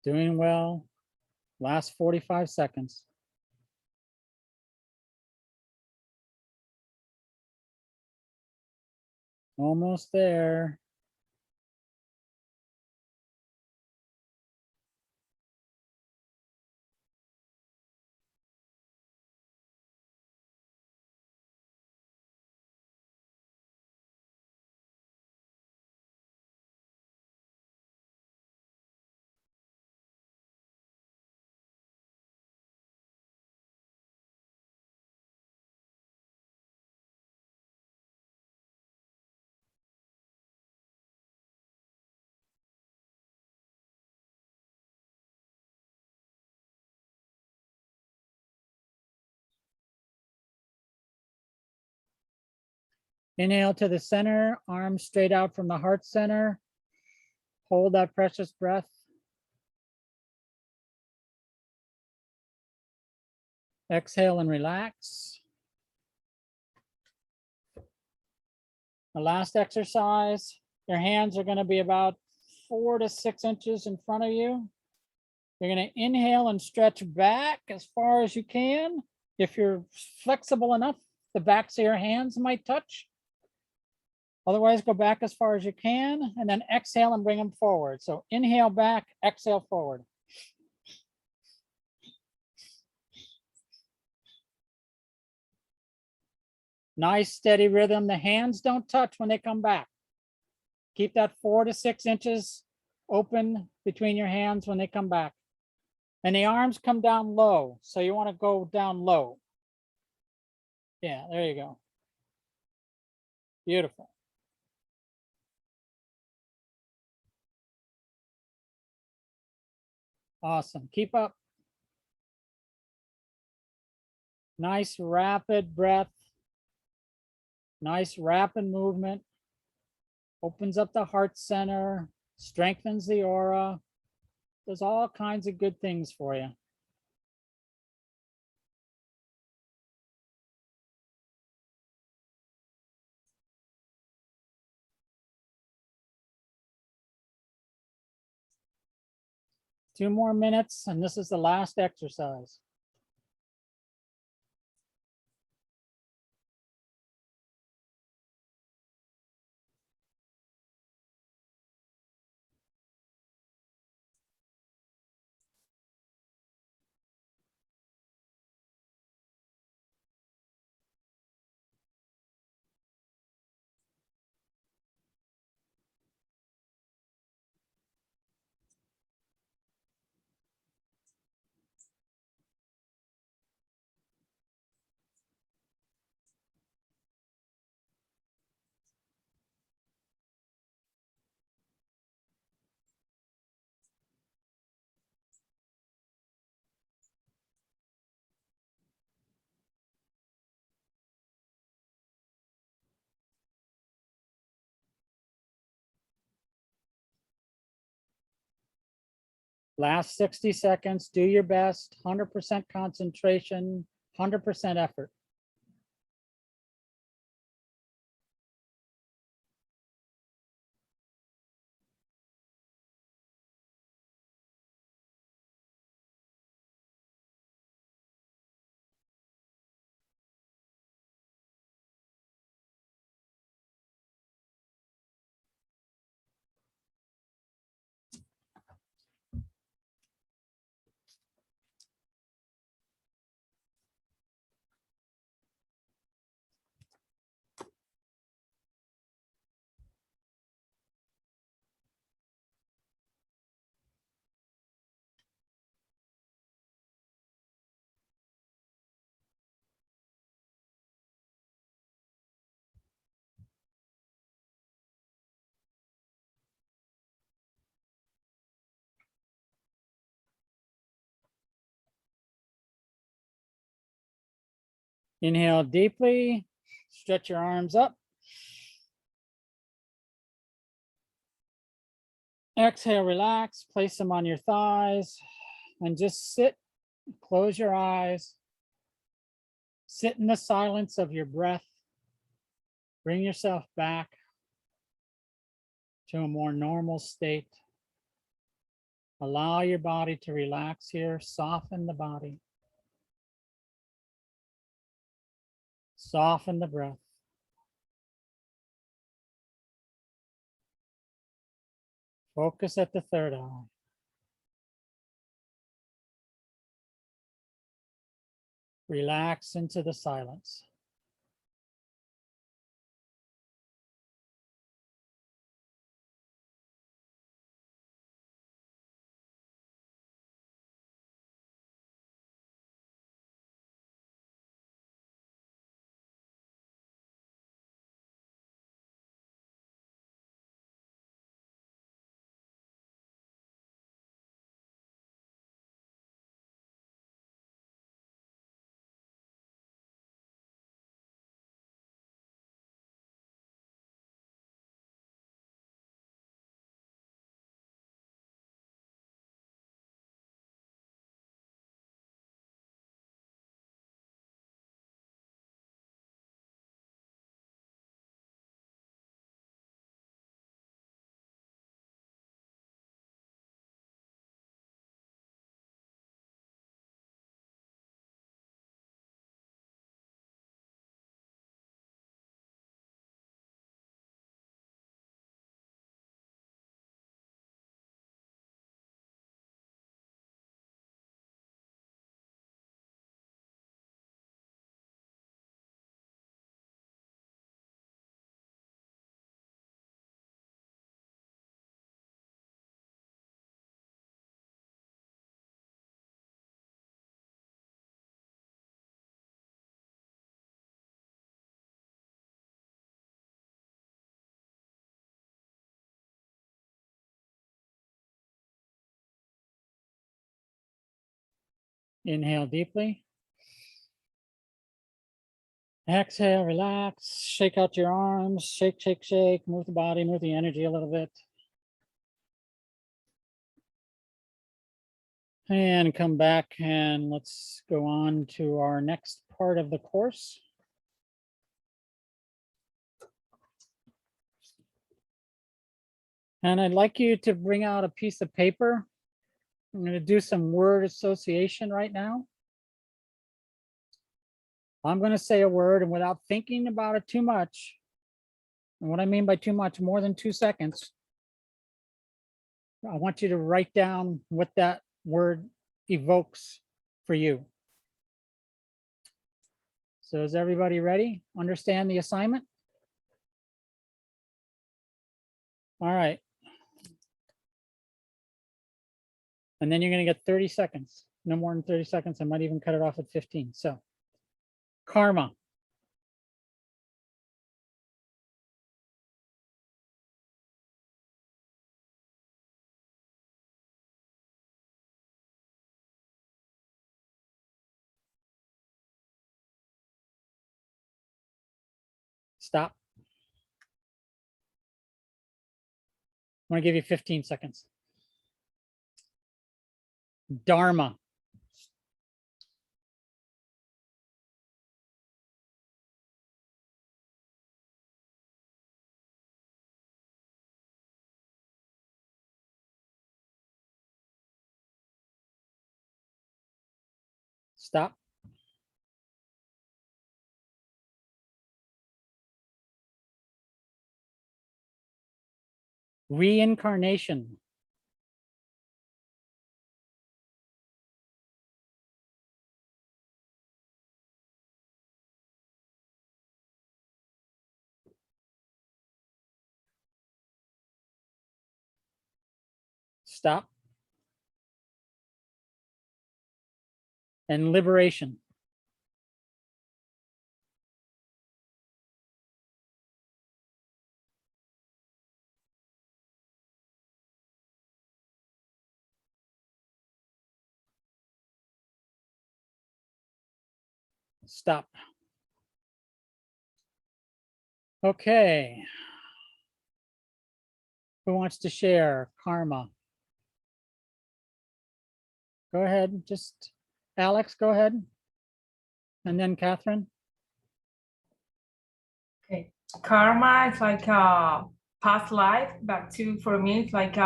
Doing well. Last 45 seconds. Almost there. Inhale to the center, arms straight out from the heart center. Hold that precious breath. Exhale and relax. The last exercise, your hands are going to be about 4 to 6 inches in front of you. You're going to inhale and stretch back as far as you can. If you're flexible enough, the backs of your hands might touch. Otherwise, go back as far as you can, and then exhale and bring them forward. So inhale back, exhale forward. Nice steady rhythm. The hands don't touch when they come back. Keep that 4 to 6 inches open between your hands when they come back. And the arms come down low. So you want to go down low. Yeah, there you go. Beautiful. Awesome. Keep up. Nice rapid breath. Nice rapid movement. Opens up the heart center, strengthens the aura. Does all kinds of good things for you. Two more minutes, and this is the last exercise. Last 60 seconds, do your best, 100% concentration, 100% effort. Inhale deeply, stretch your arms up. Exhale, relax, place them on your thighs, and just sit, close your eyes. Sit in the silence of your breath. Bring yourself back to a more normal state. Allow your body to relax here, soften the body. Soften the breath. Focus at the third eye. Relax into the silence. Inhale deeply. Exhale, relax, shake out your arms, shake, shake, shake, move the body, move the energy a little bit. And come back and let's go on to our next part of the course. And I'd like you to bring out a piece of paper. I'm going to do some word association right now. I'm going to say a word, and without thinking about it too much, and what I mean by too much, more than 2 seconds, I want you to write down what that word evokes for you. So is everybody ready? Understand the assignment? All right. And then you're going to get 30 seconds, no more than 30 seconds. I might even cut it off at 15. So karma. Stop. I'm going to give you 15 seconds. Dharma. Stop. Reincarnation. Stop. And liberation. Stop. Okay. Who wants to share karma? Go ahead. Just Alex, go ahead. And then Catherine. Okay. Karma is like a past life, but for me, it's like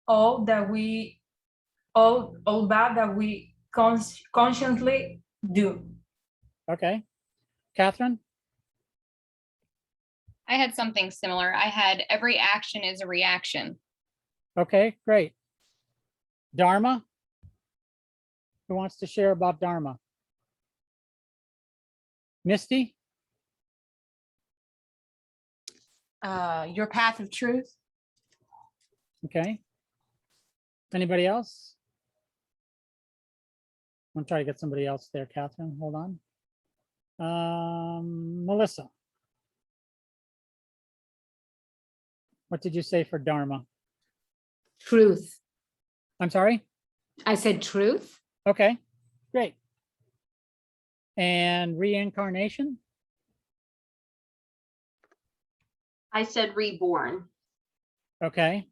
all that we, all that we consciously do. Okay. Catherine. I had something similar. I had every action is a reaction. Okay, great. Dharma. Who wants to share about Dharma? Misty. Your path of truth. Okay. Anybody else? I'm trying to get somebody else there, Catherine. Hold on. Melissa. What did you say for Dharma? Truth. I'm sorry? I said truth. Okay, great. And reincarnation? I said reborn. Okay.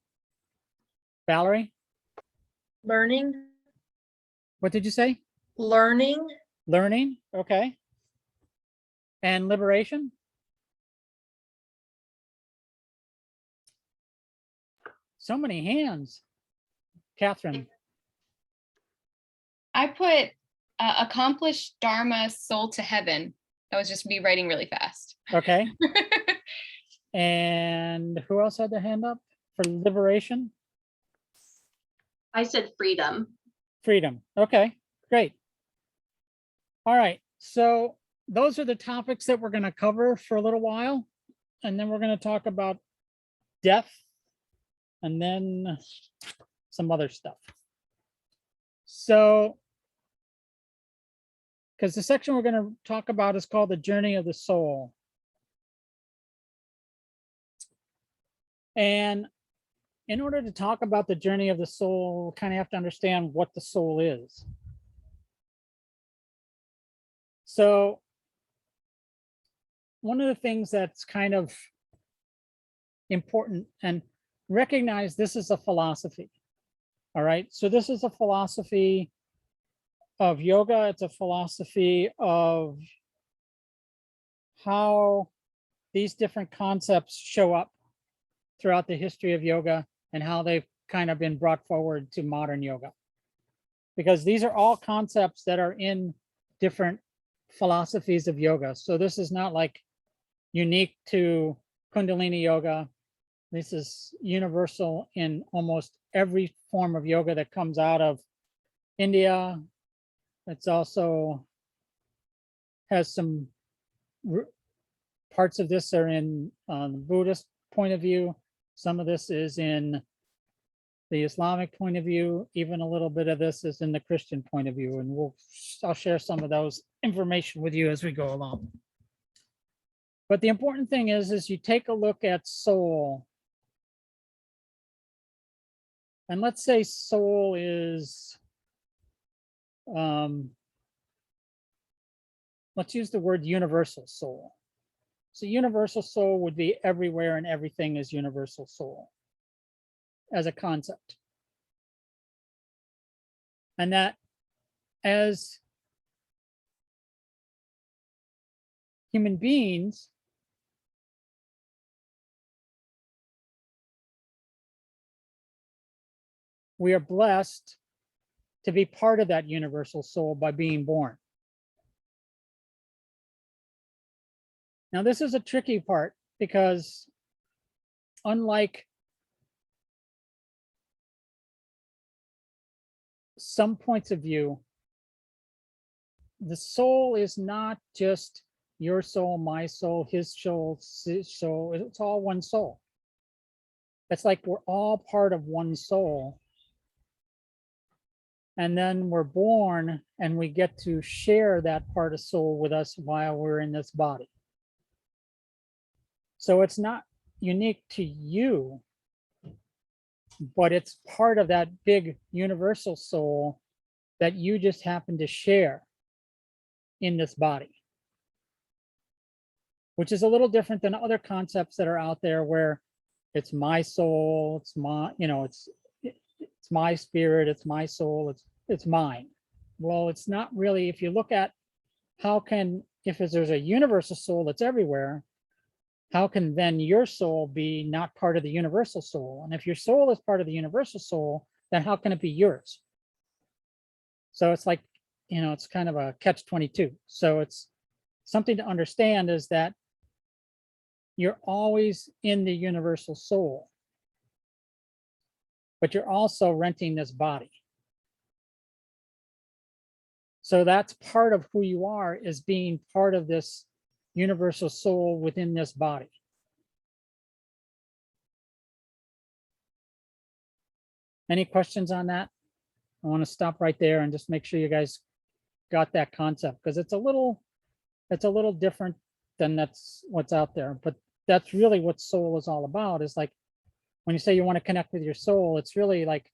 Valerie, Learning, what did you say? learning, Learning, okay. And liberation? So many hands. Catherine, I put accomplish Dharma, soul to heaven. That was just me writing really fast. okay. And who else had their hand up for liberation? I said freedom. Freedom, okay, great. All right, so those are the topics that we're going to cover for a little while. And then we're going to talk about death and then some other stuff. So, because the section we're going to talk about is called the journey of the soul. And in order to talk about the journey of the soul, we kind of have to understand what the soul is. So one of the things that's kind of important, and recognize this is a philosophy. All right, so this is a philosophy of yoga. It's a philosophy of how these different concepts show up throughout the history of yoga and how they've kind of been brought forward to modern yoga. Because these are all concepts that are in different philosophies of yoga. So this is not like unique to Kundalini yoga. This is universal in almost every form of yoga that comes out of India. It's also has some parts of this are in the Buddhist point of view. Some of this is in the Islamic point of view. Even a little bit of this is in the Christian point of view. And I'll share some of those information with you as we go along. But the important thing is you take a look at soul. And let's say soul is, let's use the word universal soul. So universal soul would be everywhere and everything is universal soul as a concept. And that as human beings, we are blessed to be part of that universal soul by being born. Now, this is a tricky part because unlike some points of view, the soul is not just your soul, my soul, his soul, it's all one soul. It's like we're all part of one soul. And then we're born and we get to share that part of soul with us while we're in this body. So it's not unique to you, but it's part of that big universal soul that you just happen to share in this body, which is a little different than other concepts that are out there where it's my soul, it's my, it's my spirit, it's my soul, it's mine. Well, it's not really. If you look at if there's a universal soul that's everywhere, how can then your soul be not part of the universal soul? And if your soul is part of the universal soul, then how can it be yours? So it's like, it's kind of a catch-22. So it's something to understand is that you're always in the universal soul, but you're also renting this body. So that's part of who you are, is being part of this universal soul within this body. Any questions on that? I want to stop right there and just make sure you guys got that concept, because it's a little different than that's what's out there. But that's really what soul is all about, is like when you say you want to connect with your soul, it's really like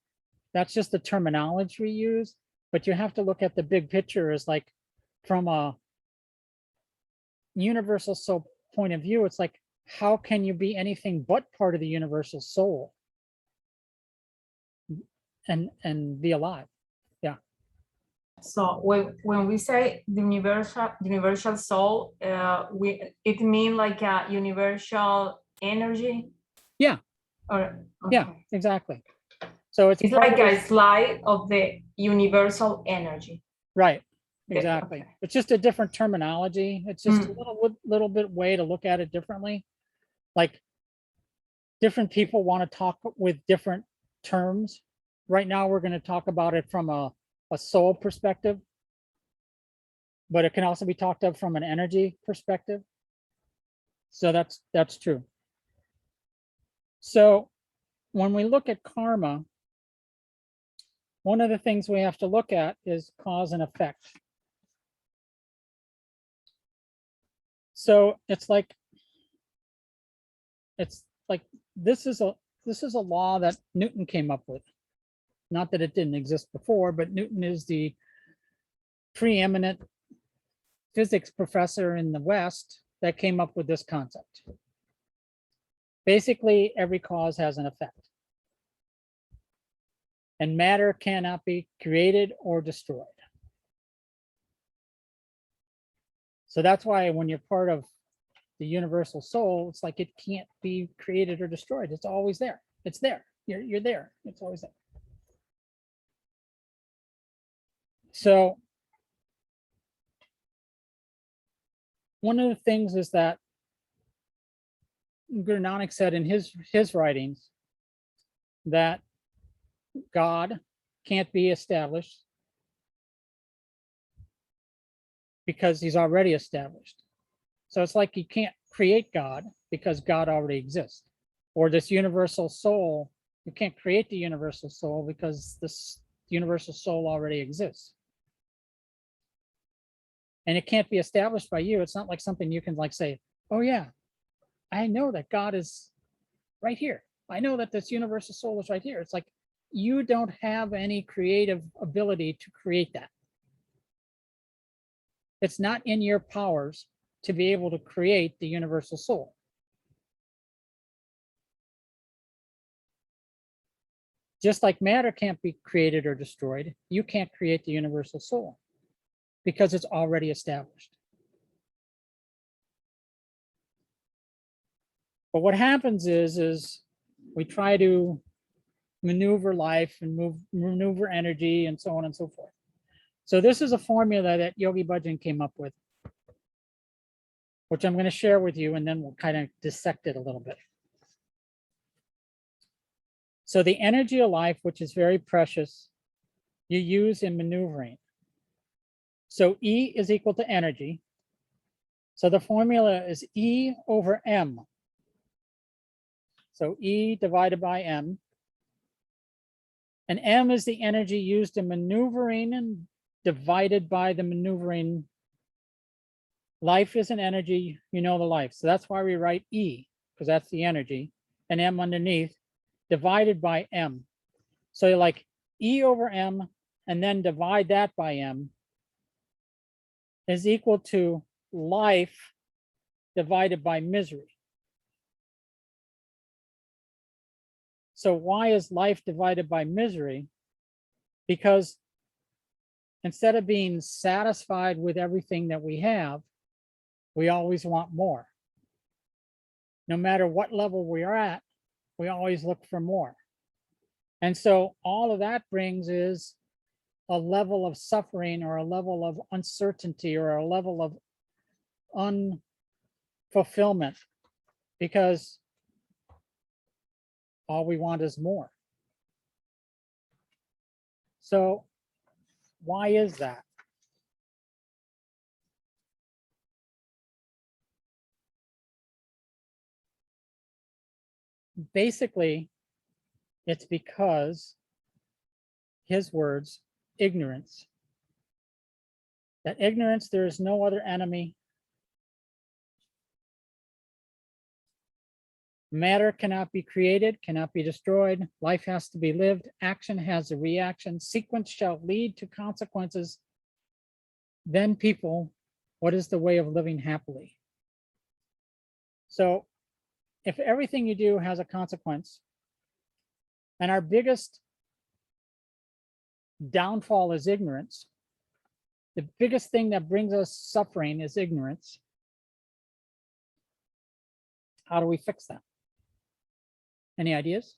that's just the terminology we use, but you have to look at the big picture as like from a universal soul point of view. It's like, how can you be anything but part of the universal soul and be alive? Yeah. So when we say the universal soul, it means like a universal energy. Yeah. Or okay. Yeah, exactly. So it's like a slide of the universal energy. Right. Exactly. Okay. It's just a different terminology. It's just a little bit way to look at it differently. Like different people want to talk with different terms. Right now, we're going to talk about it from a soul perspective, but it can also be talked of from an energy perspective. So that's true. So when we look at karma, one of the things we have to look at is cause and effect. So it's like this is a law that Newton came up with. Not that it didn't exist before, but Newton is the preeminent physics professor in the West that came up with this concept. Basically, every cause has an effect. And matter cannot be created or destroyed. So that's why when you're part of the universal soul, it's like it can't be created or destroyed. It's always there. It's there. You're there. It's always there. So one of the things is that Guru Nanak said in his writings that God can't be established because he's already established. So it's like you can't create God because God already exists. Or this universal soul, you can't create the universal soul because this universal soul already exists. And it can't be established by you. It's not like something you can like say, oh yeah, I know that God is right here. I know that this universal soul is right here. It's like you don't have any creative ability to create that. It's not in your powers to be able to create the universal soul. Just like matter can't be created or destroyed, you can't create the universal soul because it's already established. But what happens is we try to maneuver life and maneuver energy and so on and so forth. So this is a formula that Yogi Bhajan came up with, which I'm going to share with you, and then we'll kind of dissect it a little bit. So the energy of life, which is very precious, you use in maneuvering. So E is equal to energy. So the formula is E over M. So E divided by M. And M is the energy used in maneuvering and divided by the maneuvering. Life is an energy, you know the life. So that's why we write E, because that's the energy, and M underneath, divided by M. So you're like E over M, and then divide that by M is equal to life divided by misery. So why is life divided by misery? Because instead of being satisfied with everything that we have, we always want more. No matter what level we are at, we always look for more. And so all of that brings is a level of suffering or a level of uncertainty or a level of unfulfillment, because all we want is more. So why is that? Basically, it's because, his words, ignorance. That ignorance, there is no other enemy. Matter cannot be created, cannot be destroyed. Life has to be lived. Action has a reaction. Sequence shall lead to consequences. Then people, what is the way of living happily? So if everything you do has a consequence, and our biggest downfall is ignorance, the biggest thing that brings us suffering is ignorance. How do we fix that? Any ideas?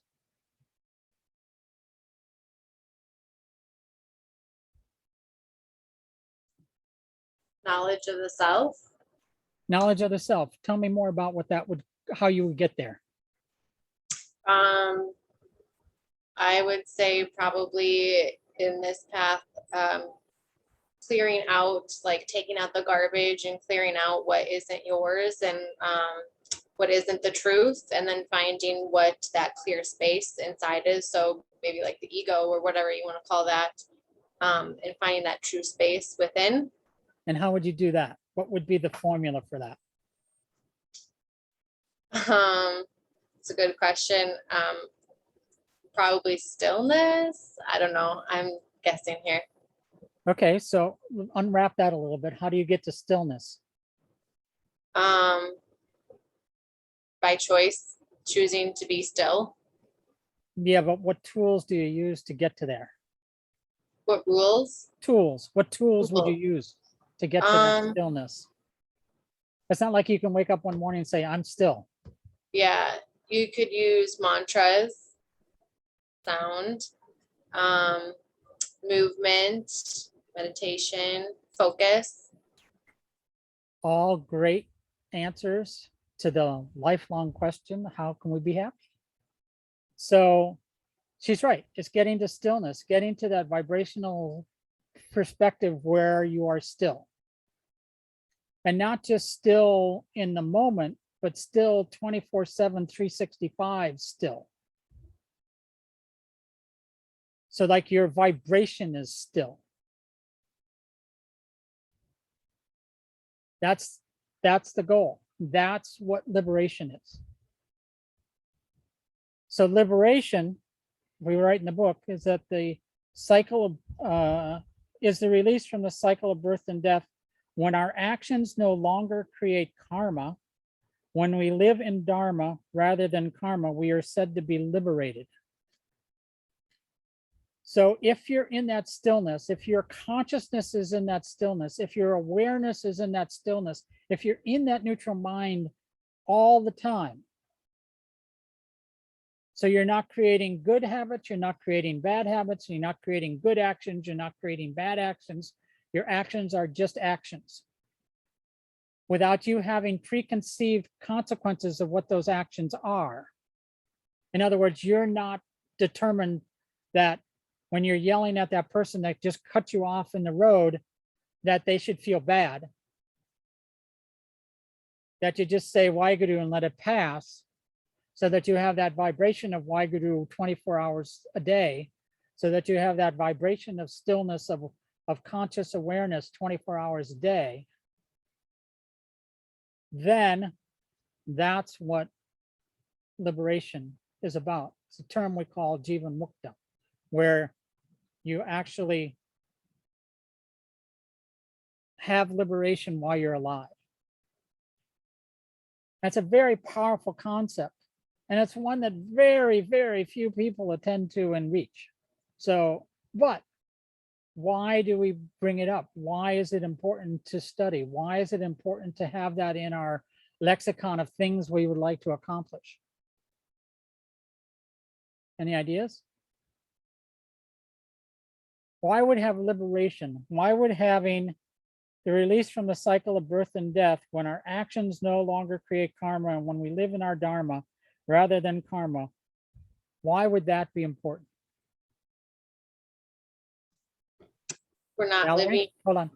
Knowledge of the self. Knowledge of the self. Tell me more about what that would, how you would get there. I would say probably in this path, clearing out, like taking out the garbage and clearing out what isn't yours and what isn't the truth, and then finding what that clear space inside is. So maybe like the ego or whatever you want to call that, and finding that true space within. And how would you do that? What would be the formula for that? It's a good question. Probably stillness. I don't know. I'm guessing here. Okay, so unwrap that a little bit. How do you get to stillness? By choice, choosing to be still. Yeah, but what tools do you use to get to there? What rules? Tools. What tools would you use to get to that stillness? It's not like you can wake up one morning and say, I'm still. Yeah, you could use mantras, sound, movement, meditation, focus. All great answers to the lifelong question, how can we be happy? So she's right. It's getting to stillness, getting to that vibrational perspective where you are still. And not just still in the moment, but still 24/7, 365 still. So like your vibration is still. That's the goal. That's what liberation is. So liberation, we write in the book, is that the cycle of is the release from the cycle of birth and death when our actions no longer create karma. When we live in dharma rather than karma, we are said to be liberated. So if you're in that stillness, if your consciousness is in that stillness, if your awareness is in that stillness, if you're in that neutral mind all the time, so you're not creating good habits, you're not creating bad habits, you're not creating good actions, you're not creating bad actions. Your actions are just actions without you having preconceived consequences of what those actions are. In other words, you're not determined that when you're yelling at that person that just cut you off in the road, that they should feel bad. That you just say Waheguru and let it pass, so that you have that vibration of Waheguru 24 hours a day, so that you have that vibration of stillness of conscious awareness 24 hours a day. Then that's what liberation is about. It's a term we call Jivan Mukta, where you actually have liberation while you're alive. That's a very powerful concept. And it's one that very, very few people attend to and reach. So, but why do we bring it up? Why is it important to study? Why is it important to have that in our lexicon of things we would like to accomplish? Any ideas? Why would have liberation? Why would having the release from the cycle of birth and death, when our actions no longer create karma and when we live in our dharma rather than karma, why would that be important? We're not Valerie? living. Hold on.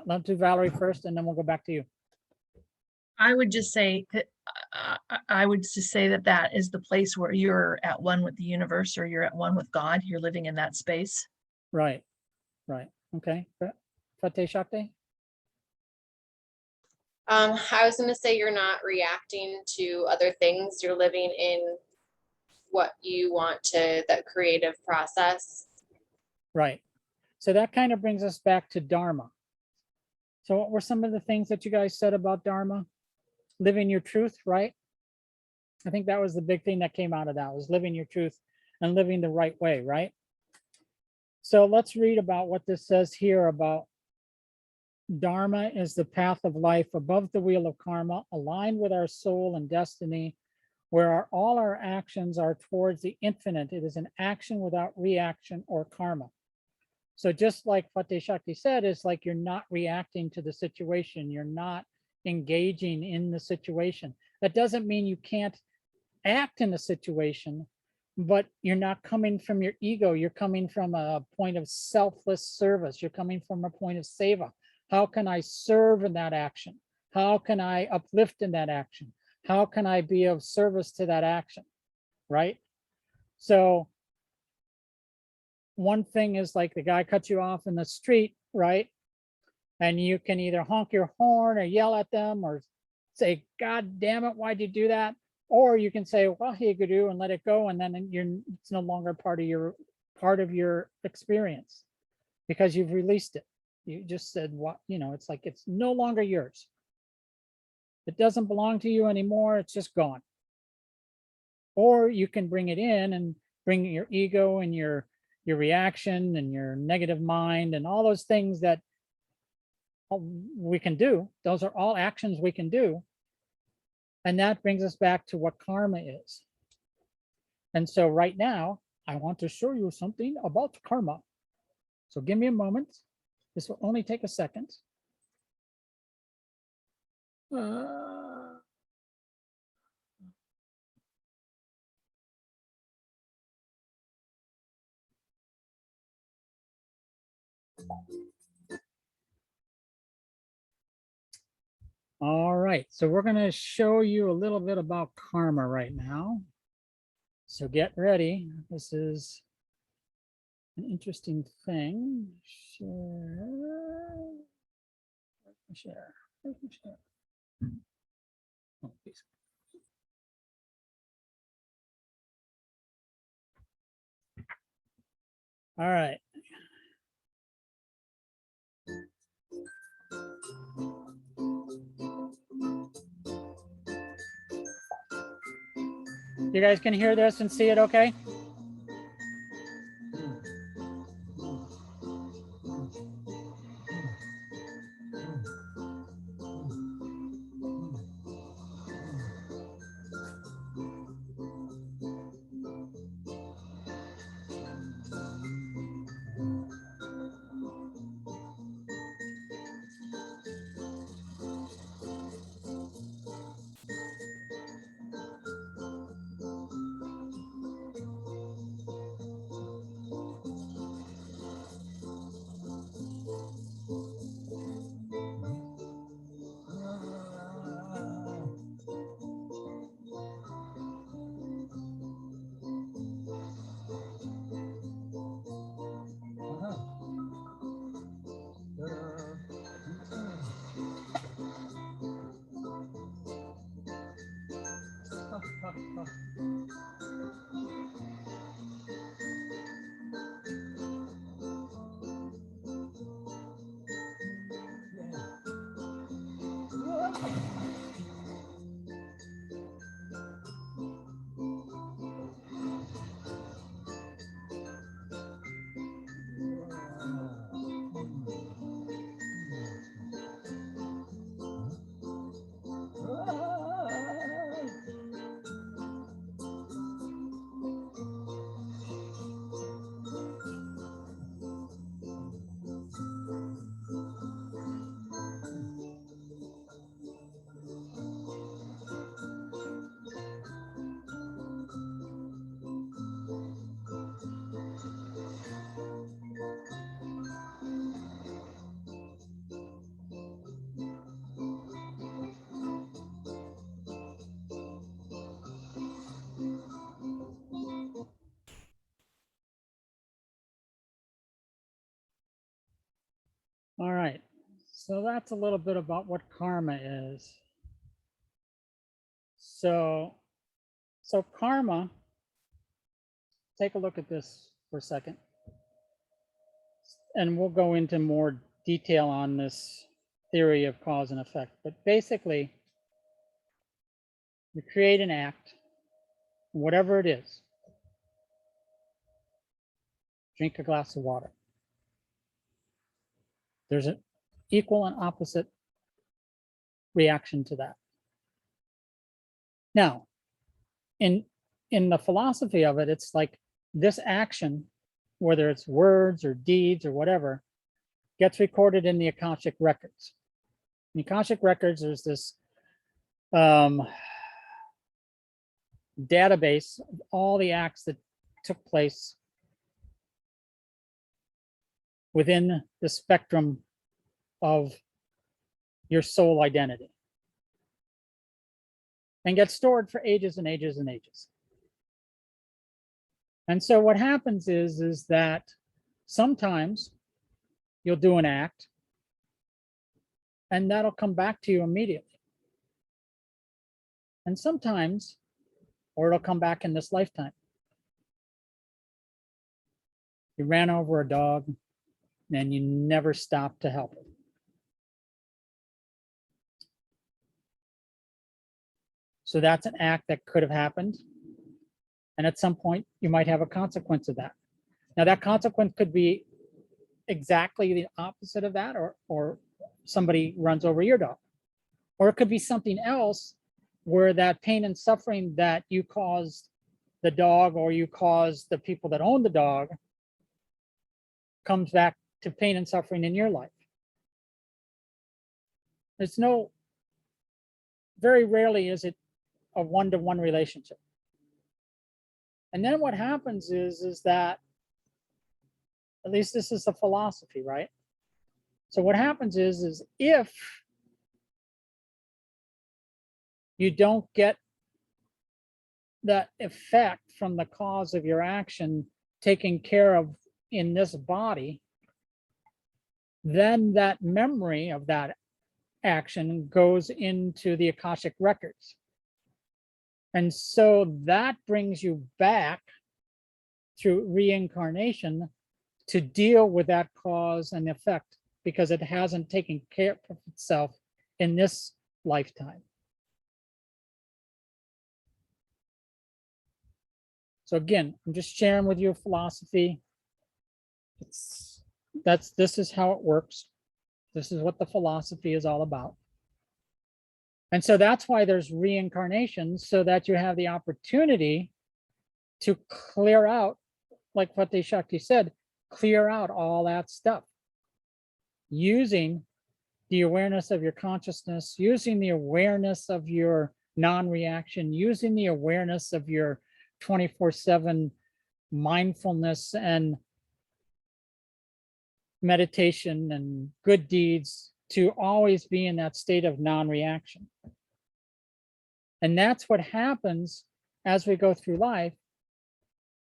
Let's do Valerie first, and then we'll go back to you. I would just say that that is the place where you're at one with the universe, or you're at one with God. You're living in that space. Right. Right. Okay. Fateh Shakti? I was going to say you're not reacting to other things. You're living in what you want to, that creative process. Right. So that kind of brings us back to Dharma. So what were some of the things that you guys said about Dharma? Living your truth, right? I think that was the big thing that came out of that, was living your truth and living the right way, right? So let's read about what this says here about Dharma is the path of life above the wheel of karma, aligned with our soul and destiny, where all our actions are towards the infinite. It is an action without reaction or karma. So just like Fateh Shakti said, it's like you're not reacting to the situation. You're not engaging in the situation. That doesn't mean you can't act in a situation, but you're not coming from your ego. You're coming from a point of selfless service. You're coming from a point of seva. How can I serve in that action? How can I uplift in that action? How can I be of service to that action, right? So one thing is like the guy cuts you off in the street, right? And you can either honk your horn or yell at them or say, God damn it, why'd you do that? Or you can say, well, here you do, and let it go. And then it's no longer part of your experience. because you've released it. You just said, what, it's like it's no longer yours. It doesn't belong to you anymore. It's just gone. Or you can bring it in and bring your ego and your reaction and your negative mind and all those things that we can do. Those are all actions we can do. And that brings us back to what karma is. And so right now, I want to show you something about karma. So give me a moment. This will only take a second. All right, so we're going to show you a little bit about karma right now. So get ready. This is an interesting thing. Share. Oh, please. All right. You guys can hear this and see it okay? All right, so that's a little bit about what karma is. So karma, take a look at this for a second. And we'll go into more detail on this theory of cause and effect. But basically, you create an act, whatever it is. Drink a glass of water. There's an equal and opposite reaction to that. Now, in the philosophy of it, it's like this action, whether it's words or deeds or whatever, gets recorded in the Akashic records. In the Akashic records, there's this database of all the acts that took place within the spectrum of your soul identity, and get stored for ages and ages and ages. And so what happens is that sometimes you'll do an act and that'll come back to you immediately. And sometimes, or it'll come back in this lifetime. You ran over a dog, and you never stop to help it. So that's an act that could have happened. And at some point, you might have a consequence of that. Now, that consequence could be exactly the opposite of that, or somebody runs over your dog. Or it could be something else where that pain and suffering that you caused the dog or you caused the people that own the dog comes back to pain and suffering in your life. There's no, very rarely is it a one-to-one relationship. And then what happens is that, at least this is the philosophy, right? So what happens is if you don't get that effect from the cause of your action taken care of in this body, then that memory of that action goes into the Akashic records. And so that brings you back through reincarnation to deal with that cause and effect, because it hasn't taken care of itself in this lifetime. So again, I'm just sharing with you a philosophy. This is how it works. This is what the philosophy is all about. And so that's why there's reincarnation, so that you have the opportunity to clear out, like what Fateh Shakti said, clear out all that stuff using the awareness of your consciousness, using the awareness of your non-reaction, using the awareness of your 24/7 mindfulness and meditation and good deeds, to always be in that state of non-reaction. And that's what happens as we go through life,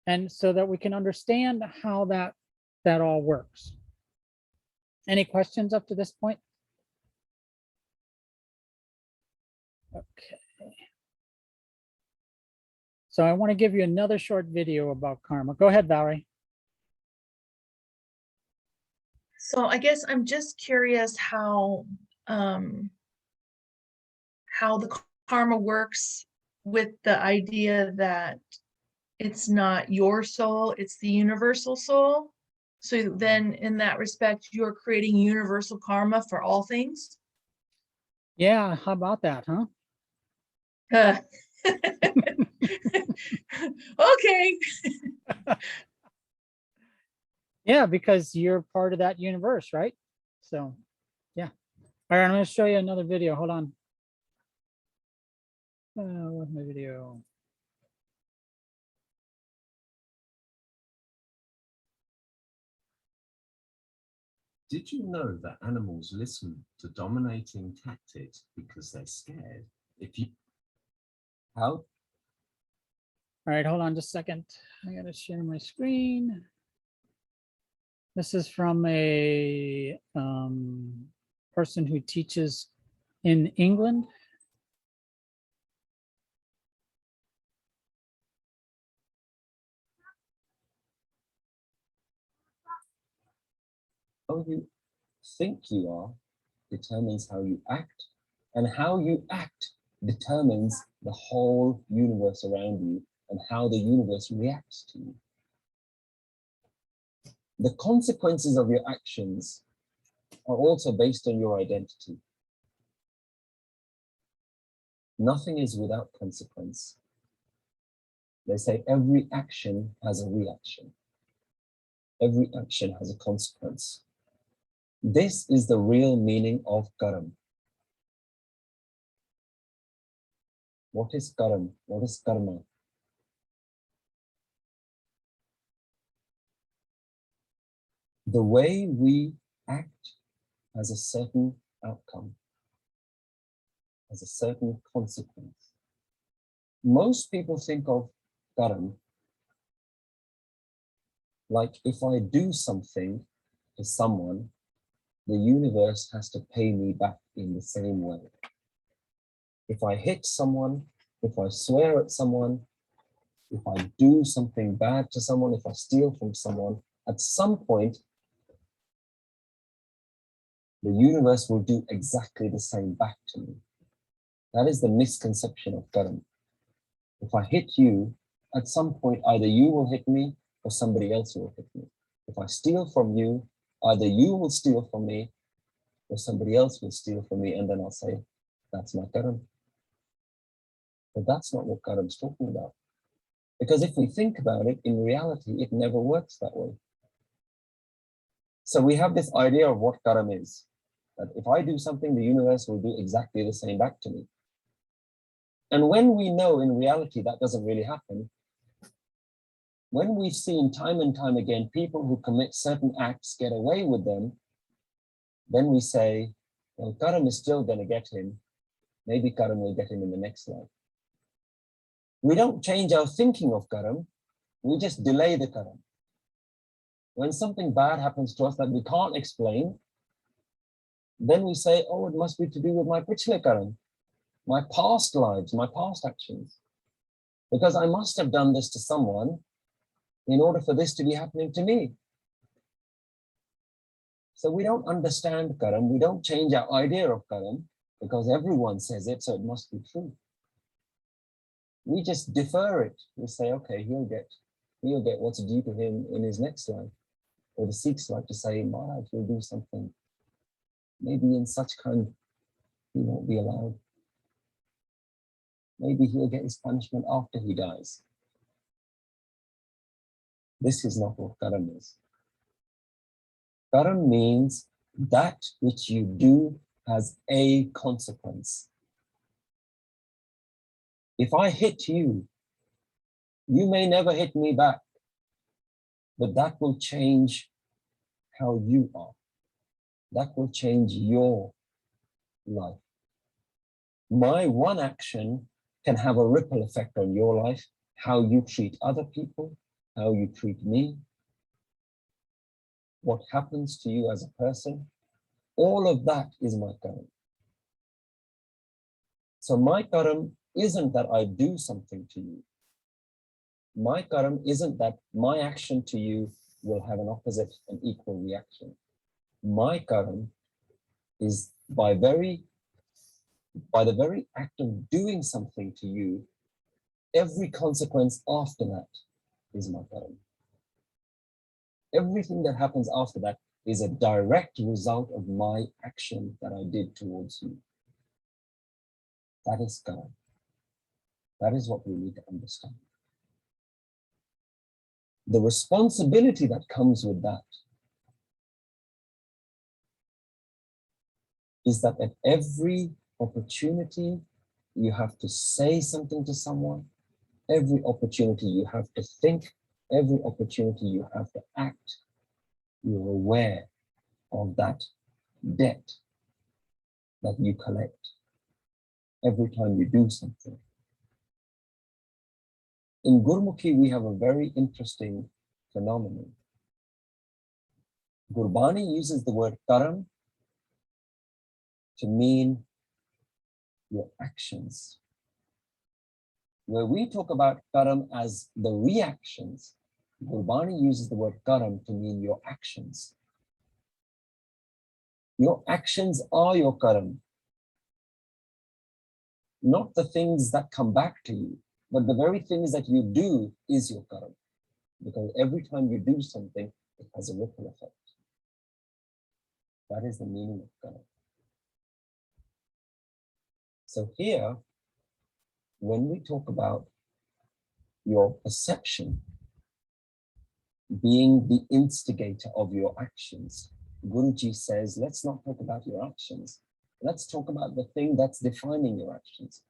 and so that we can understand how that all works. Any questions up to this point? Okay. So I want to give you another short video about karma. Go ahead, Valerie. So I guess I'm just curious how the karma works with the idea that it's not your soul, it's the universal soul. So then in that respect, you're creating universal karma for all things? Yeah, how about that, huh? Okay. Yeah, because you're part of that universe, right? So, yeah. All right, I'm going to show you another video. Hold on. Where's my video? Did you know that animals listen to dominating tactics because they're scared? If you how? All right, hold on just a second. I got to share my screen. This is from a person who teaches in England. How you think you are determines how you act, and how you act determines the whole universe around you and how the universe reacts to you. The consequences of your actions are also based on your identity. Nothing is without consequence. They say every action has a reaction. Every action has a consequence. This is the real meaning of karam. What is karam? What is karma? The way we act has a certain outcome, has a certain consequence. Most people think of karam like, if I do something to someone, the universe has to pay me back in the same way. If I hit someone, if I swear at someone, if I do something bad to someone, if I steal from someone, at some point, the universe will do exactly the same back to me. That is the misconception of karma. If I hit you, at some point, either you will hit me or somebody else will hit me. If I steal from you, either you will steal from me or somebody else will steal from me, and then I'll say, that's my karma. But that's not what karma is talking about. Because if we think about it, in reality, it never works that way. So we have this idea of what karma is, that if I do something, the universe will do exactly the same back to me. And when we know in reality that doesn't really happen, when we've seen time and time again people who commit certain acts get away with them, then we say, well, karma is still going to get him. Maybe karma will get him in the next life. We don't change our thinking of karma, we just delay the karma. When something bad happens to us that we can't explain, then we say, oh, it must be to do with my pichhle karma, my past lives, my past actions. Because I must have done this to someone in order for this to be happening to me. So we don't understand karma, we don't change our idea of karma because everyone says it, so it must be true. We just defer it. We say, okay, he'll get what's due to him in his next life. Or the Sikhs like to say, Maharaj will do something. Maybe in such kind, he won't be allowed. Maybe he'll get his punishment after he dies. This is not what karma is. Karma means that which you do has a consequence. If I hit you, you may never hit me back, but that will change how you are. That will change your life. My one action can have a ripple effect on your life, how you treat other people, how you treat me, what happens to you as a person. All of that is my karma. So my karma isn't that I do something to you. My karma isn't that my action to you will have an opposite and equal reaction. My karma is by the very act of doing something to you, every consequence after that is my karma. Everything that happens after that is a direct result of my action that I did towards you. That is karma. That is what we need to understand. The responsibility that comes with that is that at every opportunity you have to say something to someone, every opportunity you have to think, every opportunity you have to act, you're aware of that debt that you collect every time you do something. In Gurmukhi, we have a very interesting phenomenon. Gurbani uses the word karam to mean your actions. Where we talk about karam as the reactions, Gurbani uses the word karam to mean your actions. Your actions are your karam. Not the things that come back to you, but the very things that you do is your karam. Because every time you do something, it has a ripple effect. That is the meaning of karam. So here, when we talk about your perception being the instigator of your actions, Guruji says, let's not talk about your actions. Let's talk about the thing that's defining your actions.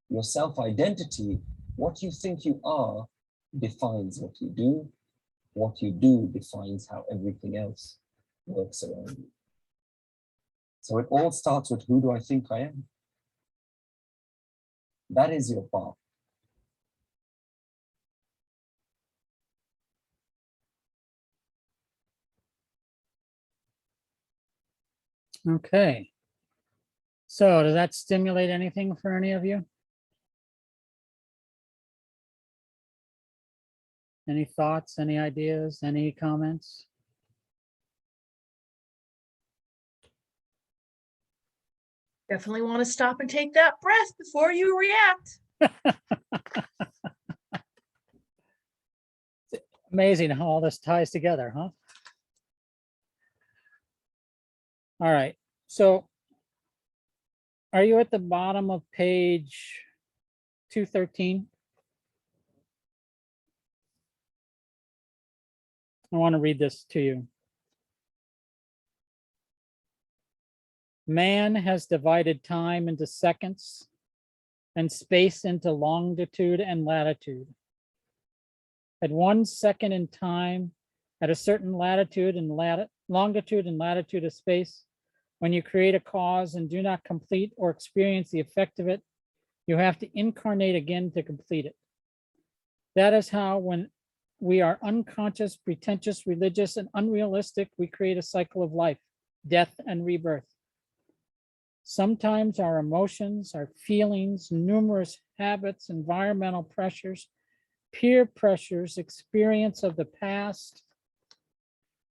Your self-identity, what you think you are, defines what you do. What you do defines how everything else works around you. So it all starts with, who do I think I am? That is your path. Okay. So does that stimulate anything for any of you? Any thoughts, any ideas, any comments? Definitely want to stop and take that breath before you react. Amazing how all this ties together, huh? All right, so are you at the bottom of page 213? I want to read this to you. Man has divided time into seconds and space into longitude and latitude. At 1 second in time, at a certain latitude and longitude and latitude of space, when you create a cause and do not complete or experience the effect of it, you have to incarnate again to complete it. That is how, when we are unconscious, pretentious, religious, and unrealistic, we create a cycle of life, death, and rebirth. Sometimes our emotions, our feelings, numerous habits, environmental pressures, peer pressures, experience of the past,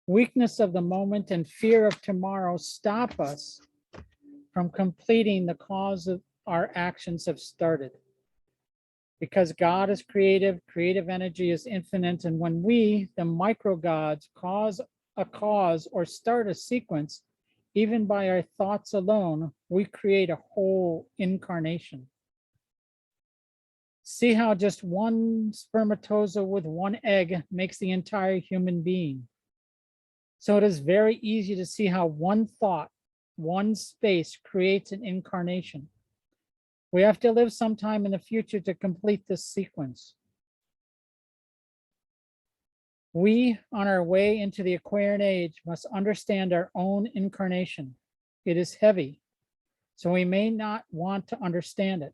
weakness of the moment, and fear of tomorrow stop us from completing the cause of our actions have started. Because God is creative, creative energy is infinite, and when we, the micro gods, cause a cause or start a sequence, even by our thoughts alone, we create a whole incarnation. See how just one spermatozoa with one egg makes the entire human being. So it is very easy to see how one thought, one space creates an incarnation. We have to live sometime in the future to complete this sequence. We, on our way into the Aquarian age, must understand our own incarnation. It is heavy, so we may not want to understand it.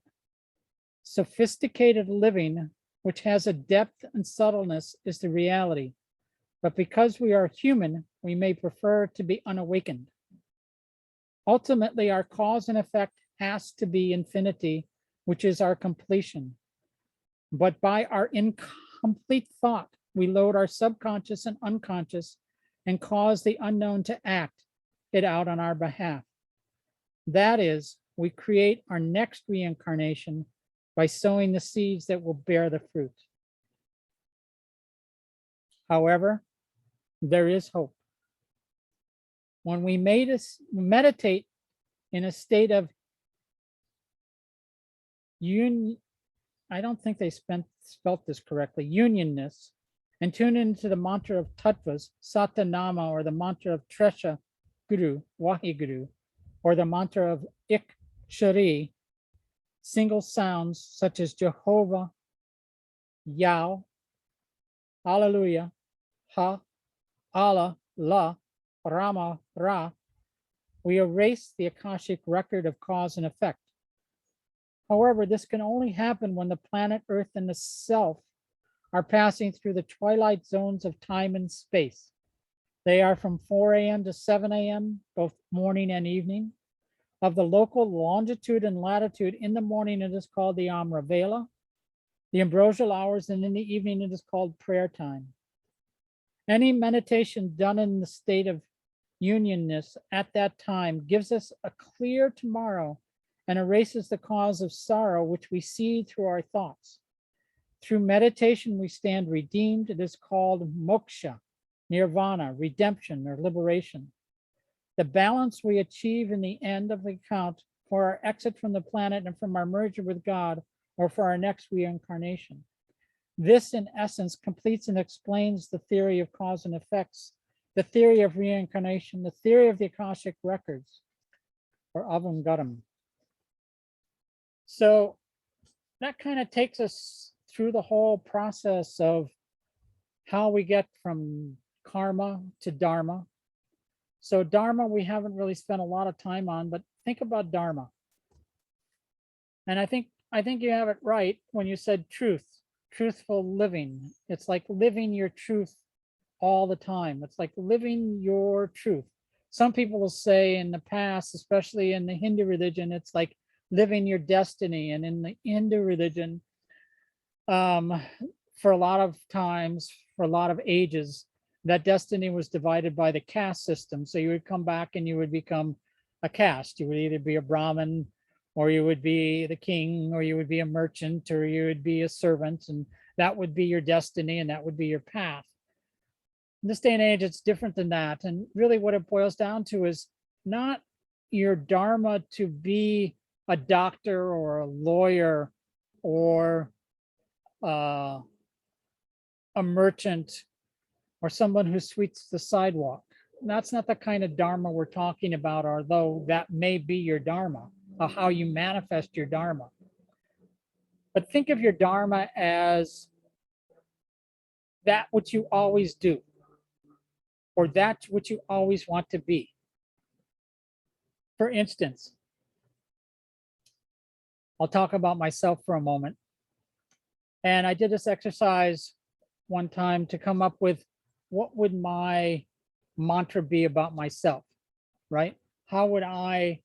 Sophisticated living, which has a depth and subtleness, is the reality. But because we are human, we may prefer to be unawakened. Ultimately, our cause and effect has to be infinity, which is our completion. But by our incomplete thought, we load our subconscious and unconscious and cause the unknown to act it out on our behalf. That is, we create our next reincarnation by sowing the seeds that will bear the fruit. However, there is hope. When we meditate in a state of union, I don't think they spelt this correctly, unionness, and tune into the mantra of tattvas, satanama, or the mantra of tresha guru, wahiguru, or the mantra of ik shari, single sounds such as Jehovah, Yao, Hallelujah, Ha, Allah, La, Rama, Ra, we erase the Akashic record of cause and effect. However, this can only happen when the planet Earth and the self are passing through the twilight zones of time and space. They are from 4 a.m. to 7 a.m., both morning and evening. Of the local longitude and latitude, in the morning it is called the Amra Vela, the ambrosial hours, and in the evening it is called prayer time. Any meditation done in the state of unionness at that time gives us a clear tomorrow and erases the cause of sorrow which we see through our thoughts. Through meditation, we stand redeemed. It is called moksha, nirvana, redemption, or liberation. The balance we achieve in the end of the account for our exit from the planet and from our merger with God, or for our next reincarnation. This, in essence, completes and explains the theory of cause and effects, the theory of reincarnation, the theory of the Akashic records, or Avam Garam. So that kind of takes us through the whole process of how we get from karma to dharma. So dharma, we haven't really spent a lot of time on, but think about dharma. And I think you have it right when you said truth, truthful living. It's like living your truth all the time. It's like living your truth. Some people will say in the past, especially in the Hindu religion, it's like living your destiny. And in the Hindu religion, for a lot of times, for a lot of ages, that destiny was divided by the caste system. So you would come back and you would become a caste. You would either be a Brahmin, or you would be the king, or you would be a merchant, or you would be a servant, and that would be your destiny and that would be your path. In this day and age, it's different than that. And really what it boils down to is not your dharma to be a doctor or a lawyer or a merchant or someone who sweeps the sidewalk. That's not the kind of dharma we're talking about, although that may be your dharma, or how you manifest your dharma. But think of your dharma as that which you always do, or that which you always want to be. For instance, I'll talk about myself for a moment. And I did this exercise one time to come up with what would my mantra be about myself, right? How would I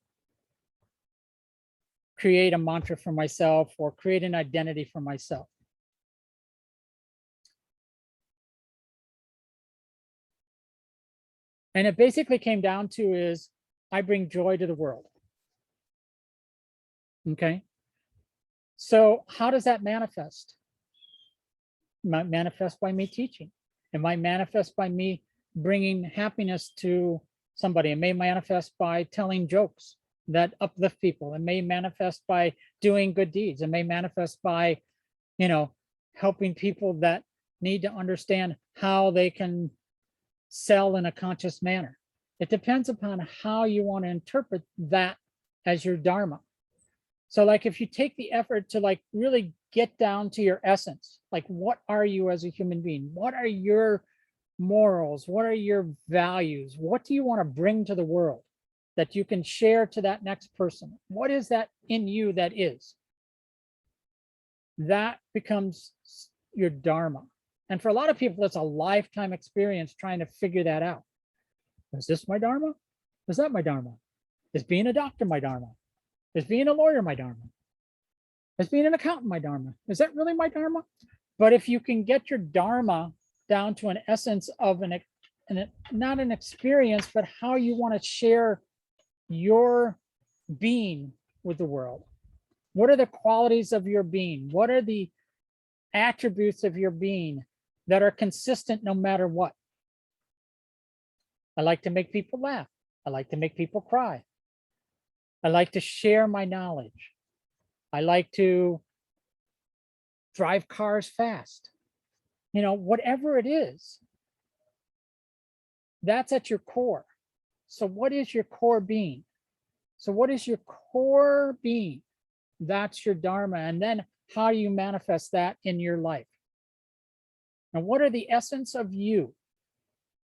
create a mantra for myself or create an identity for myself? And it basically came down to is I bring joy to the world. Okay. So how does that manifest? It might manifest by me teaching. It might manifest by me bringing happiness to somebody. It may manifest by telling jokes that uplift people. It may manifest by doing good deeds. It may manifest by, helping people that need to understand how they can sell in a conscious manner. It depends upon how you want to interpret that as your dharma. So like if you take the effort to like really get down to your essence, like what are you as a human being? What are your morals? What are your values? What do you want to bring to the world that you can share to that next person? What is that in you that is? That becomes your dharma. And for a lot of people, it's a lifetime experience trying to figure that out. Is this my dharma? Is that my dharma? Is being a doctor my dharma? Is being a lawyer my dharma? Is being an accountant my dharma? Is that really my dharma? But if you can get your dharma down to an essence of not an experience, but how you want to share your being with the world. What are the qualities of your being? What are the attributes of your being that are consistent no matter what? I like to make people laugh. I like to make people cry. I like to share my knowledge. I like to drive cars fast. Whatever it is, that's at your core. So what is your core being? So what is your core being? That's your dharma. And then how do you manifest that in your life? And what are the essence of you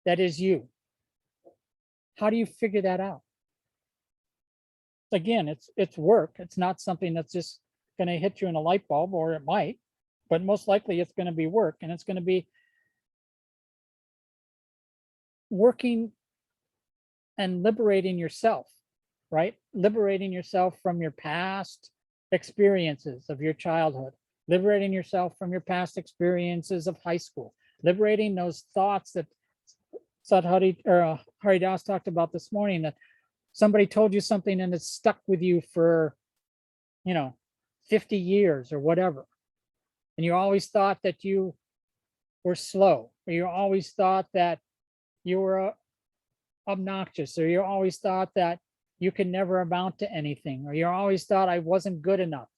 that is you? How do you figure that out? Again, it's work. It's not something that's just going to hit you in a light bulb, or it might, but most likely it's going to be work, and it's going to be working and liberating yourself, right? Liberating yourself from your past experiences of your childhood, liberating yourself from your past experiences of high school, liberating those thoughts that Haridas talked about this morning, that somebody told you something and it's stuck with you for 50 years or whatever, and you always thought that you were slow, or you always thought that you were obnoxious, or you always thought that you could never amount to anything, or you always thought I wasn't good enough.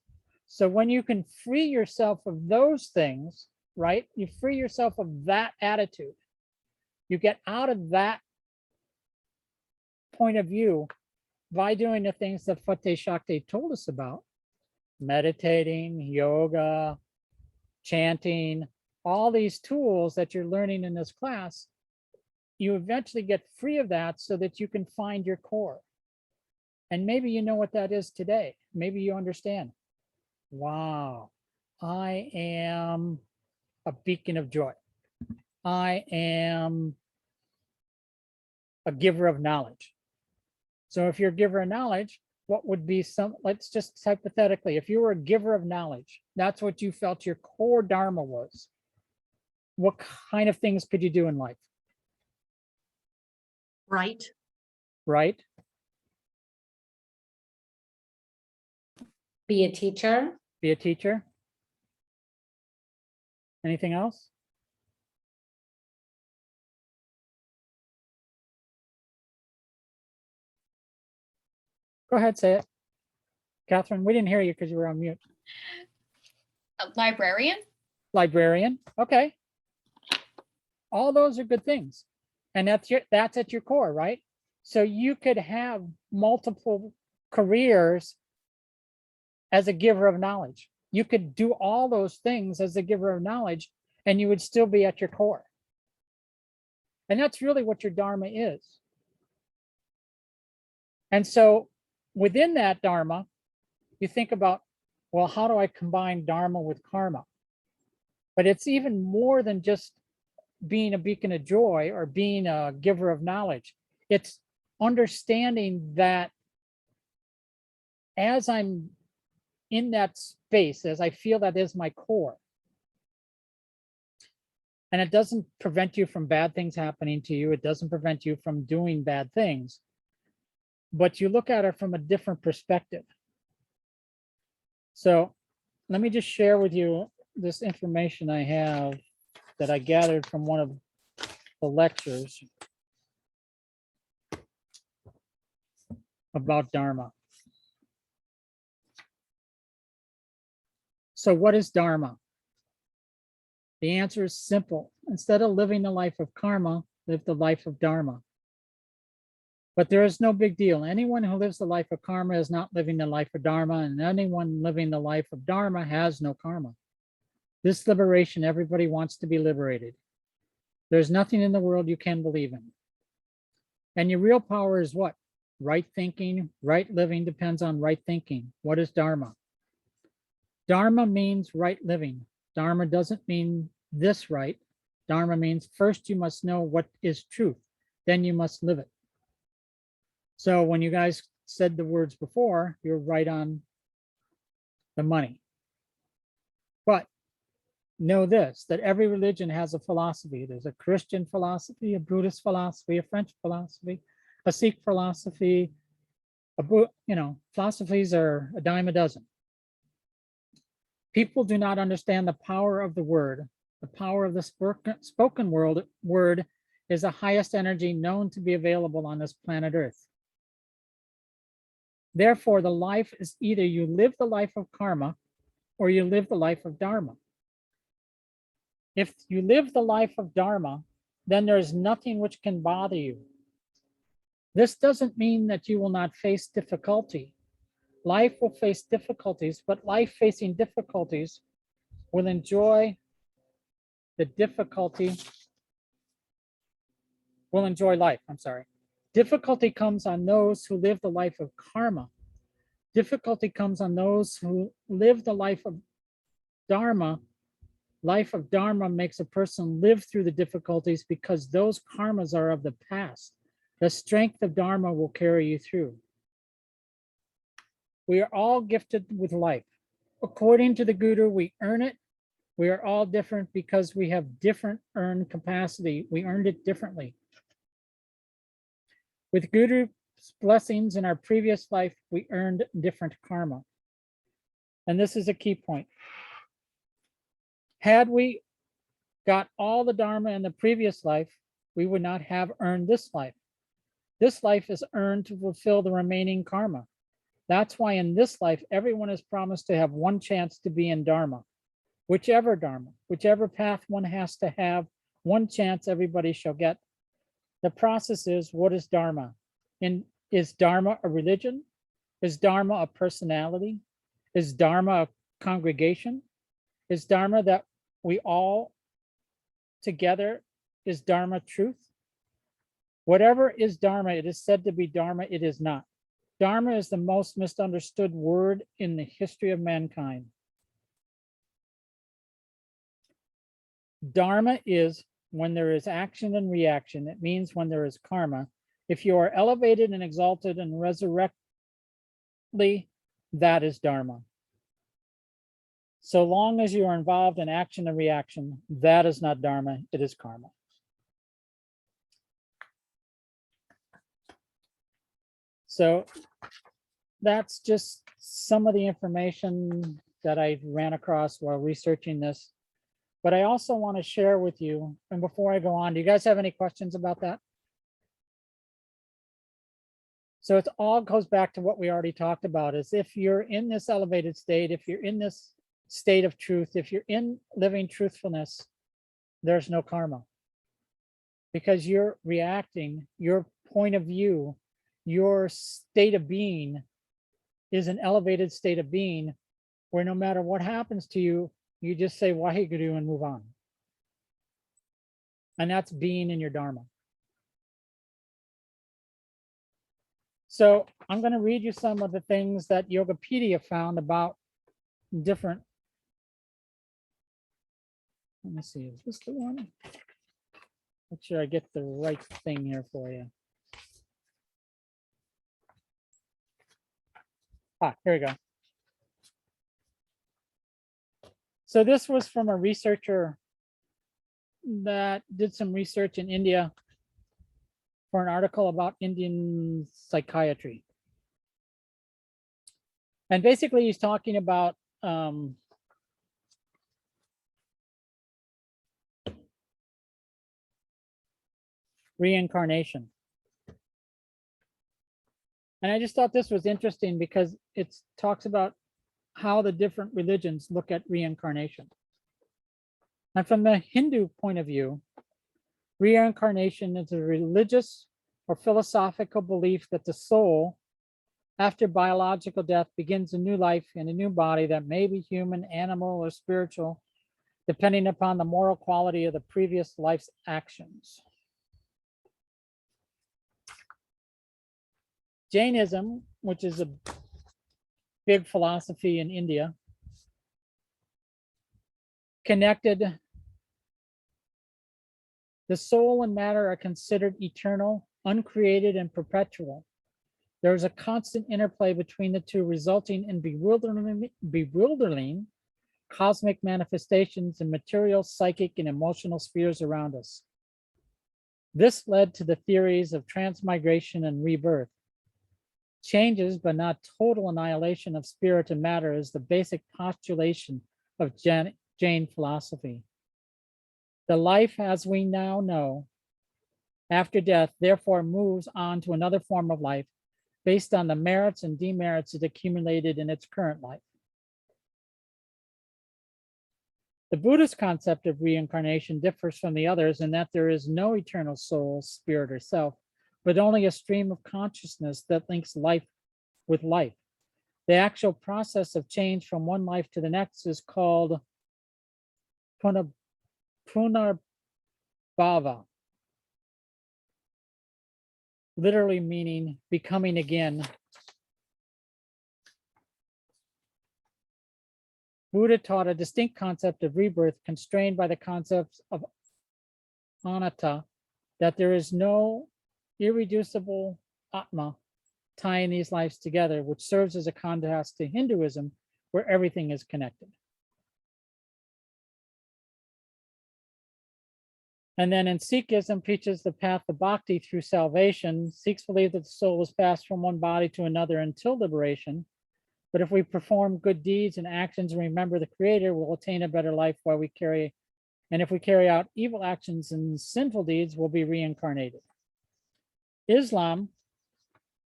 So when you can free yourself of those things, right, you free yourself of that attitude, you get out of that point of view by doing the things that Fateh Shakti told us about: meditating, yoga, chanting, all these tools that you're learning in this class. You eventually get free of that so that you can find your core. And maybe you know what that is today. Maybe you understand. Wow, I am a beacon of joy. I am a giver of knowledge. So if you're a giver of knowledge, what would be let's just hypothetically, if you were a giver of knowledge, that's what you felt your core dharma was. What kind of things could you do in life? Right. Right? Be a teacher. Be a teacher. Anything else? Go ahead, say it. Catherine, we didn't hear you because you were on mute. A librarian? Librarian, okay. All those are good things. And that's at your core, right? So you could have multiple careers as a giver of knowledge. You could do all those things as a giver of knowledge, and you would still be at your core. And that's really what your Dharma is. And so within that Dharma, you think about, well, how do I combine Dharma with karma? But it's even more than just being a beacon of joy or being a giver of knowledge. It's understanding that as I'm in that space, as I feel that is my core, and it doesn't prevent you from bad things happening to you. It doesn't prevent you from doing bad things, but you look at it from a different perspective. So let me just share with you this information I have that I gathered from one of the lectures about Dharma. So what is Dharma? The answer is simple. Instead of living the life of karma, live the life of Dharma. But there is no big deal. Anyone who lives the life of karma is not living the life of Dharma, and anyone living the life of Dharma has no karma. This liberation, everybody wants to be liberated. There's nothing in the world you can believe in. And your real power is what? Right thinking, right living depends on right thinking. What is Dharma? Dharma means right living. Dharma doesn't mean this right. Dharma means first you must know what is truth, then you must live it. So when you guys said the words before, you're right on the money. But know this, that every religion has a philosophy. There's a Christian philosophy, a Buddhist philosophy, a French philosophy, a Sikh philosophy, philosophies are a dime a dozen. People do not understand the power of the word. The power of the spoken word is the highest energy known to be available on this planet Earth. Therefore, the life is either you live the life of karma or you live the life of Dharma. If you live the life of Dharma, then there is nothing which can bother you. This doesn't mean that you will not face difficulty. Life will face difficulties, but life facing difficulties will enjoy the difficulty, will enjoy life, I'm sorry. Difficulty comes on those who live the life of karma. Difficulty comes on those who live the life of Dharma. Life of Dharma makes a person live through the difficulties because those karmas are of the past. The strength of Dharma will carry you through. We are all gifted with life. According to the Guru, we earn it. We are all different because we have different earned capacity. We earned it differently. With Guru's blessings in our previous life, we earned different karma. And this is a key point. Had we got all the Dharma in the previous life, we would not have earned this life. This life is earned to fulfill the remaining karma. That's why in this life, everyone is promised to have one chance to be in Dharma. Whichever Dharma, whichever path one has to have, one chance everybody shall get. The process is, what is Dharma? Is Dharma a religion? Is Dharma a personality? Is Dharma a congregation? Is Dharma that we all together, is Dharma truth? Whatever is Dharma, it is said to be Dharma, it is not. Dharma is the most misunderstood word in the history of mankind. Dharma is when there is action and reaction. It means when there is karma. If you are elevated and exalted and resurrectly, that is Dharma. So long as you are involved in action and reaction, that is not Dharma, it is karma. So that's just some of the information that I ran across while researching this, but I also want to share with you, and before I go on, do you guys have any questions about that? So it all goes back to what we already talked about, is if you're in this elevated state, if you're in this state of truth, if you're in living truthfulness, there's no karma. Because you're reacting, your point of view, your state of being is an elevated state of being where no matter what happens to you, you just say Waheguru and move on. And that's being in your Dharma. So I'm going to read you some of the things that Yogapedia found about different. Let me see, is this the one? Make sure I get the right thing here for you. Here we go. So this was from a researcher that did some research in India for an article about Indian psychiatry. And basically he's talking about reincarnation. And I just thought this was interesting because it talks about how the different religions look at reincarnation. And from the Hindu point of view, reincarnation is a religious or philosophical belief that the soul, after biological death, begins a new life in a new body that may be human, animal, or spiritual, depending upon the moral quality of the previous life's actions. Jainism, which is a big philosophy in India, connected the soul and matter are considered eternal, uncreated, and perpetual. There is a constant interplay between the two, resulting in bewildering cosmic manifestations in material, psychic, and emotional spheres around us. This led to the theories of transmigration and rebirth. Changes, but not total annihilation of spirit and matter, is the basic postulation of Jain philosophy. The life as we now know after death therefore moves on to another form of life based on the merits and demerits it accumulated in its current life. The Buddhist concept of reincarnation differs from the others in that there is no eternal soul, spirit, or self, but only a stream of consciousness that links life with life. The actual process of change from one life to the next is called punarbhava, literally meaning becoming again. Buddha taught a distinct concept of rebirth constrained by the concepts of anatta, that there is no irreducible Atma tying these lives together, which serves as a contrast to Hinduism, where everything is connected. And then in Sikhism, preaches the path of bhakti through salvation. Sikhs believe that the soul is passed from one body to another until liberation. But if we perform good deeds and actions and remember the Creator, we'll attain a better life while we carry. And if we carry out evil actions and sinful deeds, we'll be reincarnated. Islam,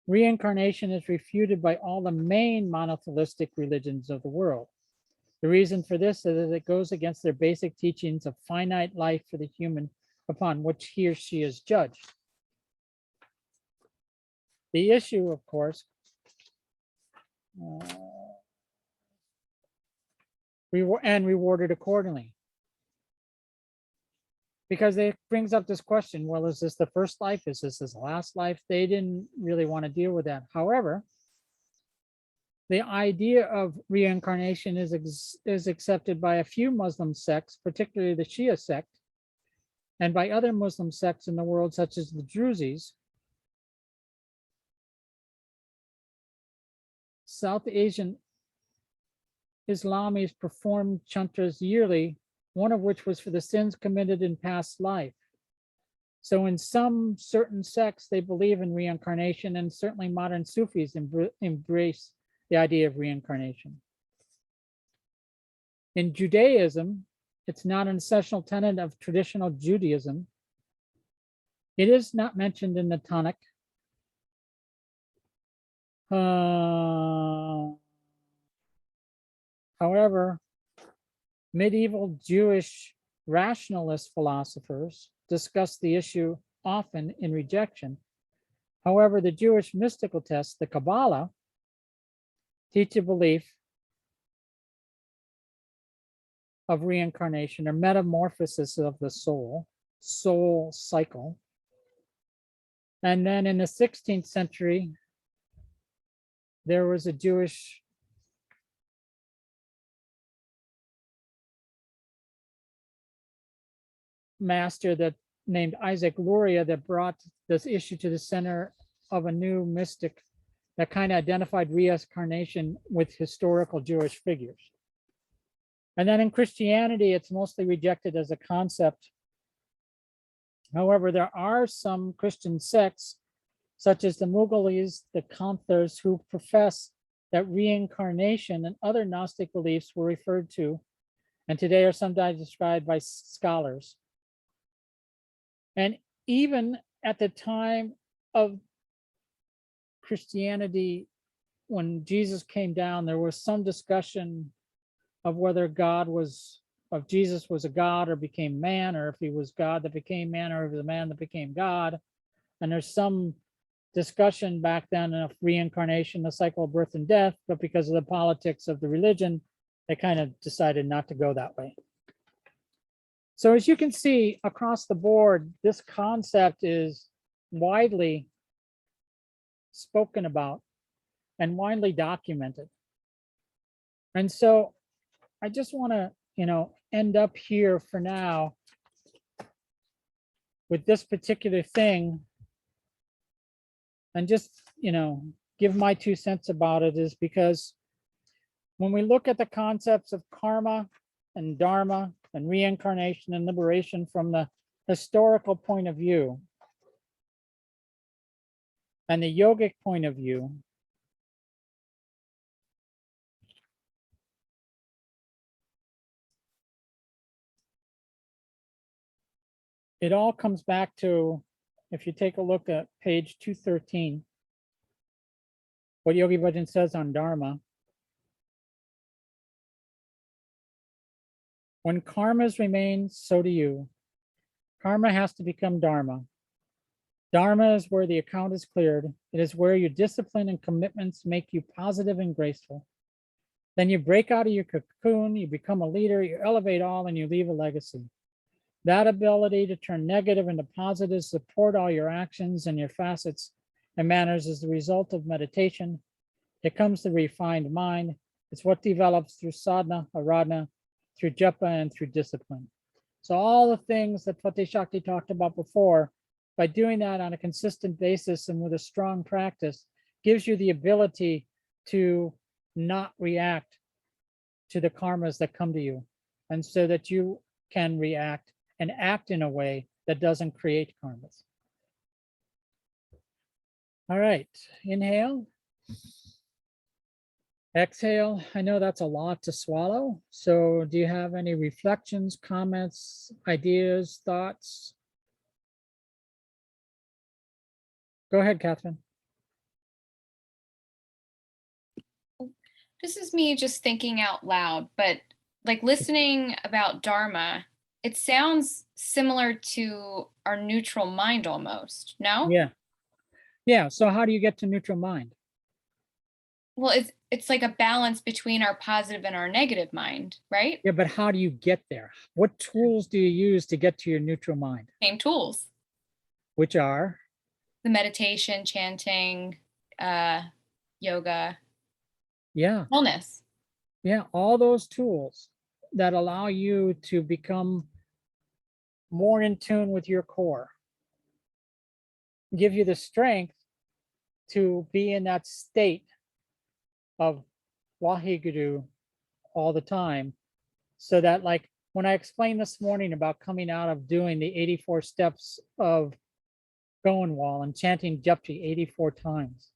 reincarnation is refuted by all the main monotheistic religions of the world. The reason for this is that it goes against their basic teachings of finite life for the human upon which he or she is judged. The issue, of course, rewarded accordingly. Because it brings up this question, well, is this the first life? Is this his last life? They didn't really want to deal with that. However, the idea of reincarnation is accepted by a few Muslim sects, particularly the Shia sect, and by other Muslim sects in the world, such as the Druzis. South Asian Islamis perform chantras yearly, one of which was for the sins committed in past life. So in some certain sects, they believe in reincarnation, and certainly modern Sufis embrace the idea of reincarnation. In Judaism, it's not an essential tenet of traditional Judaism. It is not mentioned in the Tanakh. However, medieval Jewish rationalist philosophers discuss the issue often in rejection. However, the Jewish mystical texts, the Kabbalah, teach a belief of reincarnation or metamorphosis of the soul cycle. And then in the 16th century, there was a Jewish master that named Isaac Luria that brought this issue to the center of a new mystic that kind of identified reincarnation with historical Jewish figures. And then in Christianity, it's mostly rejected as a concept. However, there are some Christian sects, such as the Mughals, the Kanthars, who profess that reincarnation and other Gnostic beliefs were referred to, and today are sometimes described by scholars. And even at the time of Christianity, when Jesus came down, there was some discussion of whether Jesus was a God or became man, or if he was God that became man, or if he was a man that became God. And there's some discussion back then of reincarnation, the cycle of birth and death, but because of the politics of the religion, they kind of decided not to go that way. So as you can see across the board, this concept is widely spoken about and widely documented. And so I just want to, end up here for now with this particular thing and just, give my 2 cents about it, is because when we look at the concepts of karma and dharma and reincarnation and liberation from the historical point of view and the yogic point of view, it all comes back to, if you take a look at page 213, what Yogi Bhajan says on Dharma. When karmas remain, so do you. Karma has to become Dharma. Dharma is where the account is cleared. It is where your discipline and commitments make you positive and graceful. Then you break out of your cocoon, you become a leader, you elevate all, and you leave a legacy. That ability to turn negative into positive, support all your actions and your facets and manners is the result of meditation. It comes to refined mind. It's what develops through sadhana, aradhana, through japa, and through discipline. So all the things that Fateh Shakti talked about before, by doing that on a consistent basis and with a strong practice, gives you the ability to not react to the karmas that come to you, and so that you can react and act in a way that doesn't create karmas. All right, inhale. Exhale. I know that's a lot to swallow. So do you have any reflections, comments, ideas, thoughts? Go ahead, Catherine. This is me just thinking out loud, but like listening about Dharma, it sounds similar to our neutral mind almost, no? Yeah. Yeah. So how do you get to neutral mind? Well, it's like a balance between our positive and our negative mind, right? Yeah, but how do you get there? What tools do you use to get to your neutral mind? Same tools. Which are? The meditation, chanting, yoga. Yeah. Wellness. Yeah, all those tools that allow you to become more in tune with your core, give you the strength to be in that state of Waheguru all the time, so that, like when I explained this morning about coming out of doing the 84 steps of Goenwall and chanting Japji 84 times,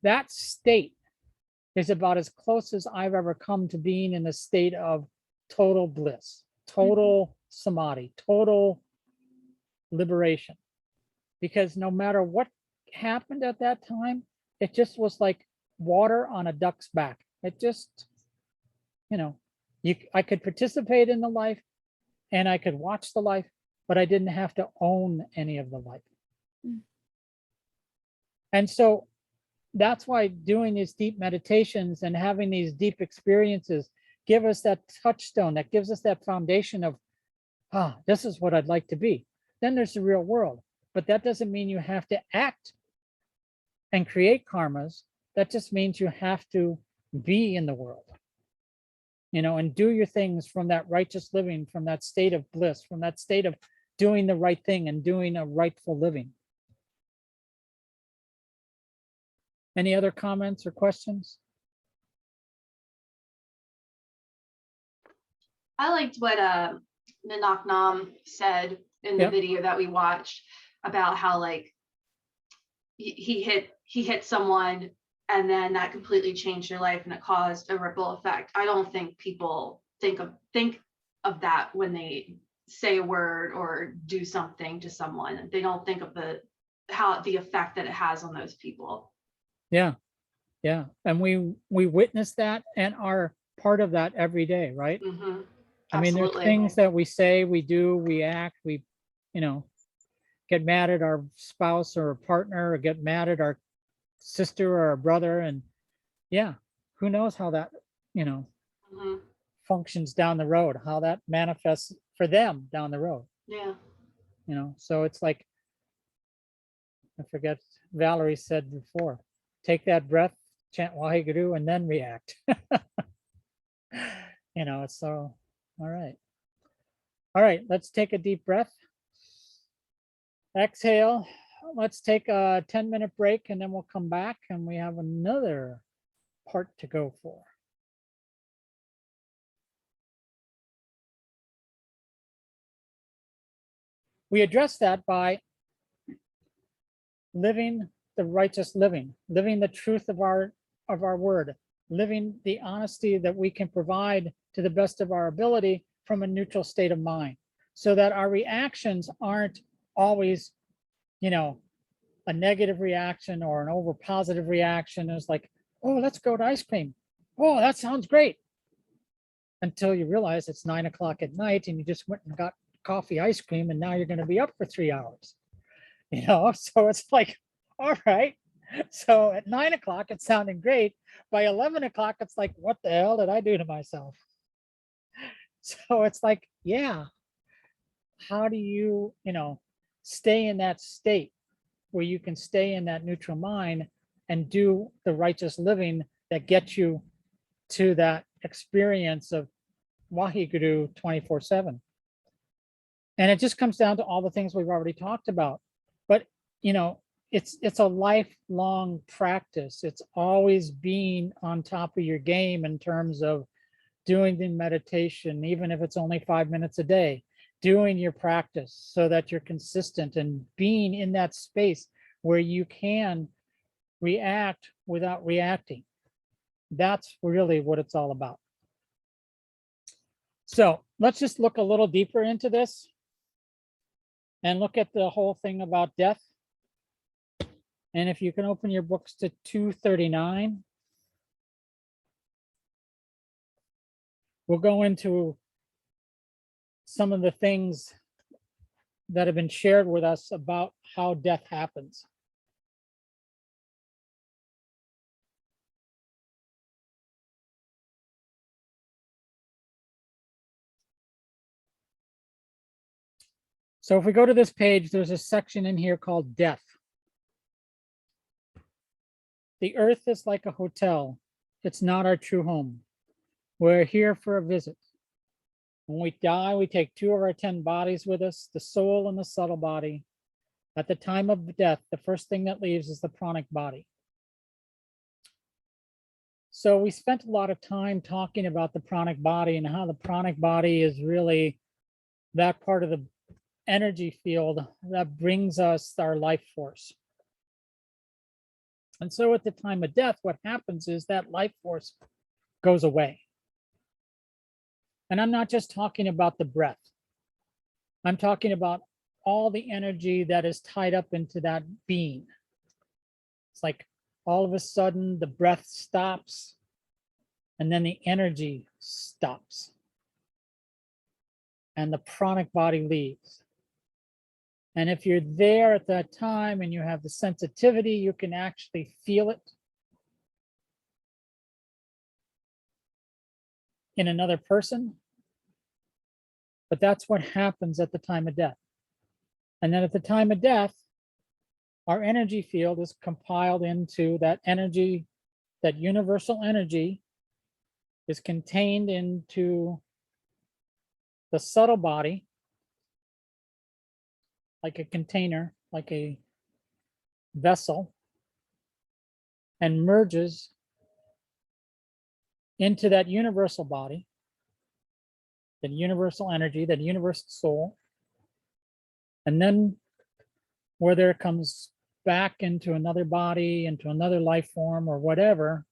that state is about as close as I've ever come to being in a state of total bliss, total samadhi, total liberation. Because no matter what happened at that time, it just was like water on a duck's back. It just, you know, I could participate in the life and I could watch the life, but I didn't have to own any of the life. And so that's why doing these deep meditations and having these deep experiences give us that touchstone, that gives us that foundation of, this is what I'd like to be. Then there's the real world, but that doesn't mean you have to act and create karmas. That just means you have to be in the world, you know, and do your things from that righteous living, from that state of bliss, from that state of doing the right thing and doing a rightful living. Any other comments or questions? I liked what Nanak Nam said in the Yep. video that we watched about how like he hit someone and then that completely changed their life and it caused a ripple effect. I don't think people think of that when they say a word or do something to someone. They don't think of the effect that it has on those people. Yeah, yeah. And we witness that and are part of that every day, right? Mm-hmm. I mean, there's Absolutely. things that we say, we do, we act, we, you know, get mad at our spouse or a partner or get mad at our sister or our brother. And yeah, who knows how that, you know, Mm-hmm. functions down the road, how that manifests for them down the road, Yeah. you know? So it's like, I forget, Valerie said before, take that breath, chant Waheguru, and then react. You know, it's so, all right. All right, let's take a deep breath. Exhale. Let's take a 10-minute break and then we'll come back and we have another part to go for. We address that by living the righteous living, living the truth of our word, living the honesty that we can provide to the best of our ability from a neutral state of mind, so that our reactions aren't always, you know, a negative reaction or an over positive reaction. It's like, oh, let's go to ice cream. Oh, that sounds great. Until you realize it's 9 o'clock at night and you just went and got coffee ice cream and now you're going to be up for 3 hours. You know, so it's like, all right. So at 9 o'clock, it's sounding great. By 11 o'clock, it's like, what the hell did I do to myself? So it's like, yeah, how do you, you know, stay in that state where you can stay in that neutral mind and do the righteous living that gets you to that experience of Waheguru 24/7. And it just comes down to all the things we've already talked about. But, you know, it's a lifelong practice. It's always being on top of your game in terms of doing the meditation, even if it's only 5 minutes a day, doing your practice so that you're consistent and being in that space where you can react without reacting. That's really what it's all about. So let's just look a little deeper into this and look at the whole thing about death. And if you can open your books to 239, we'll go into some of the things that have been shared with us about how death happens. So if we go to this page, there's a section in here called death. The earth is like a hotel. It's not our true home. We're here for a visit. When we die, we take 2 of our 10 bodies with us, the soul and the subtle body. At the time of death, the first thing that leaves is the pranic body. So we spent a lot of time talking about the pranic body and how the pranic body is really that part of the energy field that brings us our life force. And so at the time of death, what happens is that life force goes away. And I'm not just talking about the breath. I'm talking about all the energy that is tied up into that being. It's like all of a sudden the breath stops and then the energy stops. And the pranic body leaves. And if you're there at that time and you have the sensitivity, you can actually feel it in another person. But that's what happens at the time of death. And then at the time of death, our energy field is compiled into that energy, that universal energy is contained into the subtle body, like a container, like a vessel, and merges into that universal body, that universal energy, that universal soul. And then whether it comes back into another body, into another life form or whatever,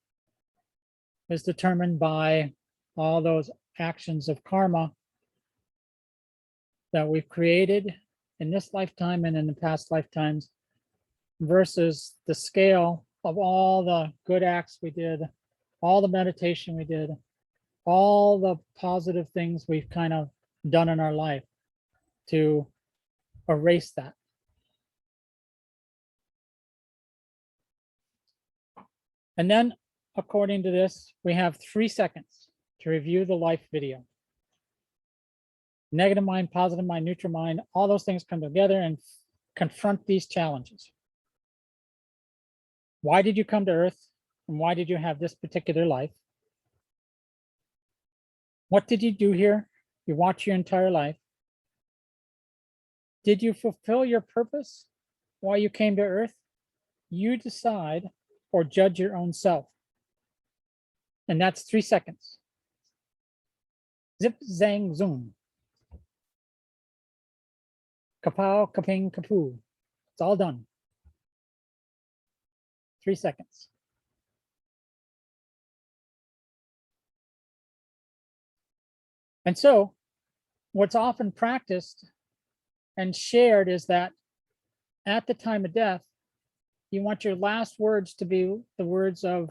is determined by all those actions of karma that we've created in this lifetime and in the past lifetimes, versus the scale of all the good acts we did, all the meditation we did, all the positive things we've kind of done in our life to erase that. And then, according to this, we have 3 seconds to review the life video. Negative mind, positive mind, neutral mind, all those things come together and confront these challenges. Why did you come to Earth? And why did you have this particular life? What did you do here? You watch your entire life. Did you fulfill your purpose? Why you came to Earth? You decide or judge your own self. And that's 3 seconds. Zip, zang, zoom. Kapow, kaping, kapoo. It's all done. 3 seconds. And so what's often practiced and shared is that at the time of death, you want your last words to be the words of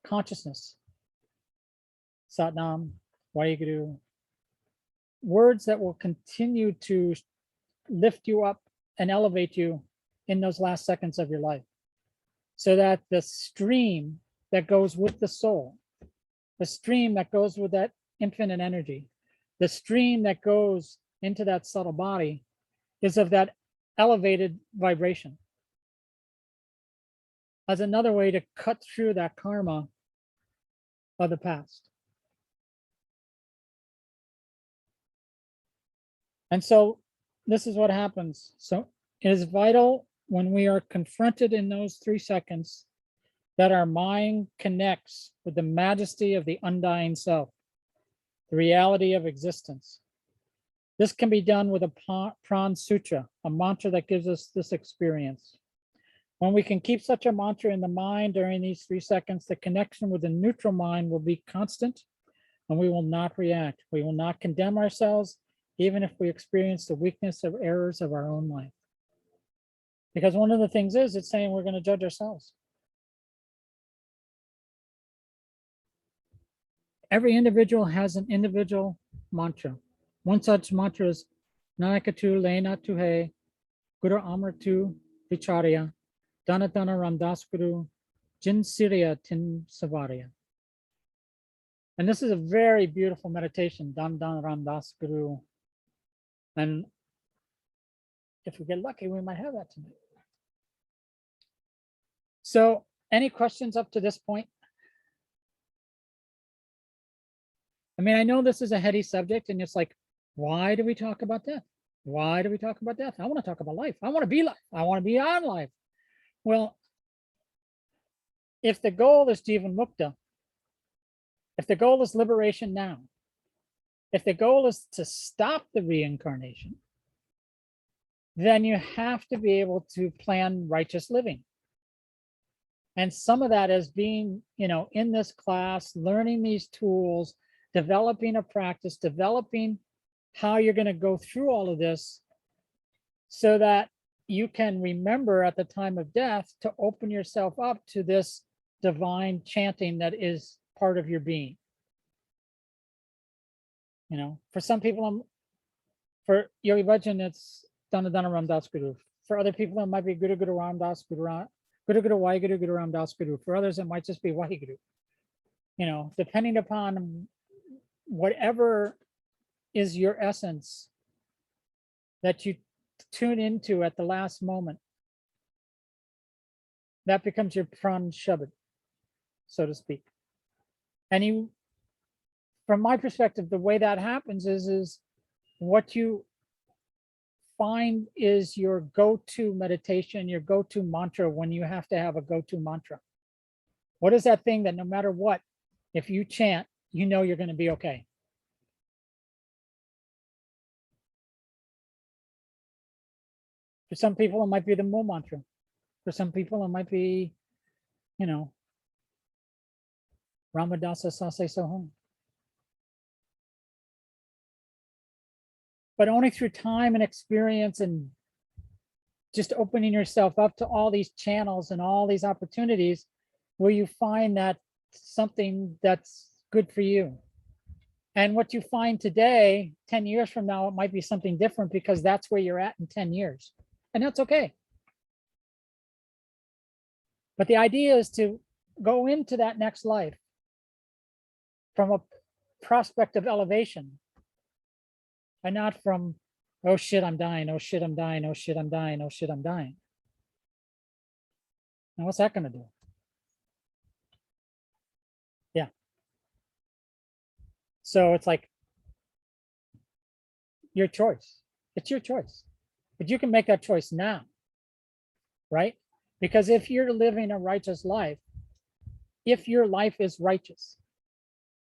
consciousness. Satnam, Waheguru. Words that will continue to lift you up and elevate you in those last seconds of your life, so that the stream that goes with the soul, the stream that goes with that infinite energy, the stream that goes into that subtle body is of that elevated vibration, as another way to cut through that karma of the past. And so this is what happens. So it is vital when we are confronted in those 3 seconds that our mind connects with the majesty of the undying self, the reality of existence. This can be done with a Pran Sutra, a mantra that gives us this experience. When we can keep such a mantra in the mind during these 3 seconds, the connection with the neutral mind will be constant and we will not react. We will not condemn ourselves, even if we experience the weakness of errors of our own life. Because one of the things is, it's saying we're going to judge ourselves. Every individual has an individual mantra. One such mantra is Nanakatu Lena Tuhe, Guru Amartu Vicharya, Dana Dana Ramdas Guru, Jin Siriya Tin Savaria. And this is a very beautiful meditation, Dana Dana Ramdas Guru. And if we get lucky, we might have that tonight. So, any questions up to this point? I mean, I know this is a heady subject and it's like, why do we talk about death? Why do we talk about death? I want to talk about life. I want to be life. I want to be on life. Well, if the goal is Jivan Mukta, if the goal is liberation now, if the goal is to stop the reincarnation, then you have to be able to plan righteous living. And some of that is being, in this class, learning these tools, developing a practice, developing how you're going to go through all of this so that you can remember at the time of death to open yourself up to this divine chanting that is part of your being. For some people, for Yogi Bhajan, it's Dana Dana Ram Das Guru. For other people, it might be Guru Guru Ram Das Guru, Guru Guru Waheguru Guru Ram Das Guru. For others, it might just be Waheguru. Depending upon whatever is your essence that you tune into at the last moment, that becomes your pran shabad, so to speak. And from my perspective, the way that happens is what you find is your go-to meditation, your go-to mantra when you have to have a go-to mantra. What is that thing that no matter what, if you chant, you're going to be okay? For some people, it might be the Mo mantra. For some people, it might be, Ramadasa Sase Soham. But only through time and experience and just opening yourself up to all these channels and all these opportunities will you find that something that's good for you. And what you find today, 10 years from now, it might be something different because that's where you're at in 10 years. And that's okay. But the idea is to go into that next life from a prospect of elevation. And not from, oh shit, I'm dying, oh shit, I'm dying, oh shit, I'm dying, oh shit, I'm dying. Now what's that gonna do? Yeah. So it's like your choice. It's your choice. But you can make that choice now, right? Because if you're living a righteous life, if your life is righteous,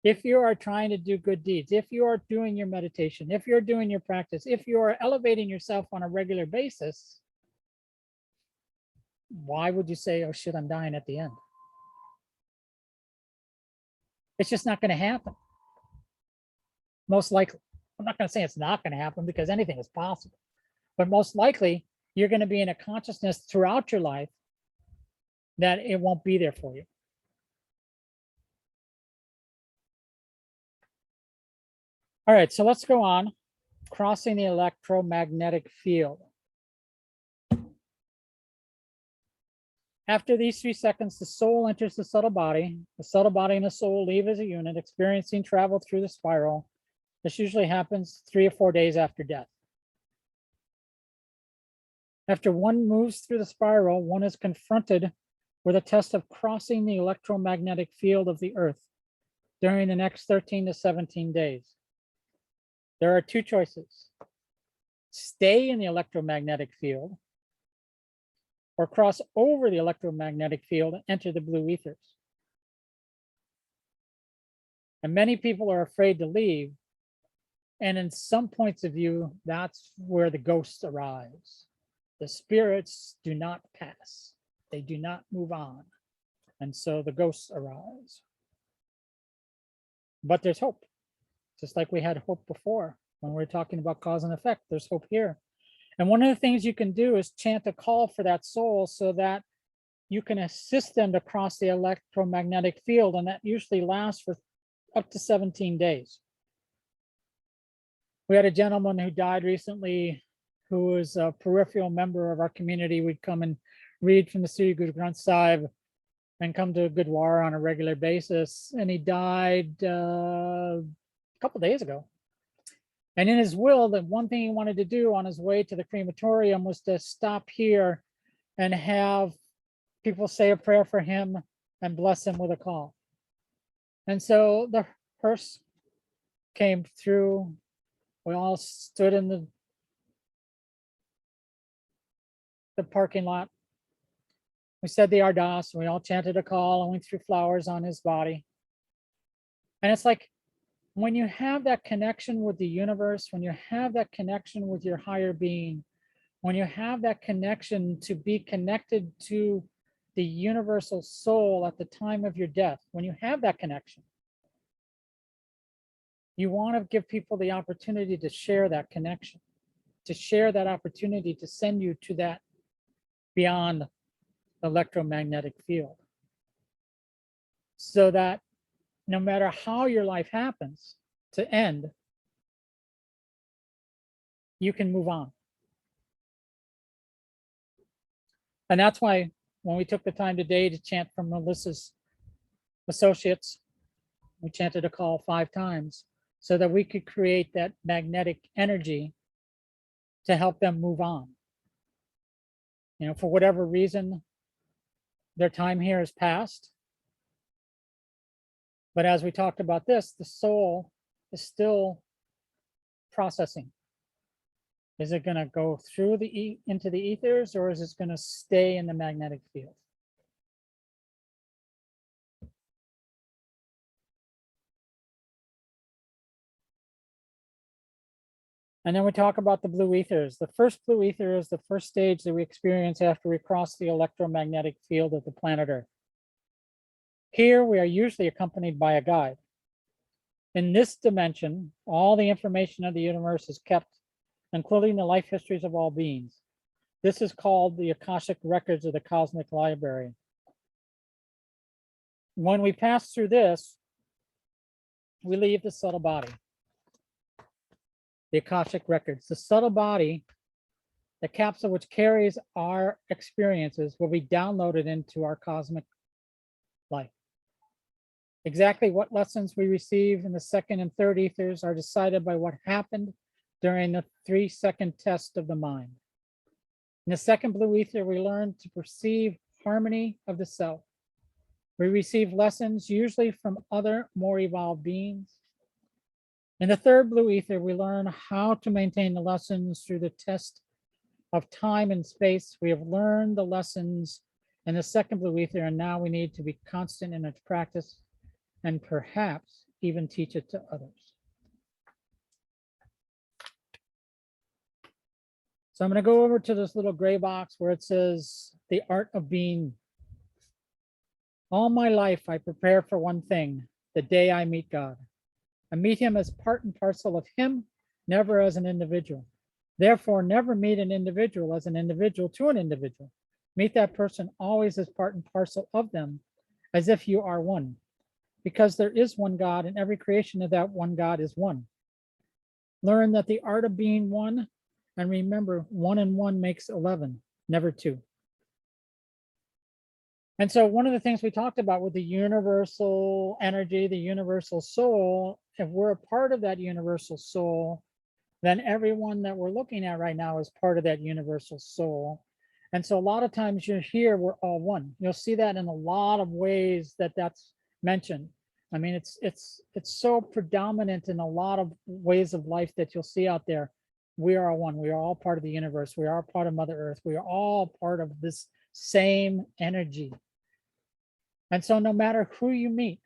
if you are trying to do good deeds, if you are doing your meditation, if you're doing your practice, if you are elevating yourself on a regular basis, why would you say, oh shit, I'm dying at the end? It's just not going to happen. Most likely. I'm not going to say it's not going to happen because anything is possible. But most likely, you're going to be in a consciousness throughout your life that it won't be there for you. All right, so let's go on. Crossing the electromagnetic field. After these 3 seconds, the soul enters the subtle body. The subtle body and the soul leave as a unit, experiencing travel through the spiral. This usually happens 3 or 4 days after death. After one moves through the spiral, one is confronted with a test of crossing the electromagnetic field of the earth during the next 13 to 17 days. There are 2 choices. Stay in the electromagnetic field or cross over the electromagnetic field and enter the blue ethers. And many people are afraid to leave. And in some points of view, that's where the ghosts arise. The spirits do not pass. They do not move on. And so the ghosts arise. But there's hope. Just like we had hope before when we were talking about cause and effect, there's hope here. And one of the things you can do is chant a call for that soul so that you can assist them to cross the electromagnetic field. And that usually lasts for up to 17 days. We had a gentleman who died recently who was a peripheral member of our community. We'd come and read from the Sri Guru Granth Sahib and come to Gurdwara on a regular basis. And he died a couple days ago. And in his will, the one thing he wanted to do on his way to the crematorium was to stop here and have people say a prayer for him and bless him with a call. And so the hearse came through. We all stood in the parking lot. We said the Ardas, and we all chanted a call and went through flowers on his body. And it's like, when you have that connection with the universe, when you have that connection with your higher being, when you have that connection to be connected to the universal soul at the time of your death, when you have that connection, you want to give people the opportunity to share that connection, to share that opportunity to send you to that beyond electromagnetic field. So that no matter how your life happens to end, you can move on. And that's why when we took the time today to chant from Melissa's associates, we chanted a call 5 times so that we could create that magnetic energy to help them move on. You know, for whatever reason, their time here is past. But as we talked about this, the soul is still processing. Is it going to go through into the ethers, or is it going to stay in the magnetic field? And then we talk about the blue ethers. The first blue ether is the first stage that we experience after we cross the electromagnetic field of the planet Earth. Here we are usually accompanied by a guide. In this dimension, all the information of the universe is kept, including the life histories of all beings. This is called the Akashic Records of the Cosmic Library. When we pass through this, we leave the subtle body. The Akashic Records, the subtle body, the capsule which carries our experiences, will be downloaded into our cosmic life. Exactly what lessons we receive in the second and third ethers are decided by what happened during the 3-second test of the mind. In the second blue ether, we learn to perceive harmony of the self. We receive lessons usually from other more evolved beings. In the third blue ether, we learn how to maintain the lessons through the test of time and space. We have learned the lessons in the second blue ether, and now we need to be constant in its practice and perhaps even teach it to others. So I'm going to go over to this little gray box where it says the art of being. All my life, I prepare for one thing, the day I meet God. I meet him as part and parcel of him, never as an individual. Therefore, never meet an individual as an individual to an individual. Meet that person always as part and parcel of them, as if you are one. Because there is one God, and every creation of that one God is one. Learn that the art of being one, and remember, 1 and 1 makes 11, never 2. And so one of the things we talked about with the universal energy, the universal soul, if we're a part of that universal soul, then everyone that we're looking at right now is part of that universal soul. And so a lot of times you're here, we're all one. You'll see that in a lot of ways that that's mentioned. I mean, it's so predominant in a lot of ways of life that you'll see out there. We are one. We are all part of the universe. We are part of Mother Earth. We are all part of this same energy. And so no matter who you meet,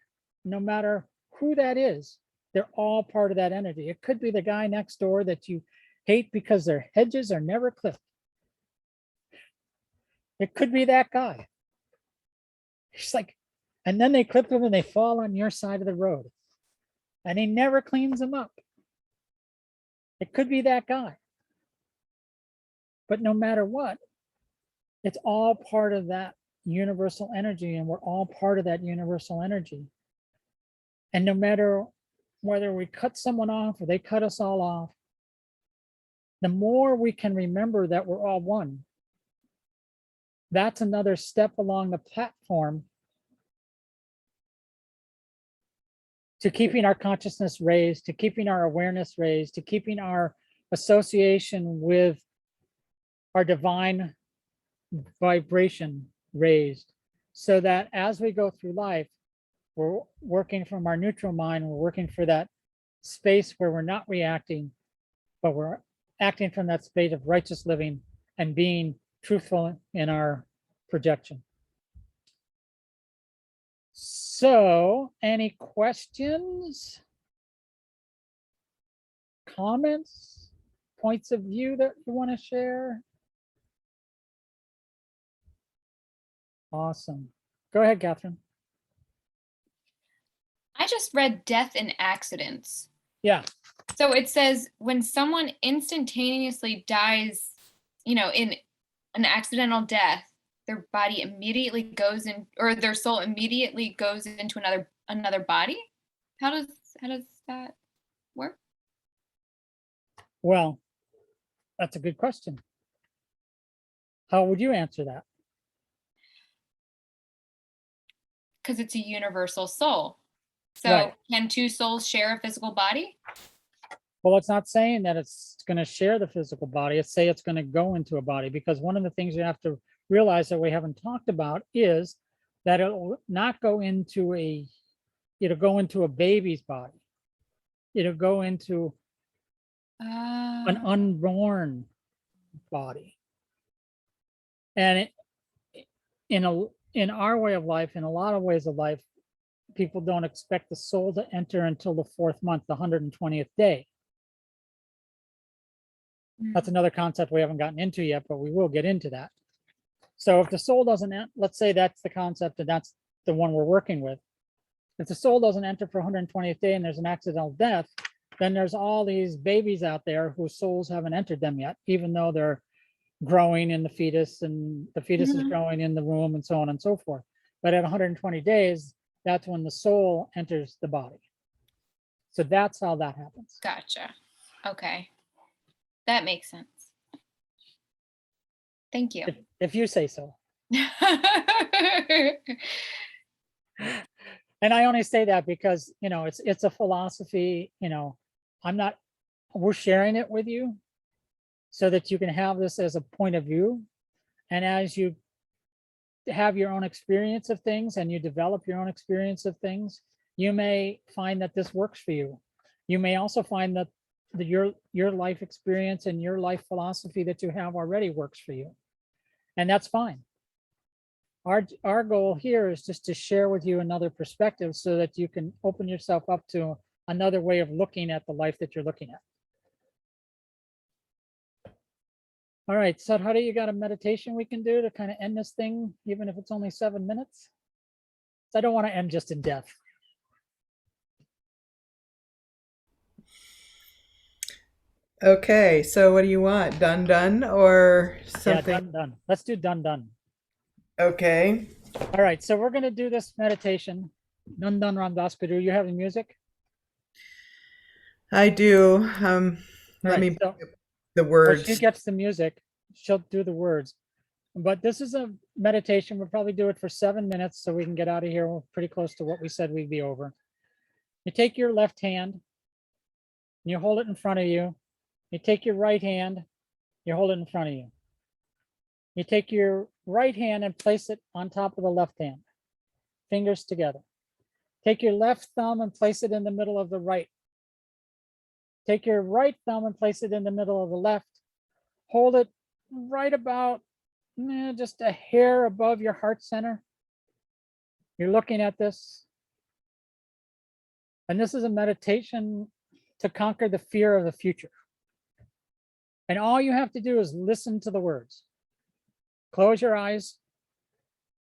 no matter who that is, they're all part of that energy. It could be the guy next door that you hate because their hedges are never clipped. It could be that guy. It's like, and then they clip them and they fall on your side of the road. And he never cleans them up. It could be that guy. But no matter what, it's all part of that universal energy, and we're all part of that universal energy. And no matter whether we cut someone off or they cut us all off, the more we can remember that we're all one, that's another step along the platform to keeping our consciousness raised, to keeping our awareness raised, to keeping our association with our divine vibration raised, so that as we go through life, we're working from our neutral mind, we're working for that space where we're not reacting, but we're acting from that space of righteous living and being truthful in our projection. So, any questions, comments, points of view that you want to share? Awesome. Go ahead, Catherine. I just read death and accidents. Yeah. So it says when someone instantaneously dies, in an accidental death, their body immediately goes in, or their soul immediately goes into another body. How does that work? Well, that's a good question. How would you answer that? Because it's a universal soul. So Right. can two souls share a physical body? Well, it's not saying that it's going to share the physical body. It's say it's going to go into a body, because one of the things you have to realize that we haven't talked about is that it'll not go into it'll go into a baby's body. It'll go into an unborn body. And in our way of life, in a lot of ways of life, people don't expect the soul to enter until the 4th month, the 120th day. That's another concept we haven't gotten into yet, but we will get into that. So if the soul doesn't, let's say that's the concept and that's the one we're working with. If the soul doesn't enter for 120th day and there's an accidental death, then there's all these babies out there whose souls haven't entered them yet, even though they're growing in the fetus and the fetus is growing in the womb and so on and so forth. But at 120 days, that's when the soul enters the body. So that's how that happens. Gotcha. Okay. That makes sense. Thank you. If you say so. And I only say that because, it's a philosophy, we're sharing it with you so that you can have this as a point of view. And as you have your own experience of things and you develop your own experience of things, you may find that this works for you. You may also find that your life experience and your life philosophy that you have already works for you. And that's fine. Our goal here is just to share with you another perspective so that you can open yourself up to another way of looking at the life that you're looking at. All right, so how do you got a meditation we can do to kind of end this thing, even if it's only 7 minutes? So I don't want to end just in death. Okay, so what do you want? Done or something? Yeah, done. Let's do done. Okay. All right, so we're going to do this meditation. Done Ramdas Guru. You have the music? I do. Let Right, me so the when words. she gets the music, she'll do the words. But this is a meditation. We'll probably do it for 7 minutes so we can get out of here. We're pretty close to what we said we'd be over. You take your left hand and you hold it in front of you. You take your right hand, you hold it in front of you. You take your right hand and place it on top of the left hand, fingers together. Take your left thumb and place it in the middle of the right. Take your right thumb and place it in the middle of the left. Hold it right about just a hair above your heart center. You're looking at this. And this is a meditation to conquer the fear of the future. And all you have to do is listen to the words. Close your eyes,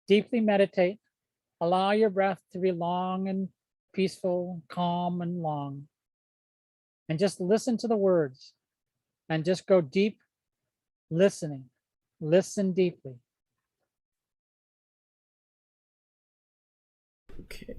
deeply meditate, allow your breath to be long and peaceful, calm and long. And just listen to the words and just go deep listening. Listen deeply. Okay.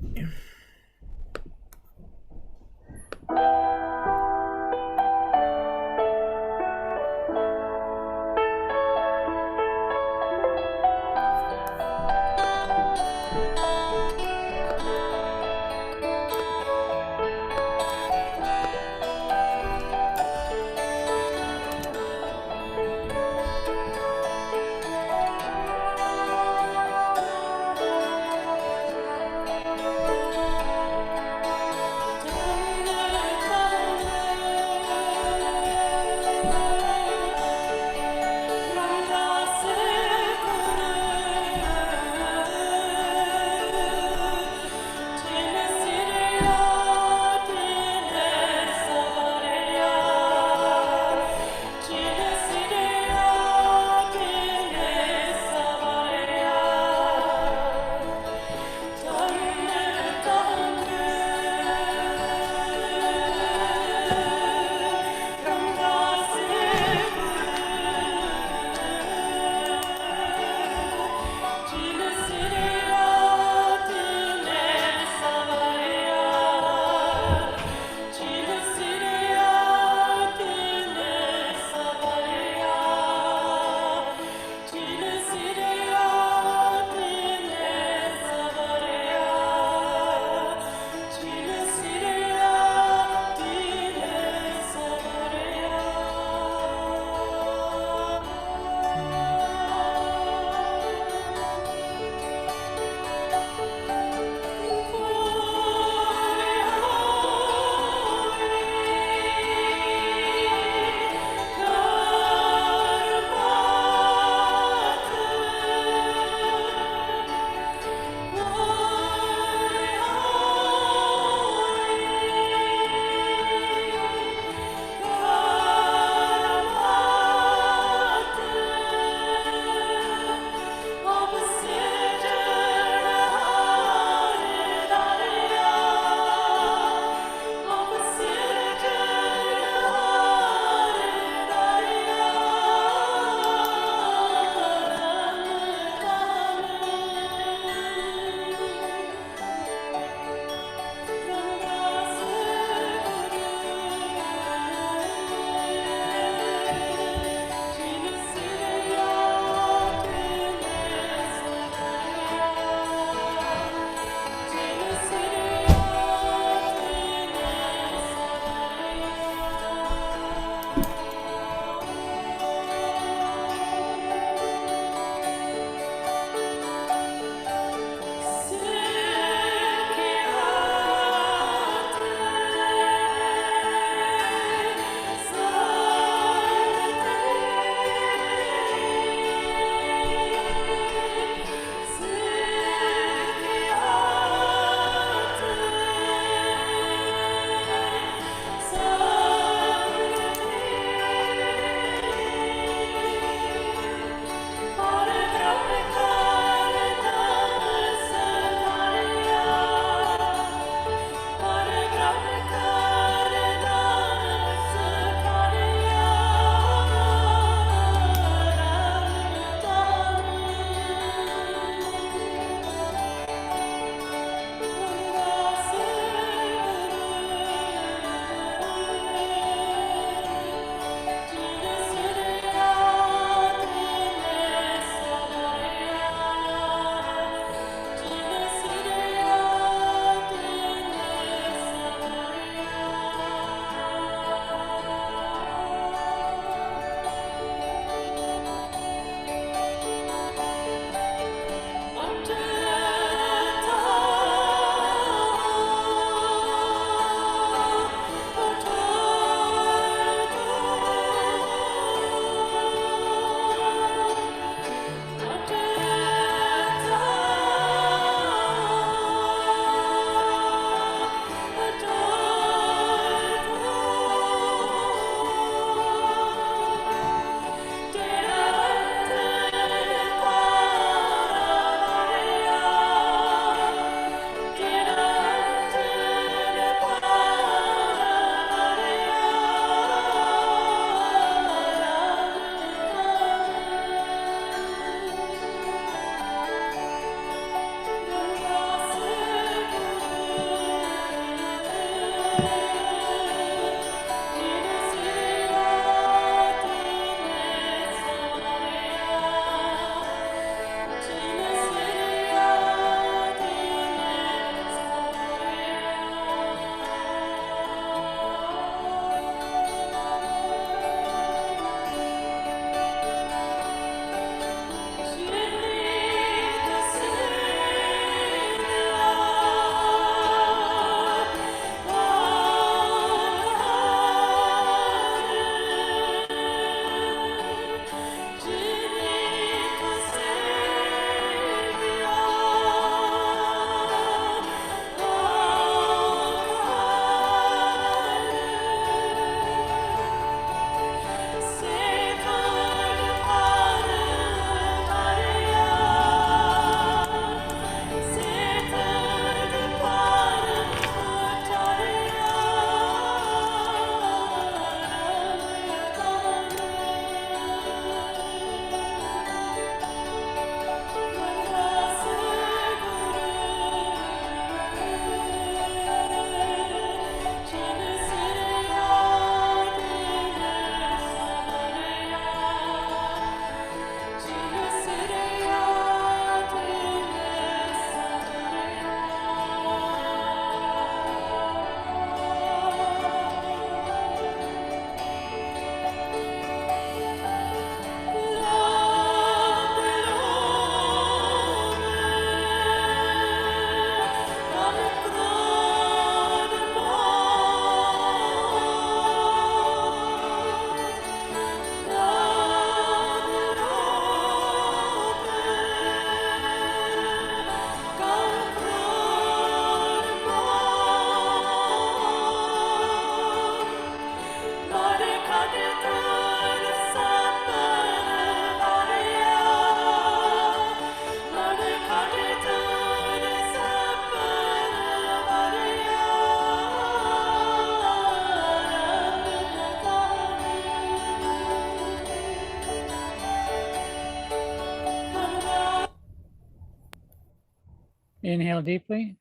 Inhale deeply.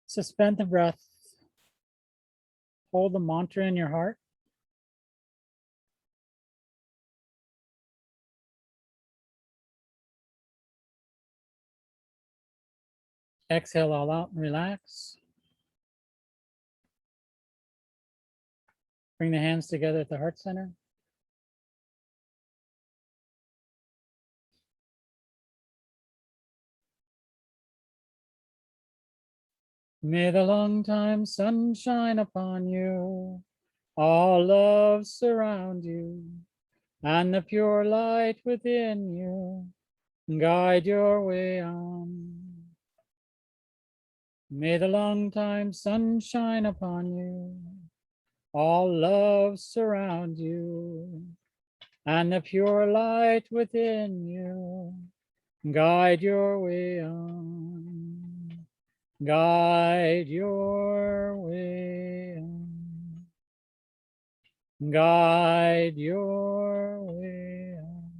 Suspend the breath. Hold the mantra in your heart. Exhale all out and relax. Bring the hands together at the heart center. May the long time sun shine upon you. All love surround you. And the pure light within you guide your way on. May the long time sun shine upon you. All love surround you. And the pure light within you guide your way on. Guide your way on. Guide your way on.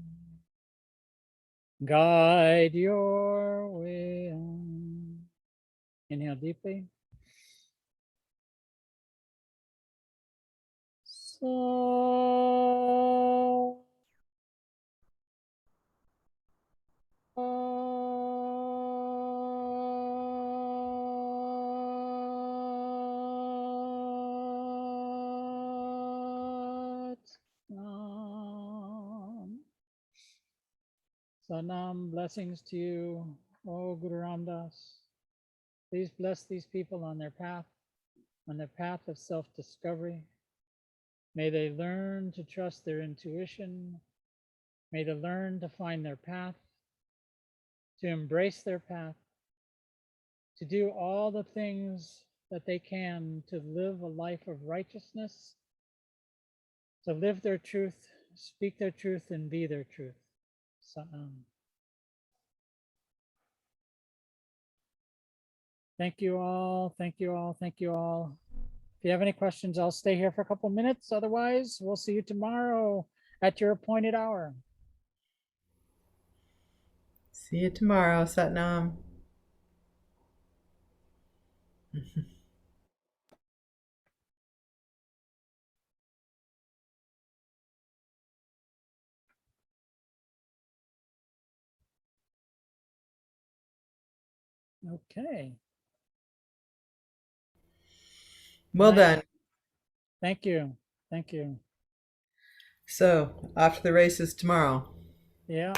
Guide your way on. Inhale deeply. So. Sanam, blessings to you, oh Guru Ramdas. Please bless these people on their path of self-discovery. May they learn to trust their intuition. May they learn to find their path, to embrace their path, to do all the things that they can to live a life of righteousness, to live their truth, speak their truth, and be their truth. Satnam. Thank you all. Thank you all. Thank you all. If you have any questions, I'll stay here for a couple minutes. Otherwise, we'll see you tomorrow at your appointed hour. See you tomorrow, Satnam. Okay. Well Nice. done. Thank you. Thank you. So, off to the races tomorrow. Yeah.